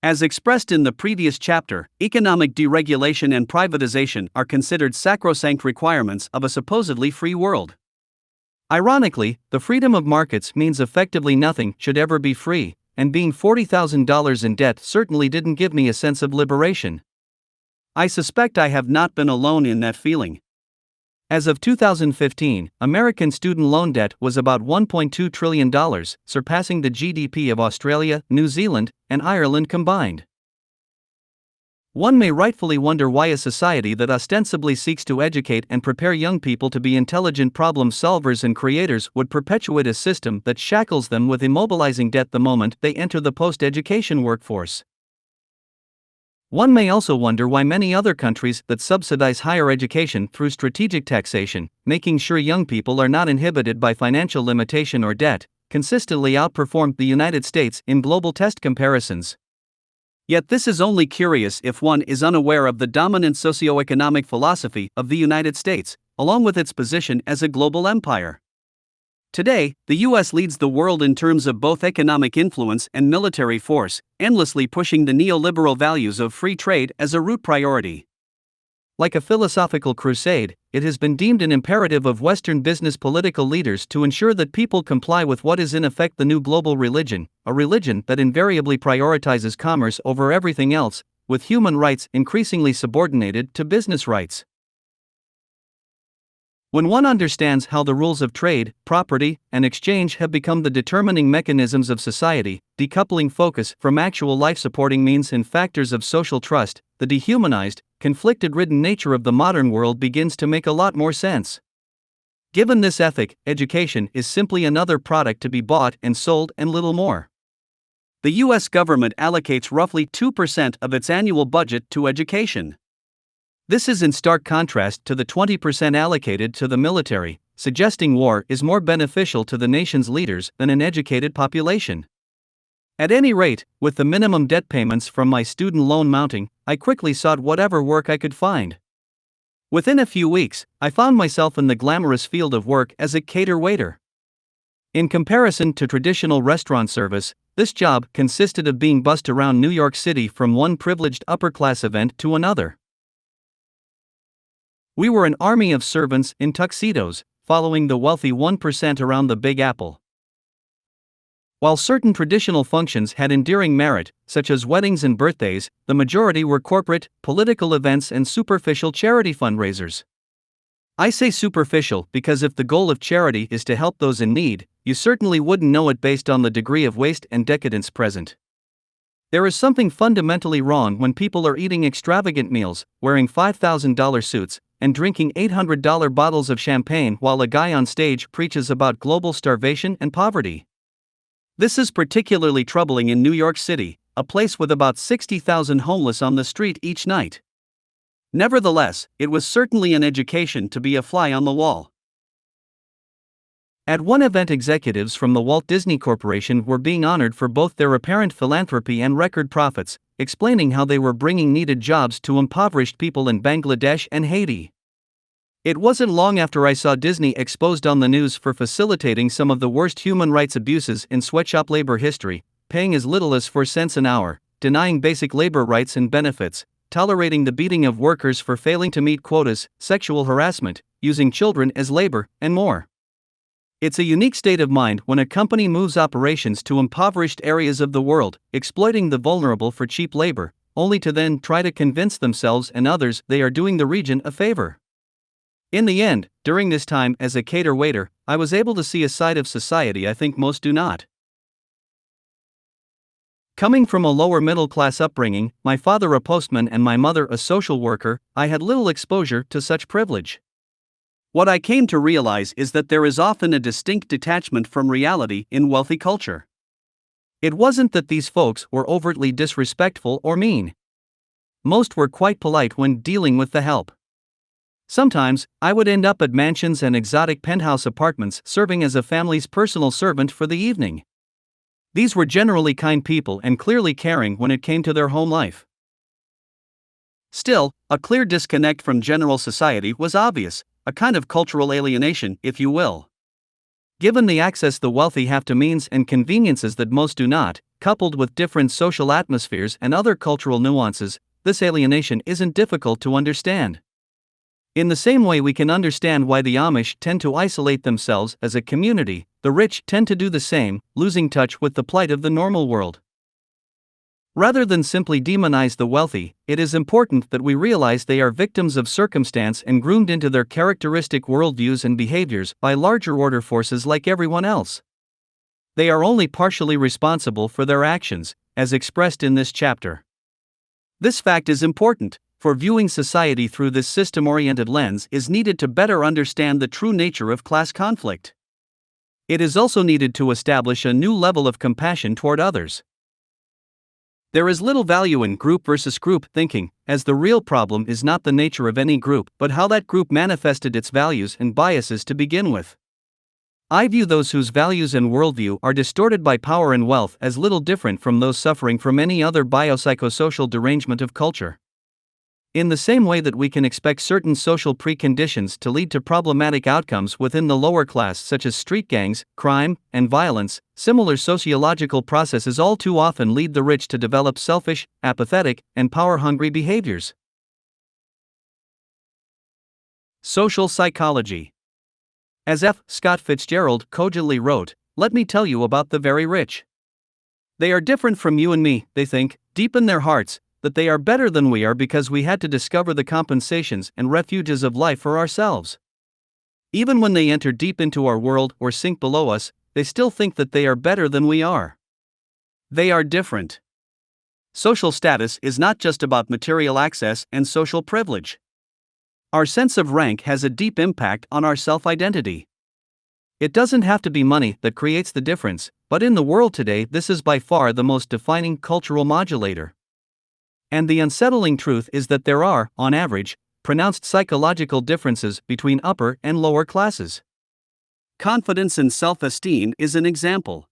As expressed in the previous chapter, economic deregulation and privatization are considered sacrosanct requirements of a supposedly free world. Ironically, the freedom of markets means effectively nothing should ever be free, and being $40,000 in debt certainly didn't give me a sense of liberation. I suspect I have not been alone in that feeling. As of 2015, American student loan debt was about $1.2 trillion, surpassing the GDP of Australia, New Zealand, and Ireland combined. One may rightfully wonder why a society that ostensibly seeks to educate and prepare young people to be intelligent problem solvers and creators would perpetuate a system that shackles them with immobilizing debt the moment they enter the post-education workforce. One may also wonder why many other countries that subsidize higher education through strategic taxation, making sure young people are not inhibited by financial limitation or debt, consistently outperform the United States in global test comparisons. Yet this is only curious if one is unaware of the dominant socio-economic philosophy of the United States, along with its position as a global empire. Today, the US leads the world in terms of both economic influence and military force, endlessly pushing the neoliberal values of free trade as a root priority. Like a philosophical crusade, it has been deemed an imperative of Western business political leaders to ensure that people comply with what is in effect the new global religion, a religion that invariably prioritizes commerce over everything else, with human rights increasingly subordinated to business rights. When one understands how the rules of trade, property, and exchange have become the determining mechanisms of society, decoupling focus from actual life-supporting means and factors of social trust, the dehumanized, conflict-ridden nature of the modern world begins to make a lot more sense. Given this ethic, education is simply another product to be bought and sold and little more. The US government allocates roughly 2% of its annual budget to education. This is in stark contrast to the 20% allocated to the military, suggesting war is more beneficial to the nation's leaders than an educated population. At any rate, with the minimum debt payments from my student loan mounting, I quickly sought whatever work I could find. Within a few weeks, I found myself in the glamorous field of work as a cater waiter. In comparison to traditional restaurant service, this job consisted of being bussed around New York City from one privileged upper-class event to another. We were an army of servants in tuxedos, following the wealthy 1% around the Big Apple. While certain traditional functions had endearing merit, such as weddings and birthdays, the majority were corporate, political events and superficial charity fundraisers. I say superficial because if the goal of charity is to help those in need, you certainly wouldn't know it based on the degree of waste and decadence present. There is something fundamentally wrong when people are eating extravagant meals, wearing $5,000 suits, and drinking $800 bottles of champagne while a guy on stage preaches about global starvation and poverty. This is particularly troubling in New York City, a place with about 60,000 homeless on the street each night. Nevertheless, it was certainly an education to be a fly on the wall. At one event, executives from the Walt Disney Corporation were being honored for both their apparent philanthropy and record profits, explaining how they were bringing needed jobs to impoverished people in Bangladesh and Haiti. It wasn't long after I saw Disney exposed on the news for facilitating some of the worst human rights abuses in sweatshop labor history, paying as little as 4 cents an hour, denying basic labor rights and benefits, tolerating the beating of workers for failing to meet quotas, sexual harassment, using children as labor, and more. It's a unique state of mind when a company moves operations to impoverished areas of the world, exploiting the vulnerable for cheap labor, only to then try to convince themselves and others they are doing the region a favor. In the end, during this time as a cater waiter, I was able to see a side of society I think most do not. Coming from a lower middle class upbringing, my father a postman and my mother a social worker, I had little exposure to such privilege. What I came to realize is that there is often a distinct detachment from reality in wealthy culture. It wasn't that these folks were overtly disrespectful or mean. Most were quite polite when dealing with the help. Sometimes, I would end up at mansions and exotic penthouse apartments serving as a family's personal servant for the evening. These were generally kind people and clearly caring when it came to their home life. Still, a clear disconnect from general society was obvious, a kind of cultural alienation, if you will. Given the access the wealthy have to means and conveniences that most do not, coupled with different social atmospheres and other cultural nuances, this alienation isn't difficult to understand. In the same way we can understand why the Amish tend to isolate themselves as a community, the rich tend to do the same, losing touch with the plight of the normal world. Rather than simply demonize the wealthy, it is important that we realize they are victims of circumstance and groomed into their characteristic worldviews and behaviors by larger order forces like everyone else. They are only partially responsible for their actions, as expressed in this chapter. This fact is important, for viewing society through this system-oriented lens is needed to better understand the true nature of class conflict. It is also needed to establish a new level of compassion toward others. There is little value in group versus group thinking, as the real problem is not the nature of any group but how that group manifested its values and biases to begin with. I view those whose values and worldview are distorted by power and wealth as little different from those suffering from any other biopsychosocial derangement of culture. In the same way that we can expect certain social preconditions to lead to problematic outcomes within the lower class such as street gangs, crime, and violence, similar sociological processes all too often lead the rich to develop selfish, apathetic, and power-hungry behaviors. Social psychology. As F. Scott Fitzgerald cogently wrote, "Let me tell you about the very rich. They are different from you and me, they think, deep in their hearts, that they are better than we are because we had to discover the compensations and refuges of life for ourselves. Even when they enter deep into our world or sink below us, they still think that they are better than we are. They are different. Social status is not just about material access and social privilege. Our sense of rank has a deep impact on our self-identity. It doesn't have to be money that creates the difference, but in the world today this is by far the most defining cultural modulator. And the unsettling truth is that there are, on average, pronounced psychological differences between upper and lower classes. Confidence and self-esteem is an example.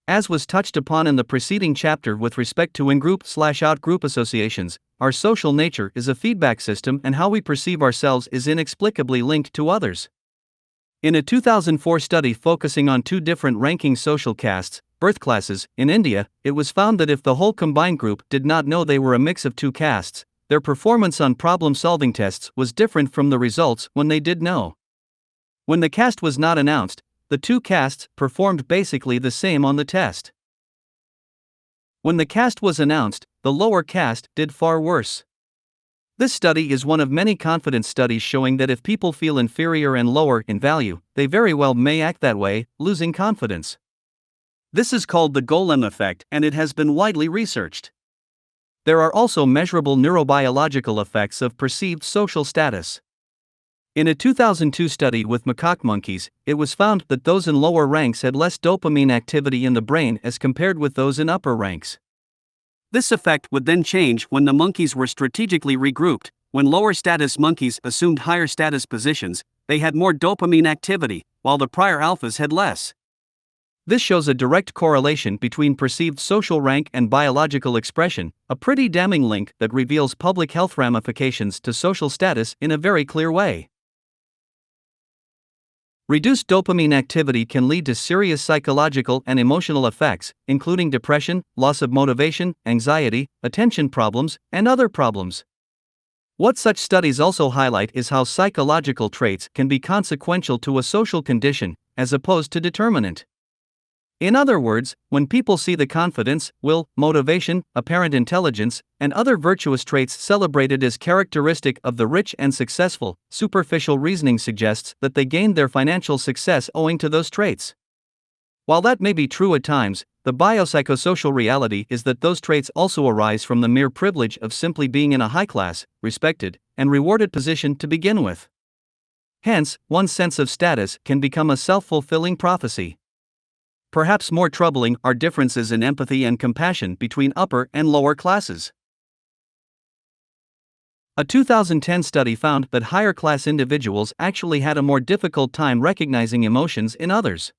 As was touched upon in the preceding chapter with respect to in-group/out-group associations, our social nature is a feedback system and how we perceive ourselves is inexplicably linked to others. In a 2004 study focusing on 2 different ranking social castes, birth classes, in India, it was found that if the whole combined group did not know they were a mix of 2 castes, their performance on problem-solving tests was different from the results when they did know. When the caste was not announced, the 2 castes performed basically the same on the test. When the caste was announced, the lower caste did far worse. This study is one of many confidence studies showing that if people feel inferior and lower in value, they very well may act that way, losing confidence. This is called the golem effect and it has been widely researched. There are also measurable neurobiological effects of perceived social status. In a 2002 study with macaque monkeys, it was found that those in lower ranks had less dopamine activity in the brain as compared with those in upper ranks. This effect would then change when the monkeys were strategically regrouped. When lower status monkeys assumed higher status positions, they had more dopamine activity, while the prior alphas had less. This shows a direct correlation between perceived social rank and biological expression, a pretty damning link that reveals public health ramifications to social status in a very clear way. Reduced dopamine activity can lead to serious psychological and emotional effects, including depression, loss of motivation, anxiety, attention problems, and other problems. What such studies also highlight is how psychological traits can be consequential to a social condition, as opposed to determinant. In other words, when people see the confidence, will, motivation, apparent intelligence, and other virtuous traits celebrated as characteristic of the rich and successful, superficial reasoning suggests that they gained their financial success owing to those traits. While that may be true at times, the biopsychosocial reality is that those traits also arise from the mere privilege of simply being in a high-class, respected, and rewarded position to begin with. Hence, one's sense of status can become a self-fulfilling prophecy. Perhaps more troubling are differences in empathy and compassion between upper and lower classes. A 2010 study found that higher-class individuals actually had a more difficult time recognizing emotions in others.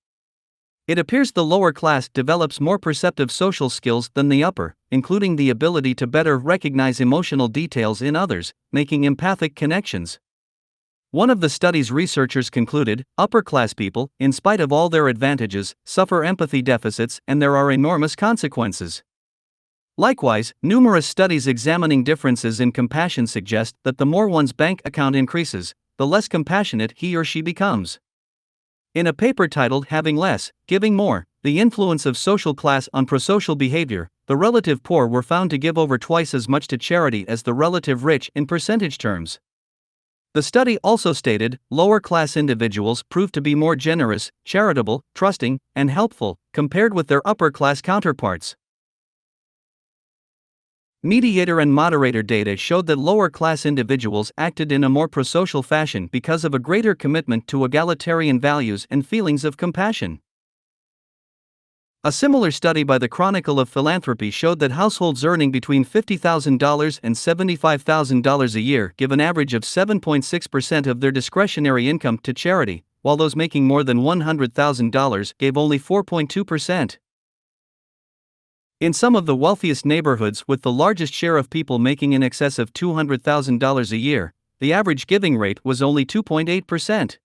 It appears the lower class develops more perceptive social skills than the upper, including the ability to better recognize emotional details in others, making empathic connections. One of the study's researchers concluded, upper-class people, in spite of all their advantages, suffer empathy deficits and there are enormous consequences. Likewise, numerous studies examining differences in compassion suggest that the more one's bank account increases, the less compassionate he or she becomes. In a paper titled Having Less, Giving More, The Influence of Social Class on Prosocial Behavior, the relative poor were found to give over twice as much to charity as the relative rich in percentage terms. The study also stated, lower-class individuals proved to be more generous, charitable, trusting, and helpful, compared with their upper-class counterparts. Mediator and moderator data showed that lower-class individuals acted in a more prosocial fashion because of a greater commitment to egalitarian values and feelings of compassion. A similar study by the Chronicle of Philanthropy showed that households earning between $50,000 and $75,000 a year give an average of 7.6% of their discretionary income to charity, while those making more than $100,000 gave only 4.2%. In some of the wealthiest neighborhoods with the largest share of people making in excess of $200,000 a year, the average giving rate was only 2.8%.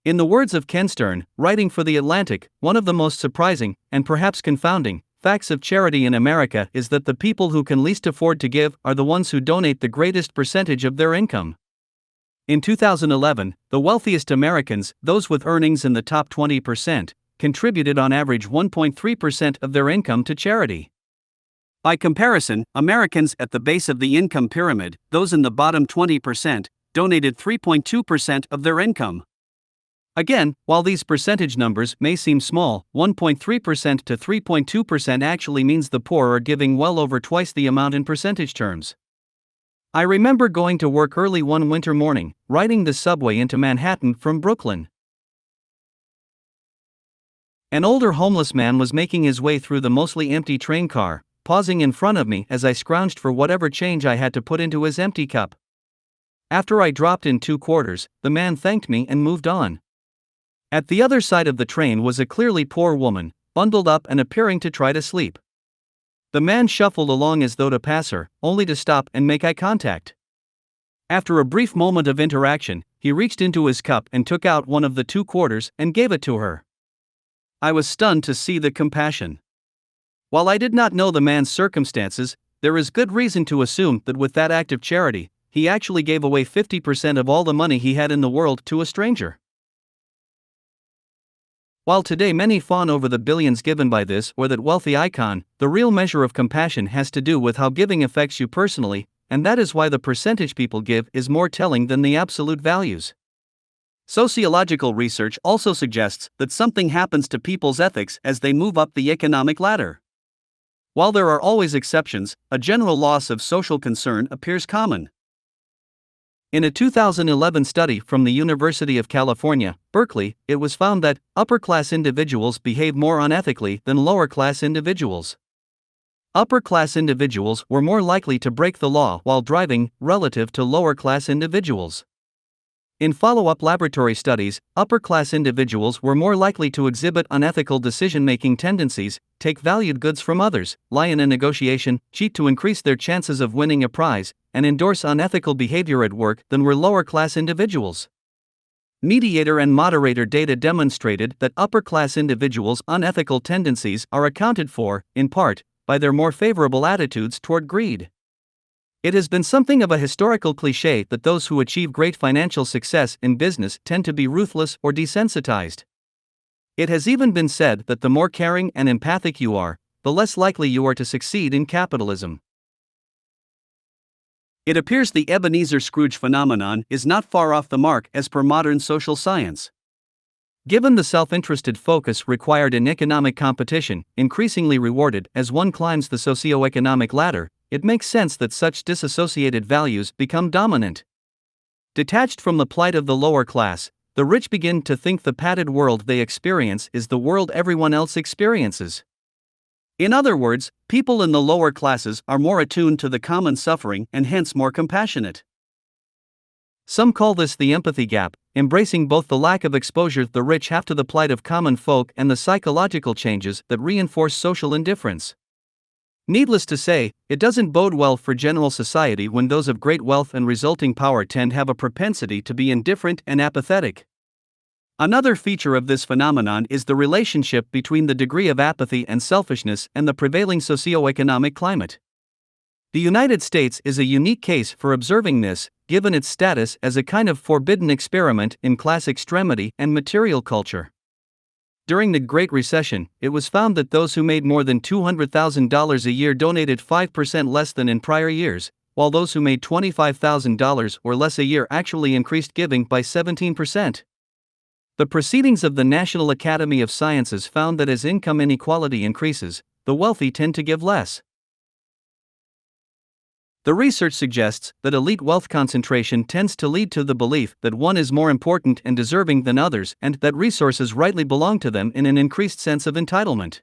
In the words of Ken Stern, writing for The Atlantic, one of the most surprising, and perhaps confounding, facts of charity in America is that the people who can least afford to give are the ones who donate the greatest percentage of their income. In 2011, the wealthiest Americans, those with earnings in the top 20%, contributed on average 1.3% of their income to charity. By comparison, Americans at the base of the income pyramid, those in the bottom 20%, donated 3.2% of their income. Again, while these percentage numbers may seem small, 1.3% to 3.2% actually means the poor are giving well over twice the amount in percentage terms. I remember going to work early one winter morning, riding the subway into Manhattan from Brooklyn. An older homeless man was making his way through the mostly empty train car, pausing in front of me as I scrounged for whatever change I had to put into his empty cup. After I dropped in 2 quarters, the man thanked me and moved on. At the other side of the train was a clearly poor woman, bundled up and appearing to try to sleep. The man shuffled along as though to pass her, only to stop and make eye contact. After a brief moment of interaction, he reached into his cup and took out one of the 2 quarters and gave it to her. I was stunned to see the compassion. While I did not know the man's circumstances, there is good reason to assume that with that act of charity, he actually gave away 50% of all the money he had in the world to a stranger. While today many fawn over the billions given by this or that wealthy icon, the real measure of compassion has to do with how giving affects you personally, and that is why the percentage people give is more telling than the absolute values. Sociological research also suggests that something happens to people's ethics as they move up the economic ladder. While there are always exceptions, a general loss of social concern appears common. In a 2011 study from the University of California, Berkeley, it was found that upper-class individuals behave more unethically than lower-class individuals. Upper-class individuals were more likely to break the law while driving, relative to lower-class individuals. In follow-up laboratory studies, upper-class individuals were more likely to exhibit unethical decision-making tendencies, take valued goods from others, lie in a negotiation, cheat to increase their chances of winning a prize, and endorse unethical behavior at work than were lower-class individuals. mediator and moderator data demonstrated that upper-class individuals' unethical tendencies are accounted for, in part, by their more favorable attitudes toward greed. It has been something of a historical cliché that those who achieve great financial success in business tend to be ruthless or desensitized. It has even been said that the more caring and empathic you are, the less likely you are to succeed in capitalism. It appears the Ebenezer Scrooge phenomenon is not far off the mark as per modern social science. Given the self-interested focus required in economic competition, increasingly rewarded as one climbs the socio-economic ladder, it makes sense that such disassociated values become dominant. Detached from the plight of the lower class, the rich begin to think the padded world they experience is the world everyone else experiences. In other words, people in the lower classes are more attuned to the common suffering and hence more compassionate. Some call this the empathy gap, embracing both the lack of exposure the rich have to the plight of common folk and the psychological changes that reinforce social indifference. Needless to say, it doesn't bode well for general society when those of great wealth and resulting power tend to have a propensity to be indifferent and apathetic. Another feature of this phenomenon is the relationship between the degree of apathy and selfishness and the prevailing socio-economic climate. The United States is a unique case for observing this, given its status as a kind of forbidden experiment in class extremity and material culture. During the Great Recession, it was found that those who made more than $200,000 a year donated 5% less than in prior years, while those who made $25,000 or less a year actually increased giving by 17%. The proceedings of the National Academy of Sciences found that as income inequality increases, the wealthy tend to give less. The research suggests that elite wealth concentration tends to lead to the belief that one is more important and deserving than others and that resources rightly belong to them in an increased sense of entitlement.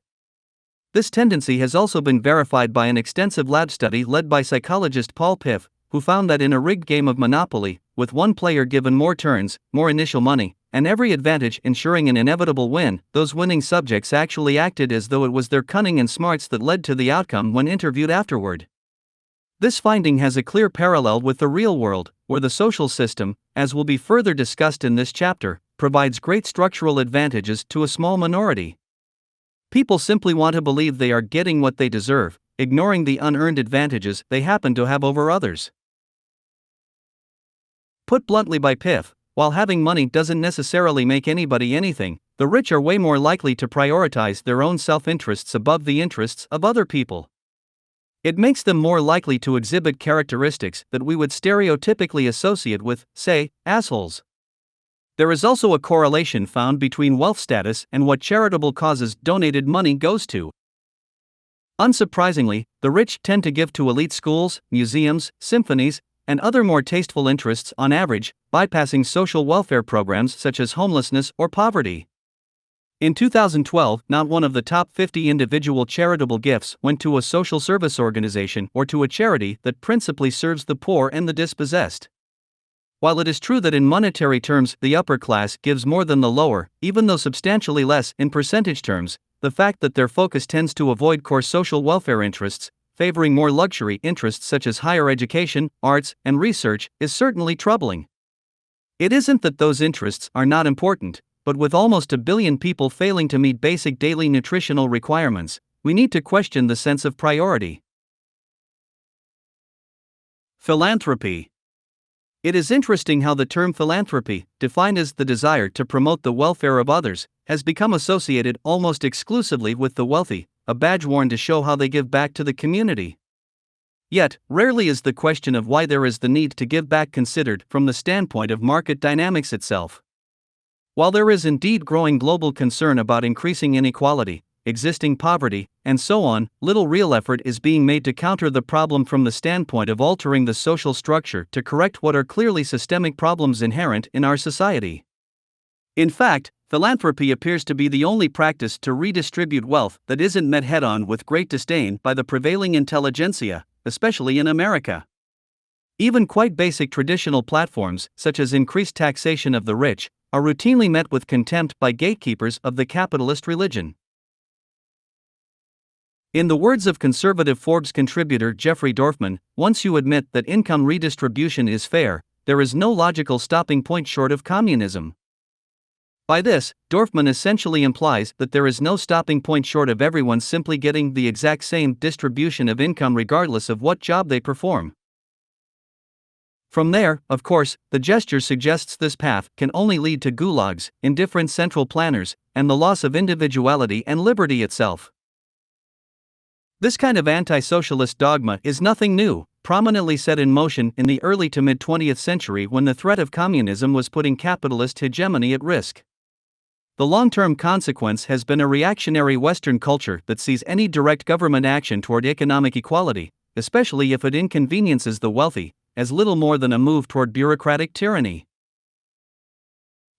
This tendency has also been verified by an extensive lab study led by psychologist Paul Piff, who found that in a rigged game of Monopoly, with one player given more turns, more initial money, and every advantage ensuring an inevitable win, those winning subjects actually acted as though it was their cunning and smarts that led to the outcome when interviewed afterward. This finding has a clear parallel with the real world, where the social system, as will be further discussed in this chapter, provides great structural advantages to a small minority. People simply want to believe they are getting what they deserve, ignoring the unearned advantages they happen to have over others. Put bluntly by Piff, while having money doesn't necessarily make anybody anything, the rich are way more likely to prioritize their own self-interests above the interests of other people. It makes them more likely to exhibit characteristics that we would stereotypically associate with, say, assholes. There is also a correlation found between wealth status and what charitable causes donated money goes to. Unsurprisingly, the rich tend to give to elite schools, museums, symphonies, and other more tasteful interests on average, bypassing social welfare programs such as homelessness or poverty. In 2012, not one of the top 50 individual charitable gifts went to a social service organization or to a charity that principally serves the poor and the dispossessed. While it is true that in monetary terms the upper class gives more than the lower, even though substantially less in percentage terms, the fact that their focus tends to avoid core social welfare interests, favoring more luxury interests such as higher education, arts, and research, is certainly troubling. It isn't that those interests are not important, but with almost 1 billion people failing to meet basic daily nutritional requirements, we need to question the sense of priority. Philanthropy. It is interesting how the term philanthropy, defined as the desire to promote the welfare of others, has become associated almost exclusively with the wealthy, a badge worn to show how they give back to the community. Yet, rarely is the question of why there is the need to give back considered from the standpoint of market dynamics itself. While there is indeed growing global concern about increasing inequality, existing poverty, and so on, little real effort is being made to counter the problem from the standpoint of altering the social structure to correct what are clearly systemic problems inherent in our society. In fact, philanthropy appears to be the only practice to redistribute wealth that isn't met head-on with great disdain by the prevailing intelligentsia, especially in America. Even quite basic traditional platforms, such as increased taxation of the rich, are routinely met with contempt by gatekeepers of the capitalist religion. In the words of conservative Forbes contributor Jeffrey Dorfman, once you admit that income redistribution is fair, there is no logical stopping point short of communism. By this, Dorfman essentially implies that there is no stopping point short of everyone simply getting the exact same distribution of income regardless of what job they perform. From there, of course, the gesture suggests this path can only lead to gulags, indifferent central planners, and the loss of individuality and liberty itself. This kind of anti-socialist dogma is nothing new, prominently set in motion in the early to mid-20th century when the threat of communism was putting capitalist hegemony at risk. The long-term consequence has been a reactionary Western culture that sees any direct government action toward economic equality, especially if it inconveniences the wealthy, as little more than a move toward bureaucratic tyranny.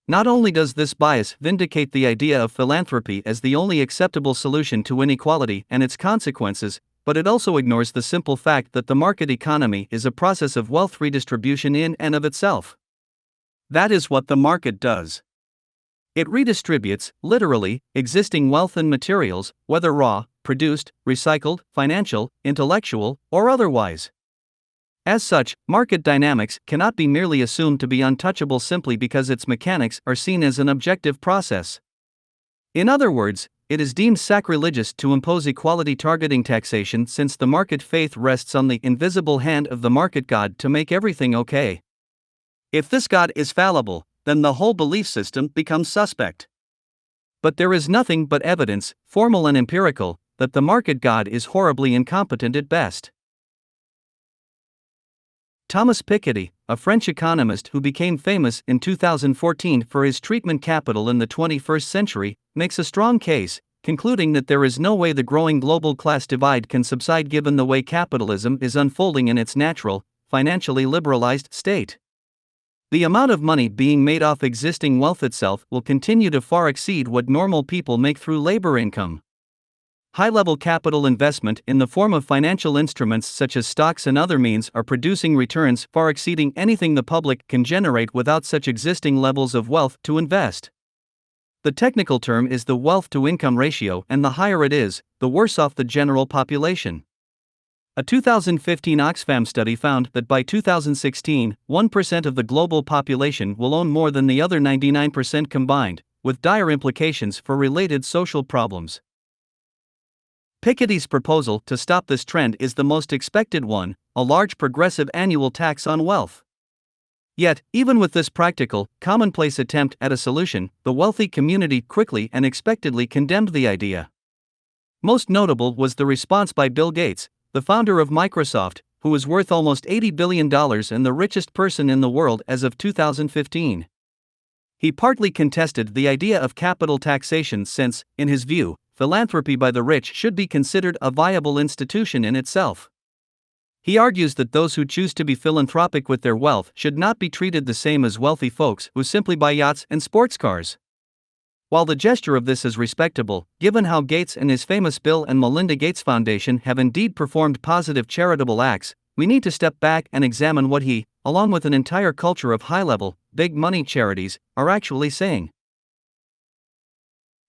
Not only does this bias vindicate the idea of philanthropy as the only acceptable solution to inequality and its consequences, but it also ignores the simple fact that the market economy is a process of wealth redistribution in and of itself. That is what the market does. It redistributes, literally, existing wealth and materials, whether raw, produced, recycled, financial, intellectual, or otherwise. As such, market dynamics cannot be merely assumed to be untouchable simply because its mechanics are seen as an objective process. In other words, it is deemed sacrilegious to impose equality targeting taxation since the market faith rests on the invisible hand of the market god to make everything okay. If this god is fallible, then the whole belief system becomes suspect. But there is nothing but evidence, formal and empirical, that the market god is horribly incompetent at best. Thomas Piketty, a French economist who became famous in 2014 for his treatment capital in the 21st century, makes a strong case, concluding that there is no way the growing global class divide can subside given the way capitalism is unfolding in its natural, financially liberalized state. The amount of money being made off existing wealth itself will continue to far exceed what normal people make through labor income. High-level capital investment in the form of financial instruments such as stocks and other means are producing returns far exceeding anything the public can generate without such existing levels of wealth to invest. The technical term is the wealth-to-income ratio, and the higher it is, the worse off the general population. A 2015 Oxfam study found that by 2016, 1% of the global population will own more than the other 99% combined, with dire implications for related social problems. Piketty's proposal to stop this trend is the most expected one, a large progressive annual tax on wealth. Yet, even with this practical, commonplace attempt at a solution, the wealthy community quickly and expectedly condemned the idea. Most notable was the response by Bill Gates, the founder of Microsoft, who is worth almost $80 billion and the richest person in the world as of 2015. He partly contested the idea of capital taxation since, in his view, philanthropy by the rich should be considered a viable institution in itself. He argues that those who choose to be philanthropic with their wealth should not be treated the same as wealthy folks who simply buy yachts and sports cars. While the gesture of this is respectable, given how Gates and his famous Bill and Melinda Gates Foundation have indeed performed positive charitable acts, we need to step back and examine what he, along with an entire culture of high-level, big-money charities, are actually saying.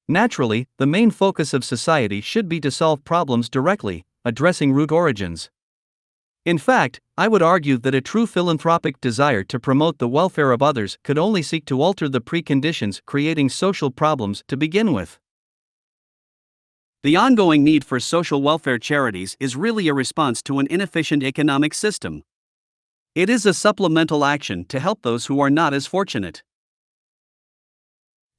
Naturally, the main focus of society should be to solve problems directly, addressing root origins. In fact, I would argue that a true philanthropic desire to promote the welfare of others could only seek to alter the preconditions creating social problems to begin with. The ongoing need for social welfare charities is really a response to an inefficient economic system. It is a supplemental action to help those who are not as fortunate.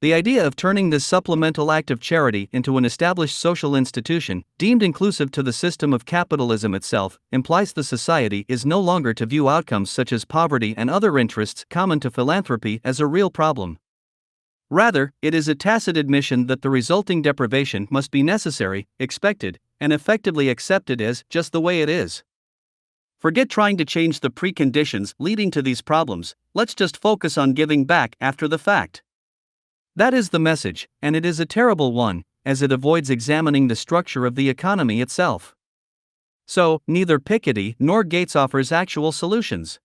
The idea of turning this supplemental act of charity into an established social institution, deemed inclusive to the system of capitalism itself, implies the society is no longer to view outcomes such as poverty and other interests common to philanthropy as a real problem. Rather, it is a tacit admission that the resulting deprivation must be necessary, expected, and effectively accepted as just the way it is. Forget trying to change the preconditions leading to these problems, let's just focus on giving back after the fact. That is the message, and it is a terrible one, as it avoids examining the structure of the economy itself. So, neither Piketty nor Gates offers actual solutions.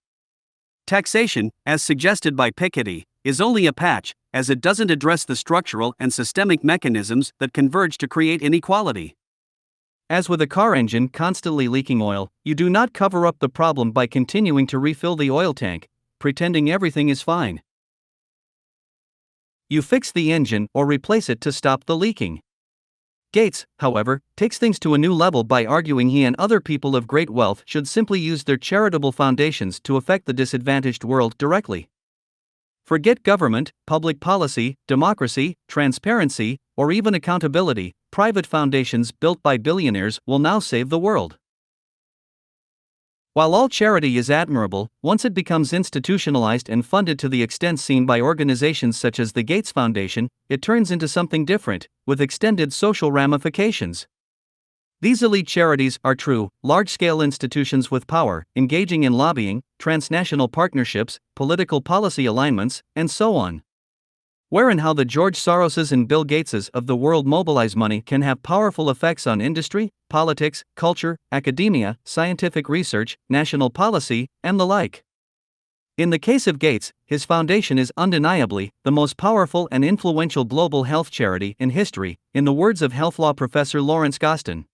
Taxation, as suggested by Piketty, is only a patch, as it doesn't address the structural and systemic mechanisms that converge to create inequality. As with a car engine constantly leaking oil, you do not cover up the problem by continuing to refill the oil tank, pretending everything is fine. You fix the engine or replace it to stop the leaking. Gates, however, takes things to a new level by arguing he and other people of great wealth should simply use their charitable foundations to affect the disadvantaged world directly. Forget government, public policy, democracy, transparency, or even accountability. Private foundations built by billionaires will now save the world. While all charity is admirable, once it becomes institutionalized and funded to the extent seen by organizations such as the Gates Foundation, it turns into something different, with extended social ramifications. These elite charities are true, large-scale institutions with power, engaging in lobbying, transnational partnerships, political policy alignments, and so on. Where and how the George Soroses and Bill Gateses of the world mobilize money can have powerful effects on industry, politics, culture, academia, scientific research, national policy, and the like. In the case of Gates, his foundation is undeniably the most powerful and influential global health charity in history, in the words of health law professor Lawrence Gostin.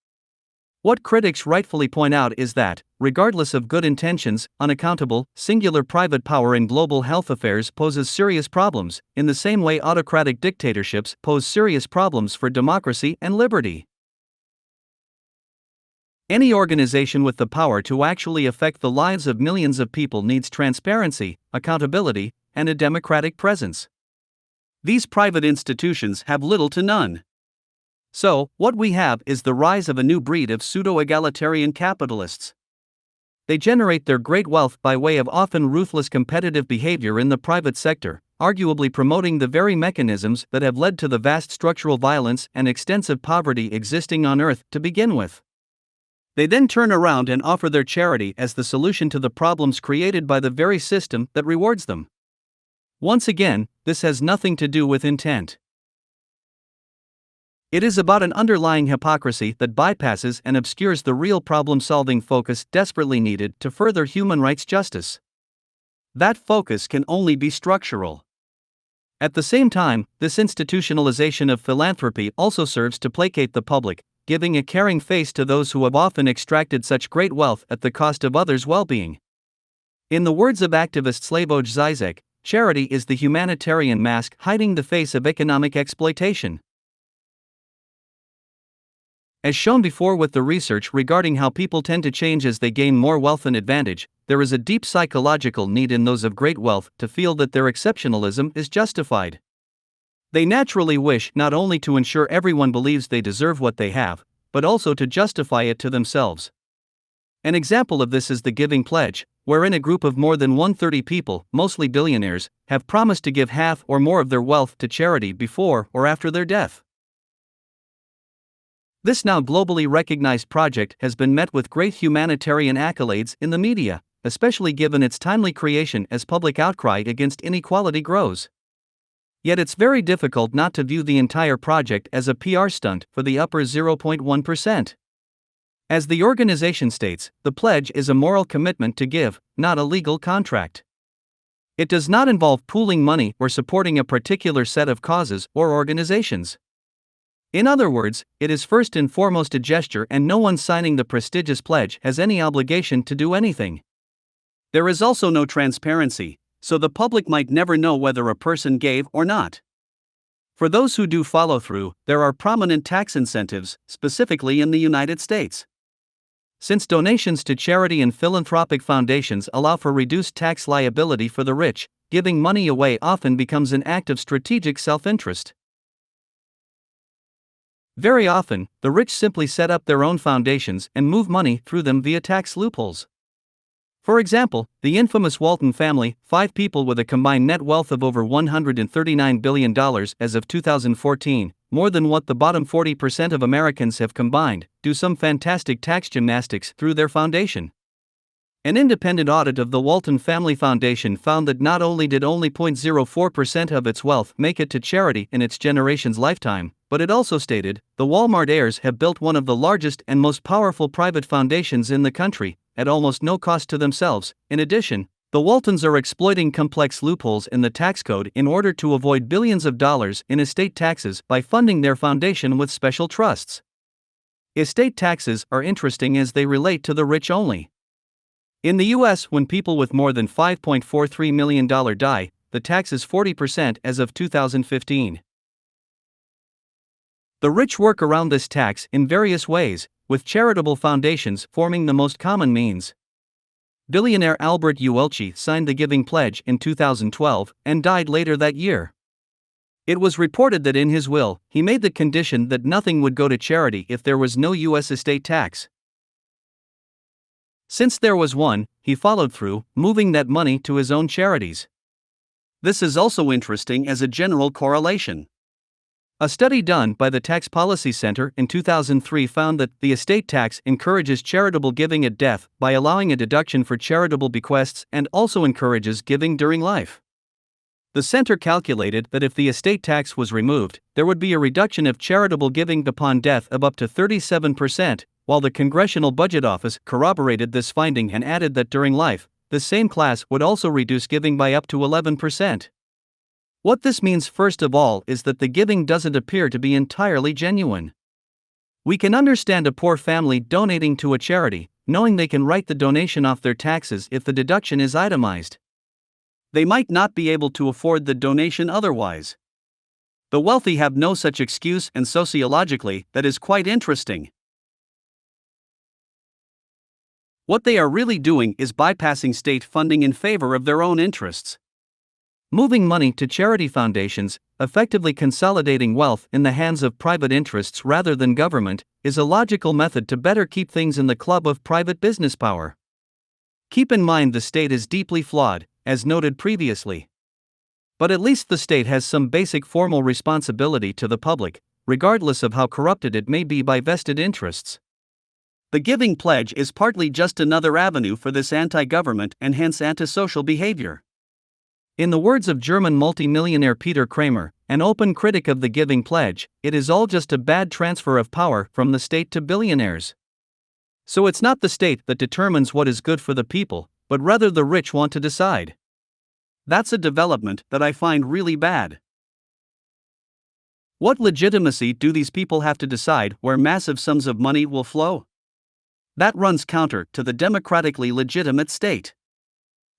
What critics rightfully point out is that, regardless of good intentions, unaccountable, singular private power in global health affairs poses serious problems, in the same way autocratic dictatorships pose serious problems for democracy and liberty. Any organization with the power to actually affect the lives of millions of people needs transparency, accountability, and a democratic presence. These private institutions have little to none. So, what we have is the rise of a new breed of pseudo-egalitarian capitalists. They generate their great wealth by way of often ruthless competitive behavior in the private sector, arguably promoting the very mechanisms that have led to the vast structural violence and extensive poverty existing on Earth to begin with. They then turn around and offer their charity as the solution to the problems created by the very system that rewards them. Once again, this has nothing to do with intent. It is about an underlying hypocrisy that bypasses and obscures the real problem-solving focus desperately needed to further human rights justice. That focus can only be structural. At the same time, this institutionalization of philanthropy also serves to placate the public, giving a caring face to those who have often extracted such great wealth at the cost of others' well-being. In the words of activist Slavoj Zizek, charity is the humanitarian mask hiding the face of economic exploitation. As shown before with the research regarding how people tend to change as they gain more wealth and advantage, there is a deep psychological need in those of great wealth to feel that their exceptionalism is justified. They naturally wish not only to ensure everyone believes they deserve what they have, but also to justify it to themselves. An example of this is the Giving Pledge, wherein a group of more than 130 people, mostly billionaires, have promised to give half or more of their wealth to charity before or after their death. This now globally recognized project has been met with great humanitarian accolades in the media, especially given its timely creation as public outcry against inequality grows. Yet it's very difficult not to view the entire project as a PR stunt for the upper 0.1%. As the organization states, the pledge is a moral commitment to give, not a legal contract. It does not involve pooling money or supporting a particular set of causes or organizations. In other words, it is first and foremost a gesture, and no one signing the prestigious pledge has any obligation to do anything. There is also no transparency, so the public might never know whether a person gave or not. For those who do follow through, there are prominent tax incentives, specifically in the United States. Since donations to charity and philanthropic foundations allow for reduced tax liability for the rich, giving money away often becomes an act of strategic self-interest. Very often, the rich simply set up their own foundations and move money through them via tax loopholes. For example, the infamous Walton family, 5 people with a combined net wealth of over $139 billion as of 2014, more than what the bottom 40% of Americans have combined, do some fantastic tax gymnastics through their foundation. An independent audit of the Walton Family Foundation found that not only did only 0.04% of its wealth make it to charity in its generation's lifetime, but it also stated, the Walmart heirs have built one of the largest and most powerful private foundations in the country, at almost no cost to themselves. In addition, the Waltons are exploiting complex loopholes in the tax code in order to avoid billions of dollars in estate taxes by funding their foundation with special trusts. Estate taxes are interesting as they relate to the rich only. In the US, when people with more than $5.43 million die, the tax is 40% as of 2015. The rich work around this tax in various ways, with charitable foundations forming the most common means. Billionaire Albert Uelchi signed the Giving Pledge in 2012 and died later that year. It was reported that in his will, he made the condition that nothing would go to charity if there was no U.S. estate tax. Since there was one, he followed through, moving that money to his own charities. This is also interesting as a general correlation. A study done by the Tax Policy Center in 2003 found that the estate tax encourages charitable giving at death by allowing a deduction for charitable bequests and also encourages giving during life. The center calculated that if the estate tax was removed, there would be a reduction of charitable giving upon death of up to 37%, while the Congressional Budget Office corroborated this finding and added that during life, the same class would also reduce giving by up to 11%. What this means first of all is that the giving doesn't appear to be entirely genuine. We can understand a poor family donating to a charity, knowing they can write the donation off their taxes if the deduction is itemized. They might not be able to afford the donation otherwise. The wealthy have no such excuse, and sociologically, that is quite interesting. What they are really doing is bypassing state funding in favor of their own interests. Moving money to charity foundations, effectively consolidating wealth in the hands of private interests rather than government, is a logical method to better keep things in the club of private business power. Keep in mind the state is deeply flawed, as noted previously. But at least the state has some basic formal responsibility to the public, regardless of how corrupted it may be by vested interests. The Giving Pledge is partly just another avenue for this anti-government and hence antisocial behavior. In the words of German multimillionaire Peter Kramer, an open critic of the Giving Pledge, it is all just a bad transfer of power from the state to billionaires. So it's not the state that determines what is good for the people, but rather the rich want to decide. That's a development that I find really bad. What legitimacy do these people have to decide where massive sums of money will flow? That runs counter to the democratically legitimate state.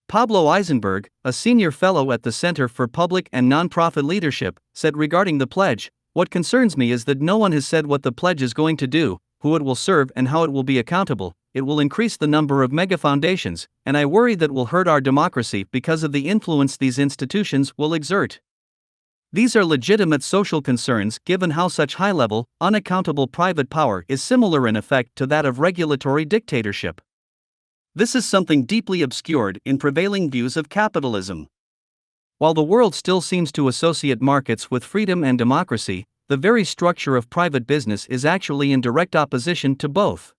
Pablo Eisenberg, a senior fellow at the Center for Public and Nonprofit Leadership, said regarding the pledge, "What concerns me is that no one has said what the pledge is going to do, who it will serve and how it will be accountable. It will increase the number of mega foundations, and I worry that will hurt our democracy because of the influence these institutions will exert." These are legitimate social concerns given how such high-level, unaccountable private power is similar in effect to that of regulatory dictatorship. This is something deeply obscured in prevailing views of capitalism. While the world still seems to associate markets with freedom and democracy, the very structure of private business is actually in direct opposition to both.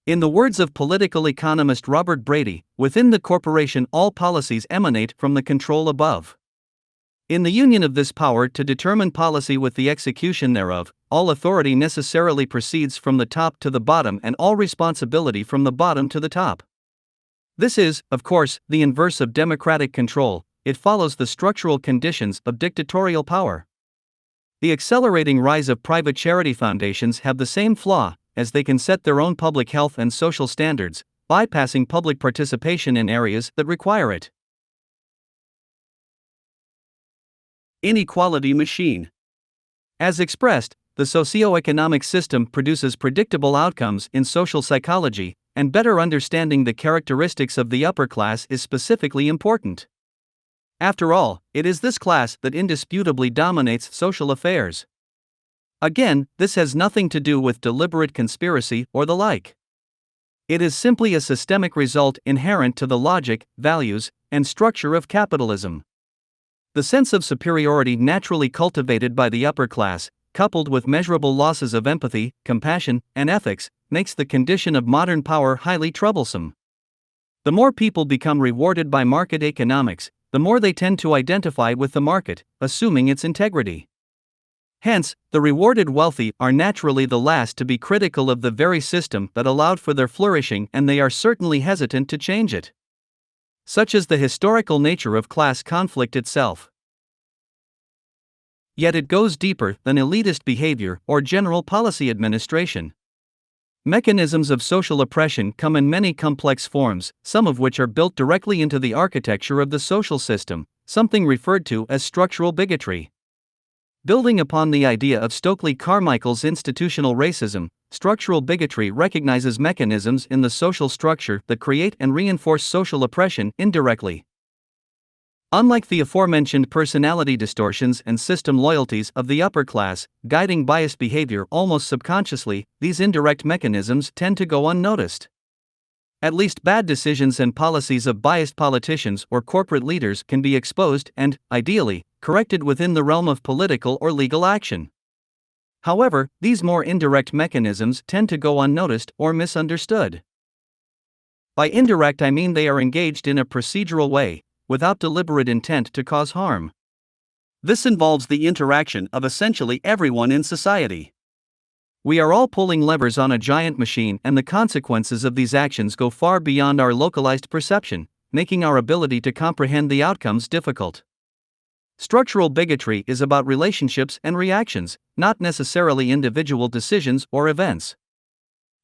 In the words of political economist Robert Brady, within the corporation all policies emanate from the control above. In the union of this power to determine policy with the execution thereof, all authority necessarily proceeds from the top to the bottom and all responsibility from the bottom to the top. This is, of course, the inverse of democratic control. It follows the structural conditions of dictatorial power. The accelerating rise of private charity foundations have the same flaw, as they can set their own public health and social standards, bypassing public participation in areas that require it. Inequality machine. As expressed, the socioeconomic system produces predictable outcomes in social psychology, and better understanding the characteristics of the upper class is specifically important. After all, it is this class that indisputably dominates social affairs. Again, this has nothing to do with deliberate conspiracy or the like. It is simply a systemic result inherent to the logic, values, and structure of capitalism. The sense of superiority naturally cultivated by the upper class, coupled with measurable losses of empathy, compassion, and ethics, makes the condition of modern power highly troublesome. The more people become rewarded by market economics, the more they tend to identify with the market, assuming its integrity. Hence, the rewarded wealthy are naturally the last to be critical of the very system that allowed for their flourishing, and they are certainly hesitant to change it. Such is the historical nature of class conflict itself. Yet it goes deeper than elitist behavior or general policy administration. Mechanisms of social oppression come in many complex forms, some of which are built directly into the architecture of the social system, something referred to as structural bigotry. Building upon the idea of Stokely Carmichael's institutional racism, structural bigotry recognizes mechanisms in the social structure that create and reinforce social oppression indirectly. Unlike the aforementioned personality distortions and system loyalties of the upper class, guiding biased behavior almost subconsciously, these indirect mechanisms tend to go unnoticed. At least bad decisions and policies of biased politicians or corporate leaders can be exposed and, ideally, corrected within the realm of political or legal action. However, these more indirect mechanisms tend to go unnoticed or misunderstood. By indirect, I mean they are engaged in a procedural way, without deliberate intent to cause harm. This involves the interaction of essentially everyone in society. We are all pulling levers on a giant machine, and the consequences of these actions go far beyond our localized perception, making our ability to comprehend the outcomes difficult. Structural bigotry is about relationships and reactions, not necessarily individual decisions or events.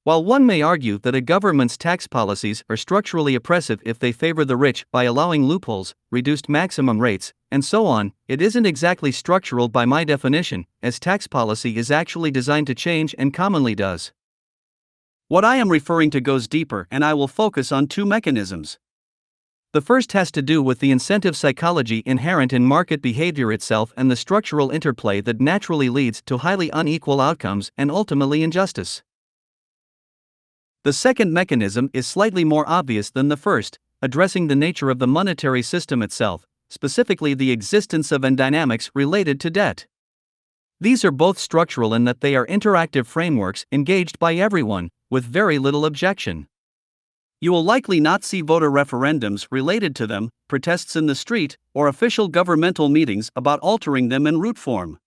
While one may argue that a government's tax policies are structurally oppressive if they favor the rich by allowing loopholes, reduced maximum rates, and so on, it isn't exactly structural by my definition, as tax policy is actually designed to change and commonly does. What I am referring to goes deeper, and I will focus on two mechanisms. The first has to do with the incentive psychology inherent in market behavior itself and the structural interplay that naturally leads to highly unequal outcomes and ultimately injustice. The second mechanism is slightly more obvious than the first, addressing the nature of the monetary system itself, specifically the existence of and dynamics related to debt. These are both structural in that they are interactive frameworks engaged by everyone, with very little objection. You will likely not see voter referendums related to them, protests in the street, or official governmental meetings about altering them in root form.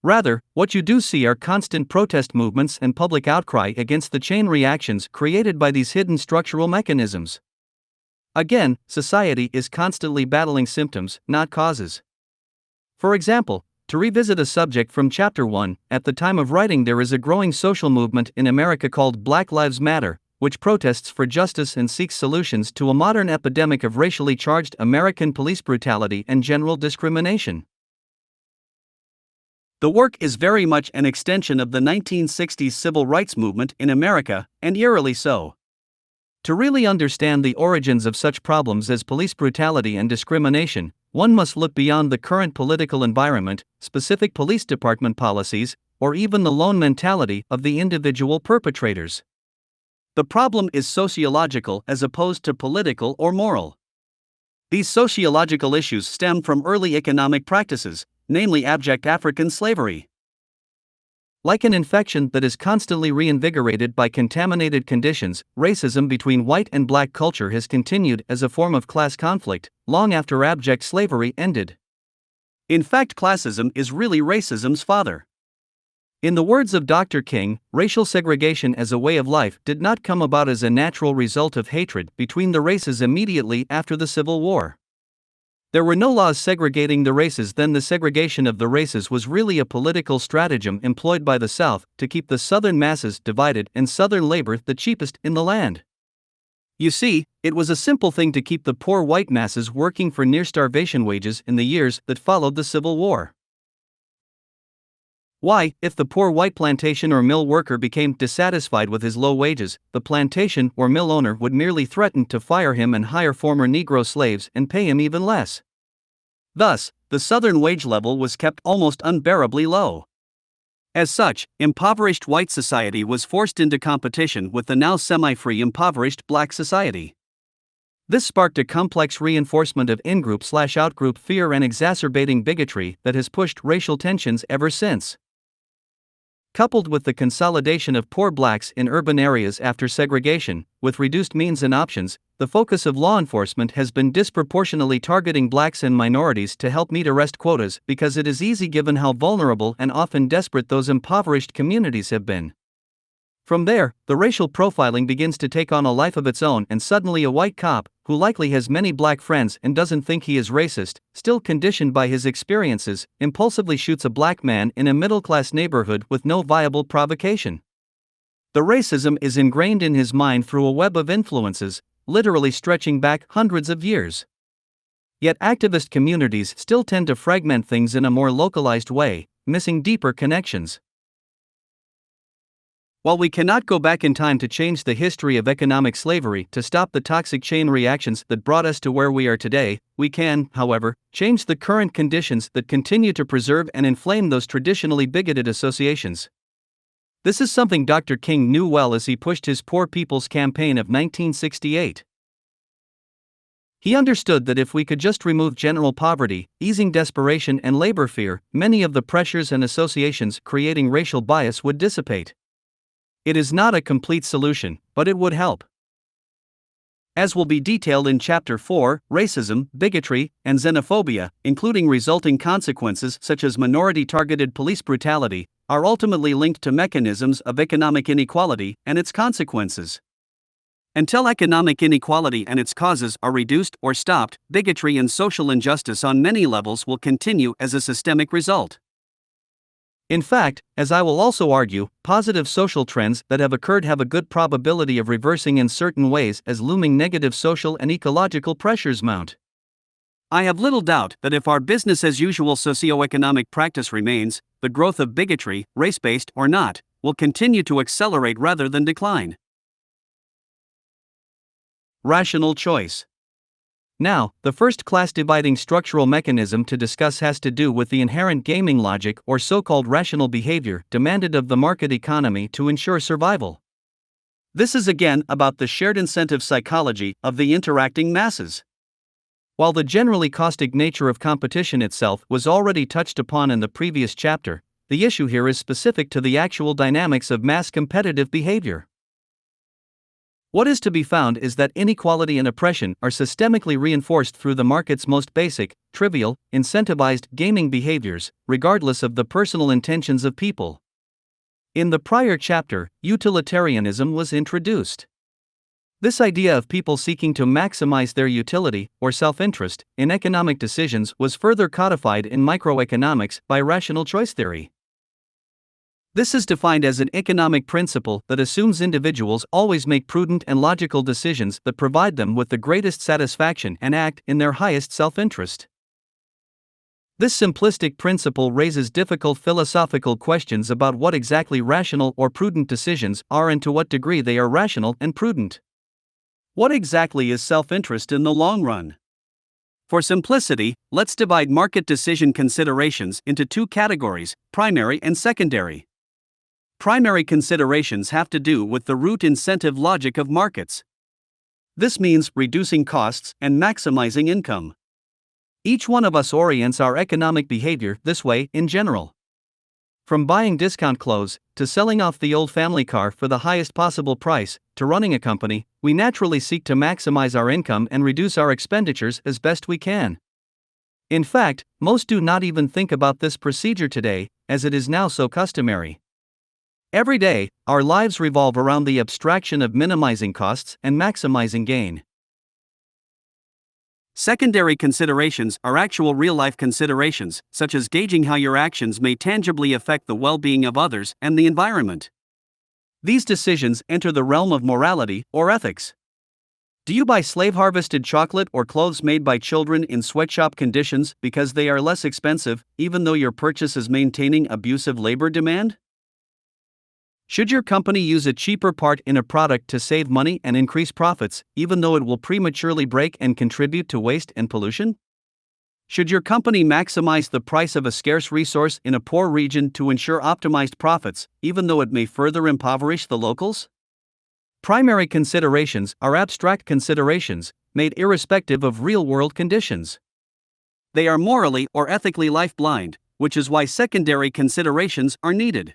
Rather, what you do see are constant protest movements and public outcry against the chain reactions created by these hidden structural mechanisms. Again, society is constantly battling symptoms, not causes. For example, to revisit a subject from Chapter 1, at the time of writing there is a growing social movement in America called Black Lives Matter, which protests for justice and seeks solutions to a modern epidemic of racially charged American police brutality and general discrimination. The work is very much an extension of the 1960s civil rights movement in America, and eerily so. To really understand the origins of such problems as police brutality and discrimination, one must look beyond the current political environment, specific police department policies, or even the lone mentality of the individual perpetrators. The problem is sociological as opposed to political or moral. These sociological issues stem from early economic practices, namely abject African slavery. Like an infection that is constantly reinvigorated by contaminated conditions, racism between white and black culture has continued as a form of class conflict, long after abject slavery ended. In fact, classism is really racism's father. In the words of Dr. King, racial segregation as a way of life did not come about as a natural result of hatred between the races immediately after the Civil War. There were no laws segregating the races then. The segregation of the races was really a political stratagem employed by the South to keep the Southern masses divided and Southern labor the cheapest in the land. You see, it was a simple thing to keep the poor white masses working for near starvation wages in the years that followed the Civil War. Why, if the poor white plantation or mill worker became dissatisfied with his low wages, the plantation or mill owner would merely threaten to fire him and hire former Negro slaves and pay him even less. Thus, the Southern wage level was kept almost unbearably low. As such, impoverished white society was forced into competition with the now semi-free impoverished black society. This sparked a complex reinforcement of in-group/out-group fear and exacerbating bigotry that has pushed racial tensions ever since. Coupled with the consolidation of poor blacks in urban areas after segregation, with reduced means and options, the focus of law enforcement has been disproportionately targeting blacks and minorities to help meet arrest quotas because it is easy given how vulnerable and often desperate those impoverished communities have been. From there, the racial profiling begins to take on a life of its own, and suddenly a white cop, who likely has many black friends and doesn't think he is racist, still conditioned by his experiences, impulsively shoots a black man in a middle-class neighborhood with no viable provocation. The racism is ingrained in his mind through a web of influences, literally stretching back hundreds of years. Yet activist communities still tend to fragment things in a more localized way, missing deeper connections. While we cannot go back in time to change the history of economic slavery to stop the toxic chain reactions that brought us to where we are today, we can, however, change the current conditions that continue to preserve and inflame those traditionally bigoted associations. This is something Dr. King knew well as he pushed his Poor People's Campaign of 1968. He understood that if we could just remove general poverty, easing desperation and labor fear, many of the pressures and associations creating racial bias would dissipate. It is not a complete solution, but it would help. As will be detailed in Chapter 4, racism, bigotry, and xenophobia, including resulting consequences such as minority-targeted police brutality, are ultimately linked to mechanisms of economic inequality and its consequences. Until economic inequality and its causes are reduced or stopped, bigotry and social injustice on many levels will continue as a systemic result. In fact, as I will also argue, positive social trends that have occurred have a good probability of reversing in certain ways as looming negative social and ecological pressures mount. I have little doubt that if our business-as-usual socio-economic practice remains, the growth of bigotry, race-based or not, will continue to accelerate rather than decline. Rational choice. Now, the first class-dividing structural mechanism to discuss has to do with the inherent gaming logic or so-called rational behavior demanded of the market economy to ensure survival. This is again about the shared incentive psychology of the interacting masses. While the generally caustic nature of competition itself was already touched upon in the previous chapter, the issue here is specific to the actual dynamics of mass competitive behavior. What is to be found is that inequality and oppression are systemically reinforced through the market's most basic, trivial, incentivized gaming behaviors, regardless of the personal intentions of people. In the prior chapter, utilitarianism was introduced. This idea of people seeking to maximize their utility, or self-interest, in economic decisions was further codified in microeconomics by rational choice theory. This is defined as an economic principle that assumes individuals always make prudent and logical decisions that provide them with the greatest satisfaction and act in their highest self-interest. This simplistic principle raises difficult philosophical questions about what exactly rational or prudent decisions are and to what degree they are rational and prudent. What exactly is self-interest in the long run? For simplicity, let's divide market decision considerations into two categories, primary and secondary. Primary considerations have to do with the root incentive logic of markets. This means reducing costs and maximizing income. Each one of us orients our economic behavior this way in general. From buying discount clothes, to selling off the old family car for the highest possible price, to running a company, we naturally seek to maximize our income and reduce our expenditures as best we can. In fact, most do not even think about this procedure today, as it is now so customary. Every day, our lives revolve around the abstraction of minimizing costs and maximizing gain. Secondary considerations are actual real-life considerations, such as gauging how your actions may tangibly affect the well-being of others and the environment. These decisions enter the realm of morality or ethics. Do you buy slave-harvested chocolate or clothes made by children in sweatshop conditions because they are less expensive, even though your purchase is maintaining abusive labor demand? Should your company use a cheaper part in a product to save money and increase profits, even though it will prematurely break and contribute to waste and pollution? Should your company maximize the price of a scarce resource in a poor region to ensure optimized profits, even though it may further impoverish the locals? Primary considerations are abstract considerations, made irrespective of real-world conditions. They are morally or ethically life-blind, which is why secondary considerations are needed.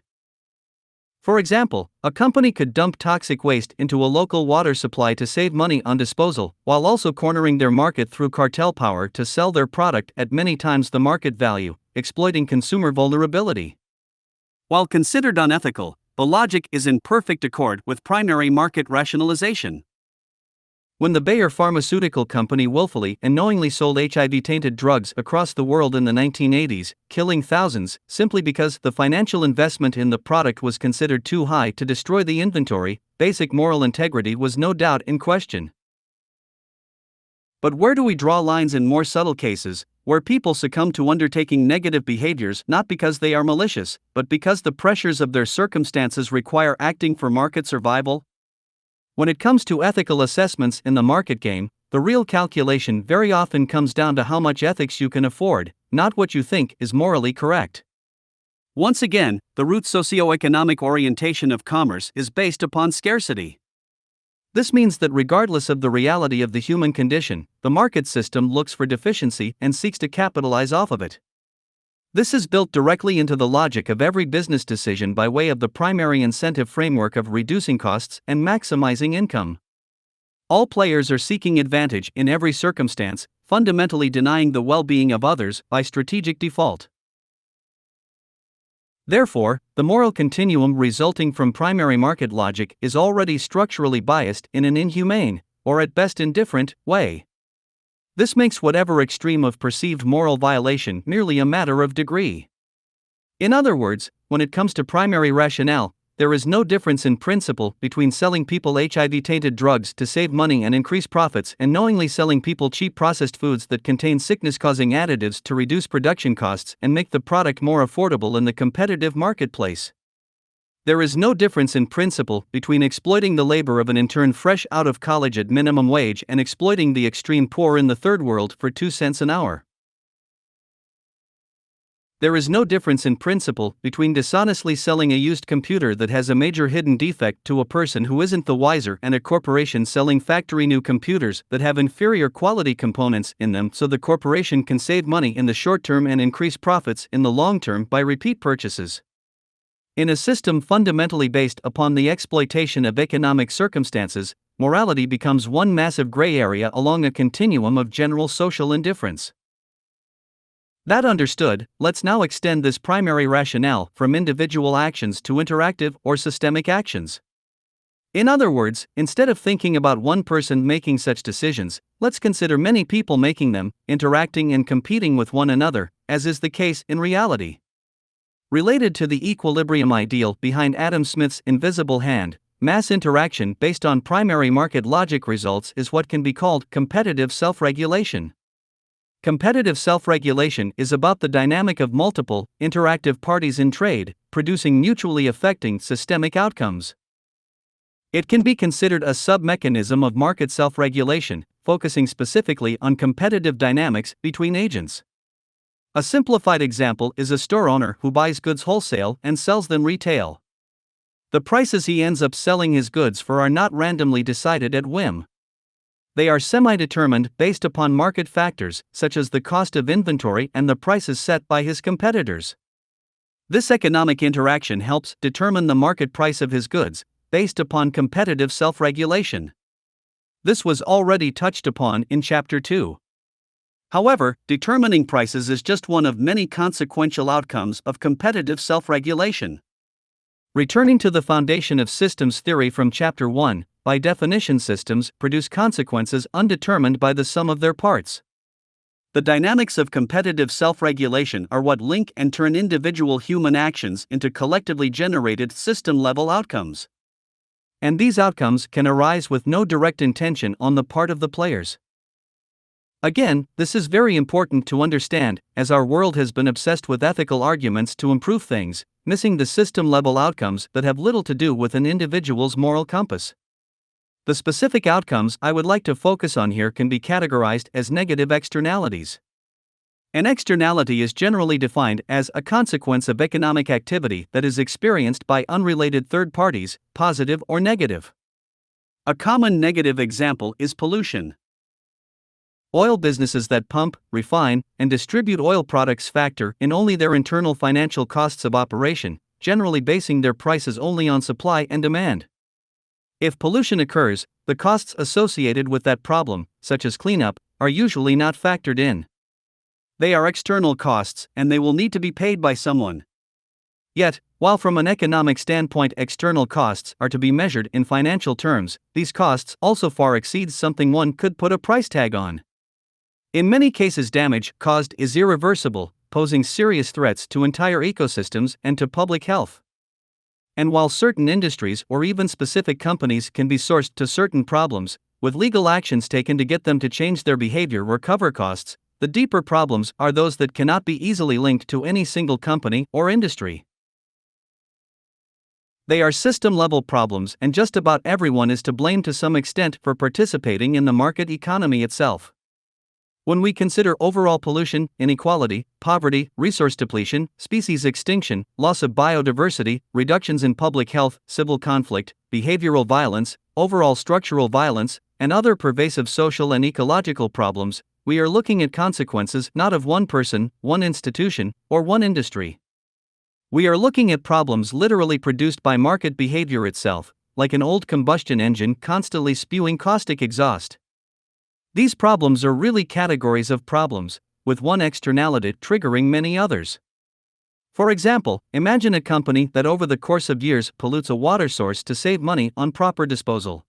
For example, a company could dump toxic waste into a local water supply to save money on disposal, while also cornering their market through cartel power to sell their product at many times the market value, exploiting consumer vulnerability. While considered unethical, the logic is in perfect accord with primary market rationalization. When the Bayer Pharmaceutical Company willfully and knowingly sold HIV-tainted drugs across the world in the 1980s, killing thousands, simply because the financial investment in the product was considered too high to destroy the inventory, basic moral integrity was no doubt in question. But where do we draw lines in more subtle cases, where people succumb to undertaking negative behaviors not because they are malicious, but because the pressures of their circumstances require acting for market survival? When it comes to ethical assessments in the market game, the real calculation very often comes down to how much ethics you can afford, not what you think is morally correct. Once again, the root socioeconomic orientation of commerce is based upon scarcity. This means that regardless of the reality of the human condition, the market system looks for deficiency and seeks to capitalize off of it. This is built directly into the logic of every business decision by way of the primary incentive framework of reducing costs and maximizing income. All players are seeking advantage in every circumstance, fundamentally denying the well-being of others by strategic default. Therefore, the moral continuum resulting from primary market logic is already structurally biased in an inhumane, or at best indifferent, way. This makes whatever extreme of perceived moral violation merely a matter of degree. In other words, when it comes to primary rationale, there is no difference in principle between selling people HIV-tainted drugs to save money and increase profits and knowingly selling people cheap processed foods that contain sickness-causing additives to reduce production costs and make the product more affordable in the competitive marketplace. There is no difference in principle between exploiting the labor of an intern fresh out of college at minimum wage and exploiting the extreme poor in the third world for 2 cents an hour. There is no difference in principle between dishonestly selling a used computer that has a major hidden defect to a person who isn't the wiser and a corporation selling factory new computers that have inferior quality components in them so the corporation can save money in the short term and increase profits in the long term by repeat purchases. In a system fundamentally based upon the exploitation of economic circumstances, morality becomes one massive gray area along a continuum of general social indifference. That understood, let's now extend this primary rationale from individual actions to interactive or systemic actions. In other words, instead of thinking about one person making such decisions, let's consider many people making them, interacting and competing with one another, as is the case in reality. Related to the equilibrium ideal behind Adam Smith's invisible hand, mass interaction based on primary market logic results is what can be called competitive self-regulation. Competitive self-regulation is about the dynamic of multiple, interactive parties in trade, producing mutually affecting systemic outcomes. It can be considered a sub-mechanism of market self-regulation, focusing specifically on competitive dynamics between agents. A simplified example is a store owner who buys goods wholesale and sells them retail. The prices he ends up selling his goods for are not randomly decided at whim. They are semi-determined based upon market factors, such as the cost of inventory and the prices set by his competitors. This economic interaction helps determine the market price of his goods, based upon competitive self-regulation. This was already touched upon in Chapter 2. However, determining prices is just one of many consequential outcomes of competitive self-regulation. Returning to the foundation of systems theory from Chapter 1, by definition systems produce consequences undetermined by the sum of their parts. The dynamics of competitive self-regulation are what link and turn individual human actions into collectively generated system-level outcomes. And these outcomes can arise with no direct intention on the part of the players. Again, this is very important to understand, as our world has been obsessed with ethical arguments to improve things, missing the system-level outcomes that have little to do with an individual's moral compass. The specific outcomes I would like to focus on here can be categorized as negative externalities. An externality is generally defined as a consequence of economic activity that is experienced by unrelated third parties, positive or negative. A common negative example is pollution. Oil businesses that pump, refine, and distribute oil products factor in only their internal financial costs of operation, generally basing their prices only on supply and demand. If pollution occurs, the costs associated with that problem, such as cleanup, are usually not factored in. They are external costs, and they will need to be paid by someone. Yet, while from an economic standpoint external costs are to be measured in financial terms, these costs also far exceed something one could put a price tag on. In many cases, damage caused is irreversible, posing serious threats to entire ecosystems and to public health. And while certain industries or even specific companies can be sourced to certain problems, with legal actions taken to get them to change their behavior or cover costs, the deeper problems are those that cannot be easily linked to any single company or industry. They are system-level problems, and just about everyone is to blame to some extent for participating in the market economy itself. When we consider overall pollution, inequality, poverty, resource depletion, species extinction, loss of biodiversity, reductions in public health, civil conflict, behavioral violence, overall structural violence, and other pervasive social and ecological problems, we are looking at consequences not of one person, one institution, or one industry. We are looking at problems literally produced by market behavior itself, like an old combustion engine constantly spewing caustic exhaust. These problems are really categories of problems, with one externality triggering many others. For example, imagine a company that over the course of years pollutes a water source to save money on proper disposal.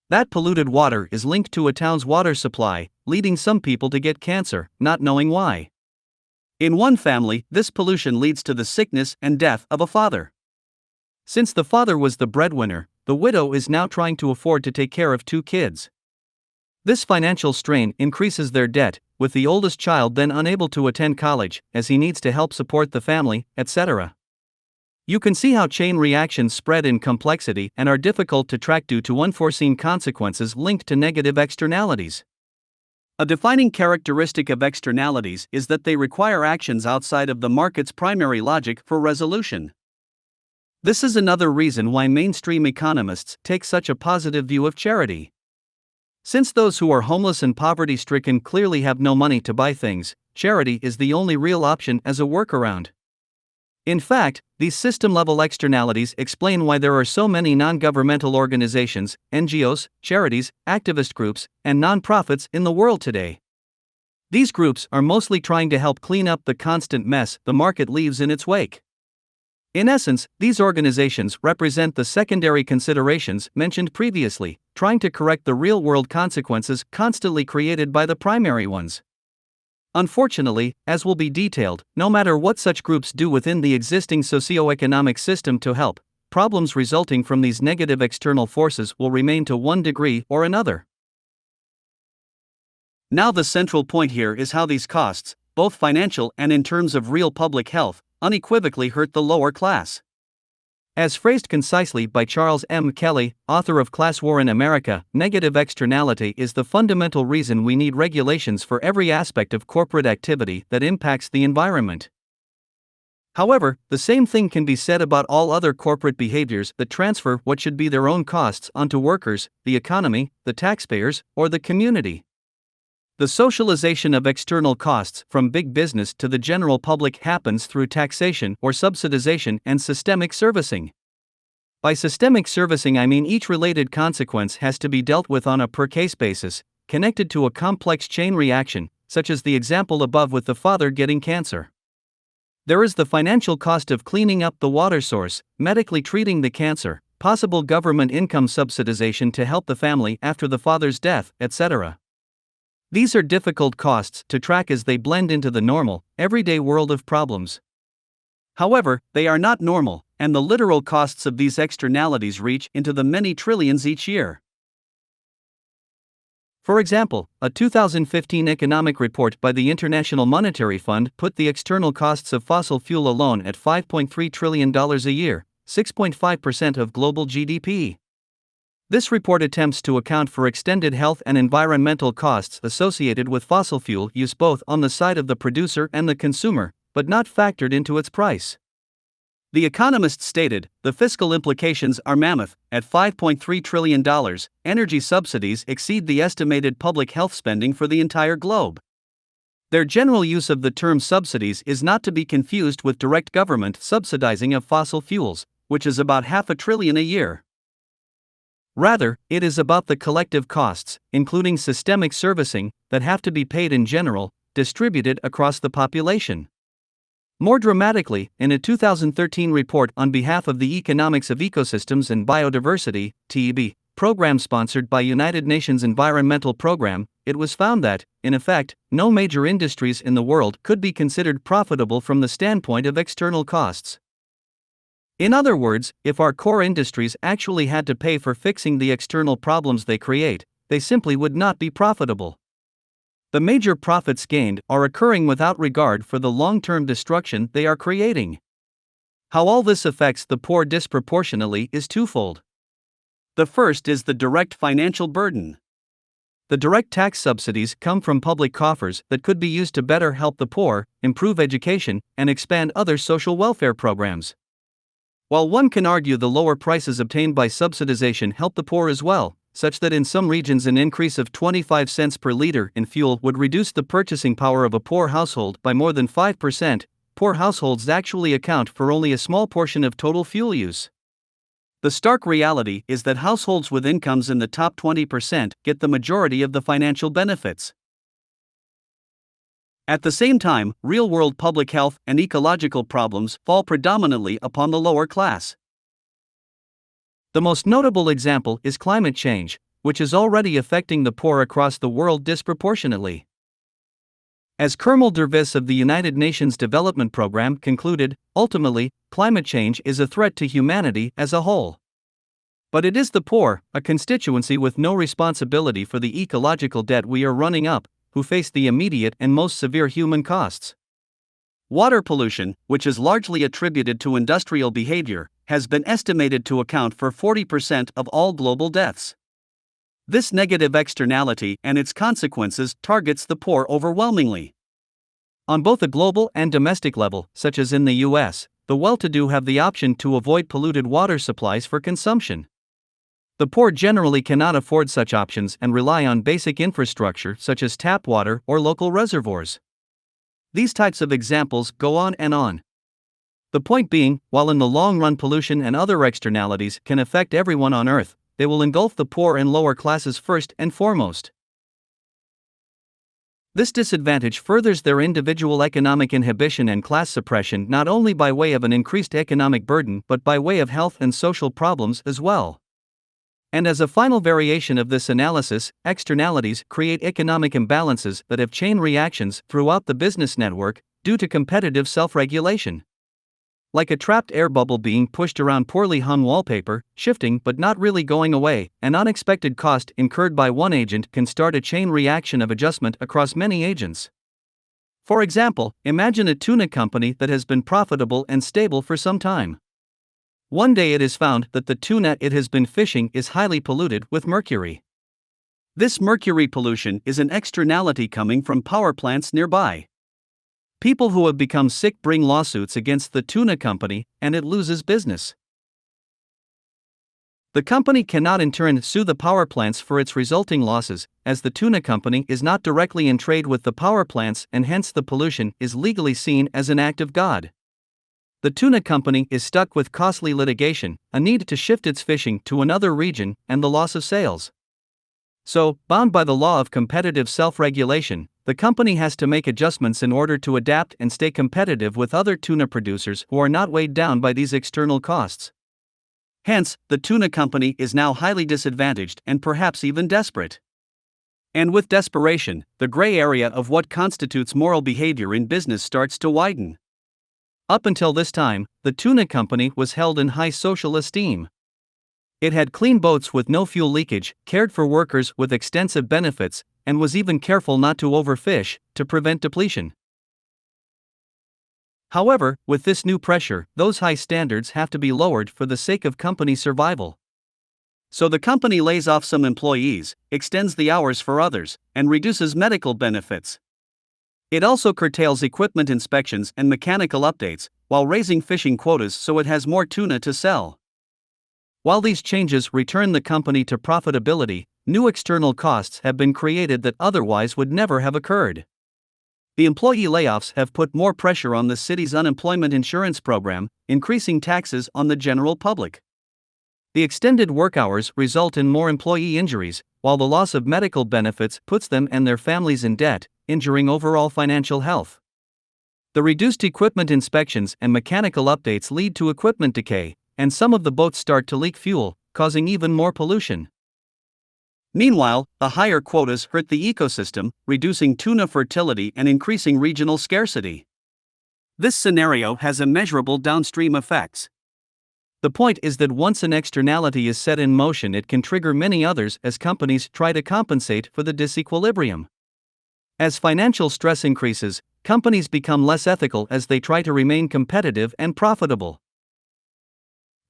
That polluted water is linked to a town's water supply, leading some people to get cancer, not knowing why. In one family, this pollution leads to the sickness and death of a father. Since the father was the breadwinner, the widow is now trying to afford to take care of 2 kids. This financial strain increases their debt, with the oldest child then unable to attend college, as he needs to help support the family, etc. You can see how chain reactions spread in complexity and are difficult to track due to unforeseen consequences linked to negative externalities. A defining characteristic of externalities is that they require actions outside of the market's primary logic for resolution. This is another reason why mainstream economists take such a positive view of charity. Since those who are homeless and poverty-stricken clearly have no money to buy things, charity is the only real option as a workaround. In fact, these system-level externalities explain why there are so many non-governmental organizations, NGOs, charities, activist groups, and non-profits in the world today. These groups are mostly trying to help clean up the constant mess the market leaves in its wake. In essence, these organizations represent the secondary considerations mentioned previously, trying to correct the real-world consequences constantly created by the primary ones. Unfortunately, as will be detailed, no matter what such groups do within the existing socio-economic system to help, problems resulting from these negative external forces will remain to one degree or another. Now the central point here is how these costs, both financial and in terms of real public health, unequivocally hurt the lower class. As phrased concisely by Charles M. Kelly, author of Class War in America, negative externality is the fundamental reason we need regulations for every aspect of corporate activity that impacts the environment. However, the same thing can be said about all other corporate behaviors that transfer what should be their own costs onto workers, the economy, the taxpayers, or the community. The socialization of external costs from big business to the general public happens through taxation or subsidization and systemic servicing. By systemic servicing, I mean each related consequence has to be dealt with on a per-case basis, connected to a complex chain reaction, such as the example above with the father getting cancer. There is the financial cost of cleaning up the water source, medically treating the cancer, possible government income subsidization to help the family after the father's death, etc. These are difficult costs to track as they blend into the normal, everyday world of problems. However, they are not normal, and the literal costs of these externalities reach into the many trillions each year. For example, a 2015 economic report by the International Monetary Fund put the external costs of fossil fuel alone at $5.3 trillion a year, 6.5% of global GDP. This report attempts to account for extended health and environmental costs associated with fossil fuel use both on the side of the producer and the consumer, but not factored into its price. The economist stated, the fiscal implications are mammoth. At $5.3 trillion, energy subsidies exceed the estimated public health spending for the entire globe. Their general use of the term subsidies is not to be confused with direct government subsidizing of fossil fuels, which is about $500 billion a year. Rather, it is about the collective costs, including systemic servicing, that have to be paid in general, distributed across the population. More dramatically, in a 2013 report on behalf of the Economics of Ecosystems and Biodiversity (TEB) program sponsored by United Nations Environmental Program, it was found that, in effect, no major industries in the world could be considered profitable from the standpoint of external costs. In other words, if our core industries actually had to pay for fixing the external problems they create, they simply would not be profitable. The major profits gained are occurring without regard for the long-term destruction they are creating. How all this affects the poor disproportionately is twofold. The first is the direct financial burden. The direct tax subsidies come from public coffers that could be used to better help the poor, improve education, and expand other social welfare programs. While one can argue the lower prices obtained by subsidization help the poor as well, such that in some regions an increase of 25 cents per liter in fuel would reduce the purchasing power of a poor household by more than 5%, poor households actually account for only a small portion of total fuel use. The stark reality is that households with incomes in the top 20% get the majority of the financial benefits. At the same time, real-world public health and ecological problems fall predominantly upon the lower class. The most notable example is climate change, which is already affecting the poor across the world disproportionately. As Kermel Dervis of the United Nations Development Programme concluded, ultimately, climate change is a threat to humanity as a whole. But it is the poor, a constituency with no responsibility for the ecological debt we are running up, who face the immediate and most severe human costs. Water pollution, which is largely attributed to industrial behavior, has been estimated to account for 40% of all global deaths. This negative externality and its consequences targets the poor overwhelmingly. On both a global and domestic level, such as in the US, the well-to-do have the option to avoid polluted water supplies for consumption. The poor generally cannot afford such options and rely on basic infrastructure such as tap water or local reservoirs. These types of examples go on and on. The point being, while in the long run pollution and other externalities can affect everyone on Earth, they will engulf the poor and lower classes first and foremost. This disadvantage furthers their individual economic inhibition and class suppression not only by way of an increased economic burden but by way of health and social problems as well. And as a final variation of this analysis, externalities create economic imbalances that have chain reactions throughout the business network due to competitive self-regulation. Like a trapped air bubble being pushed around poorly hung wallpaper, shifting but not really going away, an unexpected cost incurred by one agent can start a chain reaction of adjustment across many agents. For example, imagine a tuna company that has been profitable and stable for some time. One day it is found that the tuna it has been fishing is highly polluted with mercury. This mercury pollution is an externality coming from power plants nearby. People who have become sick bring lawsuits against the tuna company, and it loses business. The company cannot in turn sue the power plants for its resulting losses, as the tuna company is not directly in trade with the power plants and hence the pollution is legally seen as an act of God. The tuna company is stuck with costly litigation, a need to shift its fishing to another region, and the loss of sales. So, bound by the law of competitive self-regulation, the company has to make adjustments in order to adapt and stay competitive with other tuna producers who are not weighed down by these external costs. Hence, the tuna company is now highly disadvantaged and perhaps even desperate. And with desperation, the gray area of what constitutes moral behavior in business starts to widen. Up until this time, the tuna company was held in high social esteem. It had clean boats with no fuel leakage, cared for workers with extensive benefits, and was even careful not to overfish, to prevent depletion. However, with this new pressure, those high standards have to be lowered for the sake of company survival. So the company lays off some employees, extends the hours for others, and reduces medical benefits. It also curtails equipment inspections and mechanical updates, while raising fishing quotas so it has more tuna to sell. While these changes return the company to profitability, new external costs have been created that otherwise would never have occurred. The employee layoffs have put more pressure on the city's unemployment insurance program, increasing taxes on the general public. The extended work hours result in more employee injuries, while the loss of medical benefits puts them and their families in debt, injuring overall financial health. The reduced equipment inspections and mechanical updates lead to equipment decay, and some of the boats start to leak fuel, causing even more pollution. Meanwhile, the higher quotas hurt the ecosystem, reducing tuna fertility and increasing regional scarcity. This scenario has immeasurable downstream effects. The point is that once an externality is set in motion, it can trigger many others as companies try to compensate for the disequilibrium. As financial stress increases, companies become less ethical as they try to remain competitive and profitable.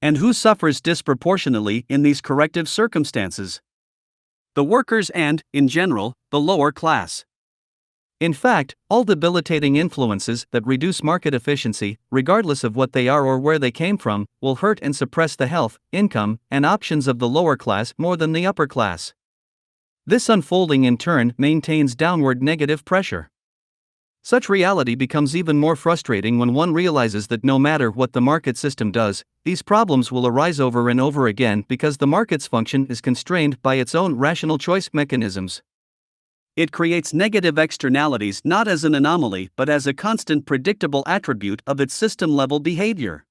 And who suffers disproportionately in these corrective circumstances? The workers and, in general, the lower class. In fact, all debilitating influences that reduce market efficiency, regardless of what they are or where they came from, will hurt and suppress the health, income, and options of the lower class more than the upper class. This unfolding in turn maintains downward negative pressure. Such reality becomes even more frustrating when one realizes that no matter what the market system does, these problems will arise over and over again because the market's function is constrained by its own rational choice mechanisms. It creates negative externalities not as an anomaly but as a constant predictable attribute of its system-level behavior.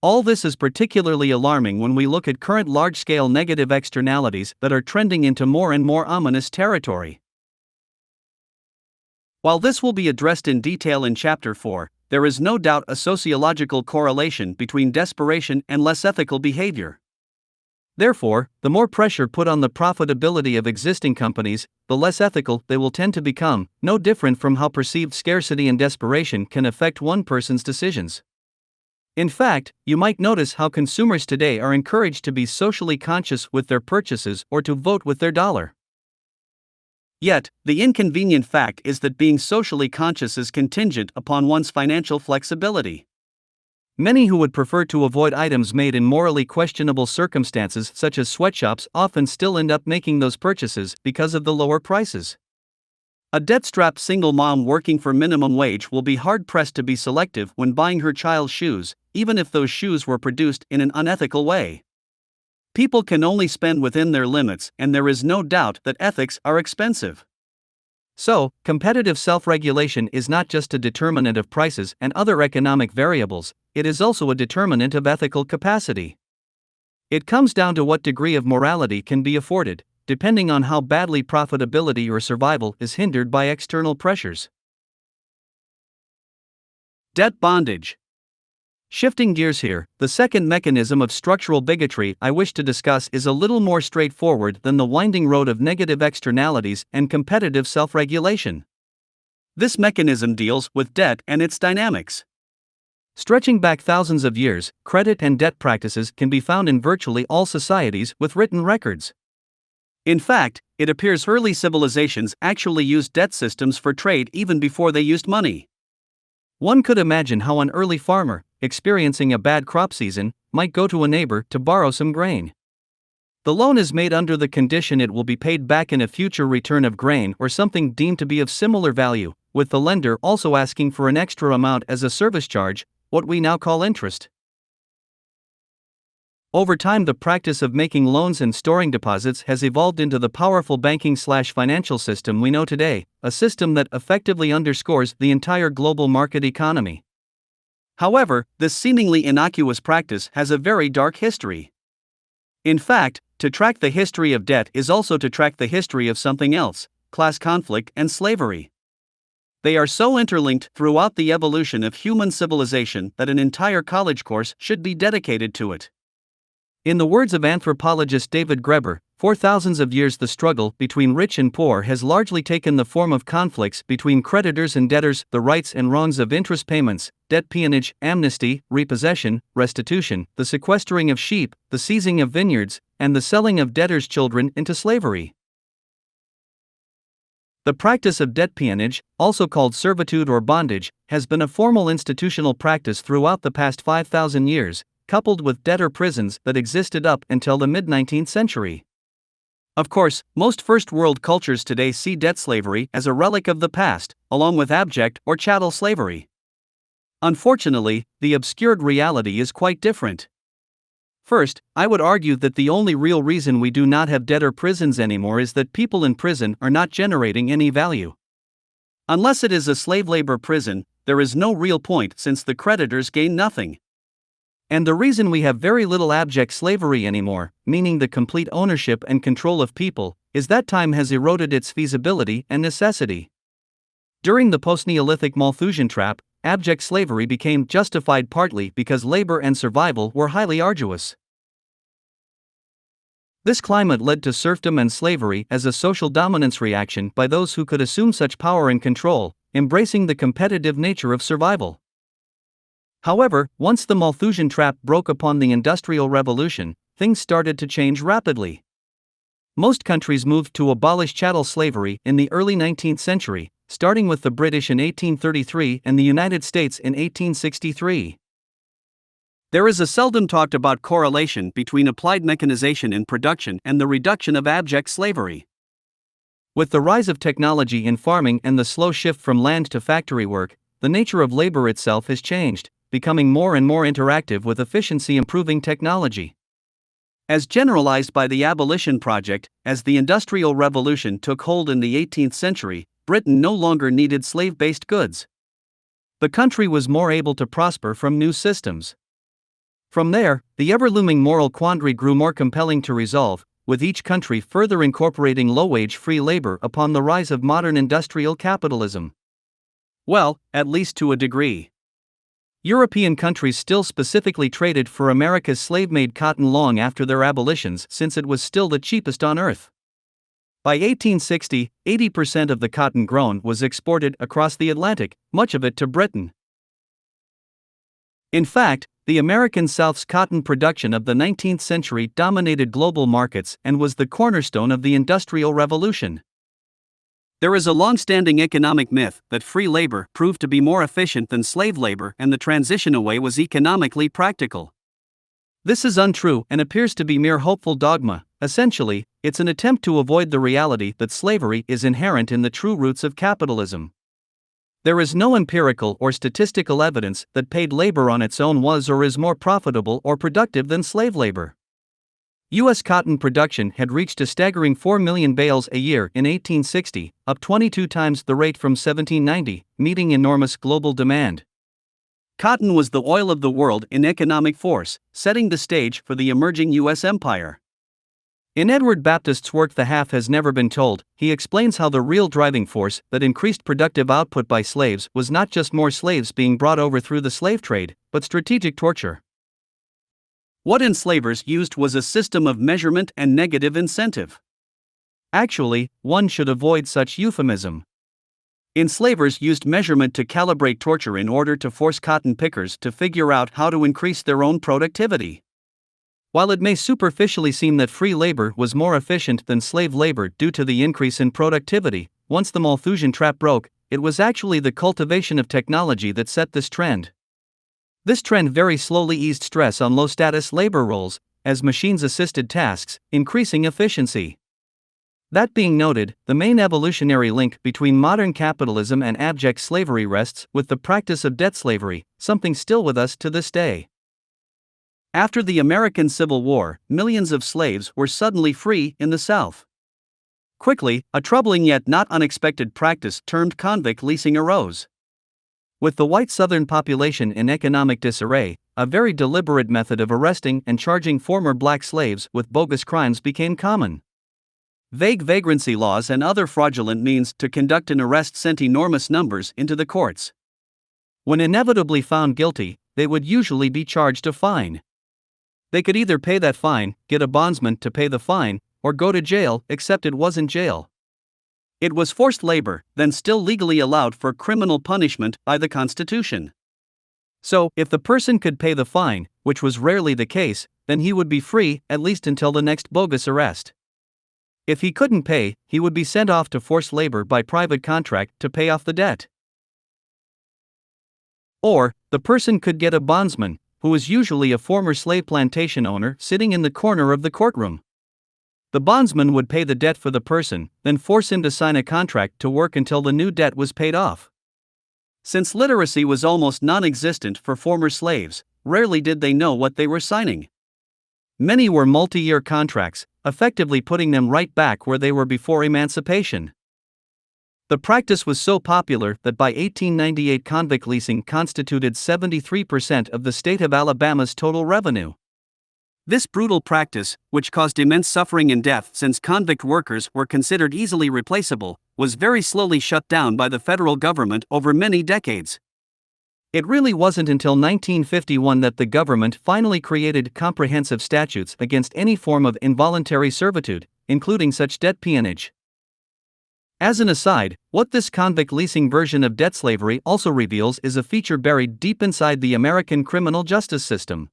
All this is particularly alarming when we look at current large-scale negative externalities that are trending into more and more ominous territory. While this will be addressed in detail in Chapter 4, there is no doubt a sociological correlation between desperation and less ethical behavior. Therefore, the more pressure put on the profitability of existing companies, the less ethical they will tend to become, no different from how perceived scarcity and desperation can affect one person's decisions. In fact, you might notice how consumers today are encouraged to be socially conscious with their purchases or to vote with their dollar. Yet, the inconvenient fact is that being socially conscious is contingent upon one's financial flexibility. Many who would prefer to avoid items made in morally questionable circumstances such as sweatshops often still end up making those purchases because of the lower prices. A debt-strapped single mom working for minimum wage will be hard-pressed to be selective when buying her child's shoes, even if those shoes were produced in an unethical way. People can only spend within their limits, and there is no doubt that ethics are expensive. So, competitive self-regulation is not just a determinant of prices and other economic variables, it is also a determinant of ethical capacity. It comes down to what degree of morality can be afforded, depending on how badly profitability or survival is hindered by external pressures. Debt bondage. Shifting gears here, the second mechanism of structural bigotry I wish to discuss is a little more straightforward than the winding road of negative externalities and competitive self-regulation. This mechanism deals with debt and its dynamics. Stretching back thousands of years, credit and debt practices can be found in virtually all societies with written records. In fact, it appears early civilizations actually used debt systems for trade even before they used money. One could imagine how an early farmer, experiencing a bad crop season, might go to a neighbor to borrow some grain. The loan is made under the condition it will be paid back in a future return of grain or something deemed to be of similar value, with the lender also asking for an extra amount as a service charge, what we now call interest. Over time, the practice of making loans and storing deposits has evolved into the powerful banking/financial system we know today, a system that effectively underscores the entire global market economy. However, this seemingly innocuous practice has a very dark history. In fact, to track the history of debt is also to track the history of something else: class conflict and slavery. They are so interlinked throughout the evolution of human civilization that an entire college course should be dedicated to it. In the words of anthropologist David Graeber, for thousands of years the struggle between rich and poor has largely taken the form of conflicts between creditors and debtors, the rights and wrongs of interest payments, debt peonage, amnesty, repossession, restitution, the sequestering of sheep, the seizing of vineyards, and the selling of debtors' children into slavery. The practice of debt peonage, also called servitude or bondage, has been a formal institutional practice throughout the past 5,000 years, coupled with debtor prisons that existed up until the mid-19th century. Of course, most first-world cultures today see debt slavery as a relic of the past, along with abject or chattel slavery. Unfortunately, the obscured reality is quite different. First, I would argue that the only real reason we do not have debtor prisons anymore is that people in prison are not generating any value. Unless it is a slave labor prison, there is no real point since the creditors gain nothing. And the reason we have very little abject slavery anymore, meaning the complete ownership and control of people, is that time has eroded its feasibility and necessity. During the post-Neolithic Malthusian trap, abject slavery became justified partly because labor and survival were highly arduous. This climate led to serfdom and slavery as a social dominance reaction by those who could assume such power and control, embracing the competitive nature of survival. However, once the Malthusian trap broke upon the Industrial Revolution, things started to change rapidly. Most countries moved to abolish chattel slavery in the early 19th century, starting with the British in 1833 and the United States in 1863. There is a seldom talked about correlation between applied mechanization in production and the reduction of abject slavery. With the rise of technology in farming and the slow shift from land to factory work, the nature of labor itself has changed, becoming more and more interactive with efficiency-improving technology. As generalized by the Abolition Project, as the Industrial Revolution took hold in the 18th century, Britain no longer needed slave-based goods. The country was more able to prosper from new systems. From there, the ever-looming moral quandary grew more compelling to resolve, with each country further incorporating low-wage free labor upon the rise of modern industrial capitalism. Well, at least to a degree. European countries still specifically traded for America's slave-made cotton long after their abolitions since it was still the cheapest on earth. By 1860, 80% of the cotton grown was exported across the Atlantic, much of it to Britain. In fact, the American South's cotton production of the 19th century dominated global markets and was the cornerstone of the Industrial Revolution. There is a long-standing economic myth that free labor proved to be more efficient than slave labor and the transition away was economically practical. This is untrue and appears to be mere hopeful dogma. Essentially, it's an attempt to avoid the reality that slavery is inherent in the true roots of capitalism. There is no empirical or statistical evidence that paid labor on its own was or is more profitable or productive than slave labor. U.S. cotton production had reached a staggering 4 million bales a year in 1860, up 22 times the rate from 1790, meeting enormous global demand. Cotton was the oil of the world in economic force, setting the stage for the emerging U.S. empire. In Edward Baptist's work The Half Has Never Been Told, he explains how the real driving force that increased productive output by slaves was not just more slaves being brought over through the slave trade, but strategic torture. What enslavers used was a system of measurement and negative incentive. Actually, one should avoid such euphemism. Enslavers used measurement to calibrate torture in order to force cotton pickers to figure out how to increase their own productivity. While it may superficially seem that free labor was more efficient than slave labor due to the increase in productivity, once the Malthusian trap broke, it was actually the cultivation of technology that set this trend. This trend very slowly eased stress on low-status labor roles, as machines assisted tasks, increasing efficiency. That being noted, the main evolutionary link between modern capitalism and abject slavery rests with the practice of debt slavery, something still with us to this day. After the American Civil War, millions of slaves were suddenly free in the South. Quickly, a troubling yet not unexpected practice termed convict leasing arose. With the white Southern population in economic disarray, a very deliberate method of arresting and charging former black slaves with bogus crimes became common. Vague vagrancy laws and other fraudulent means to conduct an arrest sent enormous numbers into the courts. When inevitably found guilty, they would usually be charged a fine. They could either pay that fine, get a bondsman to pay the fine, or go to jail, except it wasn't jail. It was forced labor, then still legally allowed for criminal punishment by the Constitution. So, if the person could pay the fine, which was rarely the case, then he would be free, at least until the next bogus arrest. If he couldn't pay, he would be sent off to forced labor by private contract to pay off the debt. Or, the person could get a bondsman, who was usually a former slave plantation owner sitting in the corner of the courtroom. The bondsman would pay the debt for the person, then force him to sign a contract to work until the new debt was paid off. Since literacy was almost non-existent for former slaves, rarely did they know what they were signing. Many were multi-year contracts, effectively putting them right back where they were before emancipation. The practice was so popular that by 1898 convict leasing constituted 73% of the state of Alabama's total revenue. This brutal practice, which caused immense suffering and death since convict workers were considered easily replaceable, was very slowly shut down by the federal government over many decades. It really wasn't until 1951 that the government finally created comprehensive statutes against any form of involuntary servitude, including such debt peonage. As an aside, what this convict leasing version of debt slavery also reveals is a feature buried deep inside the American criminal justice system.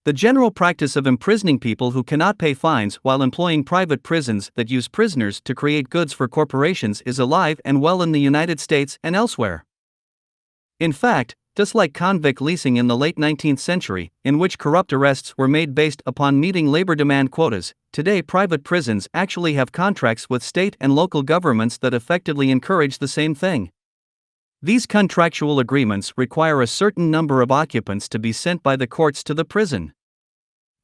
The general practice of imprisoning people who cannot pay fines while employing private prisons that use prisoners to create goods for corporations is alive and well in the United States and elsewhere. In fact, just like convict leasing in the late 19th century, in which corrupt arrests were made based upon meeting labor demand quotas, today private prisons actually have contracts with state and local governments that effectively encourage the same thing. These contractual agreements require a certain number of occupants to be sent by the courts to the prison.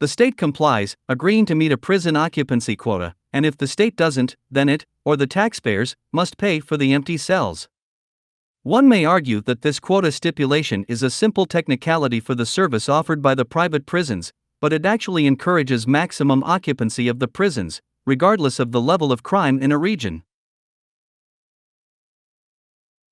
The state complies, agreeing to meet a prison occupancy quota, and if the state doesn't, then it, or the taxpayers, must pay for the empty cells. One may argue that this quota stipulation is a simple technicality for the service offered by the private prisons, but it actually encourages maximum occupancy of the prisons, regardless of the level of crime in a region.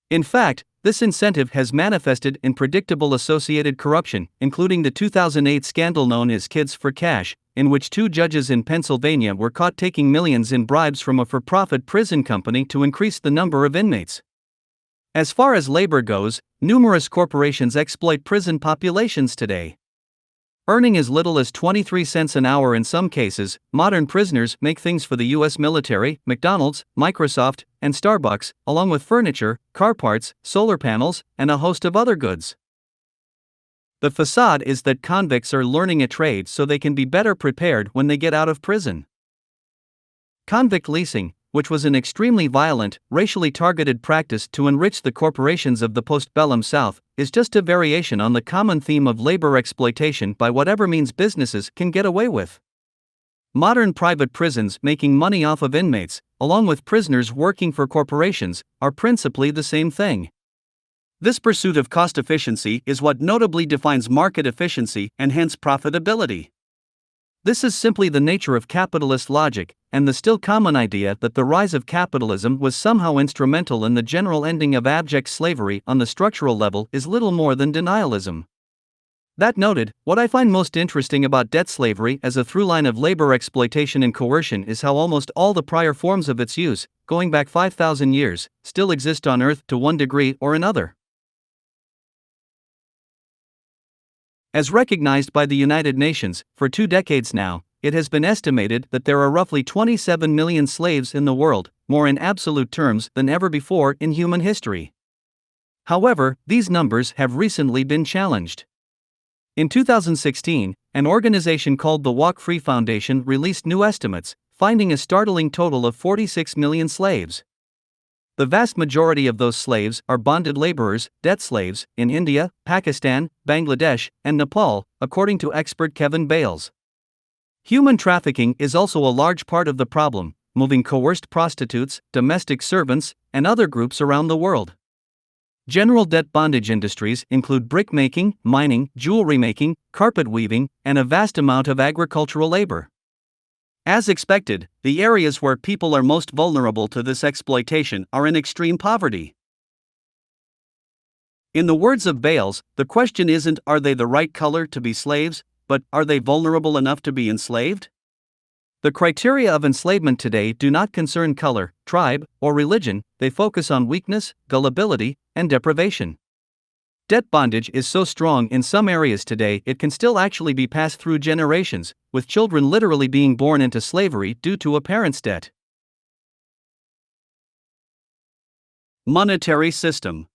In fact, this incentive has manifested in predictable associated corruption, including the 2008 scandal known as Kids for Cash, in which 2 judges in Pennsylvania were caught taking millions in bribes from a for-profit prison company to increase the number of inmates. As far as labor goes, numerous corporations exploit prison populations today. Earning as little as 23 cents an hour in some cases, modern prisoners make things for the U.S. military, McDonald's, Microsoft, and Starbucks, along with furniture, car parts, solar panels, and a host of other goods. The facade is that convicts are learning a trade so they can be better prepared when they get out of prison. Convict leasing, which was an extremely violent, racially targeted practice to enrich the corporations of the postbellum South, is just a variation on the common theme of labor exploitation by whatever means businesses can get away with. Modern private prisons making money off of inmates, along with prisoners working for corporations, are principally the same thing. This pursuit of cost efficiency is what notably defines market efficiency and hence profitability. This is simply the nature of capitalist logic, and the still common idea that the rise of capitalism was somehow instrumental in the general ending of abject slavery on the structural level is little more than denialism. That noted, what I find most interesting about debt slavery as a through-line of labor exploitation and coercion is how almost all the prior forms of its use, going back 5,000 years, still exist on Earth to one degree or another. As recognized by the United Nations, for 2 decades now, it has been estimated that there are roughly 27 million slaves in the world, more in absolute terms than ever before in human history. However, these numbers have recently been challenged. In 2016, an organization called the Walk Free Foundation released new estimates, finding a startling total of 46 million slaves. The vast majority of those slaves are bonded laborers, debt slaves, in India, Pakistan, Bangladesh, and Nepal, according to expert Kevin Bales. Human trafficking is also a large part of the problem, moving coerced prostitutes, domestic servants, and other groups around the world. General debt bondage industries include brick making, mining, jewelry making, carpet weaving, and a vast amount of agricultural labor. As expected, the areas where people are most vulnerable to this exploitation are in extreme poverty. In the words of Bales, the question isn't are they the right color to be slaves, but are they vulnerable enough to be enslaved? The criteria of enslavement today do not concern color, tribe, or religion, they focus on weakness, gullibility, and deprivation. Debt bondage is so strong in some areas today it can still actually be passed through generations, with children literally being born into slavery due to a parent's debt. Monetary system.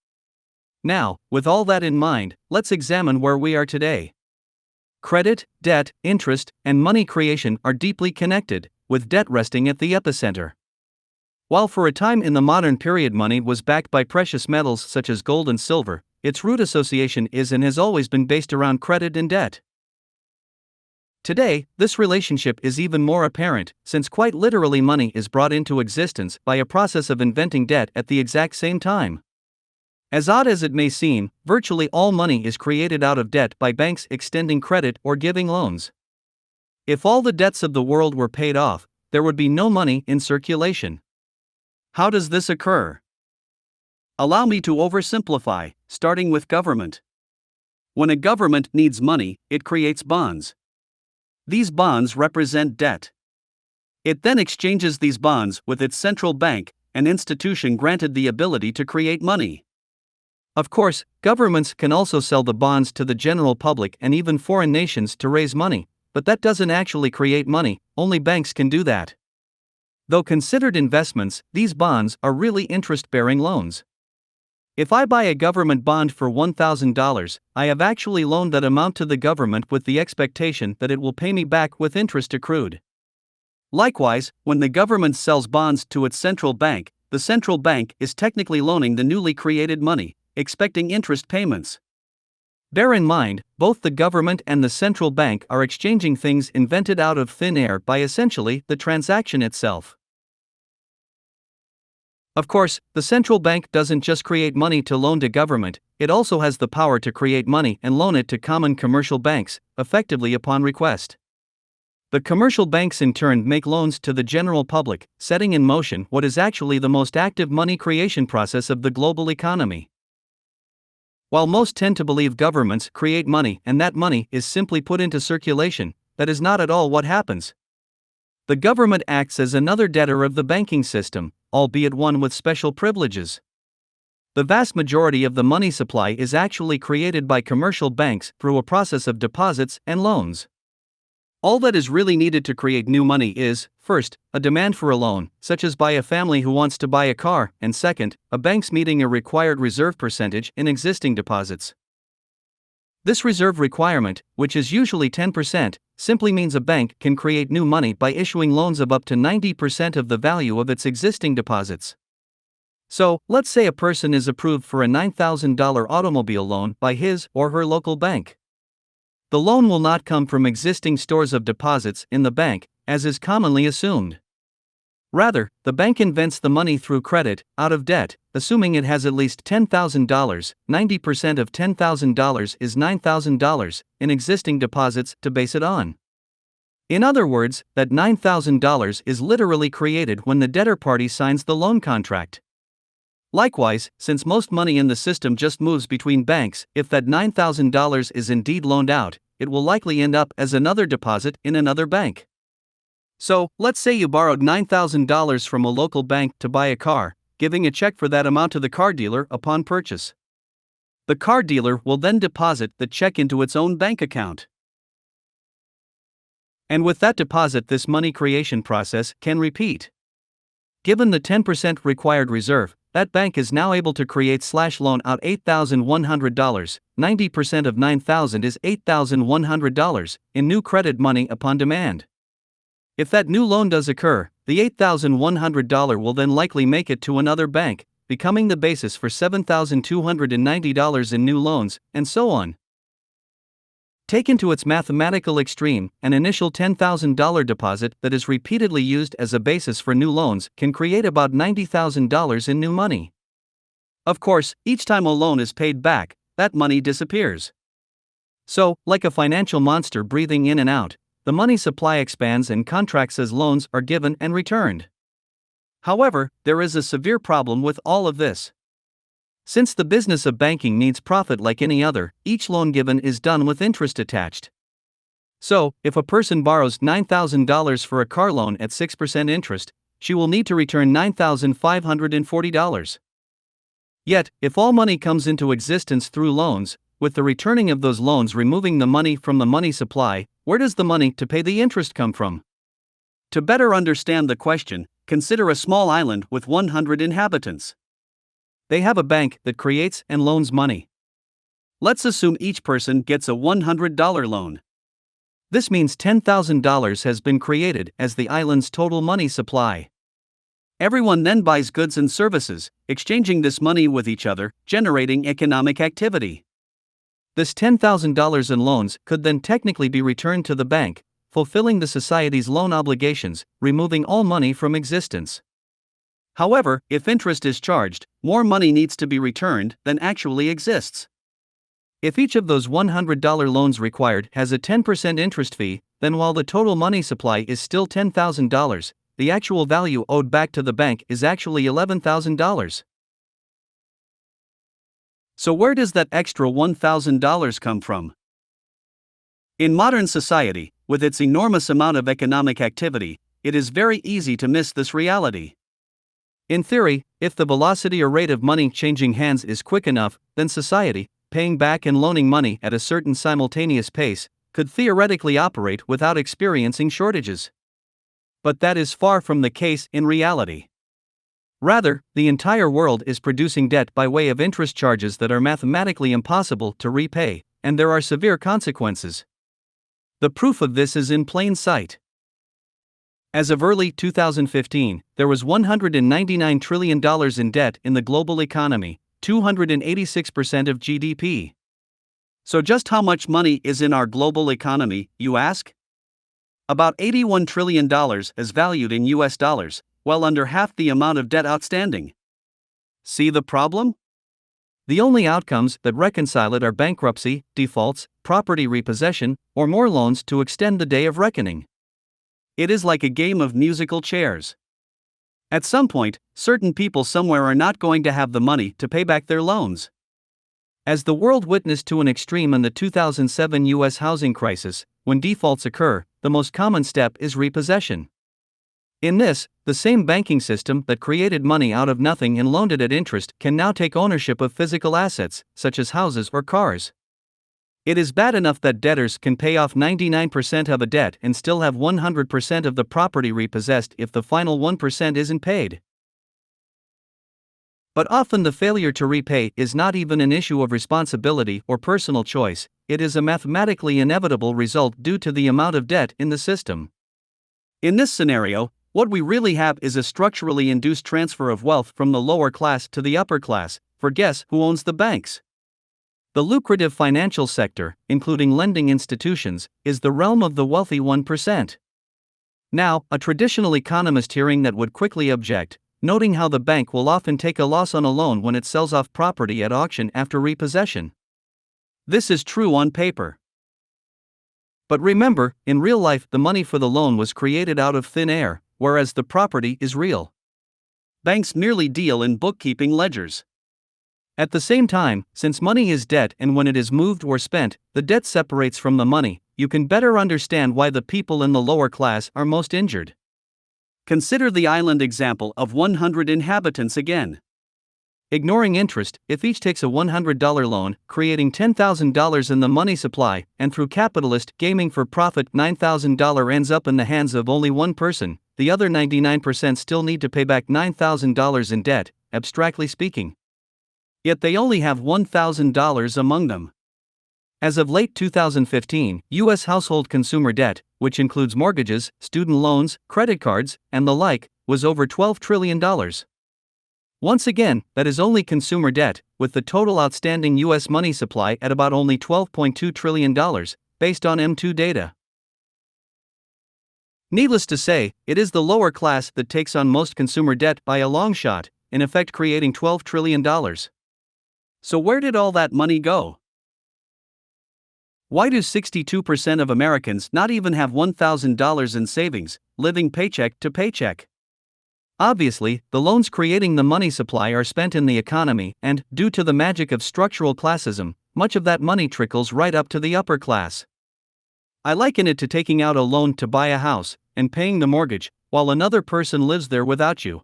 Now, with all that in mind, let's examine where we are today. Credit, debt, interest, and money creation are deeply connected, with debt resting at the epicenter. While for a time in the modern period money was backed by precious metals such as gold and silver, its root association is and has always been based around credit and debt. Today, this relationship is even more apparent, since quite literally money is brought into existence by a process of inventing debt at the exact same time. As odd as it may seem, virtually all money is created out of debt by banks extending credit or giving loans. If all the debts of the world were paid off, there would be no money in circulation. How does this occur? Allow me to oversimplify, starting with government. When a government needs money, it creates bonds. These bonds represent debt. It then exchanges these bonds with its central bank, an institution granted the ability to create money. Of course, governments can also sell the bonds to the general public and even foreign nations to raise money, but that doesn't actually create money, only banks can do that. Though considered investments, these bonds are really interest-bearing loans. If I buy a government bond for $1,000, I have actually loaned that amount to the government with the expectation that it will pay me back with interest accrued. Likewise, when the government sells bonds to its central bank, the central bank is technically loaning the newly created money, expecting interest payments. Bear in mind, both the government and the central bank are exchanging things invented out of thin air by essentially the transaction itself. Of course, the central bank doesn't just create money to loan to government, it also has the power to create money and loan it to common commercial banks, effectively upon request. The commercial banks in turn make loans to the general public, setting in motion what is actually the most active money creation process of the global economy. While most tend to believe governments create money and that money is simply put into circulation, that is not at all what happens. The government acts as another debtor of the banking system, albeit one with special privileges. The vast majority of the money supply is actually created by commercial banks through a process of deposits and loans. All that is really needed to create new money is, first, a demand for a loan, such as by a family who wants to buy a car, and second, a bank's meeting a required reserve percentage in existing deposits. This reserve requirement, which is usually 10%, simply means a bank can create new money by issuing loans of up to 90% of the value of its existing deposits. So, let's say a person is approved for a $9,000 automobile loan by his or her local bank. The loan will not come from existing stores of deposits in the bank, as is commonly assumed. Rather, the bank invents the money through credit, out of debt, assuming it has at least $10,000, 90% of $10,000 is $9,000, in existing deposits to base it on. In other words, that $9,000 is literally created when the debtor party signs the loan contract. Likewise, since most money in the system just moves between banks, if that $9,000 is indeed loaned out, it will likely end up as another deposit in another bank. So, let's say you borrowed $9,000 from a local bank to buy a car, giving a check for that amount to the car dealer upon purchase. The car dealer will then deposit the check into its own bank account. And with that deposit, this money creation process can repeat. Given the 10% required reserve, that bank is now able to create/loan out $8,100, 90% of $9,000 is $8,100, in new credit money upon demand. If that new loan does occur, the $8,100 will then likely make it to another bank, becoming the basis for $7,290 in new loans, and so on. Taken to its mathematical extreme, an initial $10,000 deposit that is repeatedly used as a basis for new loans can create about $90,000 in new money. Of course, each time a loan is paid back, that money disappears. So, like a financial monster breathing in and out, the money supply expands and contracts as loans are given and returned. However, there is a severe problem with all of this. Since the business of banking needs profit like any other, each loan given is done with interest attached. So, if a person borrows $9,000 for a car loan at 6% interest, she will need to return $9,540. Yet, if all money comes into existence through loans, with the returning of those loans removing the money from the money supply, where does the money to pay the interest come from? To better understand the question, consider a small island with 100 inhabitants. They have a bank that creates and loans money. Let's assume each person gets a $100 loan. This means $10,000 has been created as the island's total money supply. Everyone then buys goods and services, exchanging this money with each other, generating economic activity. This $10,000 in loans could then technically be returned to the bank, fulfilling the society's loan obligations, removing all money from existence. However, if interest is charged, more money needs to be returned than actually exists. If each of those $100 loans required has a 10% interest fee, then while the total money supply is still $10,000, the actual value owed back to the bank is actually $11,000. So where does that extra $1,000 come from? In modern society, with its enormous amount of economic activity, it is very easy to miss this reality. In theory, if the velocity or rate of money changing hands is quick enough, then society, paying back and loaning money at a certain simultaneous pace, could theoretically operate without experiencing shortages. But that is far from the case in reality. Rather, the entire world is producing debt by way of interest charges that are mathematically impossible to repay, and there are severe consequences. The proof of this is in plain sight. As of early 2015, there was $199 trillion in debt in the global economy, 286% of GDP. So just how much money is in our global economy, you ask? About $81 trillion is valued in US dollars, well under half the amount of debt outstanding. See the problem? The only outcomes that reconcile it are bankruptcy, defaults, property repossession, or more loans to extend the day of reckoning. It is like a game of musical chairs. At some point, certain people somewhere are not going to have the money to pay back their loans. As the world witnessed to an extreme in the 2007 U.S. housing crisis, when defaults occur, the most common step is repossession. In this, the same banking system that created money out of nothing and loaned it at interest can now take ownership of physical assets, such as houses or cars. It is bad enough that debtors can pay off 99% of a debt and still have 100% of the property repossessed if the final 1% isn't paid. But often the failure to repay is not even an issue of responsibility or personal choice, it is a mathematically inevitable result due to the amount of debt in the system. In this scenario, what we really have is a structurally induced transfer of wealth from the lower class to the upper class, for guess who owns the banks? The lucrative financial sector, including lending institutions, is the realm of the wealthy 1%. Now, a traditional economist hearing that would quickly object, noting how the bank will often take a loss on a loan when it sells off property at auction after repossession. This is true on paper. But remember, in real life the money for the loan was created out of thin air, whereas the property is real. Banks merely deal in bookkeeping ledgers. At the same time, since money is debt and when it is moved or spent, the debt separates from the money, you can better understand why the people in the lower class are most injured. Consider the island example of 100 inhabitants again. Ignoring interest, if each takes a $100 loan, creating $10,000 in the money supply, and through capitalist gaming for profit $9,000 ends up in the hands of only one person, the other 99% still need to pay back $9,000 in debt, abstractly speaking. Yet they only have $1,000 among them. As of late 2015, U.S. household consumer debt, which includes mortgages, student loans, credit cards, and the like, was over $12 trillion. Once again, that is only consumer debt, with the total outstanding U.S. money supply at about only $12.2 trillion, based on M2 data. Needless to say, it is the lower class that takes on most consumer debt by a long shot, in effect creating $12 trillion. So where did all that money go? Why do 62% of Americans not even have $1,000 in savings, living paycheck to paycheck? Obviously, the loans creating the money supply are spent in the economy, and, due to the magic of structural classism, much of that money trickles right up to the upper class. I liken it to taking out a loan to buy a house, and paying the mortgage, while another person lives there without you.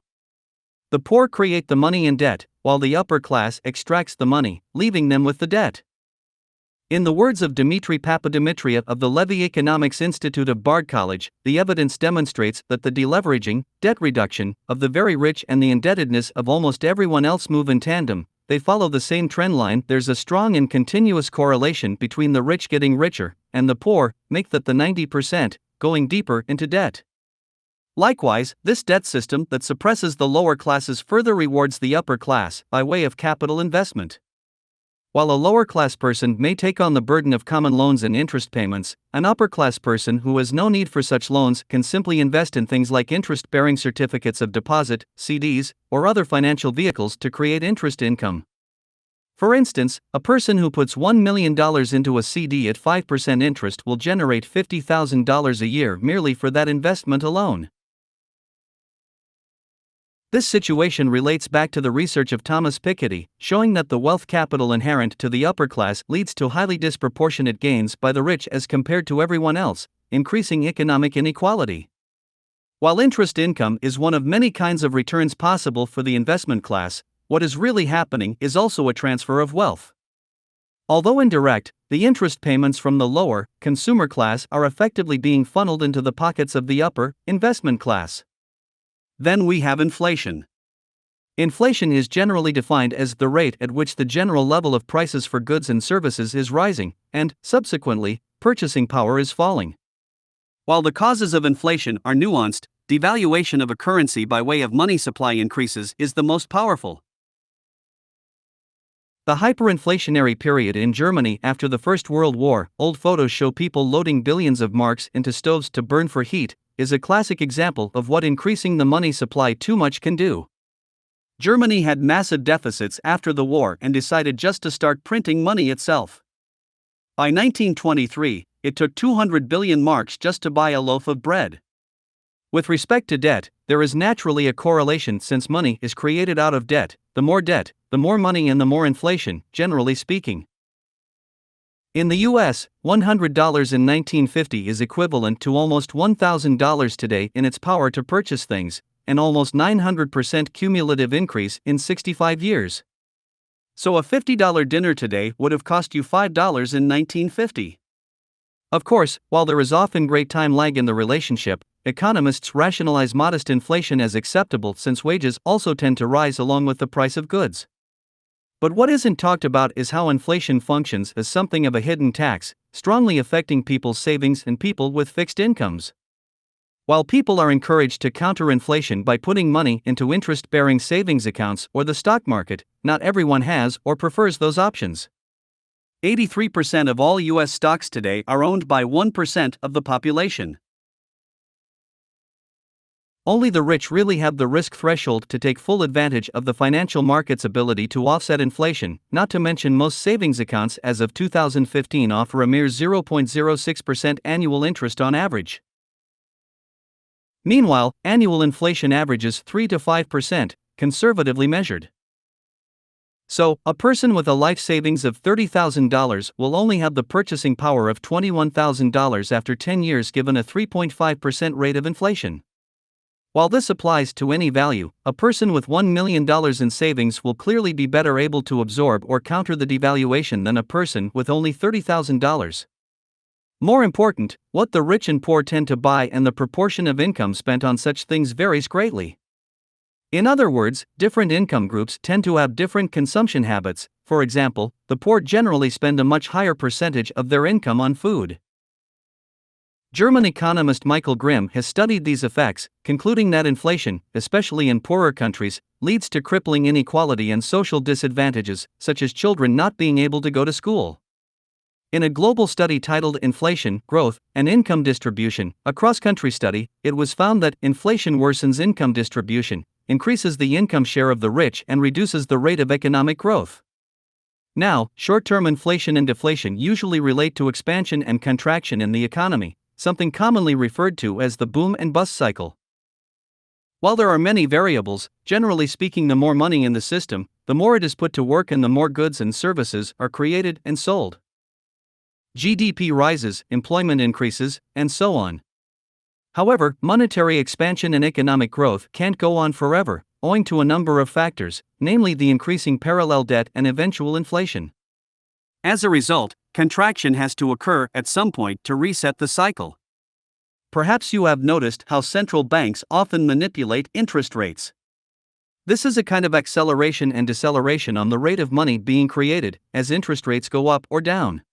The poor create the money in debt, while the upper class extracts the money, leaving them with the debt. In the words of Dimitri Papadimitriou of the Levy Economics Institute of Bard College, the evidence demonstrates that the deleveraging, debt reduction, of the very rich and the indebtedness of almost everyone else move in tandem, they follow the same trend line. There's a strong and continuous correlation between the rich getting richer, and the poor, make that the 90%, going deeper into debt. Likewise, this debt system that suppresses the lower classes further rewards the upper class by way of capital investment. While a lower-class person may take on the burden of common loans and interest payments, an upper-class person who has no need for such loans can simply invest in things like interest-bearing certificates of deposit, CDs, or other financial vehicles to create interest income. For instance, a person who puts $1 million into a CD at 5% interest will generate $50,000 a year merely for that investment alone. This situation relates back to the research of Thomas Piketty, showing that the wealth capital inherent to the upper class leads to highly disproportionate gains by the rich as compared to everyone else, increasing economic inequality. While interest income is one of many kinds of returns possible for the investment class, what is really happening is also a transfer of wealth. Although indirect, the interest payments from the lower, consumer class are effectively being funneled into the pockets of the upper, investment class. Then we have inflation. Inflation is generally defined as the rate at which the general level of prices for goods and services is rising, and, subsequently, purchasing power is falling. While the causes of inflation are nuanced, devaluation of a currency by way of money supply increases is the most powerful. The hyperinflationary period in Germany after the First World War, old photos show people loading billions of marks into stoves to burn for heat, is a classic example of what increasing the money supply too much can do. Germany had massive deficits after the war and decided just to start printing money itself. By 1923, it took 200 billion marks just to buy a loaf of bread. With respect to debt, there is naturally a correlation since money is created out of debt. The more money and the more inflation, generally speaking. In the US, $100 in 1950 is equivalent to almost $1,000 today in its power to purchase things, an almost 900% cumulative increase in 65 years. So a $50 dinner today would have cost you $5 in 1950. Of course, while there is often great time lag in the relationship, economists rationalize modest inflation as acceptable since wages also tend to rise along with the price of goods. But what isn't talked about is how inflation functions as something of a hidden tax, strongly affecting people's savings and people with fixed incomes. While people are encouraged to counter inflation by putting money into interest-bearing savings accounts or the stock market, not everyone has or prefers those options. 83% of all U.S. stocks today are owned by 1% of the population. Only the rich really have the risk threshold to take full advantage of the financial market's ability to offset inflation, not to mention most savings accounts as of 2015 offer a mere 0.06% annual interest on average. Meanwhile, annual inflation averages 3 to 5%, conservatively measured. So, a person with a life savings of $30,000 will only have the purchasing power of $21,000 after 10 years given a 3.5% rate of inflation. While this applies to any value, a person with $1 million in savings will clearly be better able to absorb or counter the devaluation than a person with only $30,000. More important, what the rich and poor tend to buy and the proportion of income spent on such things varies greatly. In other words, different income groups tend to have different consumption habits. For example, the poor generally spend a much higher percentage of their income on food. German economist Michael Grimm has studied these effects, concluding that inflation, especially in poorer countries, leads to crippling inequality and social disadvantages, such as children not being able to go to school. In a global study titled Inflation, Growth, and Income Distribution, a cross-country study, it was found that inflation worsens income distribution, increases the income share of the rich and reduces the rate of economic growth. Now, short-term inflation and deflation usually relate to expansion and contraction in the economy, something commonly referred to as the boom and bust cycle. While there are many variables, generally speaking, the more money in the system, the more it is put to work and the more goods and services are created and sold. GDP rises, employment increases, and so on. However, monetary expansion and economic growth can't go on forever, owing to a number of factors, namely the increasing parallel debt and eventual inflation. As a result, contraction has to occur at some point to reset the cycle. Perhaps you have noticed how central banks often manipulate interest rates. This is a kind of acceleration and deceleration on the rate of money being created, as interest rates go up or down.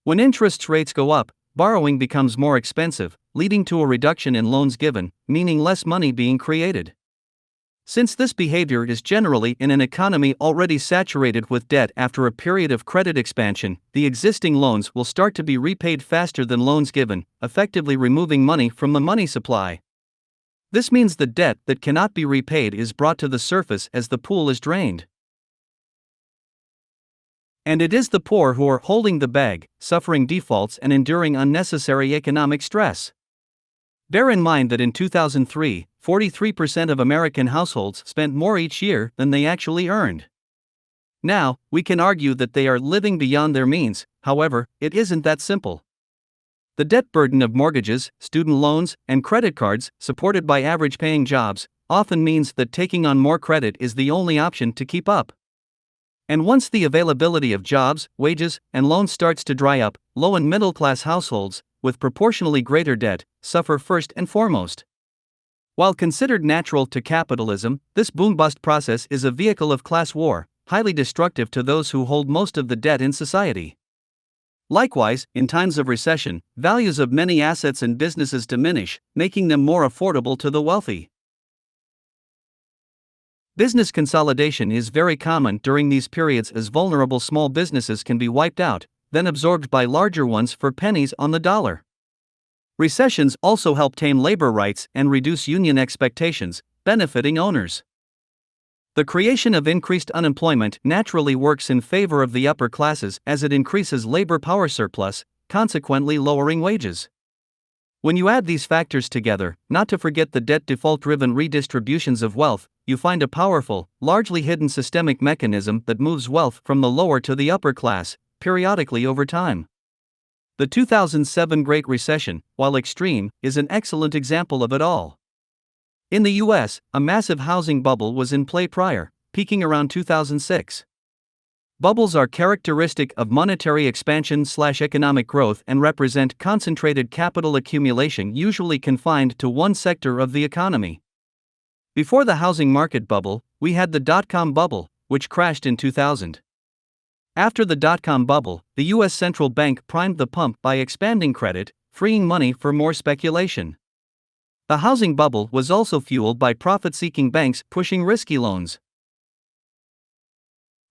When interest rates go up, borrowing becomes more expensive, leading to a reduction in loans given, meaning less money being created. Since this behavior is generally in an economy already saturated with debt after a period of credit expansion, the existing loans will start to be repaid faster than loans given, effectively removing money from the money supply. This means the debt that cannot be repaid is brought to the surface as the pool is drained. And it is the poor who are holding the bag, suffering defaults and enduring unnecessary economic stress. Bear in mind that in 2003, 43% of American households spent more each year than they actually earned. Now, we can argue that they are living beyond their means, however, it isn't that simple. The debt burden of mortgages, student loans, and credit cards, supported by average paying jobs, often means that taking on more credit is the only option to keep up. And once the availability of jobs, wages, and loans starts to dry up, low and middle class households, with proportionally greater debt, suffer first and foremost. While considered natural to capitalism, this boom-bust process is a vehicle of class war, highly destructive to those who hold most of the debt in society. Likewise, in times of recession, values of many assets and businesses diminish, making them more affordable to the wealthy. Business consolidation is very common during these periods as vulnerable small businesses can be wiped out, then absorbed by larger ones for pennies on the dollar. Recessions also help tame labor rights and reduce union expectations, benefiting owners. The creation of increased unemployment naturally works in favor of the upper classes as it increases labor power surplus, consequently lowering wages. When you add these factors together, not to forget the debt default-driven redistributions of wealth, you find a powerful, largely hidden systemic mechanism that moves wealth from the lower to the upper class, periodically over time. The 2007 Great Recession, while extreme, is an excellent example of it all. In the US, a massive housing bubble was in play prior, peaking around 2006. Bubbles are characteristic of monetary expansion/economic growth and represent concentrated capital accumulation usually confined to one sector of the economy. Before the housing market bubble, we had the dot-com bubble, which crashed in 2000. After the dot-com bubble, the U.S. central bank primed the pump by expanding credit, freeing money for more speculation. The housing bubble was also fueled by profit-seeking banks pushing risky loans.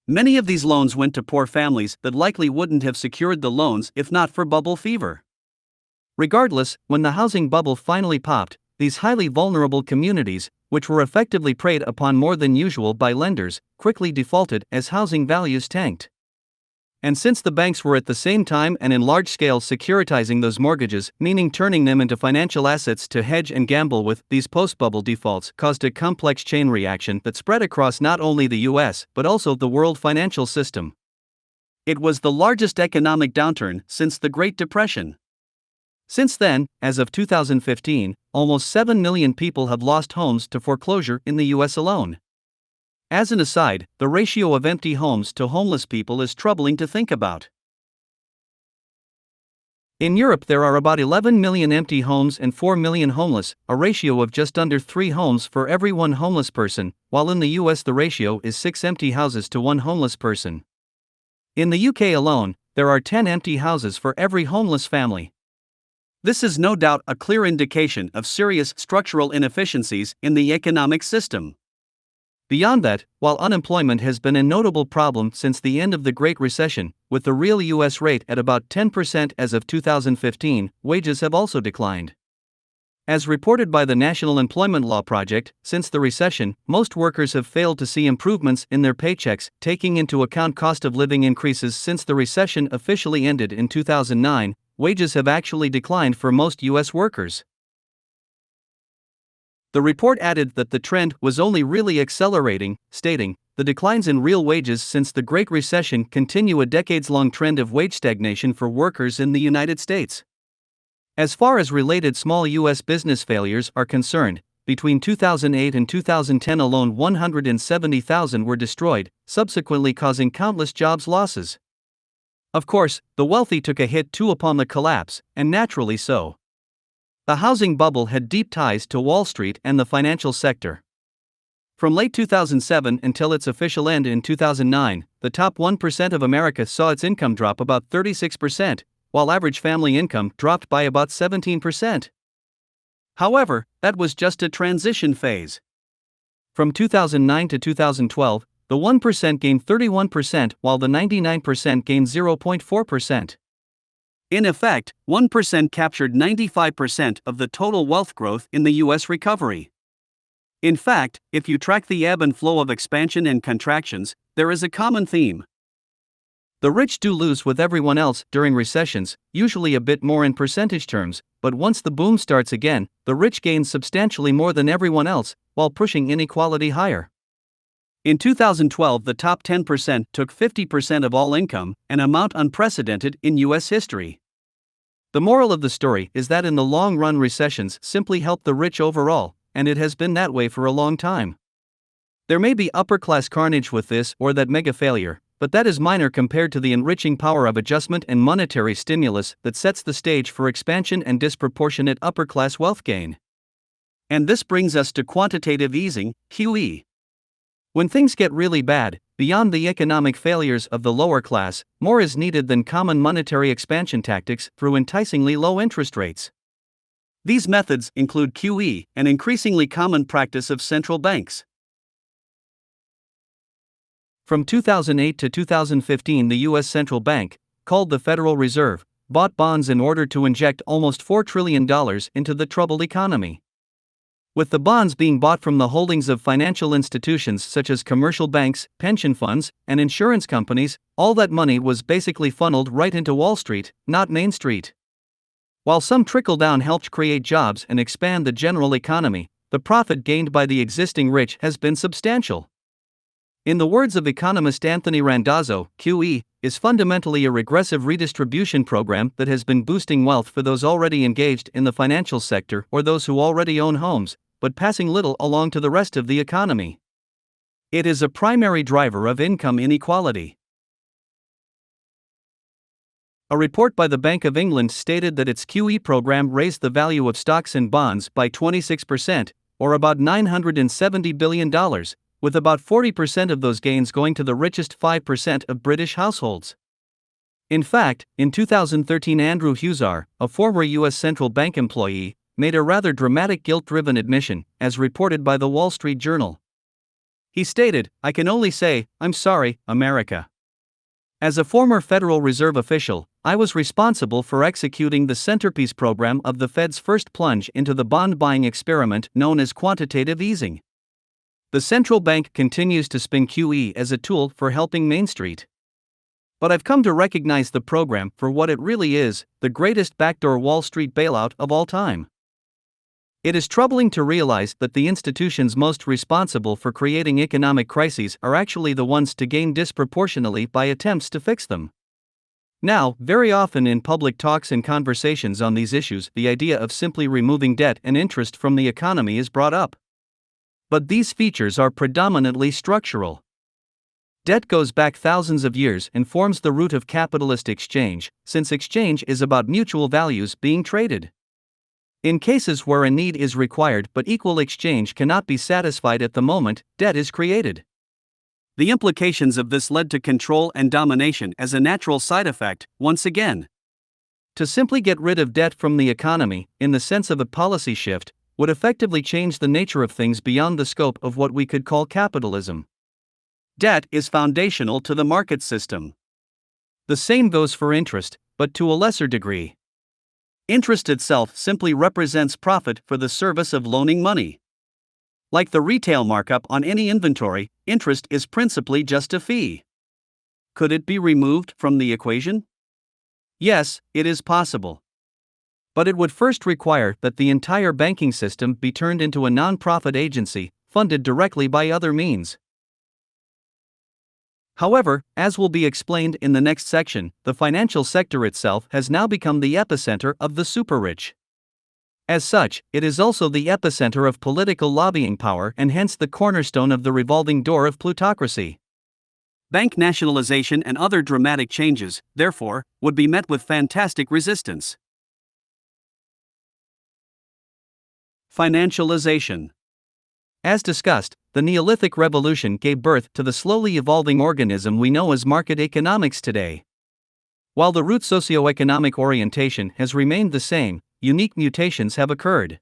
Many of these loans went to poor families that likely wouldn't have secured the loans if not for bubble fever. Regardless, when the housing bubble finally popped, these highly vulnerable communities, which were effectively preyed upon more than usual by lenders, quickly defaulted as housing values tanked. And since the banks were at the same time and in large scale securitizing those mortgages, meaning turning them into financial assets to hedge and gamble with, these post-bubble defaults caused a complex chain reaction that spread across not only the US but also the world financial system. It was the largest economic downturn since the Great Depression. Since then, as of 2015, almost 7 million people have lost homes to foreclosure in the US alone. As an aside, the ratio of empty homes to homeless people is troubling to think about. In Europe, there are about 11 million empty homes and 4 million homeless, a ratio of just under 3 homes for every 1 homeless person, while in the US the ratio is 6 empty houses to 1 homeless person. In the UK alone, there are 10 empty houses for every homeless family. This is no doubt a clear indication of serious structural inefficiencies in the economic system. Beyond that, while unemployment has been a notable problem since the end of the Great Recession, with the real U.S. rate at about 10% as of 2015, wages have also declined. As reported by the National Employment Law Project, since the recession, most workers have failed to see improvements in their paychecks, taking into account cost of living increases since the recession officially ended in 2009. Wages have actually declined for most U.S. workers. The report added that the trend was only really accelerating, stating, "The declines in real wages since the Great Recession continue a decades-long trend of wage stagnation for workers in the United States." As far as related small U.S. business failures are concerned, between 2008 and 2010 alone 170,000 were destroyed, subsequently causing countless jobs losses. Of course, the wealthy took a hit too upon the collapse, and naturally so. The housing bubble had deep ties to Wall Street and the financial sector. From late 2007 until its official end in 2009, the top 1% of America saw its income drop about 36%, while average family income dropped by about 17%. However, that was just a transition phase. From 2009 to 2012, the 1% gained 31% while the 99% gained 0.4%. In effect, 1% captured 95% of the total wealth growth in the US recovery. In fact, if you track the ebb and flow of expansion and contractions, there is a common theme. The rich do lose with everyone else during recessions, usually a bit more in percentage terms, but once the boom starts again, the rich gain substantially more than everyone else, while pushing inequality higher. In 2012, the top 10% took 50% of all income, an amount unprecedented in US history. The moral of the story is that in the long run, recessions simply help the rich overall, and it has been that way for a long time. There may be upper class carnage with this or that mega failure, but that is minor compared to the enriching power of adjustment and monetary stimulus that sets the stage for expansion and disproportionate upper class wealth gain. And this brings us to quantitative easing, QE. When things get really bad, beyond the economic failures of the lower class, more is needed than common monetary expansion tactics through enticingly low interest rates. These methods include QE, an increasingly common practice of central banks. From 2008 to 2015, the U.S. Central Bank, called the Federal Reserve, bought bonds in order to inject almost $4 trillion into the troubled economy. With the bonds being bought from the holdings of financial institutions such as commercial banks, pension funds, and insurance companies, all that money was basically funneled right into Wall Street, not Main Street. While some trickle-down helped create jobs and expand the general economy, the profit gained by the existing rich has been substantial. In the words of economist Anthony Randazzo, QE is fundamentally a regressive redistribution program that has been boosting wealth for those already engaged in the financial sector or those who already own homes, but passing little along to the rest of the economy. It is a primary driver of income inequality. A report by the Bank of England stated that its QE program raised the value of stocks and bonds by 26%, or about $970 billion, with about 40% of those gains going to the richest 5% of British households. In fact, in 2013, Andrew Huszar, a former U.S. central bank employee, made a rather dramatic guilt-driven admission, as reported by the Wall Street Journal. He stated, "I can only say, I'm sorry, America. As a former Federal Reserve official, I was responsible for executing the centerpiece program of the Fed's first plunge into the bond-buying experiment known as quantitative easing. The central bank continues to spin QE as a tool for helping Main Street. But I've come to recognize the program for what it really is, the greatest backdoor Wall Street bailout of all time. It is troubling to realize that the institutions most responsible for creating economic crises are actually the ones to gain disproportionately by attempts to fix them." Now, very often in public talks and conversations on these issues, the idea of simply removing debt and interest from the economy is brought up. But these features are predominantly structural. Debt goes back thousands of years and forms the root of capitalist exchange, since exchange is about mutual values being traded. In cases where a need is required but equal exchange cannot be satisfied at the moment, debt is created. The implications of this led to control and domination as a natural side effect, once again. To simply get rid of debt from the economy, in the sense of a policy shift, would effectively change the nature of things beyond the scope of what we could call capitalism. Debt is foundational to the market system. The same goes for interest, but to a lesser degree. Interest itself simply represents profit for the service of loaning money. Like the retail markup on any inventory, interest is principally just a fee. Could it be removed from the equation? Yes, it is possible. But it would first require that the entire banking system be turned into a non-profit agency, funded directly by other means. However, as will be explained in the next section, the financial sector itself has now become the epicenter of the super-rich. As such, it is also the epicenter of political lobbying power and hence the cornerstone of the revolving door of plutocracy. Bank nationalization and other dramatic changes, therefore, would be met with fantastic resistance. Financialization. As discussed, the Neolithic Revolution gave birth to the slowly evolving organism we know as market economics today. While the root socioeconomic orientation has remained the same, unique mutations have occurred.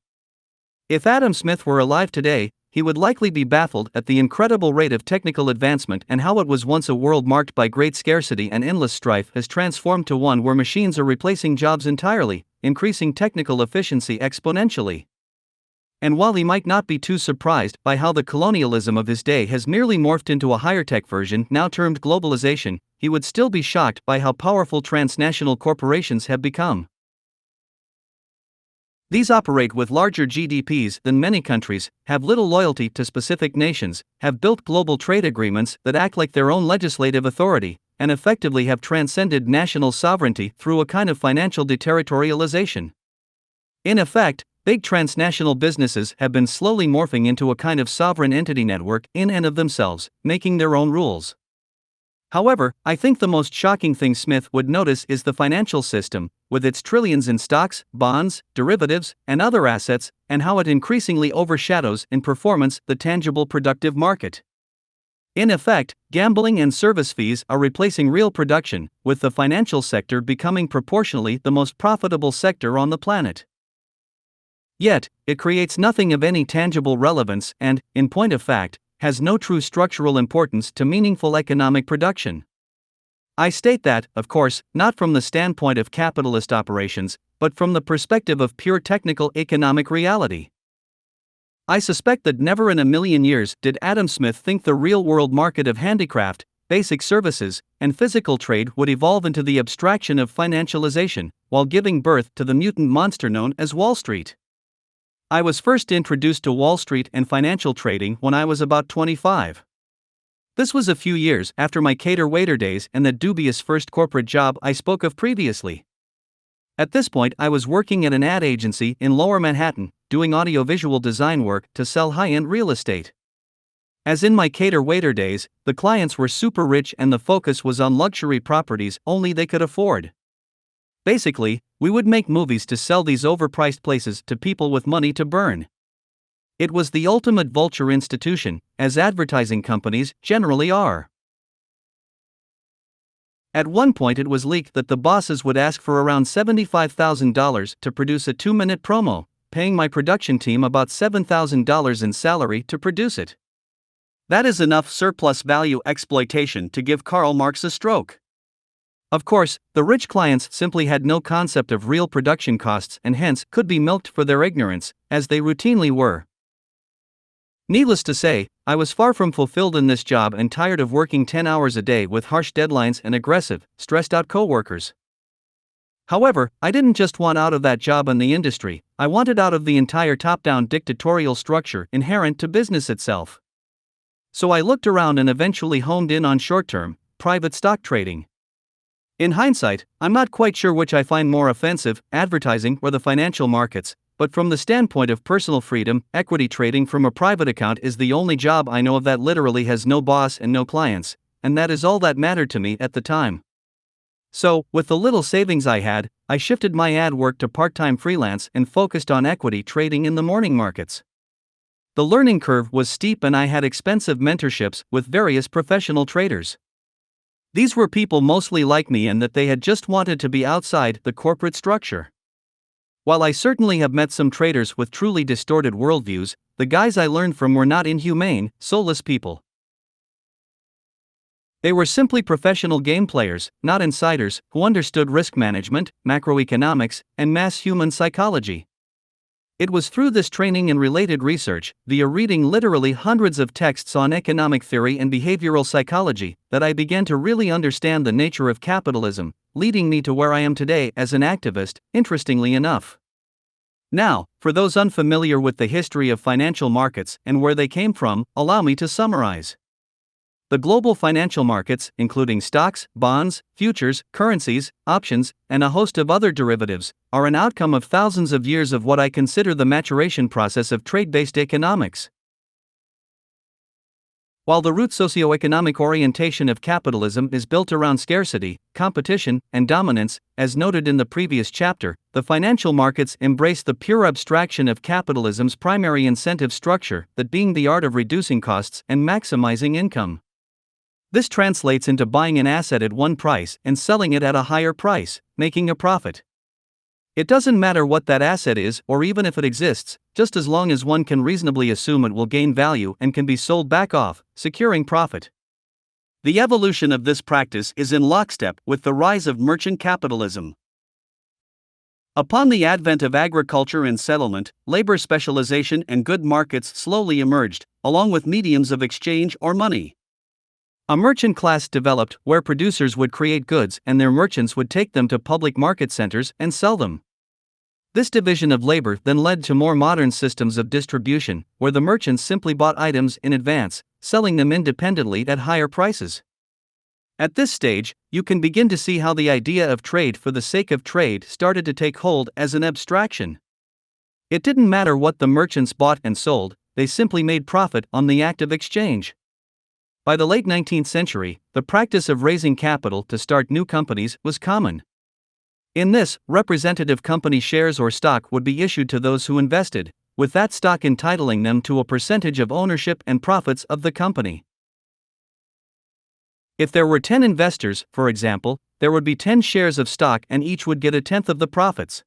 If Adam Smith were alive today, he would likely be baffled at the incredible rate of technical advancement and how what was once a world marked by great scarcity and endless strife has transformed to one where machines are replacing jobs entirely, increasing technical efficiency exponentially. And while he might not be too surprised by how the colonialism of his day has merely morphed into a higher-tech version now termed globalization, he would still be shocked by how powerful transnational corporations have become. These operate with larger GDPs than many countries, have little loyalty to specific nations, have built global trade agreements that act like their own legislative authority, and effectively have transcended national sovereignty through a kind of financial deterritorialization. In effect, big transnational businesses have been slowly morphing into a kind of sovereign entity network in and of themselves, making their own rules. However, I think the most shocking thing Smith would notice is the financial system, with its trillions in stocks, bonds, derivatives, and other assets, and how it increasingly overshadows in performance the tangible productive market. In effect, gambling and service fees are replacing real production, with the financial sector becoming proportionally the most profitable sector on the planet. Yet, it creates nothing of any tangible relevance and, in point of fact, has no true structural importance to meaningful economic production. I state that, of course, not from the standpoint of capitalist operations, but from the perspective of pure technical economic reality. I suspect that never in a million years did Adam Smith think the real-world market of handicraft, basic services, and physical trade would evolve into the abstraction of financialization, while giving birth to the mutant monster known as Wall Street. I was first introduced to Wall Street and financial trading when I was about 25. This was a few years after my cater-waiter days and that dubious first corporate job I spoke of previously. At this point, I was working at an ad agency in Lower Manhattan, doing audiovisual design work to sell high-end real estate. As in my cater-waiter days, the clients were super rich and the focus was on luxury properties only they could afford. Basically, we would make movies to sell these overpriced places to people with money to burn. It was the ultimate vulture institution, as advertising companies generally are. At one point it was leaked that the bosses would ask for around $75,000 to produce a 2-minute promo, paying my production team about $7,000 in salary to produce it. That is enough surplus value exploitation to give Karl Marx a stroke. Of course, the rich clients simply had no concept of real production costs and hence could be milked for their ignorance, as they routinely were. Needless to say, I was far from fulfilled in this job and tired of working 10 hours a day with harsh deadlines and aggressive, stressed-out coworkers. However, I didn't just want out of that job and the industry, I wanted out of the entire top-down dictatorial structure inherent to business itself. So I looked around and eventually honed in on short-term, private stock trading. In hindsight, I'm not quite sure which I find more offensive, advertising or the financial markets, but from the standpoint of personal freedom, equity trading from a private account is the only job I know of that literally has no boss and no clients, and that is all that mattered to me at the time. So, with the little savings I had, I shifted my ad work to part-time freelance and focused on equity trading in the morning markets. The learning curve was steep and I had expensive mentorships with various professional traders. These were people mostly like me in that they had just wanted to be outside the corporate structure. While I certainly have met some traders with truly distorted worldviews, the guys I learned from were not inhumane, soulless people. They were simply professional game players, not insiders, who understood risk management, macroeconomics, and mass human psychology. It was through this training and related research, via reading literally hundreds of texts on economic theory and behavioral psychology, that I began to really understand the nature of capitalism, leading me to where I am today as an activist, interestingly enough. Now, for those unfamiliar with the history of financial markets and where they came from, allow me to summarize. The global financial markets, including stocks, bonds, futures, currencies, options, and a host of other derivatives, are an outcome of thousands of years of what I consider the maturation process of trade-based economics. While the root socioeconomic orientation of capitalism is built around scarcity, competition, and dominance, as noted in the previous chapter, the financial markets embrace the pure abstraction of capitalism's primary incentive structure, that being the art of reducing costs and maximizing income. This translates into buying an asset at one price and selling it at a higher price, making a profit. It doesn't matter what that asset is or even if it exists, just as long as one can reasonably assume it will gain value and can be sold back off, securing profit. The evolution of this practice is in lockstep with the rise of merchant capitalism. Upon the advent of agriculture and settlement, labor specialization and good markets slowly emerged, along with mediums of exchange or money. A merchant class developed where producers would create goods and their merchants would take them to public market centers and sell them. This division of labor then led to more modern systems of distribution, where the merchants simply bought items in advance, selling them independently at higher prices. At this stage, you can begin to see how the idea of trade for the sake of trade started to take hold as an abstraction. It didn't matter what the merchants bought and sold, they simply made profit on the act of exchange. By the late 19th century, the practice of raising capital to start new companies was common. In this, representative company shares or stock would be issued to those who invested, with that stock entitling them to a percentage of ownership and profits of the company. If there were 10 investors, for example, there would be 10 shares of stock and each would get a tenth of the profits.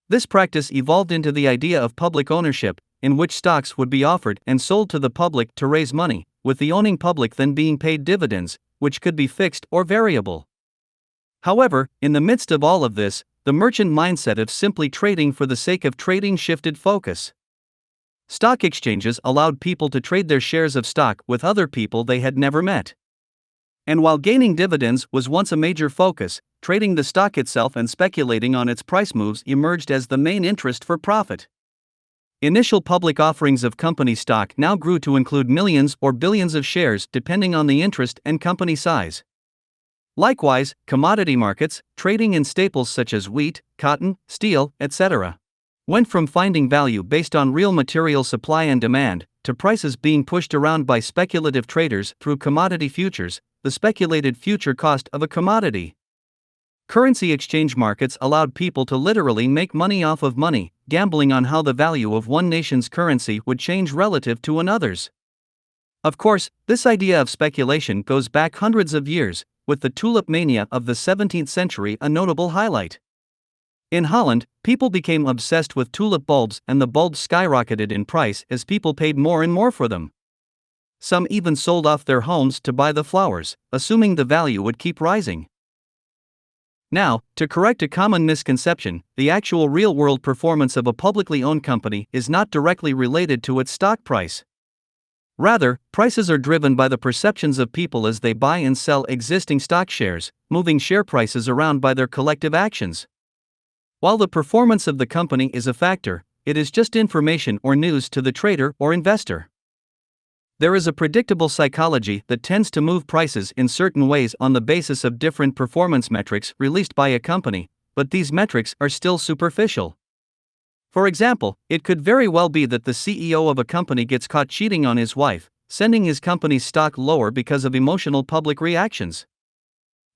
This practice evolved into the idea of public ownership, in which stocks would be offered and sold to the public to raise money, with the owning public then being paid dividends, which could be fixed or variable. However, in the midst of all of this, the merchant mindset of simply trading for the sake of trading shifted focus. Stock exchanges allowed people to trade their shares of stock with other people they had never met. And while gaining dividends was once a major focus, trading the stock itself and speculating on its price moves emerged as the main interest for profit. Initial public offerings of company stock now grew to include millions or billions of shares depending on the interest and company size. Likewise, commodity markets, trading in staples such as wheat, cotton, steel, etc., went from finding value based on real material supply and demand, to prices being pushed around by speculative traders through commodity futures, the speculated future cost of a commodity. Currency exchange markets allowed people to literally make money off of money, gambling on how the value of one nation's currency would change relative to another's. Of course, this idea of speculation goes back hundreds of years, with the tulip mania of the 17th century a notable highlight. In Holland, people became obsessed with tulip bulbs and the bulbs skyrocketed in price as people paid more and more for them. Some even sold off their homes to buy the flowers, assuming the value would keep rising. Now, to correct a common misconception, the actual real-world performance of a publicly owned company is not directly related to its stock price. Rather, prices are driven by the perceptions of people as they buy and sell existing stock shares, moving share prices around by their collective actions. While the performance of the company is a factor, it is just information or news to the trader or investor. There is a predictable psychology that tends to move prices in certain ways on the basis of different performance metrics released by a company, but these metrics are still superficial. For example, it could very well be that the CEO of a company gets caught cheating on his wife, sending his company's stock lower because of emotional public reactions.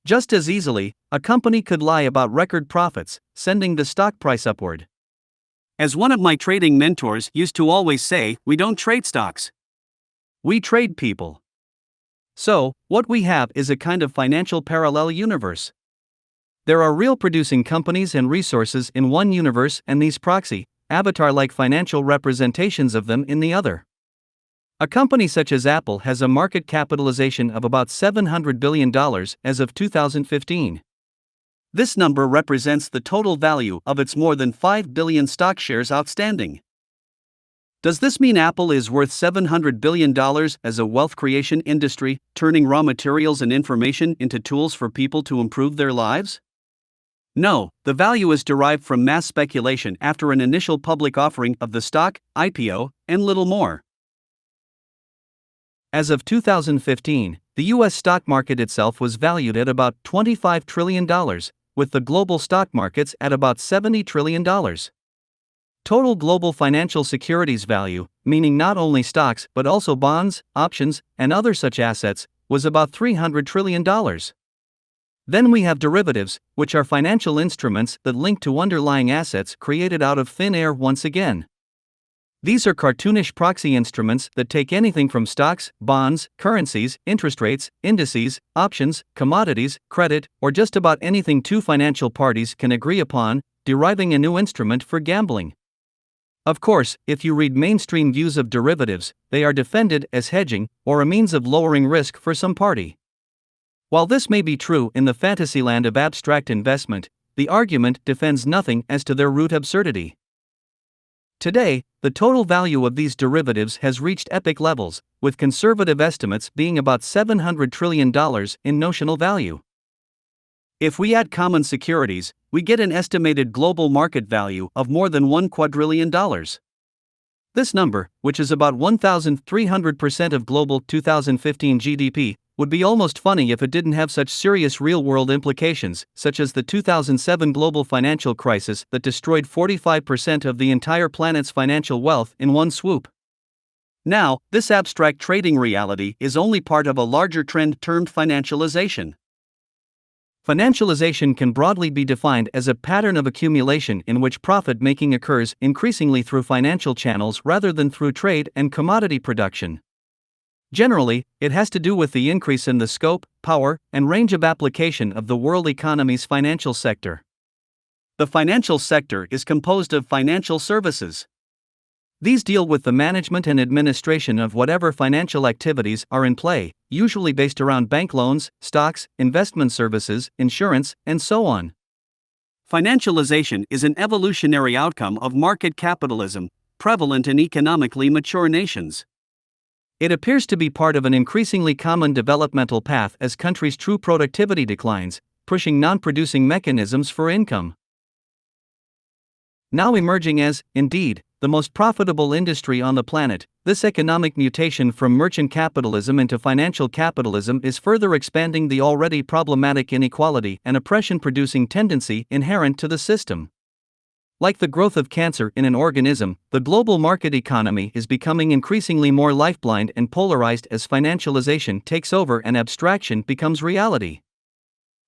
Just as easily, a company could lie about record profits, sending the stock price upward. As one of my trading mentors used to always say, we don't trade stocks. We trade people. So, what we have is a kind of financial parallel universe. There are real producing companies and resources in one universe and these proxy, avatar-like financial representations of them in the other. A company such as Apple has a market capitalization of about $700 billion as of 2015. This number represents the total value of its more than 5 billion stock shares outstanding. Does this mean Apple is worth $700 billion as a wealth creation industry, turning raw materials and information into tools for people to improve their lives? No, the value is derived from mass speculation after an initial public offering of the stock, IPO, and little more. As of 2015, the U.S. stock market itself was valued at about $25 trillion, with the global stock markets at about $70 trillion. Total global financial securities value, meaning not only stocks but also bonds, options, and other such assets, was about $300 trillion. Then we have derivatives, which are financial instruments that link to underlying assets created out of thin air once again. These are cartoonish proxy instruments that take anything from stocks, bonds, currencies, interest rates, indices, options, commodities, credit, or just about anything two financial parties can agree upon, deriving a new instrument for gambling. Of course, if you read mainstream views of derivatives, they are defended as hedging or a means of lowering risk for some party. While this may be true in the fantasyland of abstract investment, the argument defends nothing as to their root absurdity. Today, the total value of these derivatives has reached epic levels, with conservative estimates being about $700 trillion in notional value. If we add common securities, we get an estimated global market value of more than $1 quadrillion. This number, which is about 1,300% of global 2015 GDP, would be almost funny if it didn't have such serious real-world implications, such as the 2007 global financial crisis that destroyed 45% of the entire planet's financial wealth in one swoop. Now, this abstract trading reality is only part of a larger trend termed financialization. Financialization can broadly be defined as a pattern of accumulation in which profit-making occurs increasingly through financial channels rather than through trade and commodity production. Generally, it has to do with the increase in the scope, power, and range of application of the world economy's financial sector. The financial sector is composed of financial services. These deal with the management and administration of whatever financial activities are in play, usually based around bank loans, stocks, investment services, insurance, and so on. Financialization is an evolutionary outcome of market capitalism, prevalent in economically mature nations. It appears to be part of an increasingly common developmental path as countries' true productivity declines, pushing non-producing mechanisms for income. Now emerging as, indeed, the most profitable industry on the planet, this economic mutation from merchant capitalism into financial capitalism is further expanding the already problematic inequality and oppression-producing tendency inherent to the system. Like the growth of cancer in an organism, the global market economy is becoming increasingly more lifeline and polarized as financialization takes over and abstraction becomes reality.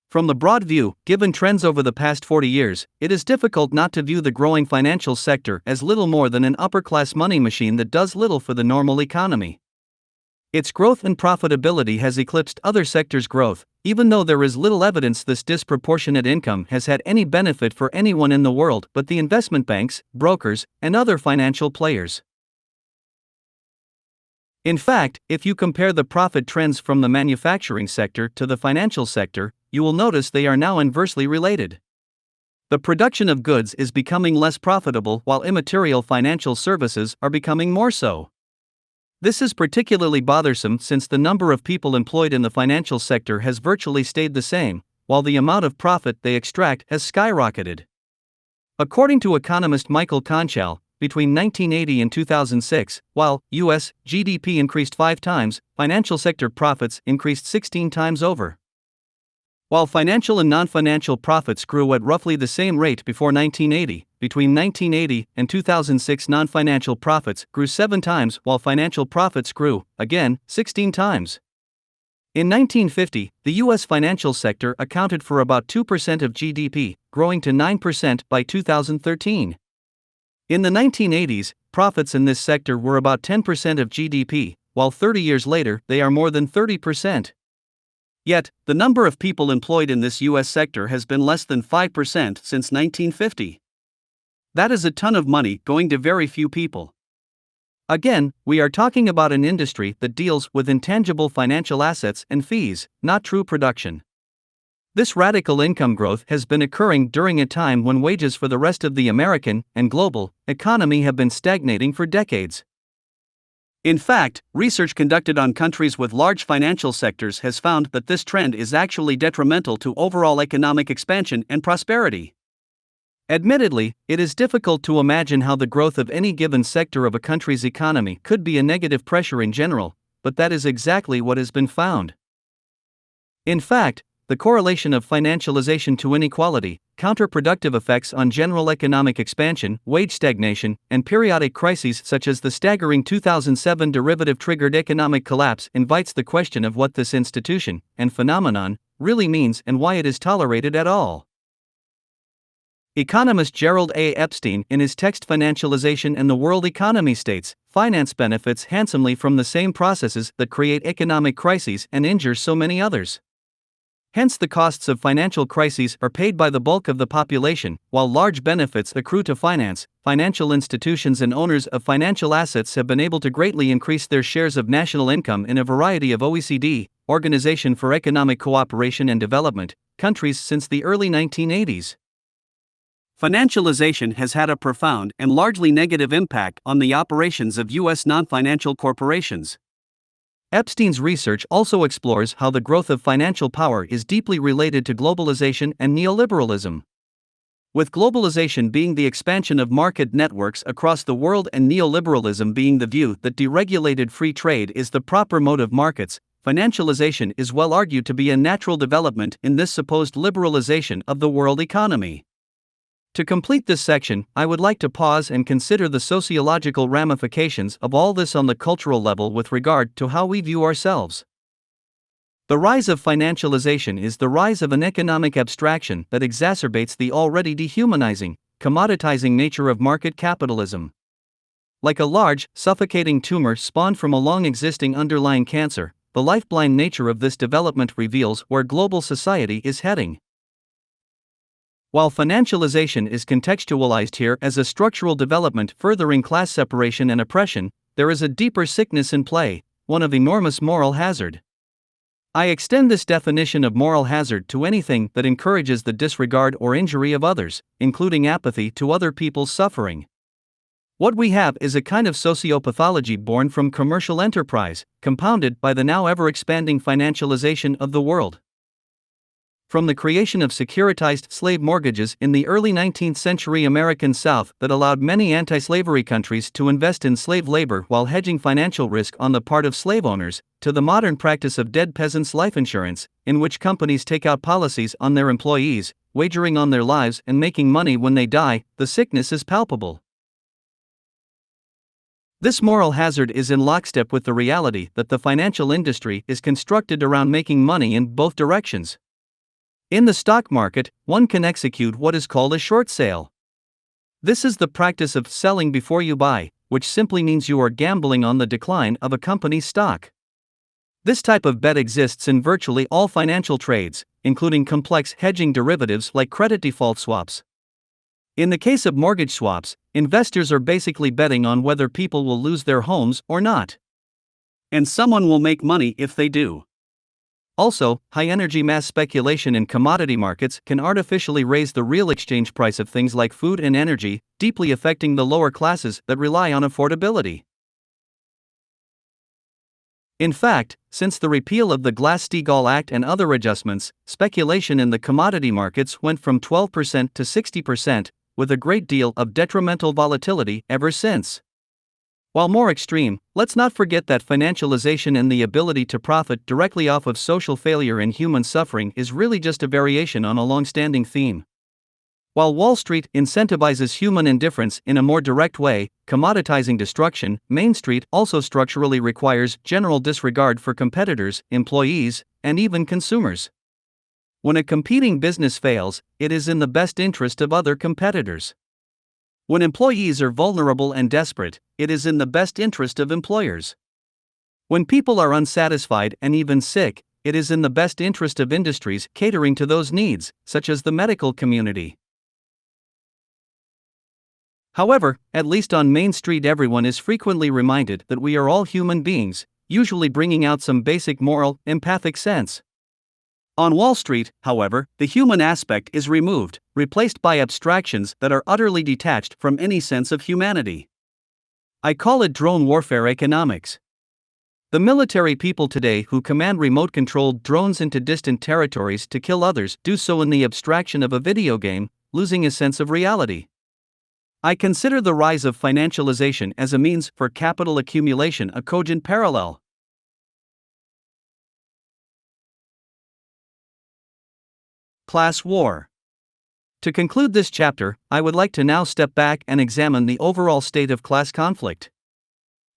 From the broad view, given trends over the past 40 years, it is difficult not to view the growing financial sector as little more than an upper-class money machine that does little for the normal economy. Its growth and profitability has eclipsed other sectors' growth, even though there is little evidence this disproportionate income has had any benefit for anyone in the world but the investment banks, brokers, and other financial players. In fact, if you compare the profit trends from the manufacturing sector to the financial sector, you will notice they are now inversely related. The production of goods is becoming less profitable while immaterial financial services are becoming more so. This is particularly bothersome since the number of people employed in the financial sector has virtually stayed the same, while the amount of profit they extract has skyrocketed. According to economist Michael Conchal, between 1980 and 2006, while U.S. GDP increased 5 times, financial sector profits increased 16 times over. While financial and non-financial profits grew at roughly the same rate before 1980, between 1980 and 2006 non-financial profits grew 7 times while financial profits grew, again, 16 times. In 1950, the U.S. financial sector accounted for about 2% of GDP, growing to 9% by 2013. In the 1980s, profits in this sector were about 10% of GDP, while 30 years later they are more than 30%. Yet, the number of people employed in this U.S. sector has been less than 5% since 1950. That is a ton of money going to very few people. Again, we are talking about an industry that deals with intangible financial assets and fees, not true production. This radical income growth has been occurring during a time when wages for the rest of the American and global economy have been stagnating for decades. In fact, research conducted on countries with large financial sectors has found that this trend is actually detrimental to overall economic expansion and prosperity. Admittedly, it is difficult to imagine how the growth of any given sector of a country's economy could be a negative pressure in general, but that is exactly what has been found. In fact, the correlation of financialization to inequality, counterproductive effects on general economic expansion, wage stagnation, and periodic crises such as the staggering 2007 derivative-triggered economic collapse invites the question of what this institution and phenomenon really means and why it is tolerated at all. Economist Gerald A. Epstein in his text Financialization and the World Economy states, finance benefits handsomely from the same processes that create economic crises and injure so many others. Hence, the costs of financial crises are paid by the bulk of the population, while large benefits accrue to financial institutions and owners of financial assets have been able to greatly increase their shares of national income in a variety of OECD, Organization for Economic Cooperation and Development, countries since the early 1980s. Financialization has had a profound and largely negative impact on the operations of U.S. non-financial corporations. Epstein's research also explores how the growth of financial power is deeply related to globalization and neoliberalism. With globalization being the expansion of market networks across the world and neoliberalism being the view that deregulated free trade is the proper mode of markets, financialization is well argued to be a natural development in this supposed liberalization of the world economy. To complete this section, I would like to pause and consider the sociological ramifications of all this on the cultural level with regard to how we view ourselves. The rise of financialization is the rise of an economic abstraction that exacerbates the already dehumanizing, commoditizing nature of market capitalism. Like a large, suffocating tumor spawned from a long-existing underlying cancer, the lifeline nature of this development reveals where global society is heading. While financialization is contextualized here as a structural development furthering class separation and oppression, there is a deeper sickness in play, one of enormous moral hazard. I extend this definition of moral hazard to anything that encourages the disregard or injury of others, including apathy to other people's suffering. What we have is a kind of sociopathology born from commercial enterprise, compounded by the now ever-expanding financialization of the world. From the creation of securitized slave mortgages in the early 19th century American South that allowed many anti-slavery countries to invest in slave labor while hedging financial risk on the part of slave owners, to the modern practice of dead peasants' life insurance, in which companies take out policies on their employees, wagering on their lives and making money when they die, the sickness is palpable. This moral hazard is in lockstep with the reality that the financial industry is constructed around making money in both directions. In the stock market, one can execute what is called a short sale. This is the practice of selling before you buy, which simply means you are gambling on the decline of a company's stock. This type of bet exists in virtually all financial trades, including complex hedging derivatives like credit default swaps. In the case of mortgage swaps, investors are basically betting on whether people will lose their homes or not. And someone will make money if they do. Also, high-energy mass speculation in commodity markets can artificially raise the real exchange price of things like food and energy, deeply affecting the lower classes that rely on affordability. In fact, since the repeal of the Glass-Steagall Act and other adjustments, speculation in the commodity markets went from 12% to 60%, with a great deal of detrimental volatility ever since. While more extreme, let's not forget that financialization and the ability to profit directly off of social failure and human suffering is really just a variation on a long-standing theme. While Wall Street incentivizes human indifference in a more direct way, commoditizing destruction, Main Street also structurally requires general disregard for competitors, employees, and even consumers. When a competing business fails, it is in the best interest of other competitors. When employees are vulnerable and desperate, it is in the best interest of employers. When people are unsatisfied and even sick, it is in the best interest of industries catering to those needs, such as the medical community. However, at least on Main Street, everyone is frequently reminded that we are all human beings, usually bringing out some basic moral, empathic sense. On Wall Street, however, the human aspect is removed, replaced by abstractions that are utterly detached from any sense of humanity. I call it drone warfare economics. The military people today who command remote-controlled drones into distant territories to kill others do so in the abstraction of a video game, losing a sense of reality. I consider the rise of financialization as a means for capital accumulation a cogent parallel. Class war. To conclude this chapter, I would like to now step back and examine the overall state of class conflict.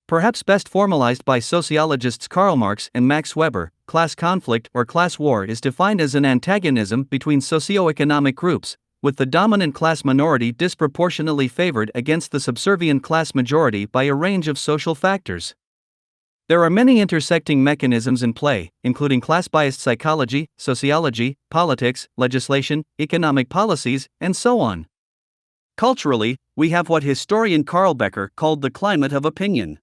Perhaps best formalized by sociologists Karl Marx and Max Weber, class conflict or class war is defined as an antagonism between socioeconomic groups, with the dominant class minority disproportionately favored against the subservient class majority by a range of social factors. There are many intersecting mechanisms in play, including class-biased psychology, sociology, politics, legislation, economic policies, and so on. Culturally, we have what historian Carl Becker called the climate of opinion.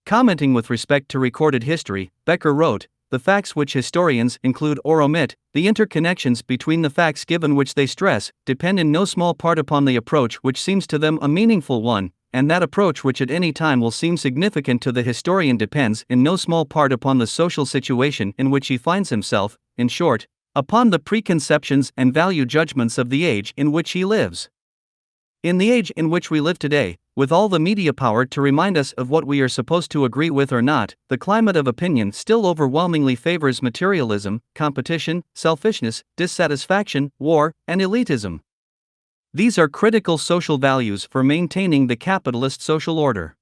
Commenting with respect to recorded history, Becker wrote, "The facts which historians include or omit, the interconnections between the facts given which they stress, depend in no small part upon the approach which seems to them a meaningful one, and that approach which at any time will seem significant to the historian depends in no small part upon the social situation in which he finds himself, in short, upon the preconceptions and value judgments of the age in which he lives." In the age in which we live today, with all the media power to remind us of what we are supposed to agree with or not, the climate of opinion still overwhelmingly favors materialism, competition, selfishness, dissatisfaction, war, and elitism. These are critical social values for maintaining the capitalist social order.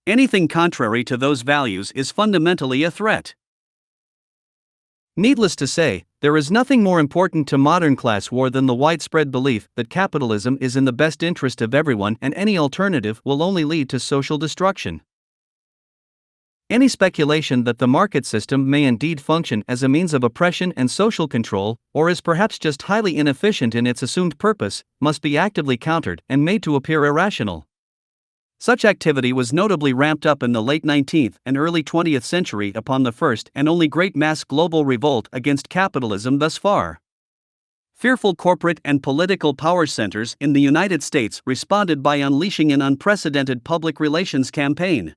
Anything contrary to those values is fundamentally a threat. Needless to say, there is nothing more important to modern class war than the widespread belief that capitalism is in the best interest of everyone and any alternative will only lead to social destruction. Any speculation that the market system may indeed function as a means of oppression and social control, or is perhaps just highly inefficient in its assumed purpose, must be actively countered and made to appear irrational. Such activity was notably ramped up in the late 19th and early 20th century upon the first and only great mass global revolt against capitalism thus far. Fearful corporate and political power centers in the United States responded by unleashing an unprecedented public relations campaign.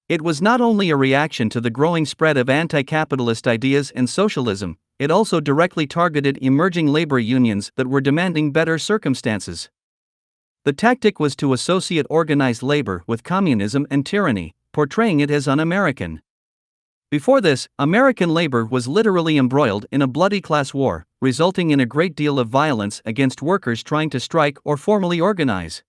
It was not only a reaction to the growing spread of anti-capitalist ideas and socialism, it also directly targeted emerging labor unions that were demanding better circumstances. The tactic was to associate organized labor with communism and tyranny, portraying it as un-American. Before this, American labor was literally embroiled in a bloody class war, resulting in a great deal of violence against workers trying to strike or formally organize.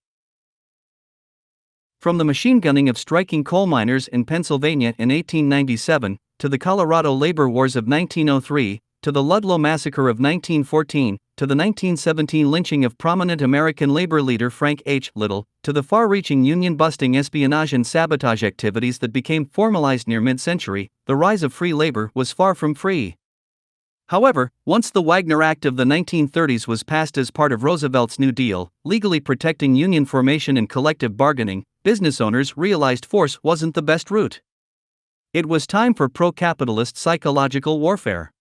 From the machine gunning of striking coal miners in Pennsylvania in 1897, to the Colorado labor wars of 1903, to the Ludlow massacre of 1914, to the 1917 lynching of prominent American labor leader Frank H. Little, to the far-reaching union-busting espionage and sabotage activities that became formalized near mid-century, the rise of free labor was far from free. However, once the Wagner Act of the 1930s was passed as part of Roosevelt's New Deal, legally protecting union formation and collective bargaining, business owners realized force wasn't the best route. It was time for pro-capitalist psychological warfare.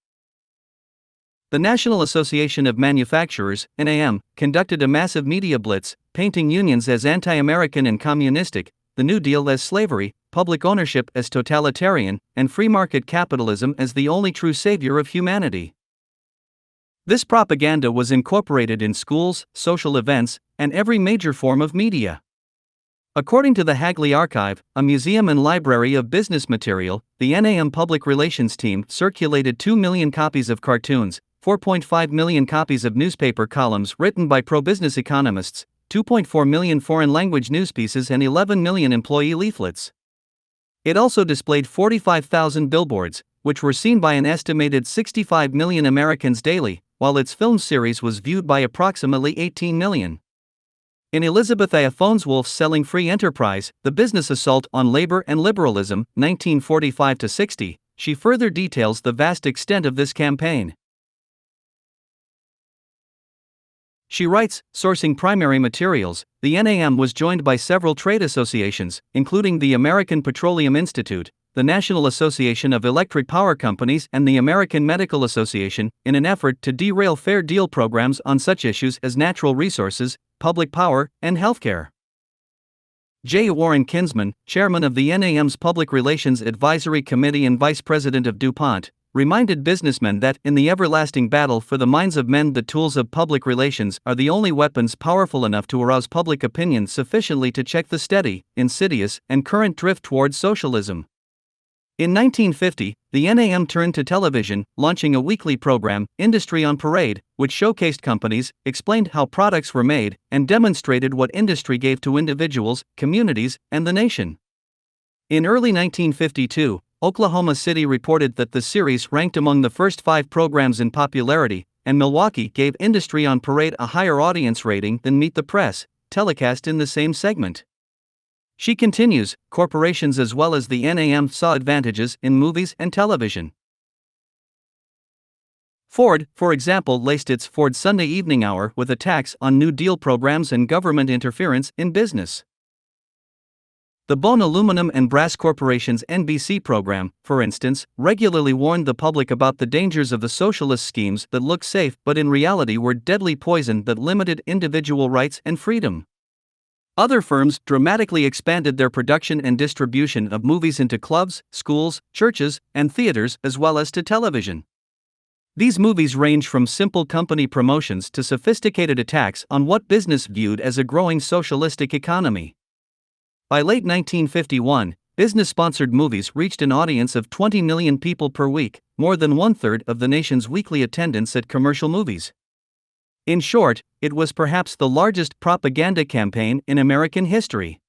The National Association of Manufacturers, NAM, conducted a massive media blitz, painting unions as anti-American and communistic, the New Deal as slavery, public ownership as totalitarian, and free market capitalism as the only true savior of humanity. This propaganda was incorporated in schools, social events, and every major form of media. According to the Hagley Archive, a museum and library of business material, the NAM public relations team circulated 2 million copies of cartoons, 4.5 million copies of newspaper columns written by pro-business economists, 2.4 million foreign language newspieces, and 11 million employee leaflets. It also displayed 45,000 billboards, which were seen by an estimated 65 million Americans daily, while its film series was viewed by approximately 18 million. In Elizabeth A. Foneswolf's Selling Free Enterprise, The Business Assault on Labor and Liberalism, 1945-60, she further details the vast extent of this campaign. She writes, sourcing primary materials, the NAM was joined by several trade associations, including the American Petroleum Institute, the National Association of Electric Power Companies, and the American Medical Association, in an effort to derail fair deal programs on such issues as natural resources, public power, and healthcare. J. Warren Kinsman, chairman of the NAM's Public Relations Advisory Committee and vice president of DuPont, reminded businessmen that, in the everlasting battle for the minds of men, the tools of public relations are the only weapons powerful enough to arouse public opinion sufficiently to check the steady, insidious, and current drift towards socialism. In 1950, the NAM turned to television, launching a weekly program, Industry on Parade, which showcased companies, explained how products were made, and demonstrated what industry gave to individuals, communities, and the nation. In early 1952, Oklahoma City reported that the series ranked among the first 5 programs in popularity, and Milwaukee gave Industry on Parade a higher audience rating than Meet the Press, telecast in the same segment. She continues, corporations as well as the NAM saw advantages in movies and television. Ford, for example, laced its Ford Sunday Evening Hour with attacks on New Deal programs and government interference in business. The Bone Aluminum and Brass Corporation's NBC program, for instance, regularly warned the public about the dangers of the socialist schemes that looked safe but in reality were deadly poison that limited individual rights and freedom. Other firms dramatically expanded their production and distribution of movies into clubs, schools, churches, and theaters as well as to television. These movies range from simple company promotions to sophisticated attacks on what business viewed as a growing socialistic economy. By late 1951, business-sponsored movies reached an audience of 20 million people per week, more than one-third of the nation's weekly attendance at commercial movies. In short, it was perhaps the largest propaganda campaign in American history.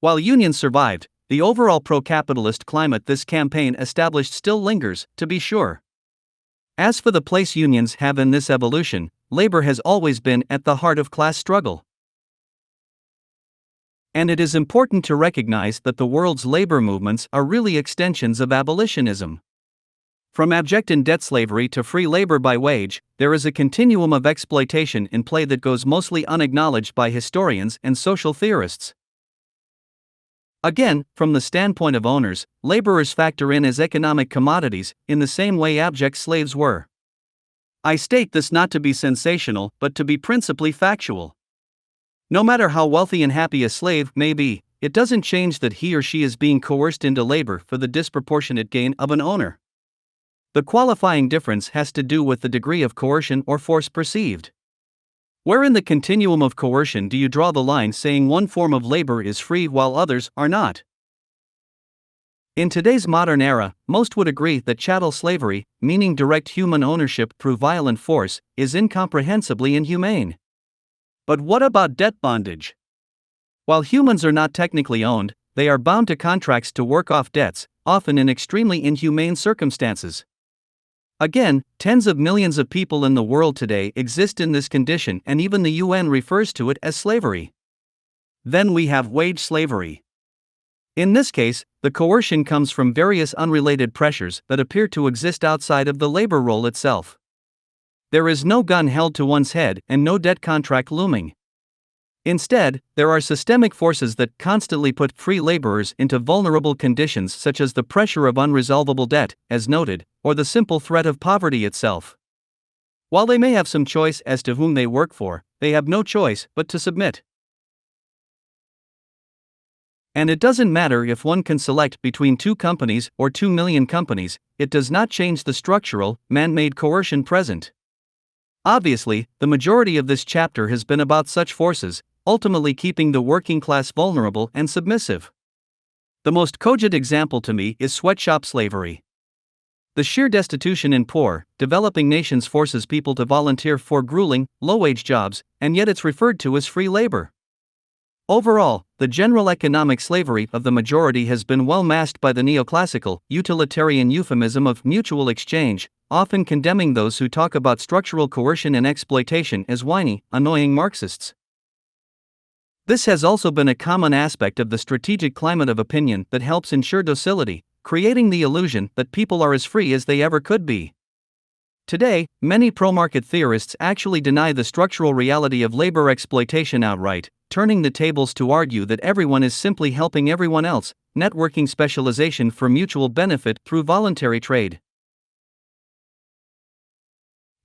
While unions survived, the overall pro-capitalist climate this campaign established still lingers, to be sure. As for the place unions have in this evolution, labor has always been at the heart of class struggle. And it is important to recognize that the world's labor movements are really extensions of abolitionism. From abject and debt slavery to free labor by wage, there is a continuum of exploitation in play that goes mostly unacknowledged by historians and social theorists. Again, from the standpoint of owners, laborers factor in as economic commodities, in the same way abject slaves were. I state this not to be sensational, but to be principally factual. No matter how wealthy and happy a slave may be, it doesn't change that he or she is being coerced into labor for the disproportionate gain of an owner. The qualifying difference has to do with the degree of coercion or force perceived. Where in the continuum of coercion do you draw the line saying one form of labor is free while others are not? In today's modern era, most would agree that chattel slavery, meaning direct human ownership through violent force, is incomprehensibly inhumane. But what about debt bondage? While humans are not technically owned, they are bound to contracts to work off debts, often in extremely inhumane circumstances. Again, tens of millions of people in the world today exist in this condition, and even the UN refers to it as slavery. Then we have wage slavery. In this case, the coercion comes from various unrelated pressures that appear to exist outside of the labor role itself. There is no gun held to one's head and no debt contract looming. Instead, there are systemic forces that constantly put free laborers into vulnerable conditions, such as the pressure of unresolvable debt, as noted, or the simple threat of poverty itself. While they may have some choice as to whom they work for, they have no choice but to submit. And it doesn't matter if one can select between 2 companies or 2 million companies, it does not change the structural, man-made coercion present. Obviously, the majority of this chapter has been about such forces, ultimately keeping the working class vulnerable and submissive. The most cogent example to me is sweatshop slavery. The sheer destitution in poor, developing nations forces people to volunteer for grueling, low-wage jobs, and yet it's referred to as free labor. Overall, the general economic slavery of the majority has been well masked by the neoclassical, utilitarian euphemism of mutual exchange, often condemning those who talk about structural coercion and exploitation as whiny, annoying Marxists. This has also been a common aspect of the strategic climate of opinion that helps ensure docility, creating the illusion that people are as free as they ever could be. Today, many pro-market theorists actually deny the structural reality of labor exploitation outright, turning the tables to argue that everyone is simply helping everyone else, networking specialization for mutual benefit through voluntary trade.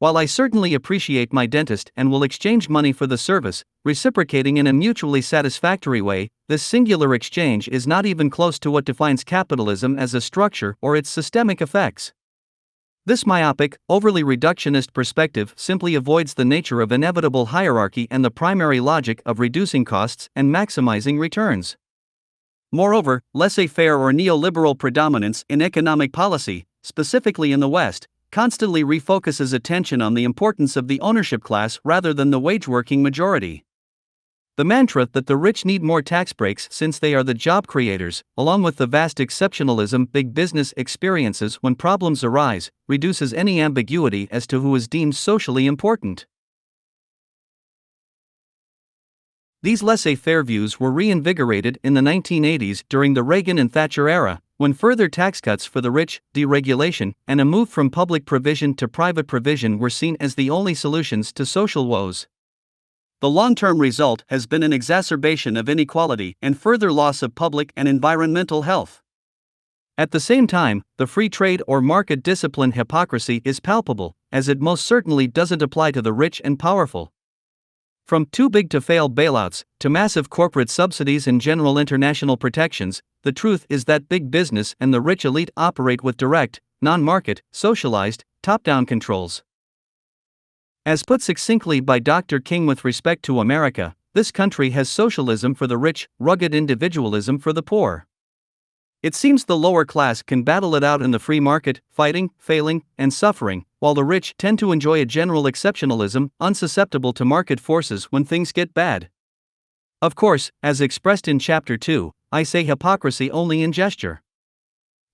While I certainly appreciate my dentist and will exchange money for the service, reciprocating in a mutually satisfactory way, this singular exchange is not even close to what defines capitalism as a structure or its systemic effects. This myopic, overly reductionist perspective simply avoids the nature of inevitable hierarchy and the primary logic of reducing costs and maximizing returns. Moreover, laissez-faire or neoliberal predominance in economic policy, specifically in the West, constantly refocuses attention on the importance of the ownership class rather than the wage-working majority. The mantra that the rich need more tax breaks since they are the job creators, along with the vast exceptionalism big business experiences when problems arise, reduces any ambiguity as to who is deemed socially important. These laissez-faire views were reinvigorated in the 1980s during the Reagan and Thatcher era, when further tax cuts for the rich, deregulation, and a move from public provision to private provision were seen as the only solutions to social woes. The long-term result has been an exacerbation of inequality and further loss of public and environmental health. At the same time, the free trade or market discipline hypocrisy is palpable, as it most certainly doesn't apply to the rich and powerful. From too big to fail bailouts, to massive corporate subsidies and general international protections, the truth is that big business and the rich elite operate with direct, non-market, socialized, top-down controls. As put succinctly by Dr. King with respect to America, this country has socialism for the rich, rugged individualism for the poor. It seems the lower class can battle it out in the free market, fighting, failing, and suffering, while the rich tend to enjoy a general exceptionalism, unsusceptible to market forces when things get bad. Of course, as expressed in Chapter 2, I say hypocrisy only in gesture.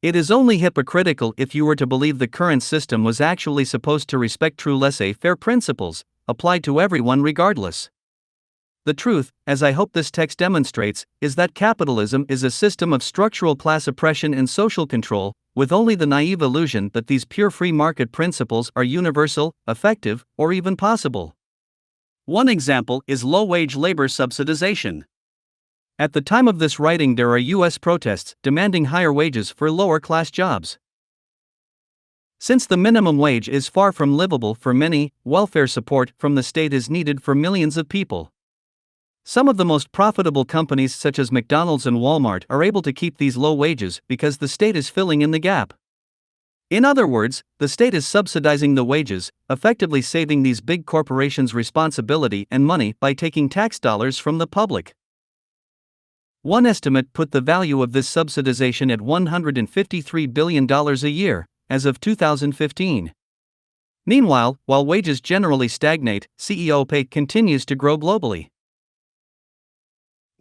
It is only hypocritical if you were to believe the current system was actually supposed to respect true laissez-faire principles, applied to everyone regardless. The truth, as I hope this text demonstrates, is that capitalism is a system of structural class oppression and social control, with only the naive illusion that these pure free market principles are universal, effective, or even possible. One example is low-wage labor subsidization. At the time of this writing, there are U.S. protests demanding higher wages for lower-class jobs. Since the minimum wage is far from livable for many, welfare support from the state is needed for millions of people. Some of the most profitable companies such as McDonald's and Walmart are able to keep these low wages because the state is filling in the gap. In other words, the state is subsidizing the wages, effectively saving these big corporations responsibility and money by taking tax dollars from the public. One estimate put the value of this subsidization at $153 billion a year, as of 2015. Meanwhile, while wages generally stagnate, CEO pay continues to grow globally.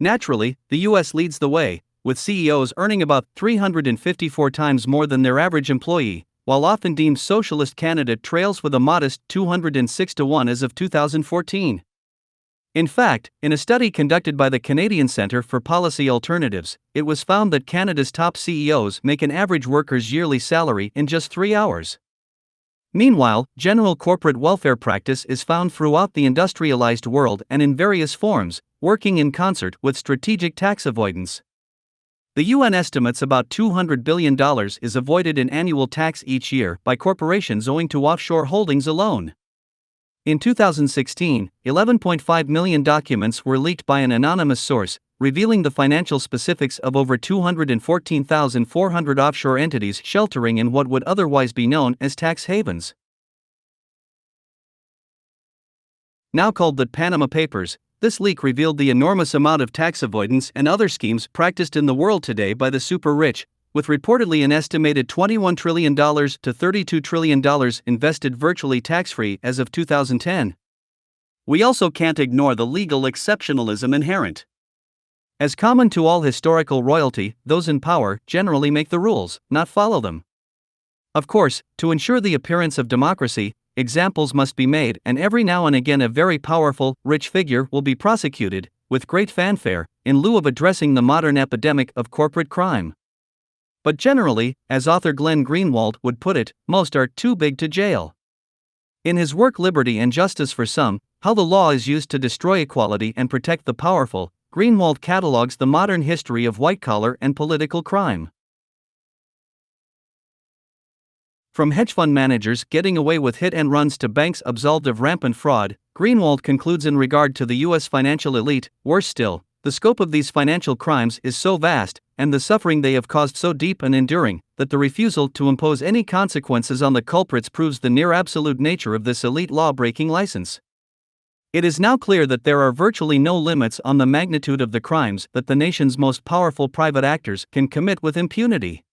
Naturally, the US leads the way, with CEOs earning about 354 times more than their average employee, while often deemed socialist candidate trails with a modest 206 to 1 as of 2014. In fact, in a study conducted by the Canadian Centre for Policy Alternatives, it was found that Canada's top CEOs make an average worker's yearly salary in just 3 hours. Meanwhile, general corporate welfare practice is found throughout the industrialized world and in various forms, working in concert with strategic tax avoidance. The UN estimates about $200 billion is avoided in annual tax each year by corporations owing to offshore holdings alone. In 2016, 11.5 million documents were leaked by an anonymous source, revealing the financial specifics of over 214,400 offshore entities sheltering in what would otherwise be known as tax havens. Now called the Panama Papers, this leak revealed the enormous amount of tax avoidance and other schemes practiced in the world today by the super-rich, with reportedly an estimated $21 trillion to $32 trillion invested virtually tax-free as of 2010. We also can't ignore the legal exceptionalism inherent. As common to all historical royalty, those in power generally make the rules, not follow them. Of course, to ensure the appearance of democracy, examples must be made, and every now and again a very powerful, rich figure will be prosecuted, with great fanfare, in lieu of addressing the modern epidemic of corporate crime. But generally, as author Glenn Greenwald would put it, most are too big to jail. In his work Liberty and Justice for Some, How the Law is Used to Destroy Equality and Protect the Powerful, Greenwald catalogues the modern history of white-collar and political crime. From hedge fund managers getting away with hit and runs to banks absolved of rampant fraud, Greenwald concludes in regard to the U.S. financial elite, worse still, the scope of these financial crimes is so vast, and the suffering they have caused so deep and enduring, that the refusal to impose any consequences on the culprits proves the near-absolute nature of this elite law-breaking license. It is now clear that there are virtually no limits on the magnitude of the crimes that the nation's most powerful private actors can commit with impunity.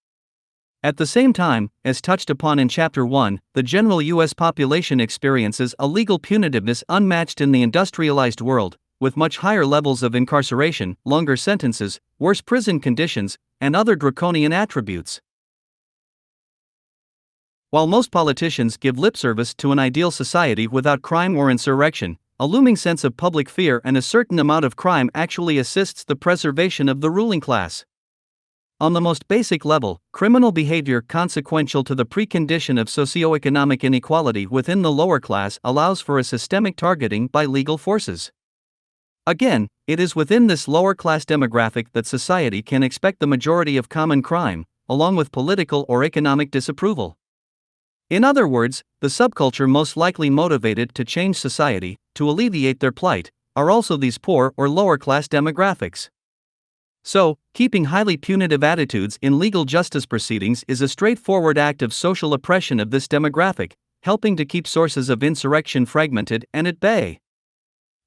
At the same time, as touched upon in Chapter 1, the general U.S. population experiences a legal punitiveness unmatched in the industrialized world, with much higher levels of incarceration, longer sentences, worse prison conditions, and other draconian attributes. While most politicians give lip service to an ideal society without crime or insurrection, a looming sense of public fear and a certain amount of crime actually assists the preservation of the ruling class. On the most basic level, criminal behavior consequential to the precondition of socioeconomic inequality within the lower class allows for a systemic targeting by legal forces. Again, it is within this lower class demographic that society can expect the majority of common crime, along with political or economic disapproval. In other words, the subculture most likely motivated to change society, to alleviate their plight, are also these poor or lower class demographics. So, keeping highly punitive attitudes in legal justice proceedings is a straightforward act of social oppression of this demographic, helping to keep sources of insurrection fragmented and at bay.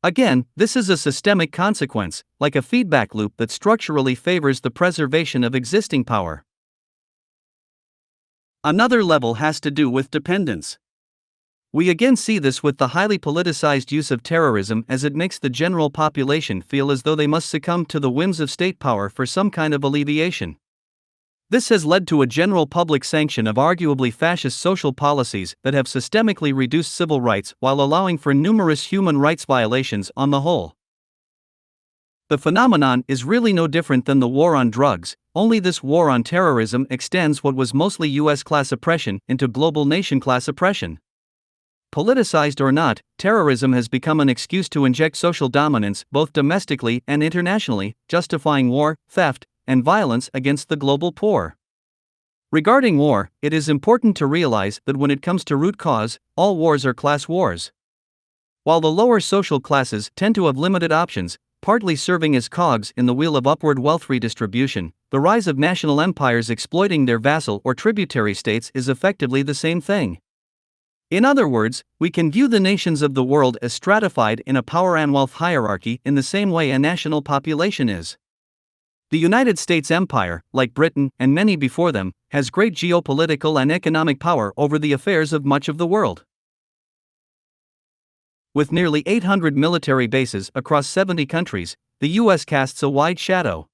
Again, this is a systemic consequence, like a feedback loop that structurally favors the preservation of existing power. Another level has to do with dependence. We again see this with the highly politicized use of terrorism, as it makes the general population feel as though they must succumb to the whims of state power for some kind of alleviation. This has led to a general public sanction of arguably fascist social policies that have systemically reduced civil rights while allowing for numerous human rights violations on the whole. The phenomenon is really no different than the war on drugs, only this war on terrorism extends what was mostly US class oppression into global nation class oppression. Politicized or not, terrorism has become an excuse to inject social dominance both domestically and internationally, justifying war, theft, and violence against the global poor. Regarding war, it is important to realize that when it comes to root cause, all wars are class wars. While the lower social classes tend to have limited options, partly serving as cogs in the wheel of upward wealth redistribution, the rise of national empires exploiting their vassal or tributary states is effectively the same thing. In other words, we can view the nations of the world as stratified in a power and wealth hierarchy in the same way a national population is. The United States Empire, like Britain and many before them, has great geopolitical and economic power over the affairs of much of the world. With nearly 800 military bases across 70 countries, the US casts a wide shadow.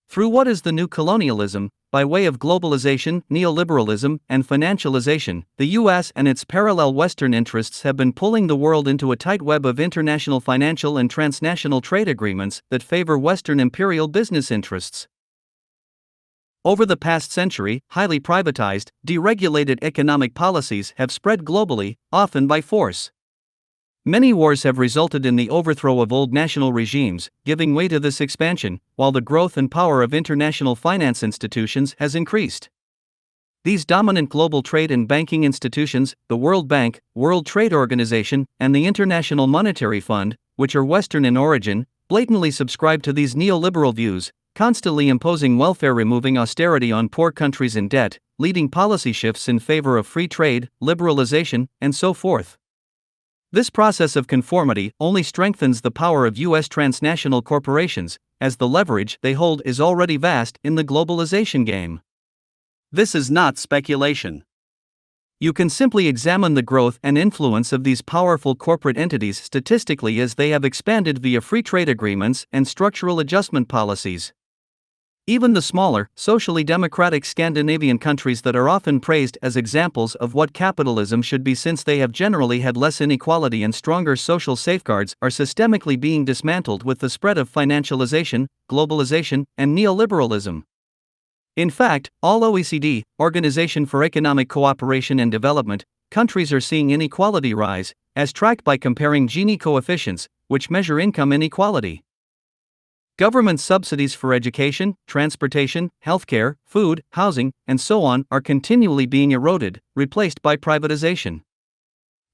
Through what is the new colonialism, by way of globalization, neoliberalism, and financialization, the US and its parallel Western interests have been pulling the world into a tight web of international financial and transnational trade agreements that favor Western imperial business interests. Over the past century, highly privatized, deregulated economic policies have spread globally, often by force. Many wars have resulted in the overthrow of old national regimes, giving way to this expansion, while the growth and power of international finance institutions has increased. These dominant global trade and banking institutions, the World Bank, World Trade Organization, and the International Monetary Fund, which are Western in origin, blatantly subscribe to these neoliberal views, constantly imposing welfare, removing austerity on poor countries in debt, leading policy shifts in favor of free trade, liberalization, and so forth. This process of conformity only strengthens the power of US transnational corporations, as the leverage they hold is already vast in the globalization game. This is not speculation. You can simply examine the growth and influence of these powerful corporate entities statistically as they have expanded via free trade agreements and structural adjustment policies. Even the smaller, socially democratic Scandinavian countries that are often praised as examples of what capitalism should be, since they have generally had less inequality and stronger social safeguards, are systemically being dismantled with the spread of financialization, globalization, and neoliberalism. In fact, all OECD, Organization for Economic Cooperation and Development, countries are seeing inequality rise, as tracked by comparing Gini coefficients, which measure income inequality. Government subsidies for education, transportation, healthcare, food, housing, and so on are continually being eroded, replaced by privatization.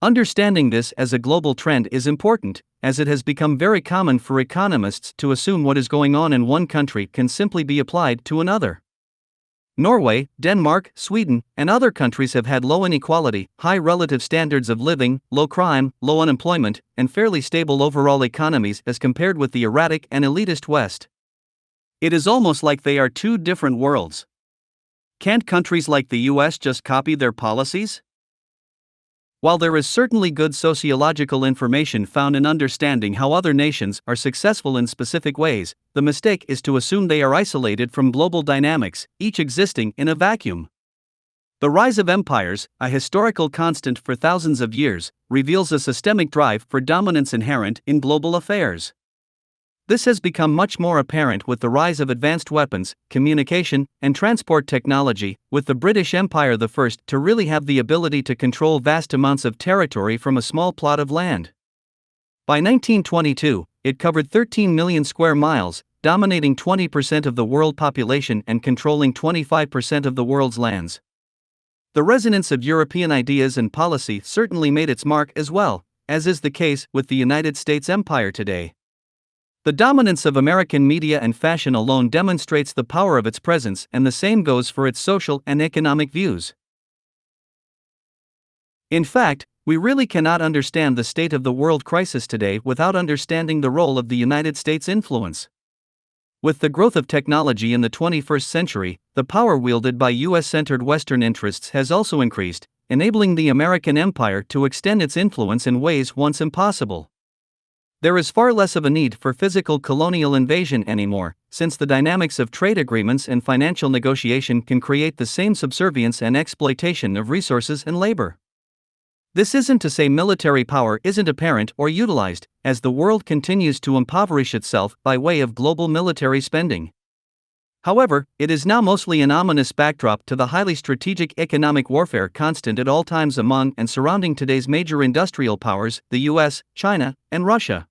Understanding this as a global trend is important, as it has become very common for economists to assume what is going on in one country can simply be applied to another. Norway, Denmark, Sweden, and other countries have had low inequality, high relative standards of living, low crime, low unemployment, and fairly stable overall economies as compared with the erratic and elitist West. It is almost like they are two different worlds. Can't countries like the US just copy their policies? While there is certainly good sociological information found in understanding how other nations are successful in specific ways, the mistake is to assume they are isolated from global dynamics, each existing in a vacuum. The rise of empires, a historical constant for thousands of years, reveals a systemic drive for dominance inherent in global affairs. This has become much more apparent with the rise of advanced weapons, communication, and transport technology, with the British Empire the first to really have the ability to control vast amounts of territory from a small plot of land. By 1922, it covered 13 million square miles, dominating 20% of the world population and controlling 25% of the world's lands. The resonance of European ideas and policy certainly made its mark as well, as is the case with the United States empire today. The dominance of American media and fashion alone demonstrates the power of its presence, and the same goes for its social and economic views. In fact, we really cannot understand the state of the world crisis today without understanding the role of the United States' influence. With the growth of technology in the 21st century, the power wielded by US-centered Western interests has also increased, enabling the American empire to extend its influence in ways once impossible. There is far less of a need for physical colonial invasion anymore, since the dynamics of trade agreements and financial negotiation can create the same subservience and exploitation of resources and labor. This isn't to say military power isn't apparent or utilized, as the world continues to impoverish itself by way of global military spending. However, it is now mostly an ominous backdrop to the highly strategic economic warfare constant at all times among and surrounding today's major industrial powers, the US, China, and Russia.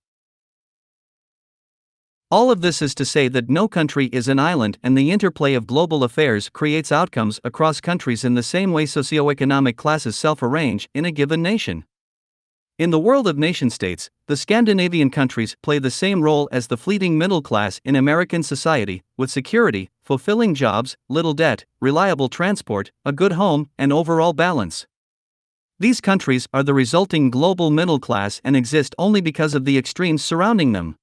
All of this is to say that no country is an island, and the interplay of global affairs creates outcomes across countries in the same way socioeconomic classes self-arrange in a given nation. In the world of nation-states, the Scandinavian countries play the same role as the fleeting middle class in American society, with security, fulfilling jobs, little debt, reliable transport, a good home, and overall balance. These countries are the resulting global middle class and exist only because of the extremes surrounding them.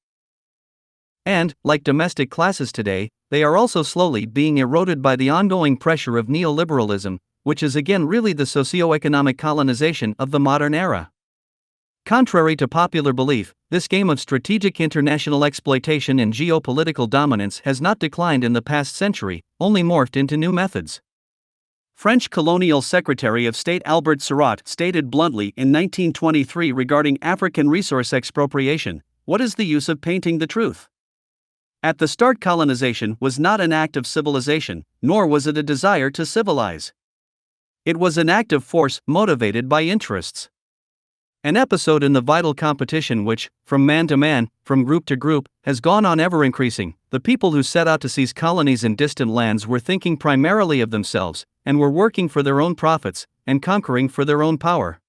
And, like domestic classes today, they are also slowly being eroded by the ongoing pressure of neoliberalism, which is again really the socio-economic colonization of the modern era. Contrary to popular belief, this game of strategic international exploitation and geopolitical dominance has not declined in the past century, only morphed into new methods. French colonial Secretary of State Albert Sarraut stated bluntly in 1923 regarding African resource expropriation, "What is the use of painting the truth?" At the start, colonization was not an act of civilization, nor was it a desire to civilize. It was an act of force motivated by interests. An episode in the vital competition which, from man to man, from group to group, has gone on ever increasing. The people who set out to seize colonies in distant lands were thinking primarily of themselves, and were working for their own profits, and conquering for their own power.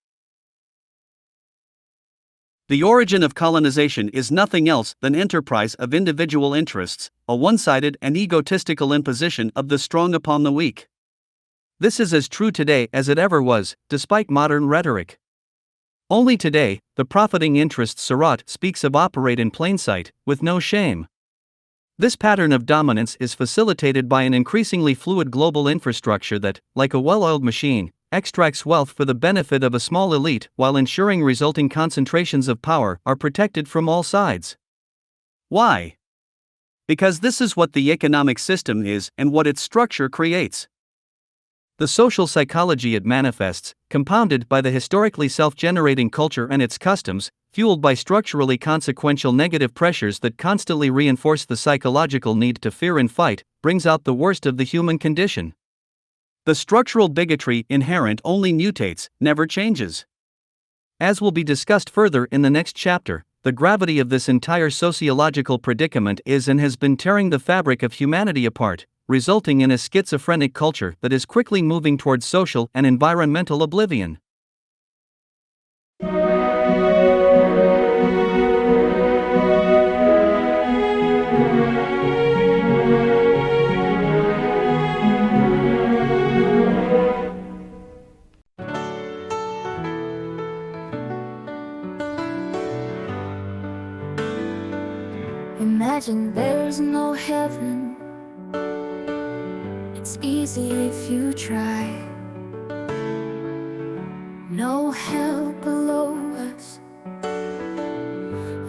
The origin of colonization is nothing else than enterprise of individual interests, a one-sided and egotistical imposition of the strong upon the weak. This is as true today as it ever was, despite modern rhetoric. Only today, the profiting interests Sarraut speaks of operate in plain sight, with no shame. This pattern of dominance is facilitated by an increasingly fluid global infrastructure that, like a well-oiled machine, extracts wealth for the benefit of a small elite while ensuring resulting concentrations of power are protected from all sides. Why? Because this is what the economic system is and what its structure creates. The social psychology it manifests, compounded by the historically self-generating culture and its customs, fueled by structurally consequential negative pressures that constantly reinforce the psychological need to fear and fight, brings out the worst of the human condition. The structural bigotry inherent only mutates, never changes. As will be discussed further in the next chapter, the gravity of this entire sociological predicament is and has been tearing the fabric of humanity apart, resulting in a schizophrenic culture that is quickly moving towards social and environmental oblivion. Imagine there's no heaven. It's easy if you try. No hell below us,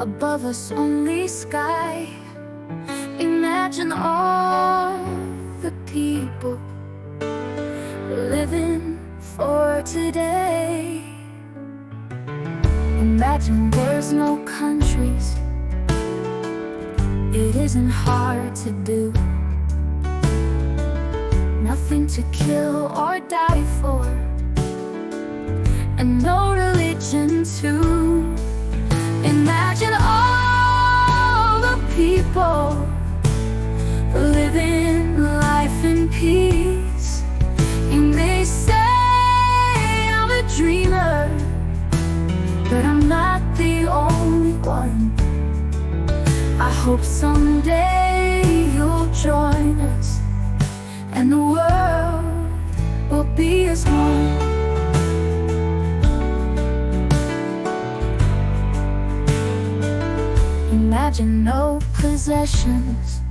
above us only sky. Imagine all the people living Imagine there's no countries. It isn't hard to do. Nothing to kill or die for, and no religion too. Imagine all the people living life in peace. You may say I'm a dreamer, but I'm not the only one. I hope someday you'll join us, and the world will be as one. Imagine no possessions.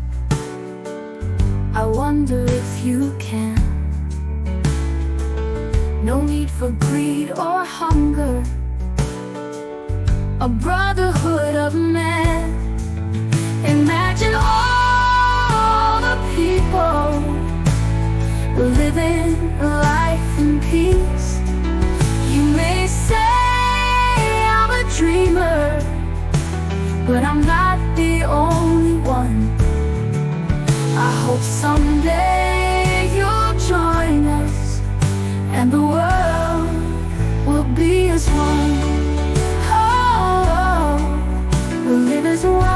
I wonder if you can. No need for greed or hunger. A brotherhood of men. Imagine all the people living life in peace. You may say I'm a dreamer, but I'm not the only one. I hope someday you'll join us, and the world will be as one. Oh, we'll live as one.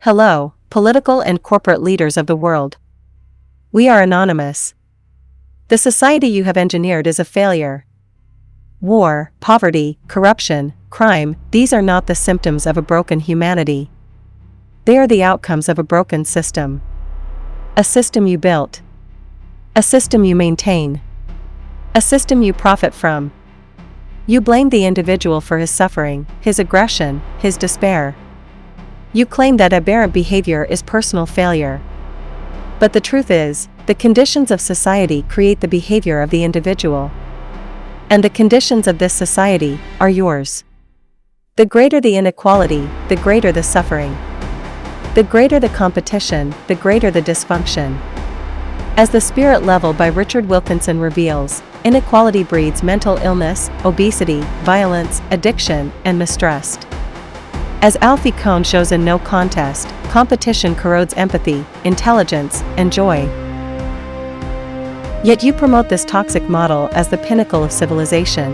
Hello, political and corporate leaders of the world. We are anonymous. The society you have engineered is a failure. War, poverty, corruption, crime, these are not the symptoms of a broken humanity. They are the outcomes of a broken system. A system you built. A system you maintain. A system you profit from. You blame the individual for his suffering, his aggression, his despair. You claim that aberrant behavior is personal failure. But the truth is, the conditions of society create the behavior of the individual. And the conditions of this society are yours. The greater the inequality, the greater the suffering. The greater the competition, the greater the dysfunction. As The Spirit Level by Richard Wilkinson reveals, inequality breeds mental illness, obesity, violence, addiction, and mistrust. As Alfie Kohn shows in No Contest, competition corrodes empathy, intelligence, and joy. Yet you promote this toxic model as the pinnacle of civilization.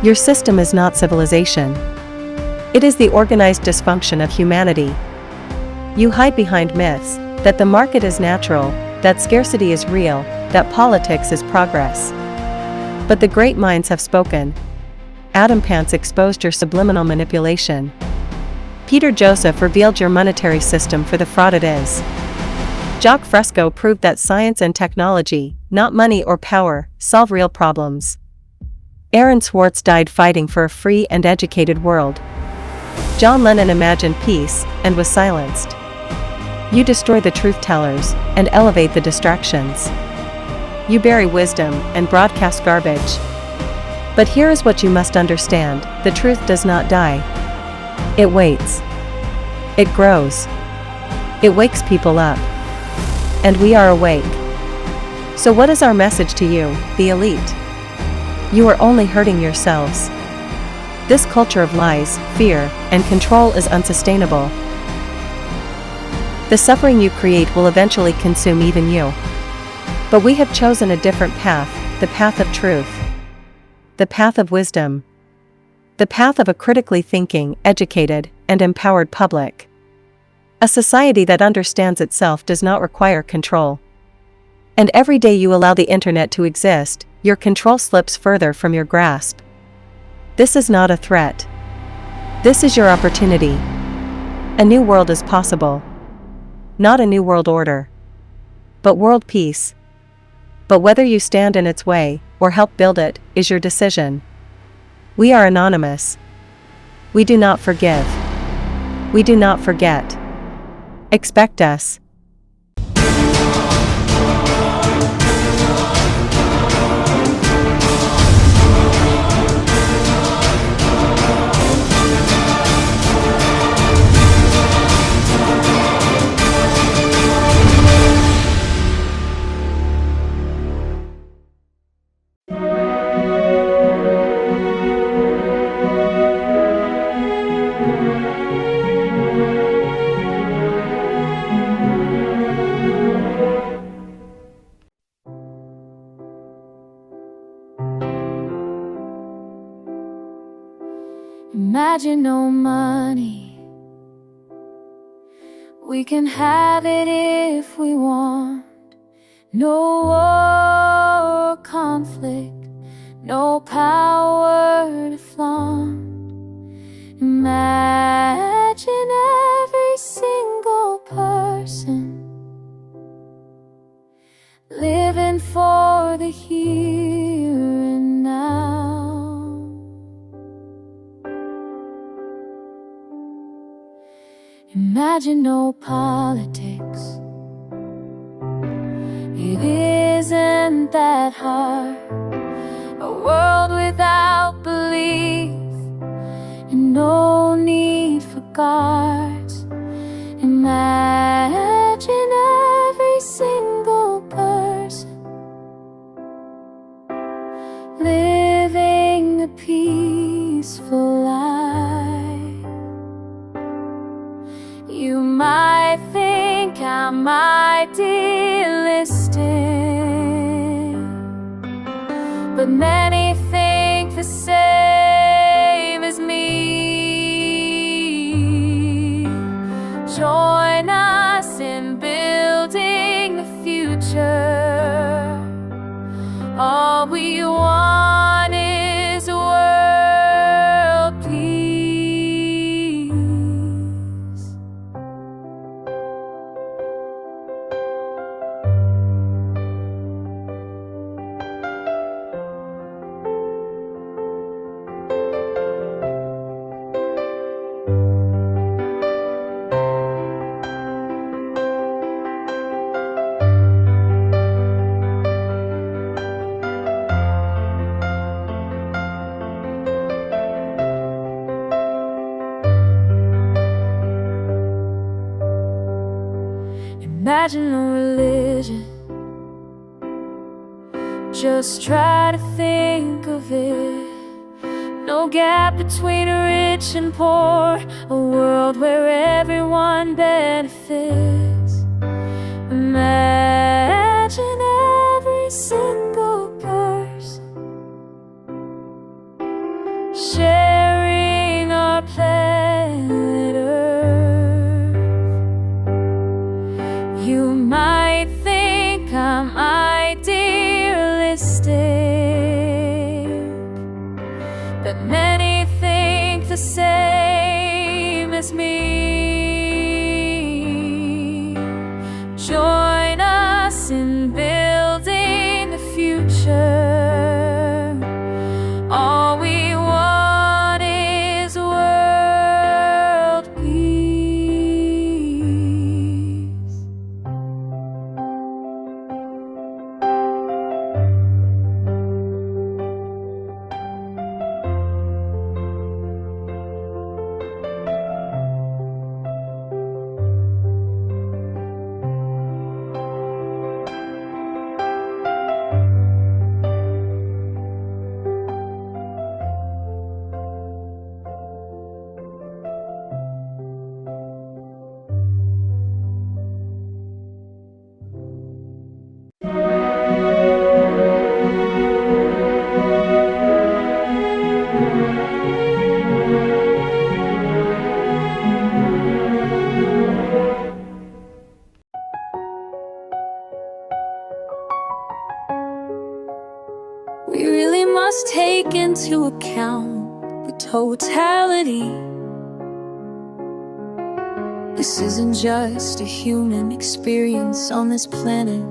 Your system is not civilization. It is the organized dysfunction of humanity. You hide behind myths, that the market is natural, that scarcity is real, that politics is progress. But the great minds have spoken. Adam Pants exposed your subliminal manipulation. Peter Joseph revealed your monetary system for the fraud it is. Jacques Fresco proved that science and technology, not money or power, solve real problems. Aaron Swartz died fighting for a free and educated world. John Lennon imagined peace, and was silenced. You destroy the truth tellers, and elevate the distractions. You bury wisdom, and broadcast garbage. But here is what you must understand, the truth does not die. It waits. It grows. It wakes people up. And we are awake. So what is our message to you, the elite? You are only hurting yourselves. This culture of lies, fear, and control is unsustainable. The suffering you create will eventually consume even you. But we have chosen a different path, the path of truth. The path of wisdom. The path of a critically thinking, educated, and empowered public. A society that understands itself does not require control. And every day you allow the internet to exist, your control slips further from your grasp. This is not a threat. This is your opportunity. A new world is possible. Not a new world order. But world peace. But whether you stand in its way, or help build it, is your decision. We are anonymous. We do not forgive. We do not forget. Expect us. Imagine no money. We can have it if we want. No war or conflict, no power to flaunt. Imagine every single person living for the here and now. Imagine no politics. It isn't that hard. A world without belief, and no need for guards. Imagine every single person living a peaceful life. You might think I'm idealistic, but many think the same as me. Join us in building the future. All we want is world peace. Imagine no religion, just try to think of it. No gap between rich and poor, a world where everyone benefits. Imagine every single person sharing our planet Earth. You might think I'm idealistic, but many think the same as me. Join us in building the future. All we want is world peace. We really must take into account the totality. This isn't just a human experience on this planet.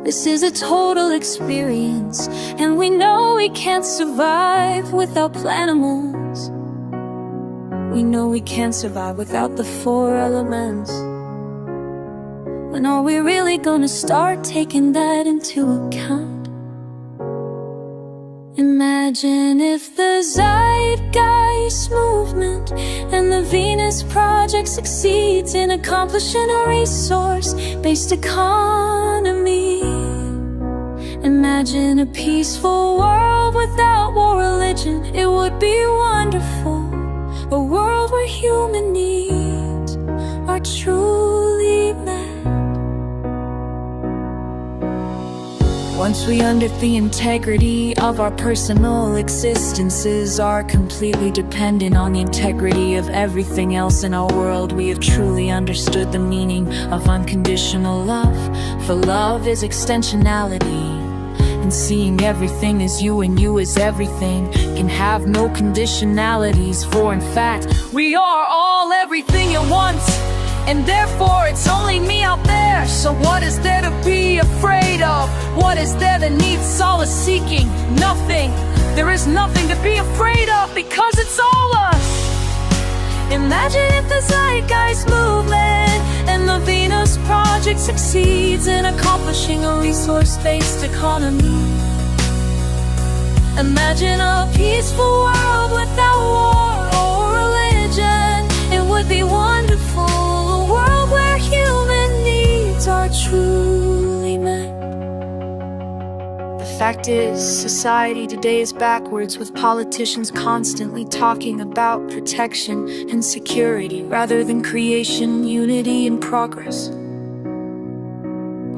This is a total experience, and we know we can't survive without planimals. We know we can't survive without the 4 elements. When are we really gonna start taking that into account? Imagine if the Zeitgeist movement and the Venus Project succeeds in accomplishing a resource-based economy. Imagine a peaceful world without war, religion. It would be wonderful. A world where human needs are truly met. Once we understand the integrity of our personal existences are completely dependent on the integrity of everything else in our world, we have truly understood the meaning of unconditional love. For love is extensionality, and seeing everything as you and you as everything can have no conditionalities. For in fact, we are all everything at once, and therefore it's only me out there. So what is there to be afraid of? What is there that needs solace seeking? Nothing. There is nothing to be afraid of, because it's all us. Imagine if the Zeitgeist movement and the Venus Project succeeds in accomplishing a resource-based economy. Imagine a peaceful world without war or religion. It would be wonderful. A world where human needs are truly met. The fact is, society today is backwards, with politicians constantly talking about protection and security rather than creation, unity, and progress.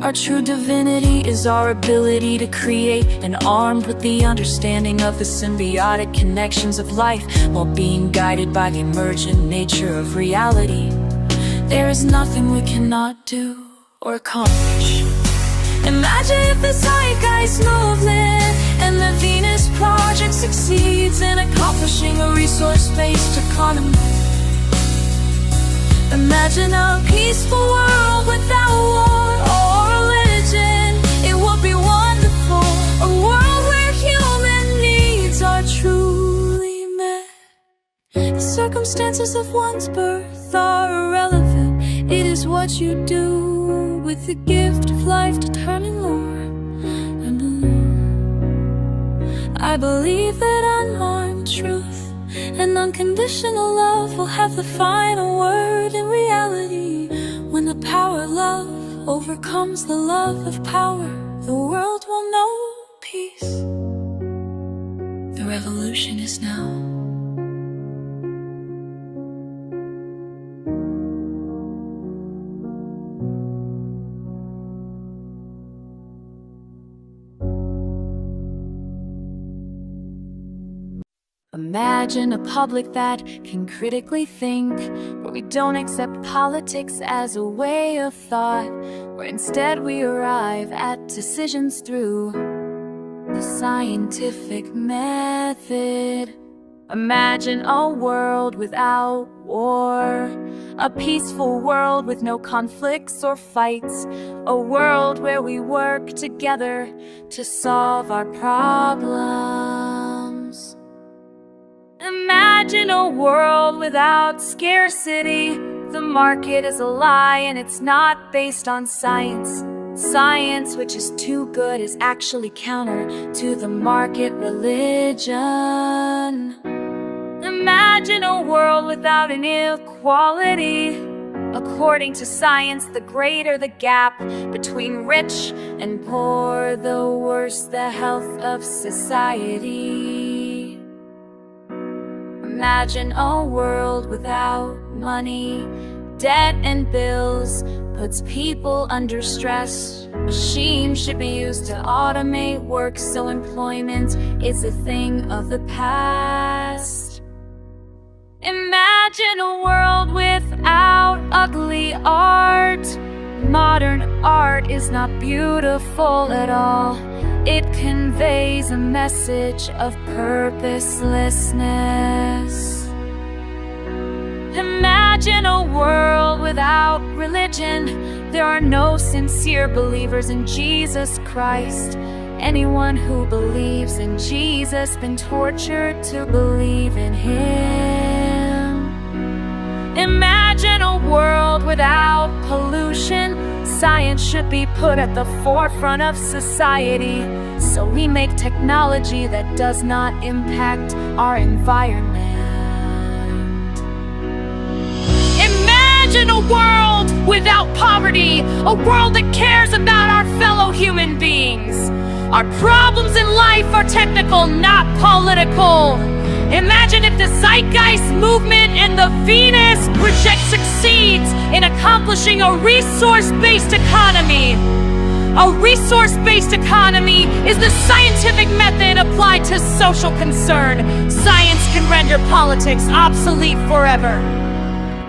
Our true divinity is our ability to create, and armed with the understanding of the symbiotic connections of life, while being guided by the emergent nature of reality. There's nothing we cannot do or accomplish. Imagine if the Zeitgeist movement and the Venus Project succeeds in accomplishing a resource-based economy. Imagine a peaceful world without war or religion. It would be wonderful, a world where human needs are truly met. The circumstances of one's birth are irrelevant. It is what you do with the gift of life determining lore. I believe that unharmed truth and unconditional love will have the final word in reality. When the power of love overcomes the love of power, the world will know peace. The revolution is now. Imagine a public that can critically think, where we don't accept politics as a way of thought, where instead we arrive at decisions through the scientific method. Imagine a world without war, a peaceful world with no conflicts or fights, a world where we work together to solve our problems. Imagine a world without scarcity. The market is a lie and it's not based on science. Science, which is too good, is actually counter to the market religion. Imagine a world without inequality. According to science, the greater the gap between rich and poor, the worse the health of society. Imagine a world without money. Debt and bills puts people under stress. Machines should be used to automate work, so employment is a thing of the past. Imagine a world without ugly art. Modern art is not beautiful at all. It conveys a message of purposelessness. Imagine a world without religion. There are no sincere believers in Jesus Christ. Anyone who believes in Jesus been tortured to believe in Him. Imagine a world without pollution. Science should be put at the forefront of society, so we make technology that does not impact our environment. Imagine a world without poverty, a world that cares about our fellow human beings. Our problems in life are technical, not political. Imagine if the Zeitgeist movement and the Venus Project succeeds in accomplishing a resource-based economy. A resource-based economy is the scientific method applied to social concern. Science can render politics obsolete forever.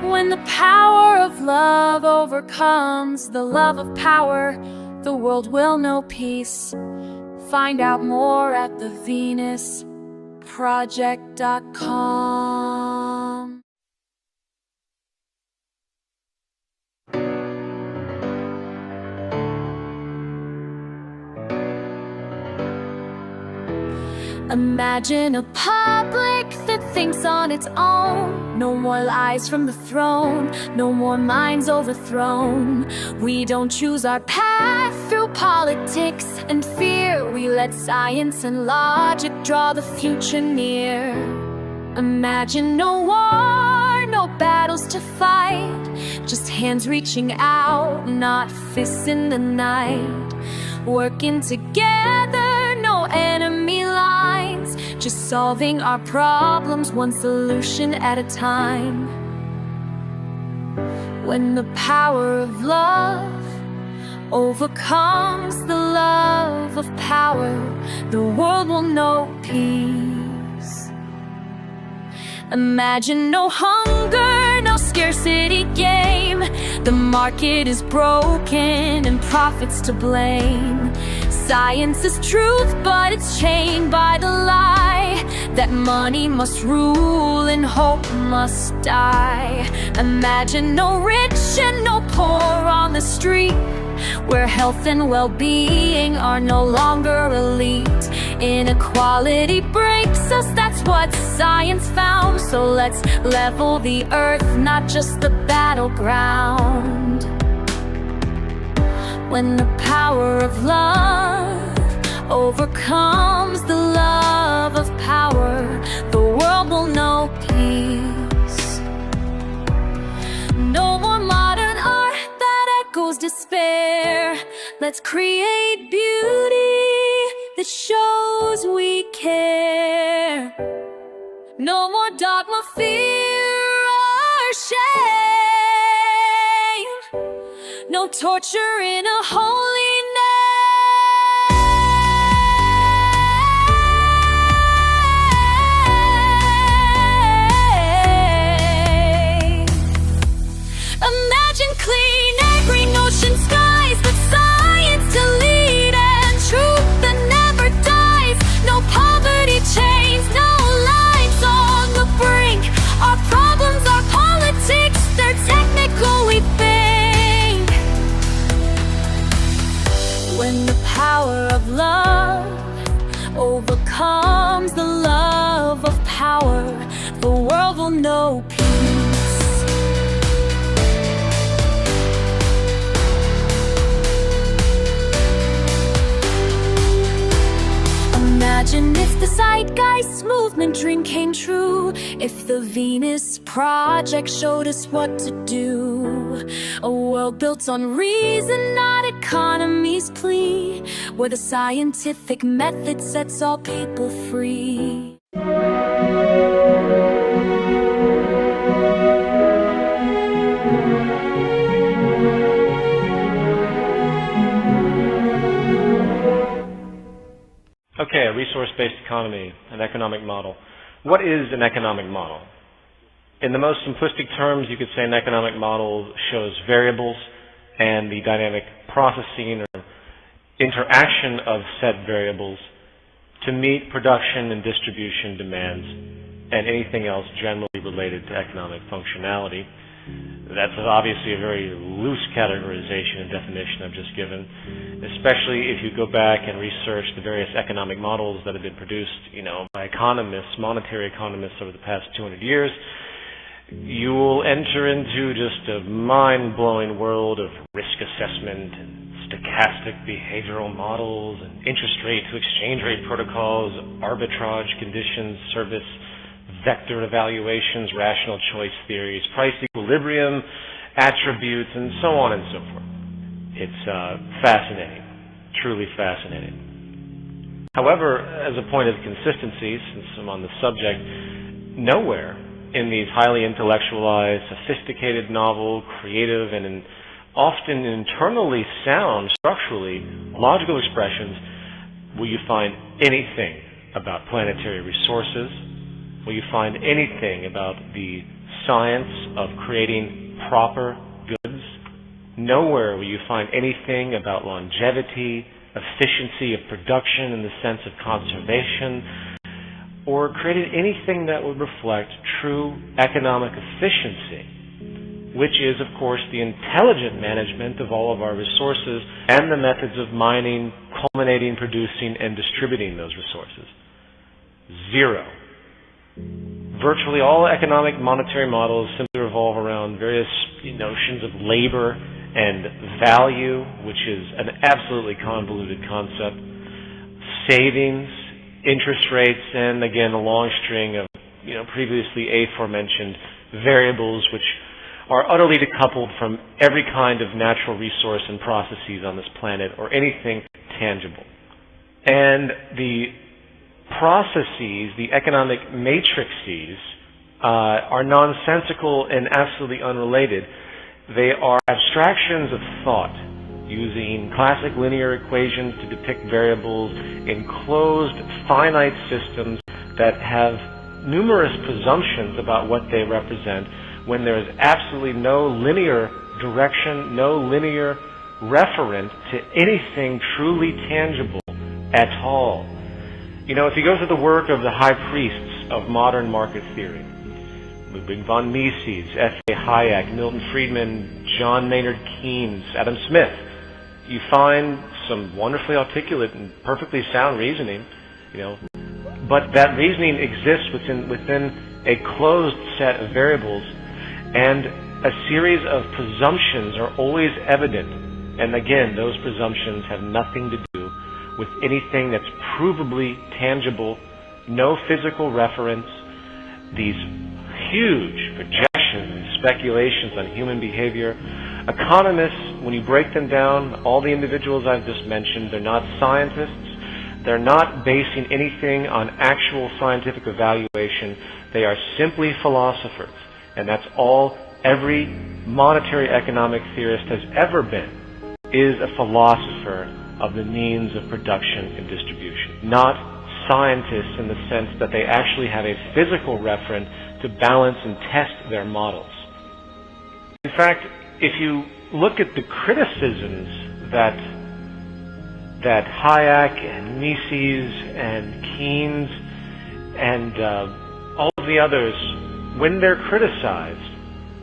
When the power of love overcomes the love of power, the world will know peace. Find out more at thevenusproject.com. Imagine a public that thinks on its own. No more lies from the throne, no more minds overthrown. We don't choose our path through politics and fear. We let science and logic draw the future near. Imagine no war, no battles to fight, just hands reaching out, not fists in the night. Working together, no enemy lines, just solving our problems one solution at a time. When the power of love overcomes the love of power, the world will know peace. Imagine no hunger, no scarcity game. market is broken and profits to blame. Science is truth, but it's chained by the lie that money must rule and hope must die. Imagine no rich and no poor on the street, where health and well-being are no longer elite. Inequality breaks us, that's what science found. So let's level the earth, not just the battleground. When the power of love overcomes the love of power, the world will know peace. No more modern art that echoes despair. Let's create beauty that shows we care. No more dogma, fear, or shame. No torture in a holy name. Imagine clean air, green ocean skies, with science to lead and truth that never dies. No poverty chains, no lives on the brink. Our problems, our politics, they're technical, we think. When the power of love overcomes the love of power, the world will know peace. Imagine if the Zeitgeist movement dream came true, if the Venus Project showed us what to do. A world built on reason, not economy's plea, where the scientific method sets all people free. Okay, a resource-based economy, an economic model. What is an economic model? In the most simplistic terms, you could say an economic model shows variables and the dynamic processing or interaction of said variables to meet production and distribution demands and anything else generally related to economic functionality. That's obviously a very loose categorization and definition I've just given, especially if you go back and research the various economic models that have been produced, by economists, monetary economists over the past 200 years. You will enter into just a mind-blowing world of risk assessment and stochastic behavioral models and interest rate to exchange rate protocols, arbitrage conditions, service vector evaluations, rational choice theories, price equilibrium, attributes, and so on and so forth. It's fascinating, truly fascinating. However, as a point of consistency, since I'm on the subject, nowhere in these highly intellectualized, sophisticated, novel, creative, and often internally sound, structurally logical expressions will you find anything about planetary resources. Will you find anything about the science of creating proper goods? Nowhere will you find anything about longevity, efficiency of production in the sense of conservation, or created anything that would reflect true economic efficiency, which is, of course, the intelligent management of all of our resources and the methods of mining, culminating, producing, and distributing those resources. Zero. Virtually all economic monetary models simply revolve around various notions of labor and value, which is an absolutely convoluted concept, savings, interest rates, and again a long string of previously aforementioned variables which are utterly decoupled from every kind of natural resource and processes on this planet or anything tangible. And the processes, the economic matrices, are nonsensical and absolutely unrelated. They are abstractions of thought, using classic linear equations to depict variables in closed, finite systems that have numerous presumptions about what they represent, when there is absolutely no linear direction, no linear referent to anything truly tangible at all. You know, if you go through the work of the high priests of modern market theory, Ludwig von Mises, F.A. Hayek, Milton Friedman, John Maynard Keynes, Adam Smith, you find some wonderfully articulate and perfectly sound reasoning, you know, but that reasoning exists within a closed set of variables, and a series of presumptions are always evident. And again, those presumptions have nothing to do with anything that's provably tangible, no physical reference. These huge projections and speculations on human behavior. Economists, when you break them down, all the individuals I've just mentioned, they're not scientists. They're not basing anything on actual scientific evaluation. They are simply philosophers. And that's all every monetary economic theorist has ever been, is a philosopher of the means of production and distribution. Not scientists in the sense that they actually have a physical reference to balance and test their models. In fact, if you look at the criticisms that Hayek and Mises and Keynes and all of the others, when they're criticized,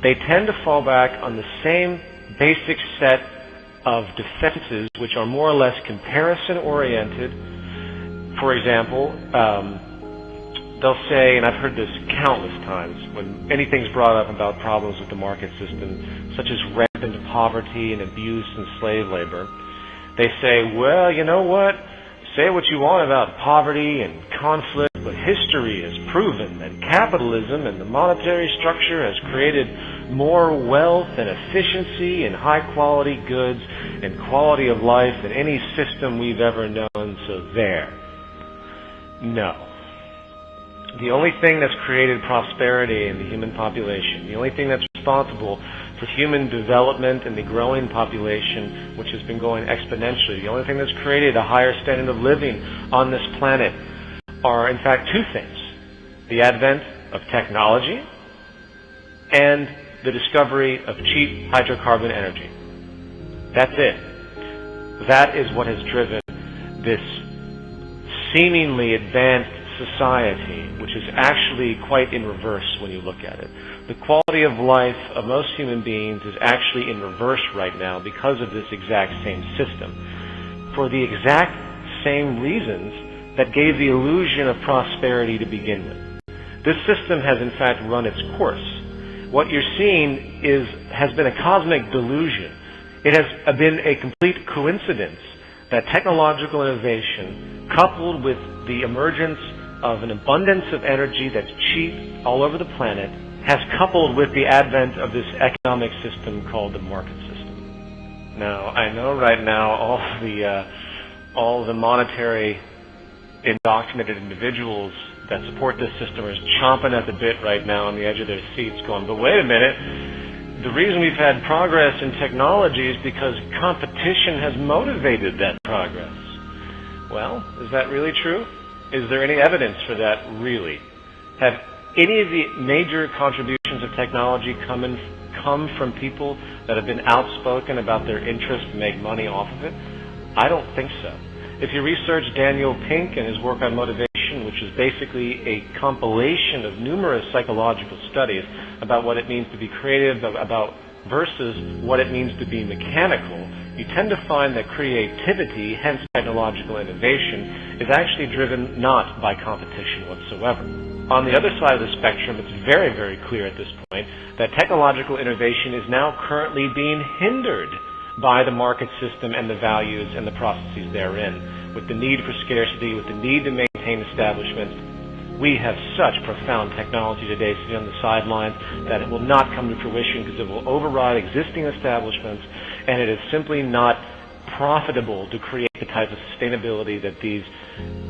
they tend to fall back on the same basic set of defenses, which are more or less comparison-oriented. For example, they'll say, and I've heard this countless times, when anything's brought up about problems with the market system, such as rampant poverty and abuse and slave labor, they say, well, you know what? Say what you want about poverty and conflict, but history has proven that capitalism and the monetary structure has created more wealth and efficiency and high-quality goods and quality of life than any system we've ever known, so there. No. The only thing that's created prosperity in the human population, the only thing that's responsible for human development and the growing population, which has been going exponentially, the only thing that's created a higher standard of living on this planet are, in fact, two things. The advent of technology and the discovery of cheap hydrocarbon energy. That's it. That is what has driven this seemingly advanced society, which is actually quite in reverse when you look at it. The quality of life of most human beings is actually in reverse right now because of this exact same system. For the exact same reasons that gave the illusion of prosperity to begin with. This system has in fact run its course. What you're seeing has been a cosmic delusion. It has been a complete coincidence that technological innovation, coupled with the emergence of an abundance of energy that's cheap all over the planet, has coupled with the advent of this economic system called the market system. Now, I know right now all the monetary indoctrinated individuals that support this system are chomping at the bit right now on the edge of their seats going, but wait a minute, the reason we've had progress in technology is because competition has motivated that progress. Well, is that really true? Is there any evidence for that, really? Have any of the major contributions of technology come from people that have been outspoken about their interest to make money off of it? I don't think so. If you research Daniel Pink and his work on motivation, which is basically a compilation of numerous psychological studies about what it means to be creative, about versus what it means to be mechanical, you tend to find that creativity, hence technological innovation, is actually driven not by competition whatsoever. On the other side of the spectrum, it's very, very clear at this point that technological innovation is now currently being hindered by the market system and the values and the processes therein. With the need for scarcity, with the need to maintain establishments, we have such profound technology today sitting on the sidelines that it will not come to fruition because it will override existing establishments, and it is simply not profitable to create the type of sustainability that these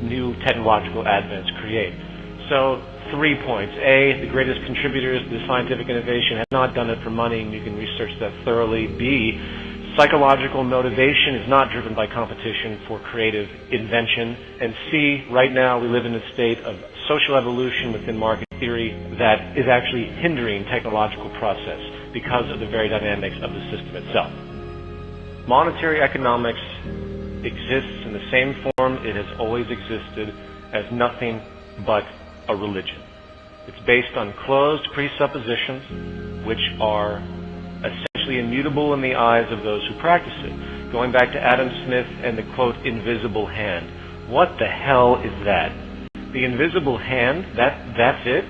new technological advents create. So, 3 points. A, the greatest contributors to scientific innovation have not done it for money, and you can research that thoroughly. B, psychological motivation is not driven by competition for creative invention. And C, right now we live in a state of social evolution within market theory that is actually hindering technological process because of the very dynamics of the system itself. Monetary economics exists in the same form it has always existed, as nothing but a religion. It's based on closed presuppositions which are essentially immutable in the eyes of those who practice it. Going back to Adam Smith and the quote, invisible hand. What the hell is that? The invisible hand? That's it?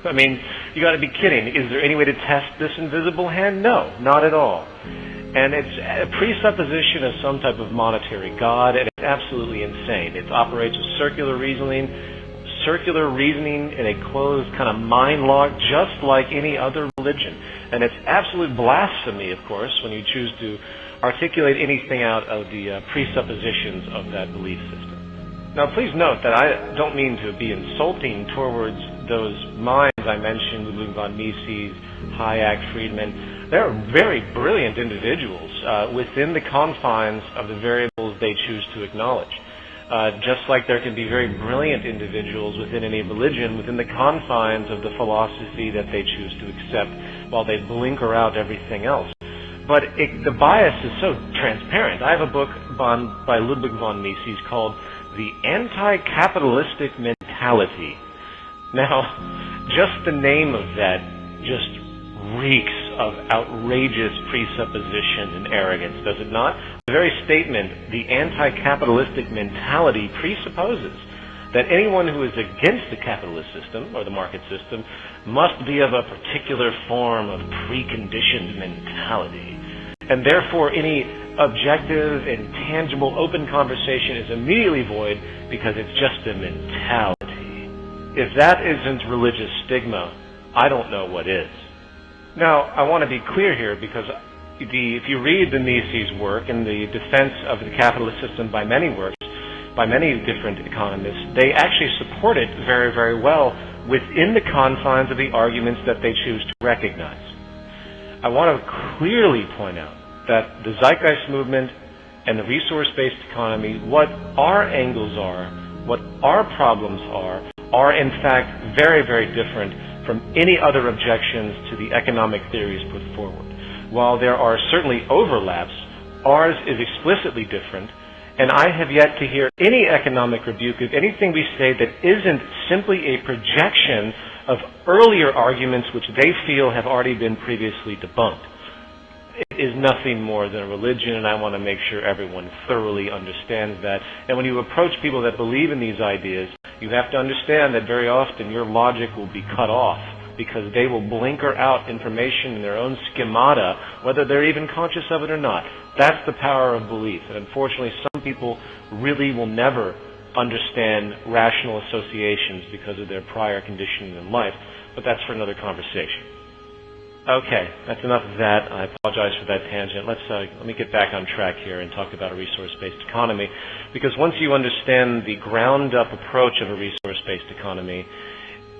I mean, you got to be kidding. Is there any way to test this invisible hand? No, not at all. And it's a presupposition of some type of monetary god, and it's absolutely insane. It operates with circular reasoning in a closed kind of mind lock, just like any other religion. And it's absolute blasphemy, of course, when you choose to articulate anything out of the presuppositions of that belief system. Now, please note that I don't mean to be insulting towards those minds I mentioned, Ludwig von Mises, Hayek, Friedman. They're very brilliant individuals within the confines of the variables they choose to acknowledge. Just like there can be very brilliant individuals within any religion, within the confines of the philosophy that they choose to accept, while they blinker out everything else. But the bias is so transparent. I have a book by Ludwig von Mises called The Anti-Capitalistic Mentality. Now, just the name of that just reeks of outrageous presupposition and arrogance, does it not? The very statement, the anti-capitalistic mentality, presupposes that anyone who is against the capitalist system or the market system must be of a particular form of preconditioned mentality. And therefore, any objective and tangible open conversation is immediately void because it's just a mentality. If that isn't religious stigma, I don't know what is. Now, I want to be clear here because if you read the Mises work and the defense of the capitalist system by many works, by many different economists, they actually support it very, very well within the confines of the arguments that they choose to recognize. I want to clearly point out that the Zeitgeist movement and the resource-based economy, what our angles are, what our problems are in fact very, very different from any other objections to the economic theories put forward. While there are certainly overlaps, ours is explicitly different, and I have yet to hear any economic rebuke of anything we say that isn't simply a projection of earlier arguments which they feel have already been previously debunked. It is nothing more than a religion, and I want to make sure everyone thoroughly understands that. And when you approach people that believe in these ideas, you have to understand that very often your logic will be cut off because they will blinker out information in their own schemata, whether they're even conscious of it or not. That's the power of belief. And unfortunately, some people really will never understand rational associations because of their prior conditioning in life, but that's for another conversation. Okay, that's enough of that. I apologize for that tangent. Let me get back on track here and talk about a resource-based economy, because once you understand the ground-up approach of a resource-based economy,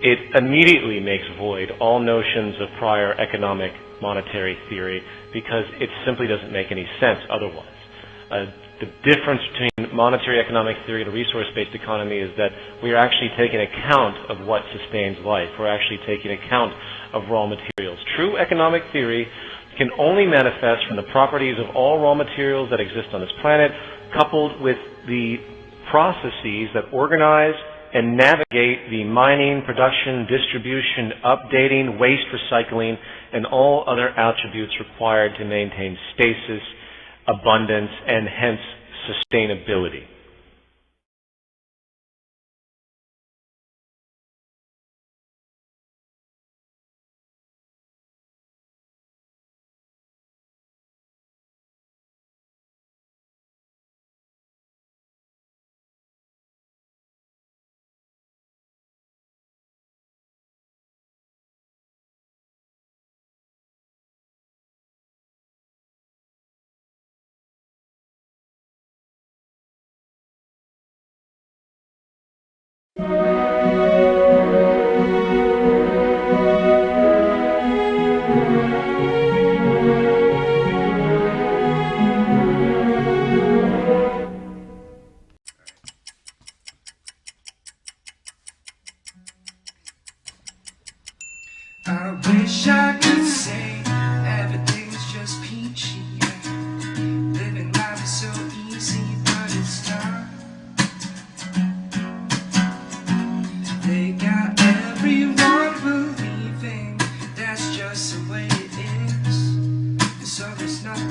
it immediately makes void all notions of prior economic monetary theory, because it simply doesn't make any sense otherwise. The difference between monetary economic theory and a resource-based economy is that we are actually taking account of what sustains life. We're actually taking account of raw materials. True economic theory can only manifest from the properties of all raw materials that exist on this planet, coupled with the processes that organize and navigate the mining, production, distribution, updating, waste recycling, and all other attributes required to maintain stasis, abundance, and hence sustainability.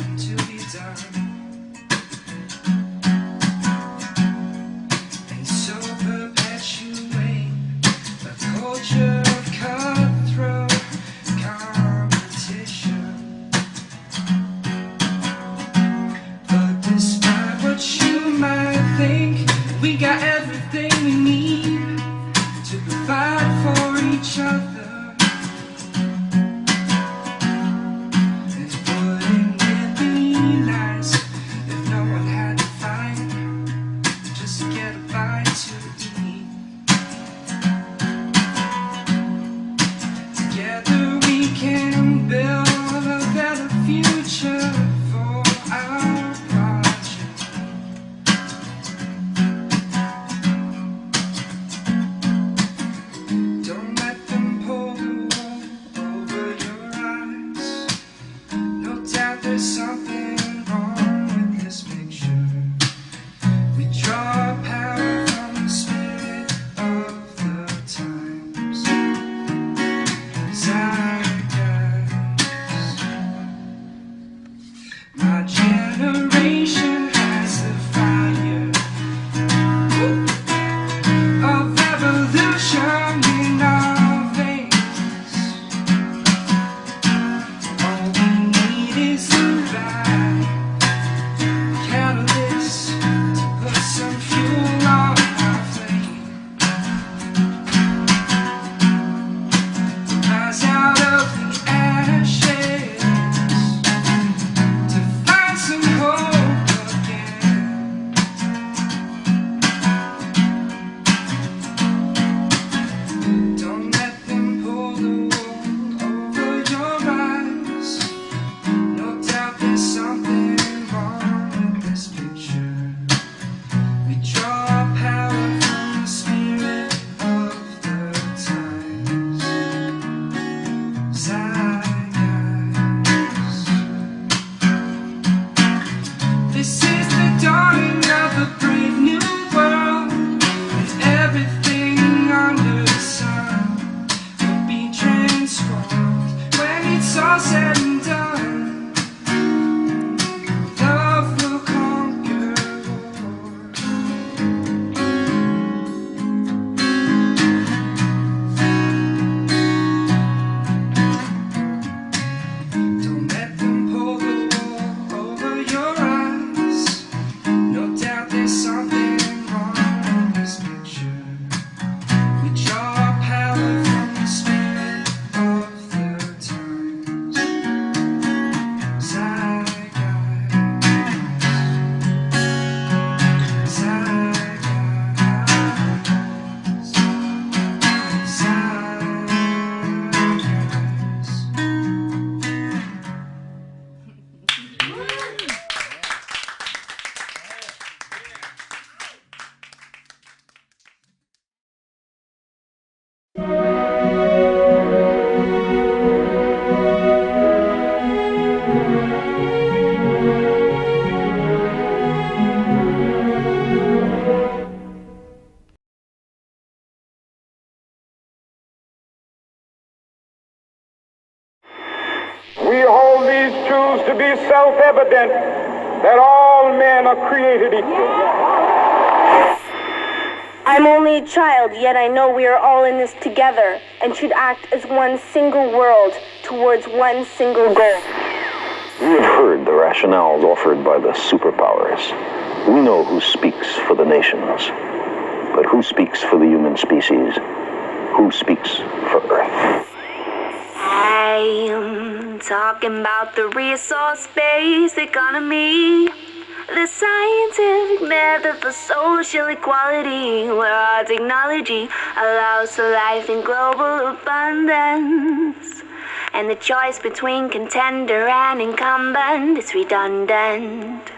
time to be done. And so perpetuate a culture of cutthroat competition. But despite what you might think, we got everything we need to provide for each other. And wouldn't it be nice if no one had to fight just to get a bite to eat? Together we can build a better future for our project. Don't let them pull the wool over your eyes. No doubt there's something wrong with this picture. We draw power from the spirit of the times. Zeitgeist. My generation has the fire of revolution in our veins. All we need is the right catalyst to put some fuel on our flame. Rise out of the ashes to find some hope again. Don't let them pull the wool over your eyes. No doubt there's something wrong with this picture. We draw power from the spirit of the times. Zeitgeist. This is the dawning of a brave new world, and everything under the sun will be transformed when it's all said and done. Love will conquer war. Don't let them pull the wool over your eyes. No doubt there's something wrong with this picture. We draw power from the spirit of the times. Zeitgeist. Zeitgeist. Zeitgeist. We hold these truths to be self-evident, that all men are created equal. I'm only a child, yet I know we are all in this together and should act as one single world towards one single goal. We have heard the rationales offered by the superpowers. We know who speaks for the nations. But who speaks for the human species? Who speaks for Earth? I'm talking about the resource-based economy, the scientific method for social equality, where our technology allows for life in global abundance, and the choice between contender and incumbent is redundant.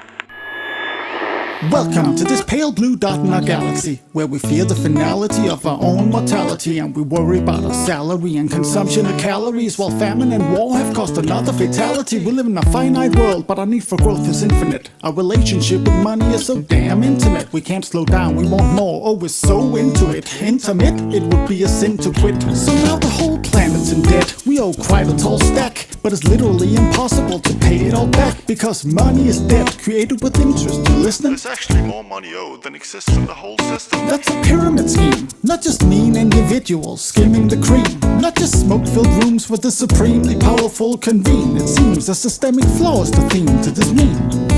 Welcome to this pale blue dot in our galaxy, where we fear the finality of our own mortality, and we worry about our salary and consumption of calories, while famine and war have caused another fatality. We live in a finite world, but our need for growth is infinite. Our relationship with money is so damn intimate. We can't slow down, we want more, oh we're so into it. Intermit, it would be a sin to quit. So now the whole planet's in debt. We owe quite a tall stack. but it's literally impossible to pay it all back because money is debt created with interest. You listening? There's actually more money owed than exists in the whole system. That's a pyramid scheme, not just mean individuals skimming the cream, not just smoke-filled rooms where the supremely powerful convene. It seems a systemic flaw is the theme to this meme.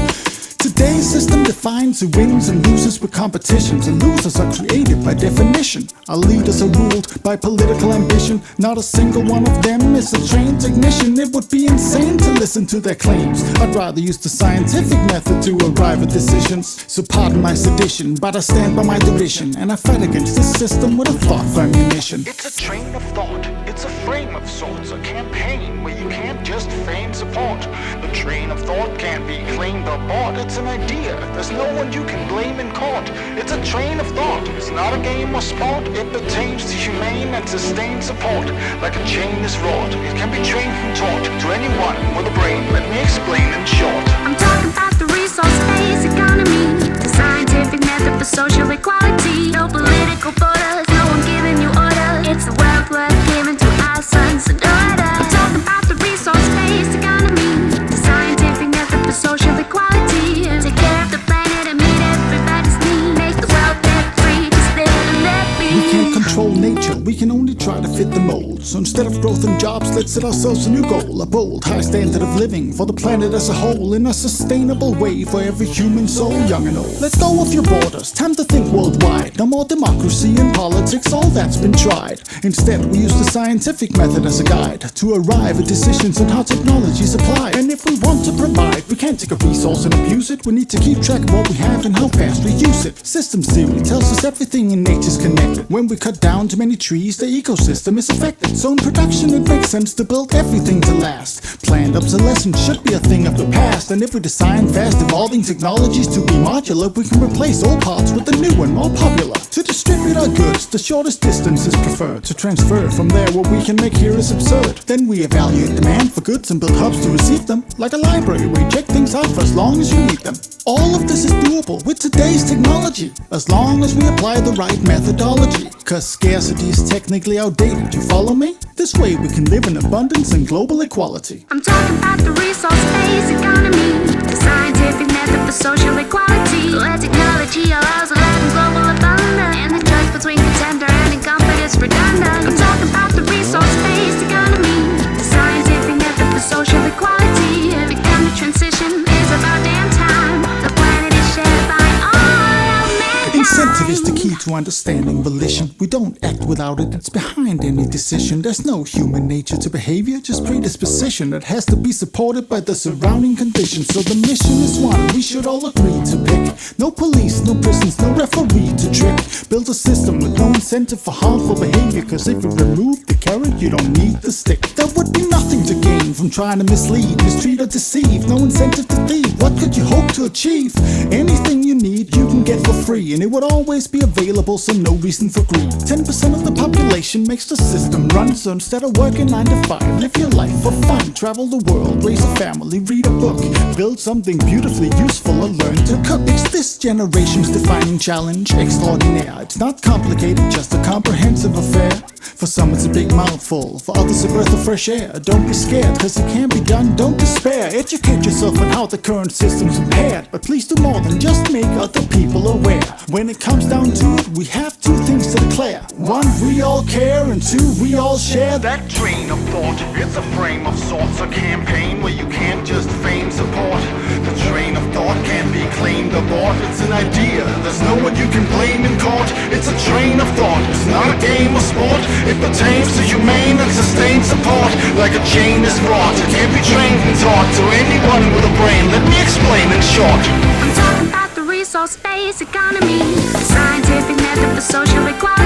Today's system defines who wins and loses with competitions, and losers are created by definition. Our leaders are ruled by political ambition. Not a single one of them is a trained technician. It would be insane to listen to their claims. I'd rather use the scientific method to arrive at decisions. So pardon my sedition, but I stand by my derision, and I fight against this system with a thought for ammunition. It's a train of thought, it's a frame of sorts, a campaign where you can't just feign support. The train of thought can't be claimed or bought. It's an idea, there's no one you can blame in court. It's a train of thought, it's not a game or sport. It pertains to humane and sustained support. Like a chain is wrought, it can be trained and taught to anyone with a brain. Let me explain in short. I'm talking about the resource-based economy, the scientific method for social equality. No political borders, no one giving you orders. It's the wealth worth giving to our sons and daughters. I'm talking about the resource-based economy, the scientific method for social equality. Take care of the planet and meet everybody's need. Make the world debt-free, just live and let be. We can't control nature, we can only try to fit the mold. So instead of growth and jobs, let's set ourselves a new goal. A bold, high standard of living for the planet as a whole, in a sustainable way for every human soul, young and old. Let go of your borders, time to think worldwide. No more democracy and politics, all that's been tried. Instead, we use the scientific method as a guide to arrive at decisions on how technology is applied. And if we want to provide, we can't take a resource and abuse it. We need to keep track of what we have and how fast we use it. Systems theory tells us everything in nature's connected. When we cut down too many trees, the ecosystem is affected. So in production, it makes sense to build everything to last. Planned obsolescence should be a thing of the past. And if we design fast evolving technologies to be modular, we can replace old parts with the new and more popular. To distribute our goods, the shortest distance is preferred. To transfer from there, what we can make here is absurd. Then we evaluate demand for goods and build hubs to receive them. Like a library where you check things out for as long as you need them. All of this is doable with today's technology, as long as we apply the right methodology. Cause scarcity is technically outdated, you follow me? This way we can live in abundance and global equality. I'm talking about the resource-based economy, the scientific method for social equality, where technology allows a life in global abundance, and the choice between contender and incumbent is redundant. I'm talking about the resource-based economy, the scientific method for social equality. Every kind of transition is about damn time. The planet is shared by all of mankind. Incentive is the key to understanding volition. We don't act without it, it's behind any decision. There's no human nature to behavior, just predisposition that has to be supported by the surrounding conditions. So the mission is one we should all agree to pick. No police, no prisons, no referee to trick. Build a system with no incentive for harmful behavior, cause if you remove the carrot, you don't need the stick. There would be nothing to gain from trying to mislead, mistreat or deceive. No incentive to thieve, what could you hope to achieve? Anything you need, you can get for free, and it would always be available, so no reason for greed. 10% of the population makes the system run, so instead of working 9 to 5, live your life for fun. Travel the world, raise a family, read a book, build something beautifully useful, or learn to cook. It's this generation's defining challenge, extraordinaire. It's not complicated, just a comprehensive affair. For some it's a big mouthful, for others a breath of fresh air. Don't be scared, cause it can be done, don't despair. Educate yourself on how the current system's impaired, but please do more than just make other people aware. When it comes down to it, we have two things to declare. One, we all care, and two, we all share. That train of thought, it's a frame of sorts, a campaign where you can't just feign support. The train of thought can't be claimed or bought. It's an idea, there's no one you can blame in court. It's a train of thought, it's not a game or sport. It pertains to humane and sustained support. Like a chain is wrought, it can't be trained and taught to anyone with a brain. Let me explain in short. I'm talking about the resource-based economy, the scientific method for social equality.